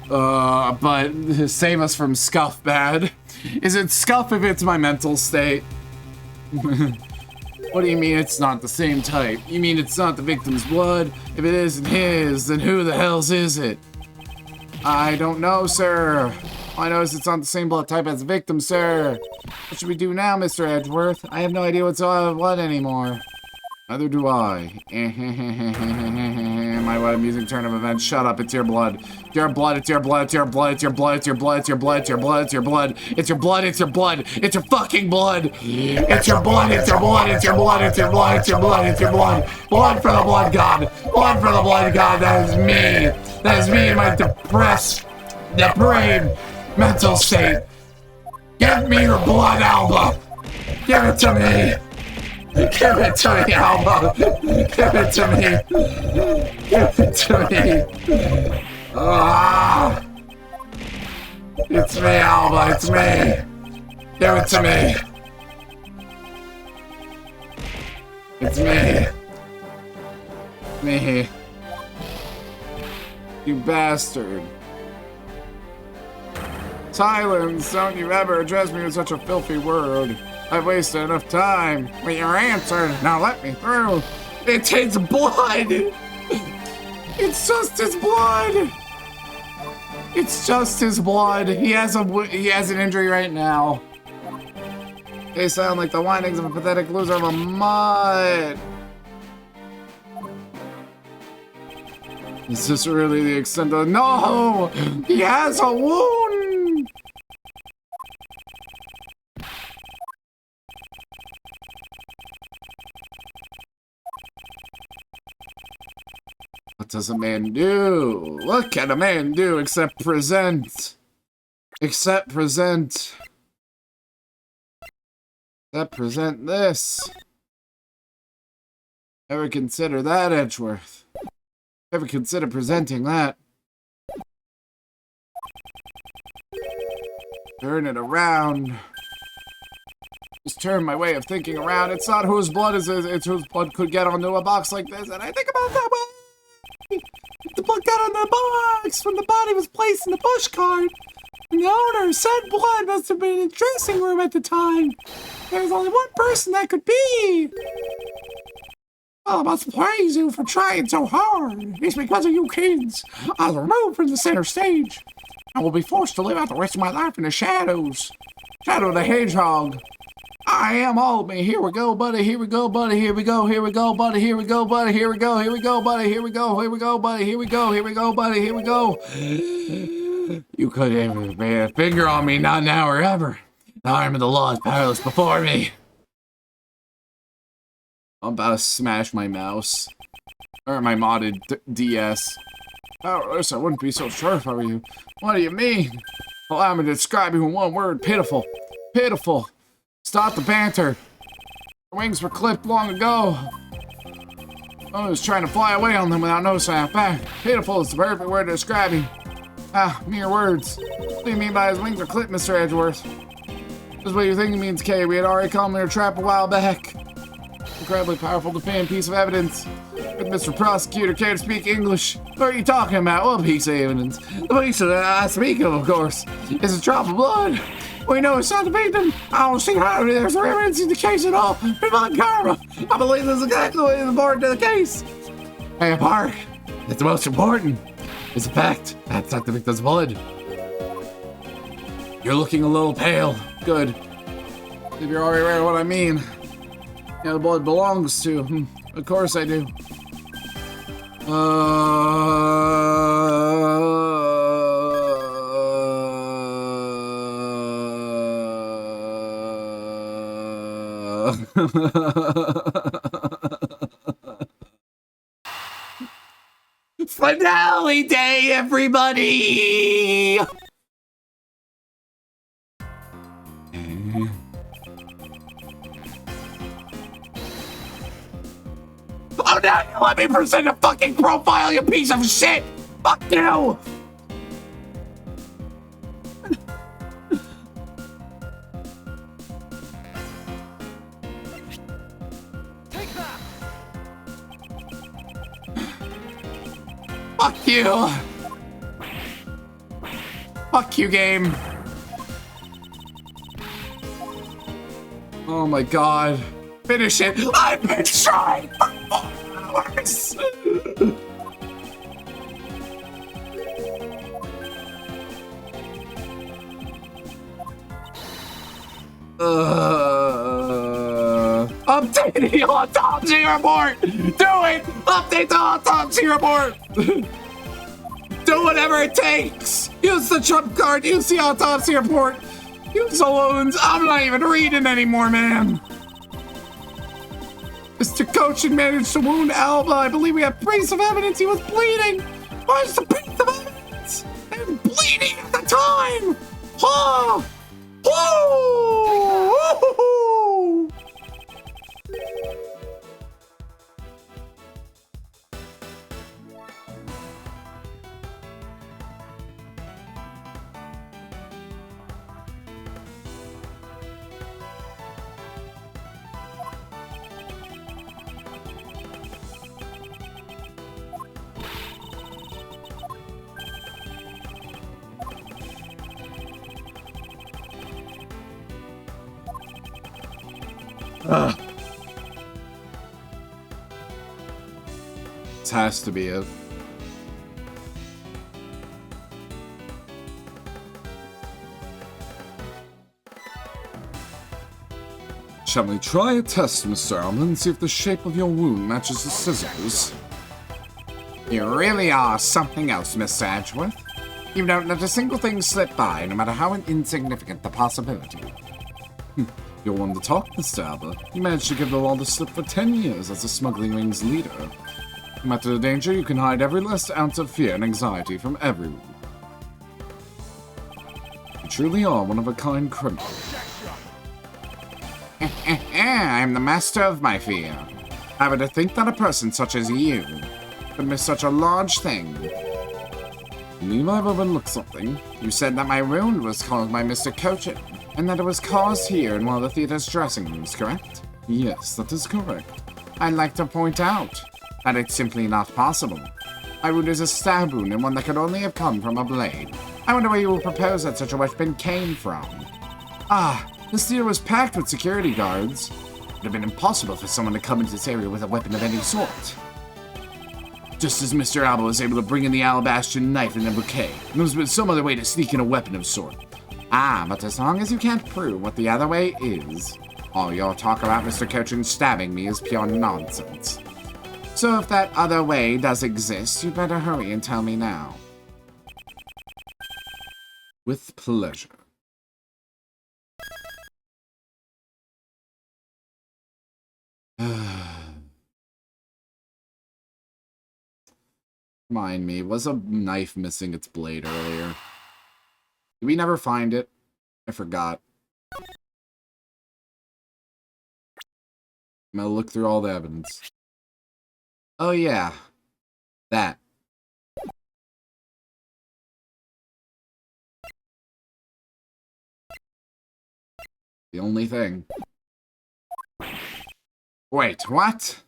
Speaker 1: But save us from scuff bad. Is it scuff if it's my mental state? What do you mean it's not the same type? You mean it's not the victim's blood? If it isn't his, then who the hell's is it? I don't know, sir. All I know is it's not the same blood type as the victim, sir. What should we do now, Mr. Edgeworth? I have no idea what's what anymore. Neither do I. My what amusing turn of events. Shut up, it's your blood. Your blood, it's your blood, it's your blood, it's your blood, it's your blood, it's your blood, it's your blood, it's your blood, it's your blood, it's your blood, it's your fucking blood. It's your blood, it's your blood, it's your blood, it's your blood, it's your blood, it's your blood. Blood for the blood god. Blood for the blood god, that is me. That is me in my depressed, depraved mental state. Give me your blood, Alba. Give it to me. Give it to me, Alba! Give it to me! Give it to me! Ah! It's me, Alba, it's me! Give it to me! It's me! Me! You bastard! Silence! Don't you ever address me with such a filthy word! I've wasted enough time with your answer. Now let me through. It takes blood. It's just his blood. It's just his blood. He has an injury right now. They sound like the whinings of a pathetic loser of a mutt. Is this really the extent of... No! He has a wound! What does a man do? What can a man do except present? Except present. Except present this. Ever consider that, Edgeworth? Ever consider presenting that? Turn it around. Just turn my way of thinking around. It's not whose blood is it, it's whose blood could get onto a box like this, and I think about that way. If the blood got on the box when the body was placed in the push cart, and the owner said blood must have been in the dressing room at the time. There's only one person that could be. Well, I must praise you for trying so hard. It's because of you kids I was removed from the center stage. I will be forced to live out the rest of my life in the shadows. Shadow the Hedgehog. I am all of me. Here we go, buddy. Here we go, buddy. Here we go. Here we go, buddy. Here we go, buddy. Here we go. Here we go, buddy. Here we go. Here we go, buddy. Here we go. Here we go, buddy. Here we go. You could have made a finger on me, not now or ever. The arm of the law is powerless before me. I'm about to smash my mouse. Or my modded DS. Powerless? I wouldn't be so sure if I were you. What do you mean? Allow me to describe you in one word. Pitiful. Pitiful. Stop the banter. Her wings were clipped long ago. I was trying to fly away on them without noticing that fact. Pitiful is the perfect word to describe him. Ah, mere words. What do you mean by his wings are clipped, Mr. Edgeworth? This is what you think it means, Kay. We had already caught him in a trap a while back. Incredibly powerful defending piece of evidence. With Mr. Prosecutor, care to speak English? What are you talking about? What piece of evidence? The piece that I speak of course, is a drop of blood. We know it's not the victim. I don't see how there's evidence in the case at all. About karma. I believe this is exactly what is important to the case. Hey, Park, it's the most important. It's a fact. That's not the victim's blood. You're looking a little pale. Good. If you're already aware of what I mean. Yeah, the blood belongs to. Of course I do. Finale day, everybody! Oh, now you let me present a fucking profile, you piece of shit! Fuck you!
Speaker 4: Take that!
Speaker 1: Fuck you! Fuck you, game! Oh my god. Finish it! I've been trying for 4 hours! Update the autopsy report! Do it! Update the autopsy report! Do whatever it takes! Use the trump card, use the autopsy report! Use the wounds! I'm not even reading anymore, man! Mr. Cochin managed to wound Alba. I believe we have piece of evidence he was bleeding. Where's the piece of evidence? I was bleeding at the time. Oh! Oh! This has to be it. Shall we try a test, Mr. Almond, and see if the shape of your wound matches the scissors?
Speaker 3: You really are something else, Mr. Edgeworth. You don't let a single thing slip by, no matter how insignificant the possibility.
Speaker 1: You're one to talk, Mr. Alba. You managed to give the law the slip for 10 years as the smuggling ring's leader. No matter the danger, you can hide every last ounce of fear and anxiety from everyone. You truly are one of a kind criminal.
Speaker 3: I'm the master of my fear. I would think that a person such as you could miss such a large thing.
Speaker 1: I believe I've overlooked something.
Speaker 3: You said that my wound was caused by Mr. Cochin, and that it was caused here in one of the theater's dressing rooms, correct?
Speaker 1: Yes, that is correct.
Speaker 3: I'd like to point out that it's simply not possible. My wound is a stab wound, and one that could only have come from a blade. I wonder where you would propose that such a weapon came from.
Speaker 1: Ah, this theater was packed with security guards.
Speaker 3: It would have been impossible for someone to come into this area with a weapon of any sort.
Speaker 1: Just as Mr. Alba was able to bring in the alabaster knife in the bouquet, there was some other way to sneak in a weapon of sort.
Speaker 3: Ah, but as long as you can't prove what the other way is, all your talk about Mr. Cochin stabbing me is pure nonsense. So if that other way does exist, you'd better hurry and tell me now.
Speaker 1: With pleasure. Remind me, was a knife missing its blade earlier? Did we never find it? I forgot. I'm gonna look through all the evidence. Oh yeah. That. The only thing.
Speaker 3: Wait, what?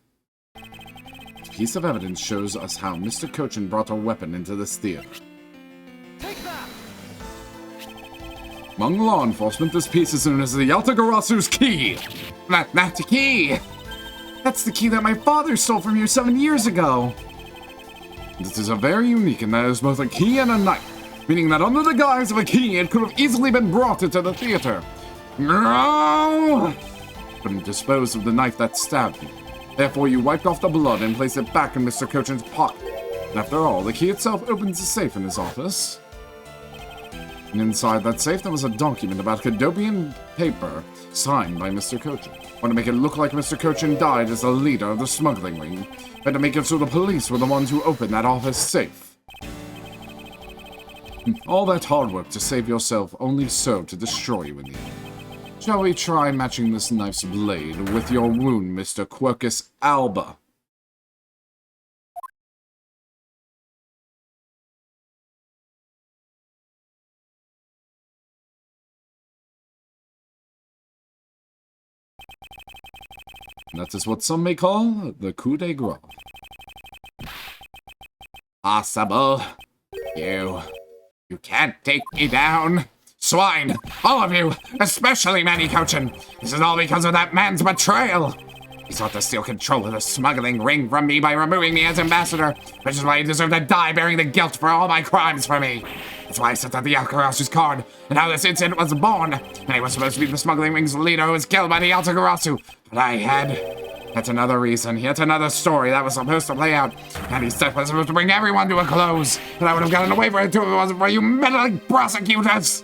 Speaker 1: This piece of evidence shows us how Mr. Cochin brought a weapon into this theater.
Speaker 4: Take that!
Speaker 1: Among law enforcement, this piece is known as the Yaltagarasu's key.
Speaker 3: That key! That's the key that my father stole from you 7 years ago.
Speaker 1: This is a very unique in that it is both a key and a knife, meaning that under the guise of a key, it could have easily been brought into the theater.
Speaker 3: No!
Speaker 1: Couldn't dispose of the knife that stabbed you. Therefore, you wiped off the blood and placed it back in Mr. Cochin's pocket. And after all, the key itself opens the safe in his office. And inside that safe, there was a document about Cadopian paper signed by Mr. Cochin. Want to make it look like Mr. Cochin died as the leader of the smuggling ring, but to make it so the police were the ones who opened that office safe. All that hard work to save yourself only served to destroy you in the end. Shall we try matching this knife's blade with your wound, Mr. Quercus Alba? That is what some may call the coup de grace.
Speaker 3: Possible. You can't take me down. Swine! All of you! Especially Manny Cochin! This is all because of that man's betrayal! He sought to steal control of the smuggling ring from me by removing me as ambassador, which is why he deserved to die bearing the guilt for all my crimes for me. That's why I sent out the Alcarasu's card, and how this incident was born. And he was supposed to be the smuggling ring's leader who was killed by the Alcarasu's, but I had yet another reason, yet another story that was supposed to play out. And he said was supposed to bring everyone to a close, and I would have gotten away with it too if it wasn't for you meddling prosecutors!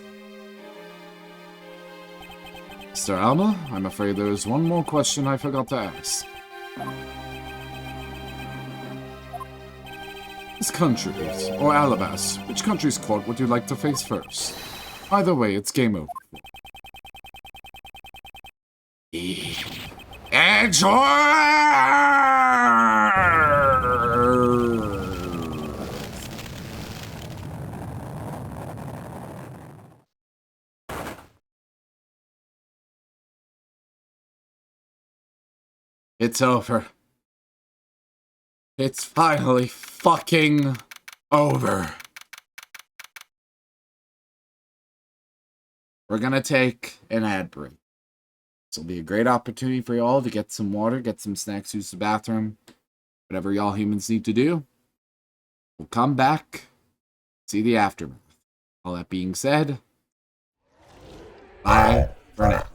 Speaker 1: Mr. Alba, I'm afraid there is one more question I forgot to ask. This country's, or Alabas, which country's court would you like to face first? Either way, it's game over. It's over. It's finally fucking over. We're gonna take an ad break. This will be a great opportunity for y'all to get some water, get some snacks, use the bathroom, whatever y'all humans need to do. We'll come back, see the aftermath. All that being said, bye for now.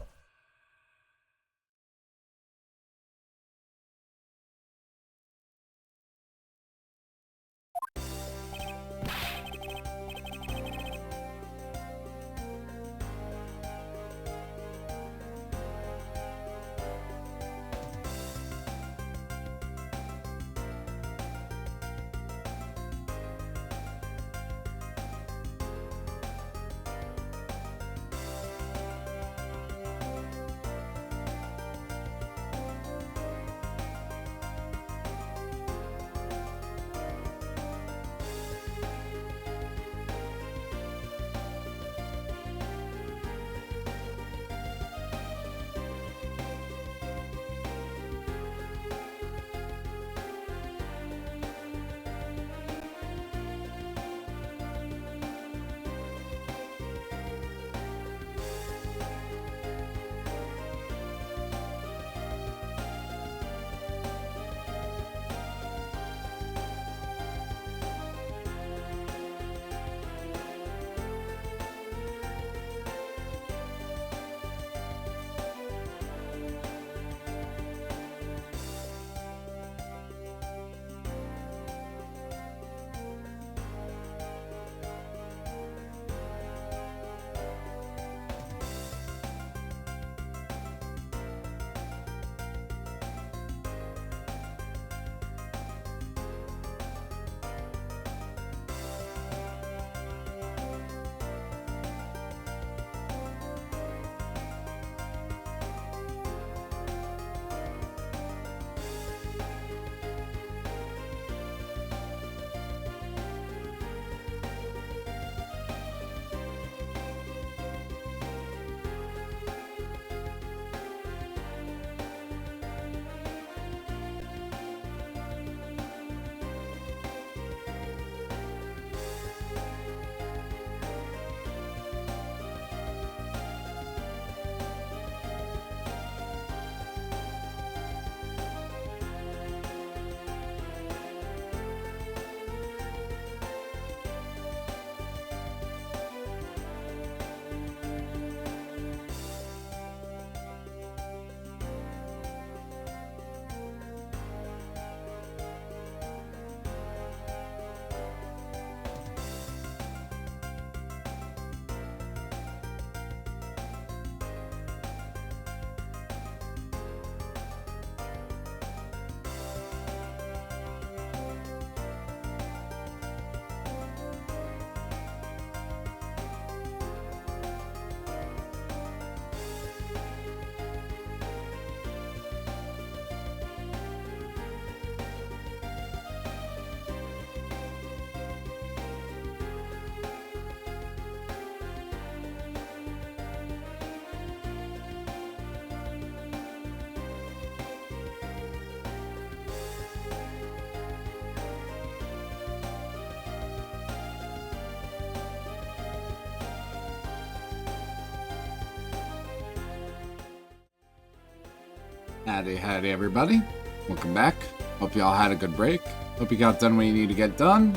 Speaker 1: Howdy, everybody. Welcome back. Hope y'all had a good break. Hope you got done what you need to get done.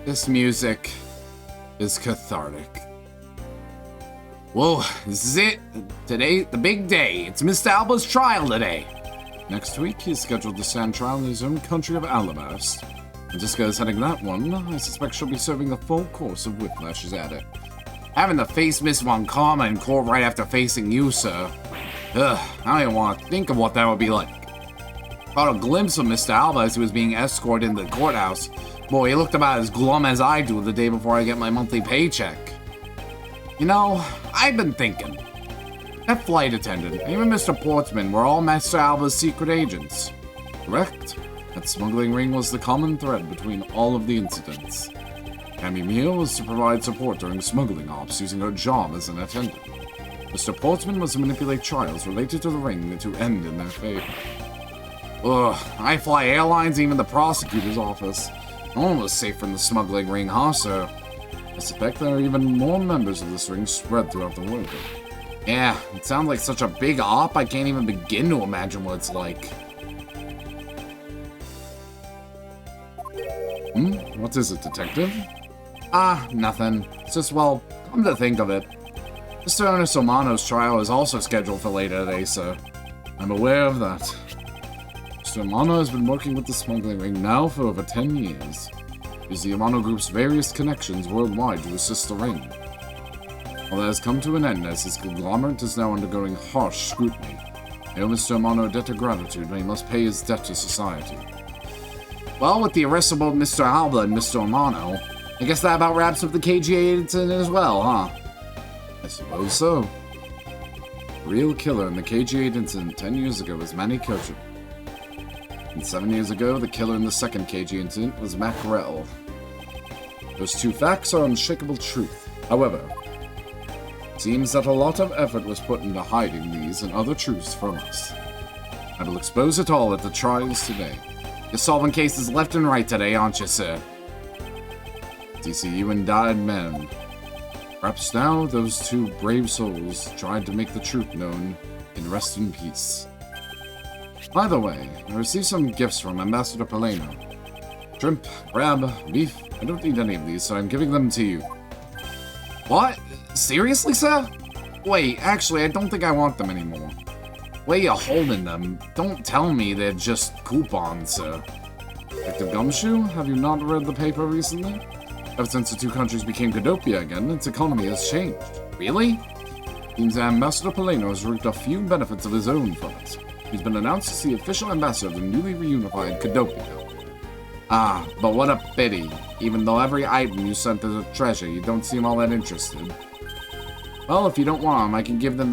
Speaker 1: This music is cathartic. Whoa, this is it. Today, the big day. It's Mr. Alba's trial today. Next week, he's scheduled to stand trial in his own country of Alabama. And just goes heading that one, I suspect she'll be serving the full course of whiplashes at it. Having to face Miss Von Karma in court right after facing you, sir. Ugh, I don't even want to think of what that would be like. Caught a glimpse of Mr. Alba as he was being escorted into the courthouse. Boy, he looked about as glum as I do the day before I get my monthly paycheck. You know, I've been thinking. That flight attendant, even Mr. Portsman, were all Mr. Alba's secret agents. Correct? That smuggling ring was the common thread between all of the incidents. Cammy Meal was to provide support during smuggling ops using her job as an attendant. Mr. Portsman was to manipulate trials related to the ring to end in their favor. Ugh, I fly airlines, even the prosecutor's office. No one was safe from the smuggling ring, huh, sir? I suspect there are even more members of this ring spread throughout the world. Yeah, it sounds like such a big op, I can't even begin to imagine what it's like. What is it, detective? Ah, nothing. It's just, well, come to think of it. Mr. Ernest Omano's trial is also scheduled for later today, so I'm aware of that. Mr. Omano has been working with the smuggling ring now for over 10 years. He uses the Omano Group's various connections worldwide to assist the ring. Well, that has come to an end as his conglomerate is now undergoing harsh scrutiny. I owe Mr. Omano a debt of gratitude, but he must pay his debt to society. Well, with the arrest of both Mr. Alba and Mr. Omano, I guess that about wraps up the KGA incident as well, huh? I suppose so. The real killer in the KG8 incident 10 years ago was Manny Kocher. And 7 years ago, the killer in the second KG incident was Mac Rell. Those two facts are unshakable truth. However, it seems that a lot of effort was put into hiding these and other truths from us. I will expose it all at the trials today. You're solving cases left and right today, aren't you, sir? DCU and died men. Perhaps now those two brave souls tried to make the truth known and rest in peace. By the way, I received some gifts from Ambassador Paleno. Shrimp, crab, beef. I don't need any of these, so I'm giving them to you. What? Seriously, sir? Wait, actually, I don't think I want them anymore. Way you're holding them, don't tell me they're just coupons, sir. Detective Gumshoe, have you not read the paper recently? Ever since the two countries became Godopia again, its economy has changed. Really? Seems Ambassador Paleno has reaped a few benefits of his own from it. He's been announced as the official ambassador of the newly reunified Godopia. Ah, but what a pity. Even though every item you sent is a treasure, you don't seem all that interested. Well, if you don't want them, I can give them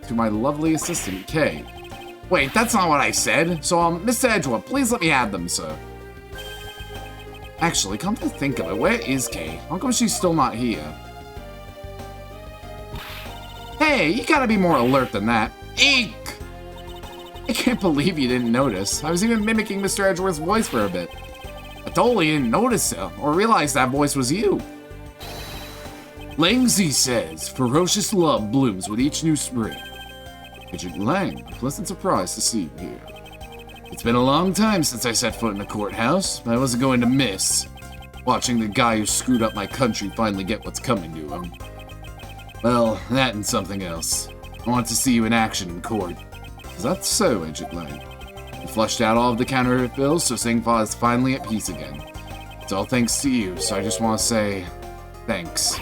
Speaker 1: to my lovely assistant, Kay. Wait, that's not what I said. So, Mr. Edgeworth, please let me have them, sir. Actually, come to think of it, where is Kay? How come she's still not here? Hey, you gotta be more alert than that. Eek! I can't believe you didn't notice. I was even mimicking Mr. Edgeworth's voice for a bit. I totally didn't notice it, or realize that voice was you. Lang Z says, ferocious love blooms with each new spring. Agent Lang, pleasant surprise to see you here. It's been a long time since I set foot in the courthouse, but I wasn't going to miss watching the guy who screwed up my country finally get what's coming to him. Well, that and something else. I want to see you in action in court. Is that so, Agent Lang? You flushed out all of the counterfeit bills, so Singfa is finally at peace again. It's all thanks to you, so I just want to say thanks.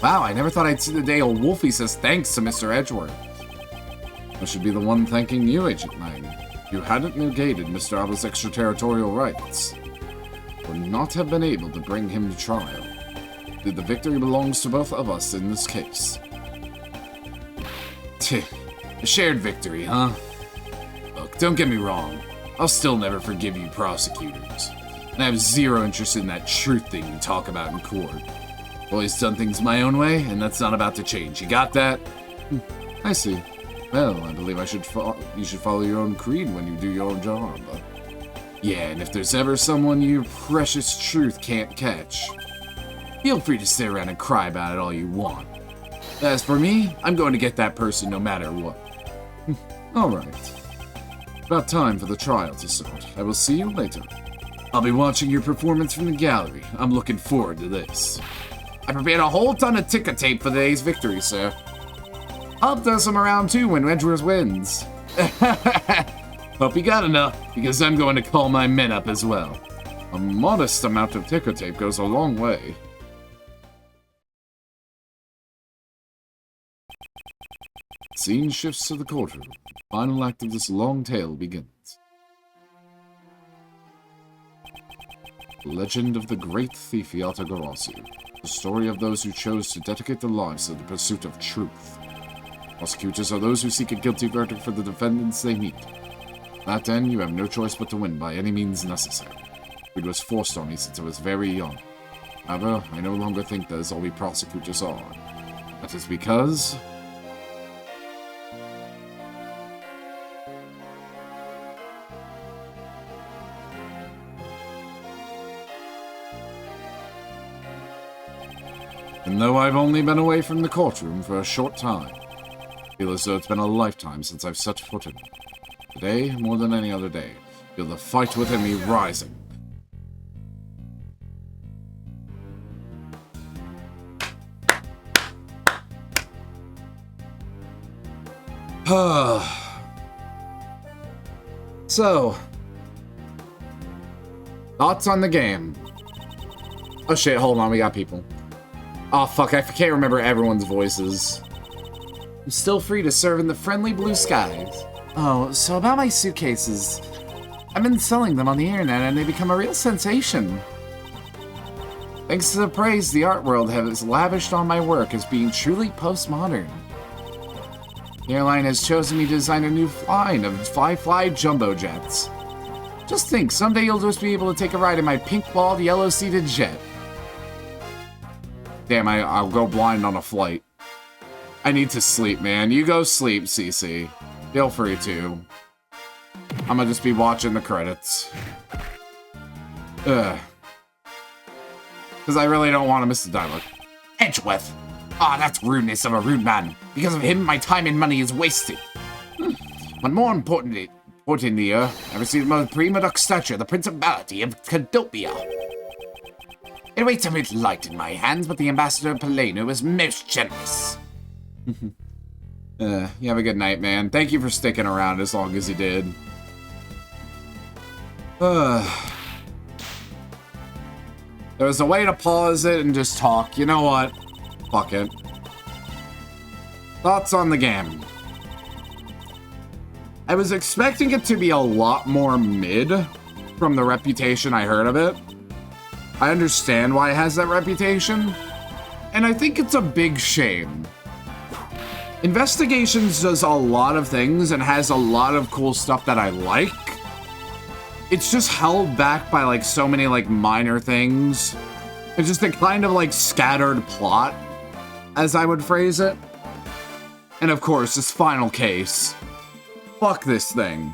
Speaker 1: Wow, I never thought I'd see the day old Wolfie says thanks to Mr. Edgeworth. I should be the one thanking you, Agent Lang. You hadn't negated Mr. Alba's extraterritorial rights. Would not have been able to bring him to trial. The victory belongs to both of us in this case. A shared victory, huh? Look, don't get me wrong. I'll still never forgive you prosecutors. And I have zero interest in that truth thing you talk about in court. Always done things my own way, and that's not about to change. You got that? I see. Well, I believe you should follow your own creed when you do your job. Yeah, and if there's ever someone your precious truth can't catch, feel free to sit around and cry about it all you want. As for me, I'm going to get that person no matter what. Alright. About time for the trial to start. I will see you later. I'll be watching your performance from the gallery. I'm looking forward to this. I prepared a whole ton of ticker tape for today's victory, sir. I'll throw some around too when Edgeworth wins. Hope you got enough, because I'm going to call my men up as well. A modest amount of ticker tape goes a long way. Scene shifts to the courtroom. Final act of this long tale begins. Legend of the great thief Yata Garasi. The story of those who chose to dedicate their lives to the pursuit of truth. Prosecutors are those who seek a guilty verdict for the defendants they meet. To that end, you have no choice but to win by any means necessary. It was forced on me since I was very young. However, I no longer think that is all we prosecutors are. That is because... And though I've only been away from the courtroom for a short time, Feel as though it's been a lifetime since I've set foot in it. Today, more than any other day, feel the fight within me rising. So, thoughts on the game? Oh shit, hold on, we got people. Oh fuck, I can't remember everyone's voices. I'm still free to serve in the friendly blue skies. Oh, so about my suitcases. I've been selling them on the internet and they become a real sensation. Thanks to the praise the art world has lavished on my work as being truly postmodern. The airline has chosen me to design a new line of fly jumbo jets. Just think, someday you'll just be able to take a ride in my pink-walled, yellow-seated jet. Damn, I'll go blind on a flight. I need to sleep, man. You go sleep, CC. Feel free to. I'm gonna just be watching the credits. Ugh. Because I really don't want to miss the dialogue.
Speaker 3: Edgeworth. Ah, that's rudeness of a rude man. Because of him, my time and money is wasted. But more importantly, I received the most prima stature, the Principality of Cadopia. It waits a bit light in my hands, but the Ambassador Paleno is most generous.
Speaker 1: You have a good night, man. Thank you for sticking around as long as you did. There was a way to pause it and just talk. You know what? Fuck it. Thoughts on the game? I was expecting it to be a lot more mid from the reputation I heard of it. I understand why it has that reputation, and I think it's a big shame. Investigations does a lot of things and has a lot of cool stuff that I like. It's just held back by like so many like minor things. It's just a kind of like scattered plot, as I would phrase it. And of course, this final case. Fuck this thing.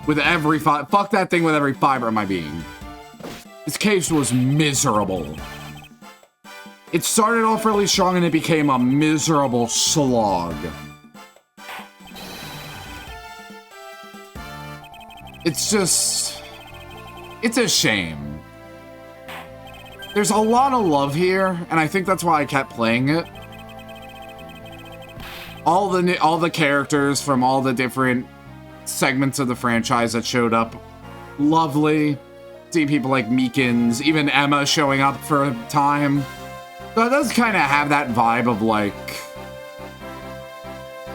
Speaker 1: With every fuck that thing with every fiber of my being. This case was miserable. It started off really strong and it became a miserable slog. It's just... it's a shame. There's a lot of love here, and I think that's why I kept playing it. All the characters from all the different segments of the franchise that showed up, lovely. See people like Meekins, even Emma showing up for a time. So it does kind of have that vibe of like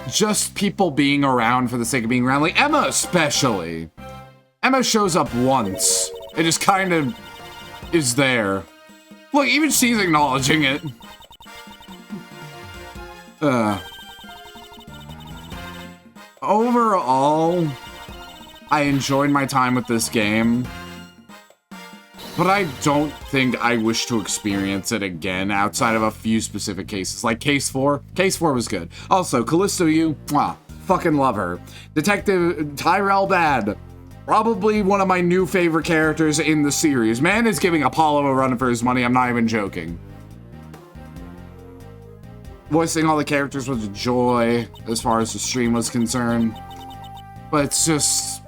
Speaker 1: just people being around for the sake of being around. Like Emma especially. Emma shows up once. It just kind of is there. Look, even she's acknowledging it. Overall, I enjoyed my time with this game. But I don't think I wish to experience it again outside of a few specific cases. Like Case 4. Case 4 was good. Also, Callisto Yu, mwah, fucking love her. Detective Tyrell Bad. Probably one of my new favorite characters in the series. Man is giving Apollo a run for his money, I'm not even joking. Voicing all the characters was a joy as far as the stream was concerned. But it's just...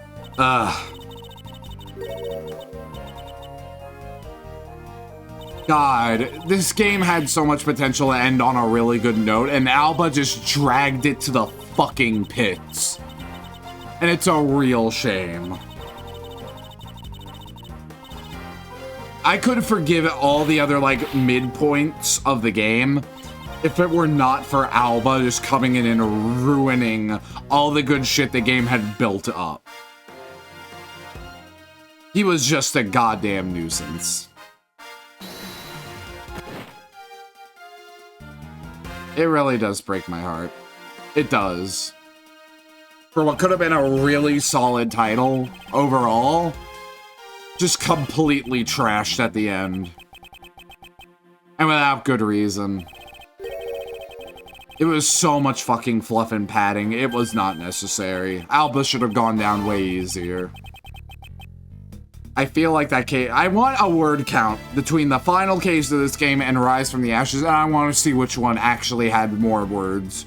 Speaker 1: God, this game had so much potential to end on a really good note, and Alba just dragged it to the fucking pits. And it's a real shame. I could forgive all the other, like, midpoints of the game if it were not for Alba just coming in and ruining all the good shit the game had built up. He was just a goddamn nuisance. It really does break my heart. It does. For what could have been a really solid title overall, just completely trashed at the end. And without good reason. It was so much fucking fluff and padding, it was not necessary. Alba should have gone down way easier. I feel like that case... I want a word count between the final case of this game and Rise from the Ashes, and I want to see which one actually had more words.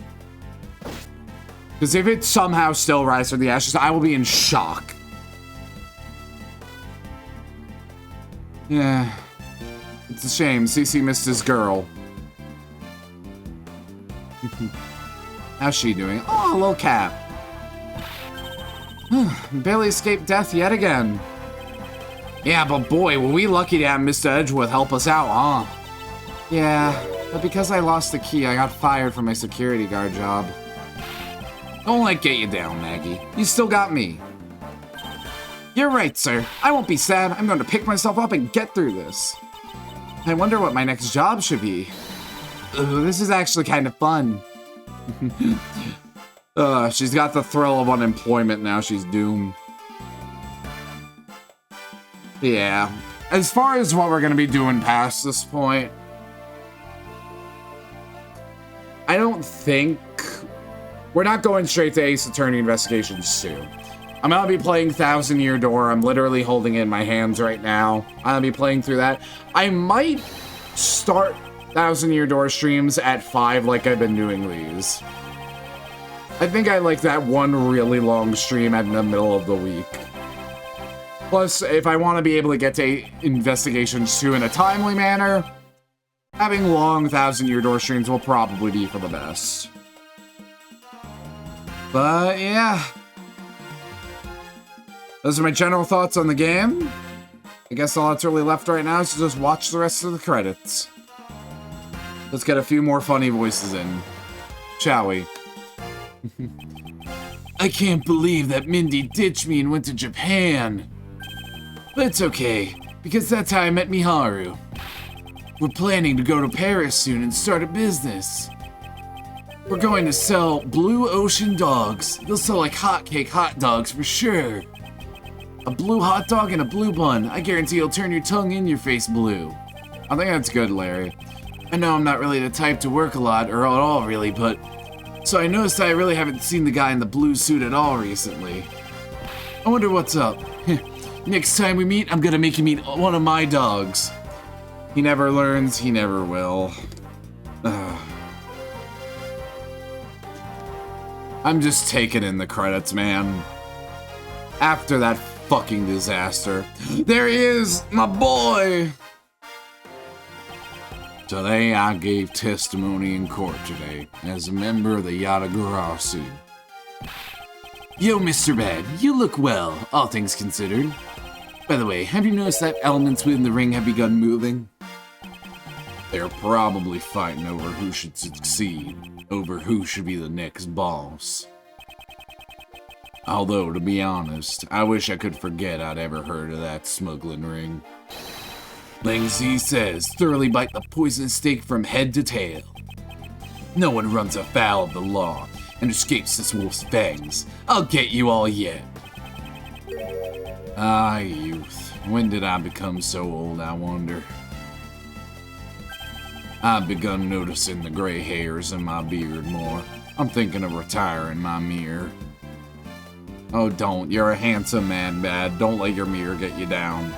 Speaker 1: Because if it somehow still rises from the ashes, I will be in shock. Yeah. It's a shame. CC missed his girl. How's she doing? Oh, little cat. Barely escaped death yet again. Yeah, but boy, were we lucky to have Mr. Edgeworth help us out, huh? Yeah, but because I lost the key, I got fired from my security guard job. Don't let get you down, Maggie. You still got me. You're right, sir. I won't be sad. I'm going to pick myself up and get through this. I wonder what my next job should be. Ugh, this is actually kind of fun. She's got the thrill of unemployment now. She's doomed. Yeah. As far as what we're going to be doing past this point, I don't think... We're not going straight to Ace Attorney Investigations 2. I'm going to be playing 1,000 Year Door. I'm literally holding it in my hands right now. I'm going to be playing through that. I might start 1,000 Year Door streams at 5 like I've been doing these. I think I like that one really long stream in the middle of the week. Plus, if I want to be able to get to Investigations 2 in a timely manner, having long 1,000 Year Door streams will probably be for the best. But, yeah. Those are my general thoughts on the game. I guess all that's really left right now is to just watch the rest of the credits. Let's get a few more funny voices in, shall we? I can't believe that Mindy ditched me and went to Japan. But it's okay, because that's how I met Miharu. We're planning to go to Paris soon and start a business. We're going to sell Blue Ocean dogs. They'll sell like hotcake hot dogs for sure. A blue hot dog and a blue bun. I guarantee you'll turn your tongue in your face blue. I think that's good, Larry. I know I'm not really the type to work a lot, or at all really, but... So I noticed I really haven't seen the guy in the blue suit at all recently. I wonder what's up. Next time we meet, I'm gonna make you meet one of my dogs. He never learns, he never will. I'm just taking in the credits, man. After that fucking disaster. There he is, my boy! Today I gave testimony in court today as a member of the Yatagarasu. Yo, Mr. Bad, you look well, all things considered. By the way, have you noticed that elements within the ring have begun moving? They're probably fighting over who should succeed, over who should be the next boss. Although, to be honest, I wish I could forget I'd ever heard of that smuggling ring. Ling Z says, thoroughly bite the poisonous steak from head to tail. No one runs afoul of the law and escapes this wolf's fangs. I'll get you all yet. Ah, youth. When did I become so old, I wonder? I've begun noticing the gray hairs in my beard more. I'm thinking of retiring my mirror. Oh, don't. You're a handsome man, Bad. Don't let your mirror get you down.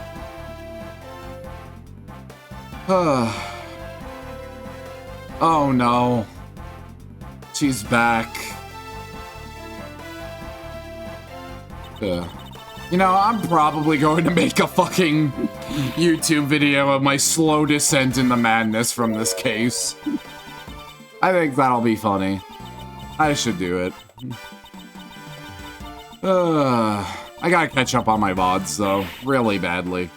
Speaker 1: Oh no. She's back. You know, I'm probably going to make a fucking YouTube video of my slow descent into madness from this case. I think that'll be funny. I should do it. I gotta catch up on my VODs, though, really badly.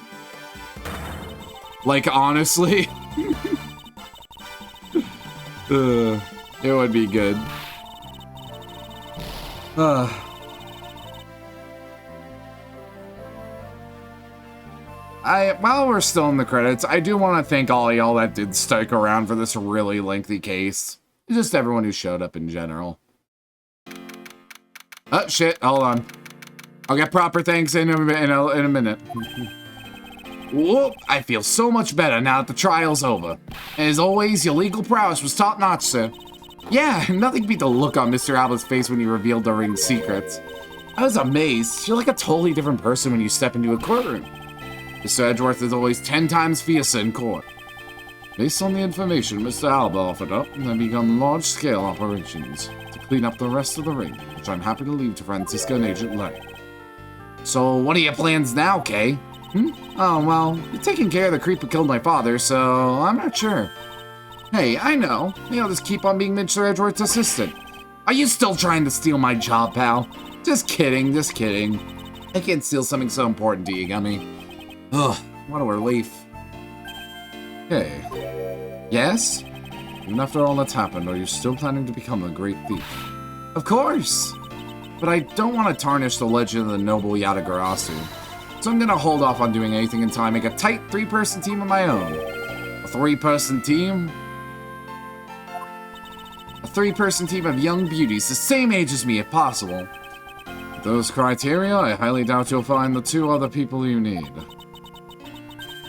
Speaker 1: Like, honestly, it would be good. While we're still in the credits, I do want to thank all y'all that did stick around for this really lengthy case. Just everyone who showed up in general. Oh, shit, hold on. I'll get proper thanks in a minute. Whoop, I feel so much better now that the trial's over. As always, your legal prowess was top-notch, sir. Yeah, nothing beat the look on Mr. Alba's face when he revealed the ring's secrets. I was amazed. You're like a totally different person when you step into a courtroom. Mr. Edgeworth is always 10 times fiercer in court. Based on the information Mr. Alba offered up, I've begun large-scale operations to clean up the rest of the ring, which I'm happy to leave to Francisca and Agent Lay. So, what are your plans now, Kay? Oh, well, you're taking care of the creep who killed my father, so I'm not sure. Hey, I know. Maybe I'll just keep on being Mr. Edgeworth's assistant. Are you still trying to steal my job, pal? Just kidding, just kidding. I can't steal something so important to you, Gummy. Ugh, what a relief. Okay. Yes? Even after all that's happened, are you still planning to become a great thief? Of course! But I don't want to tarnish the legend of the noble Yatagarasu. So I'm gonna hold off on doing anything until I make a tight 3-person team of my own. A 3-person team? A 3-person team of young beauties the same age as me if possible. With those criteria, I highly doubt you'll find the 2 other people you need.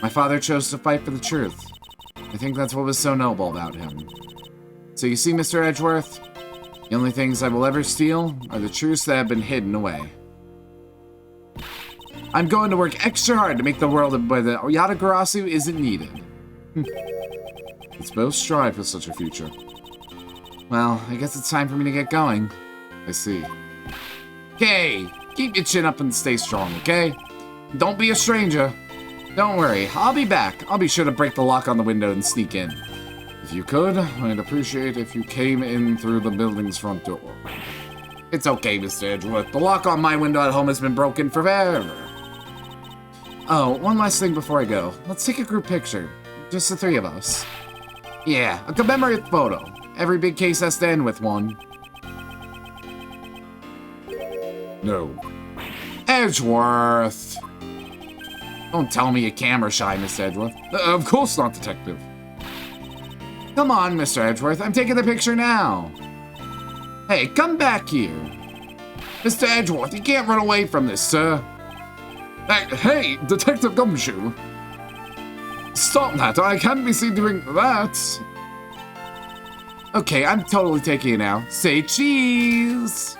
Speaker 1: My father chose to fight for the truth. I think that's what was so noble about him. So you see, Mr. Edgeworth, the only things I will ever steal are the truths that have been hidden away. I'm going to work extra hard to make the world where the Yatagarasu isn't needed. Let's both strive for such a future. Well, I guess it's time for me to get going. I see. Okay, keep your chin up and stay strong, okay? Don't be a stranger. Don't worry, I'll be back. I'll be sure to break the lock on the window and sneak in. If you could, I'd appreciate if you came in through the building's front door. It's okay, Mr. Edgeworth. The lock on my window at home has been broken forever. Oh, one last thing before I go. Let's take a group picture. Just the 3 of us. Yeah, a commemorative photo. Every big case has to end with one.
Speaker 2: No.
Speaker 1: Edgeworth! Don't tell me you're camera shy, Mr. Edgeworth. Of course not, Detective. Come on, Mr. Edgeworth. I'm taking the picture now. Hey, come back here. Mr. Edgeworth, you can't run away from this, sir. Hey, Detective Gumshoe. Stop that. I can't be seen doing that. Okay, I'm totally taking it now. Say cheese!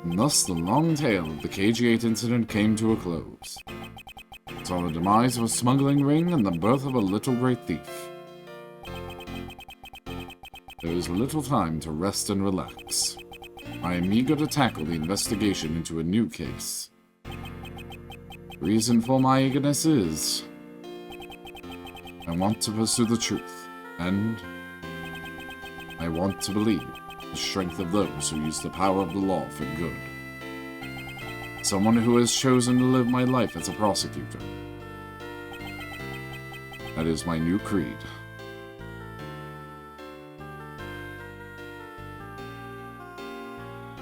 Speaker 1: And thus the long tale of the KG-8 incident came to a close. It saw the demise of a smuggling ring and the birth of a little great thief. There is little time to rest and relax. I am eager to tackle the investigation into a new case. The reason for my eagerness is I want to pursue the truth, and I want to believe the strength of those who use the power of the law for good. Someone who has chosen to live my life as a prosecutor. That is my new creed.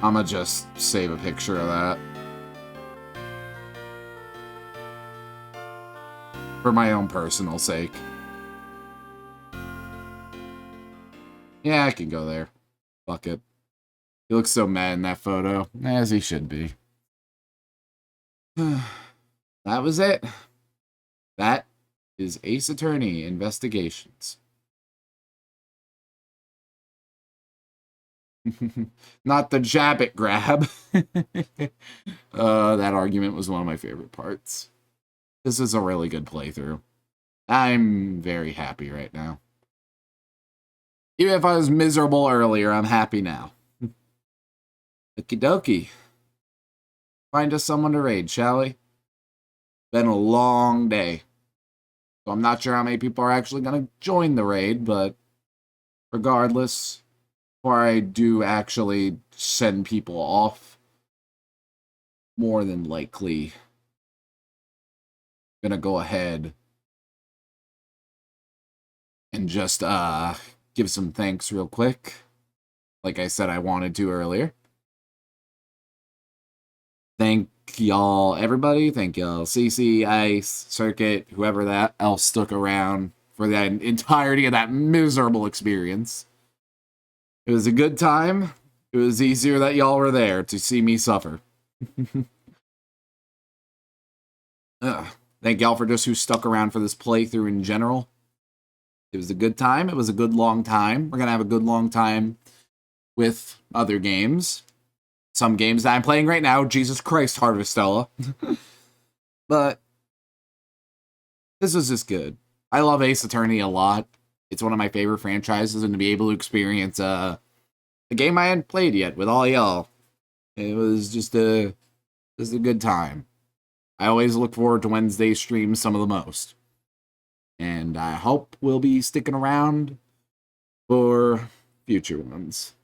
Speaker 1: I'ma just save a picture of that. For my own personal sake. Yeah, I can go there. Fuck it. He looks so mad in that photo, as he should be. That was it. That is Ace Attorney Investigations. Not the jab it grab. That argument was one of my favorite parts. This is a really good playthrough. I'm very happy right now. Even if I was miserable earlier, I'm happy now. Okie dokie. Find us someone to raid, shall we? Been a long day. So I'm not sure how many people are actually going to join the raid, but regardless, before I do actually send people off, more than likely gonna go ahead and just give some thanks real quick, like I said I wanted to earlier. Thank y'all, everybody. Thank y'all, CC, Ice, Circuit, whoever that else stuck around for the entirety of that miserable experience. It was a good time. It was easier that y'all were there to see me suffer. Thank y'all for just who stuck around for this playthrough in general. It was a good time. It was a good long time. We're going to have a good long time with other games. Some games that I'm playing right now. Jesus Christ, Harvestella. But this was just good. I love Ace Attorney a lot. It's one of my favorite franchises, and to be able to experience a game I hadn't played yet with all y'all, it was just a good time. I always look forward to Wednesday streams some of the most. And I hope we'll be sticking around for future ones.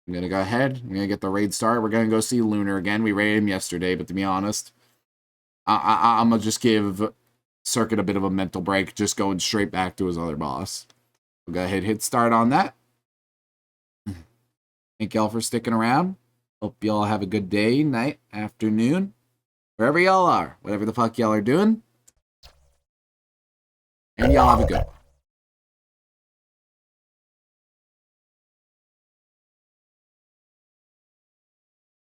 Speaker 1: I'm going to go ahead. I'm going to get the raid start. We're going to go see Lunar again. We raided him yesterday, but to be honest, I'm going to just give Circuit a bit of a mental break, just going straight back to his other boss. We'll go ahead and hit start on that. Thank y'all for sticking around. Hope y'all have a good day, night, afternoon, wherever y'all are, whatever the fuck y'all are doing. And y'all have a good one.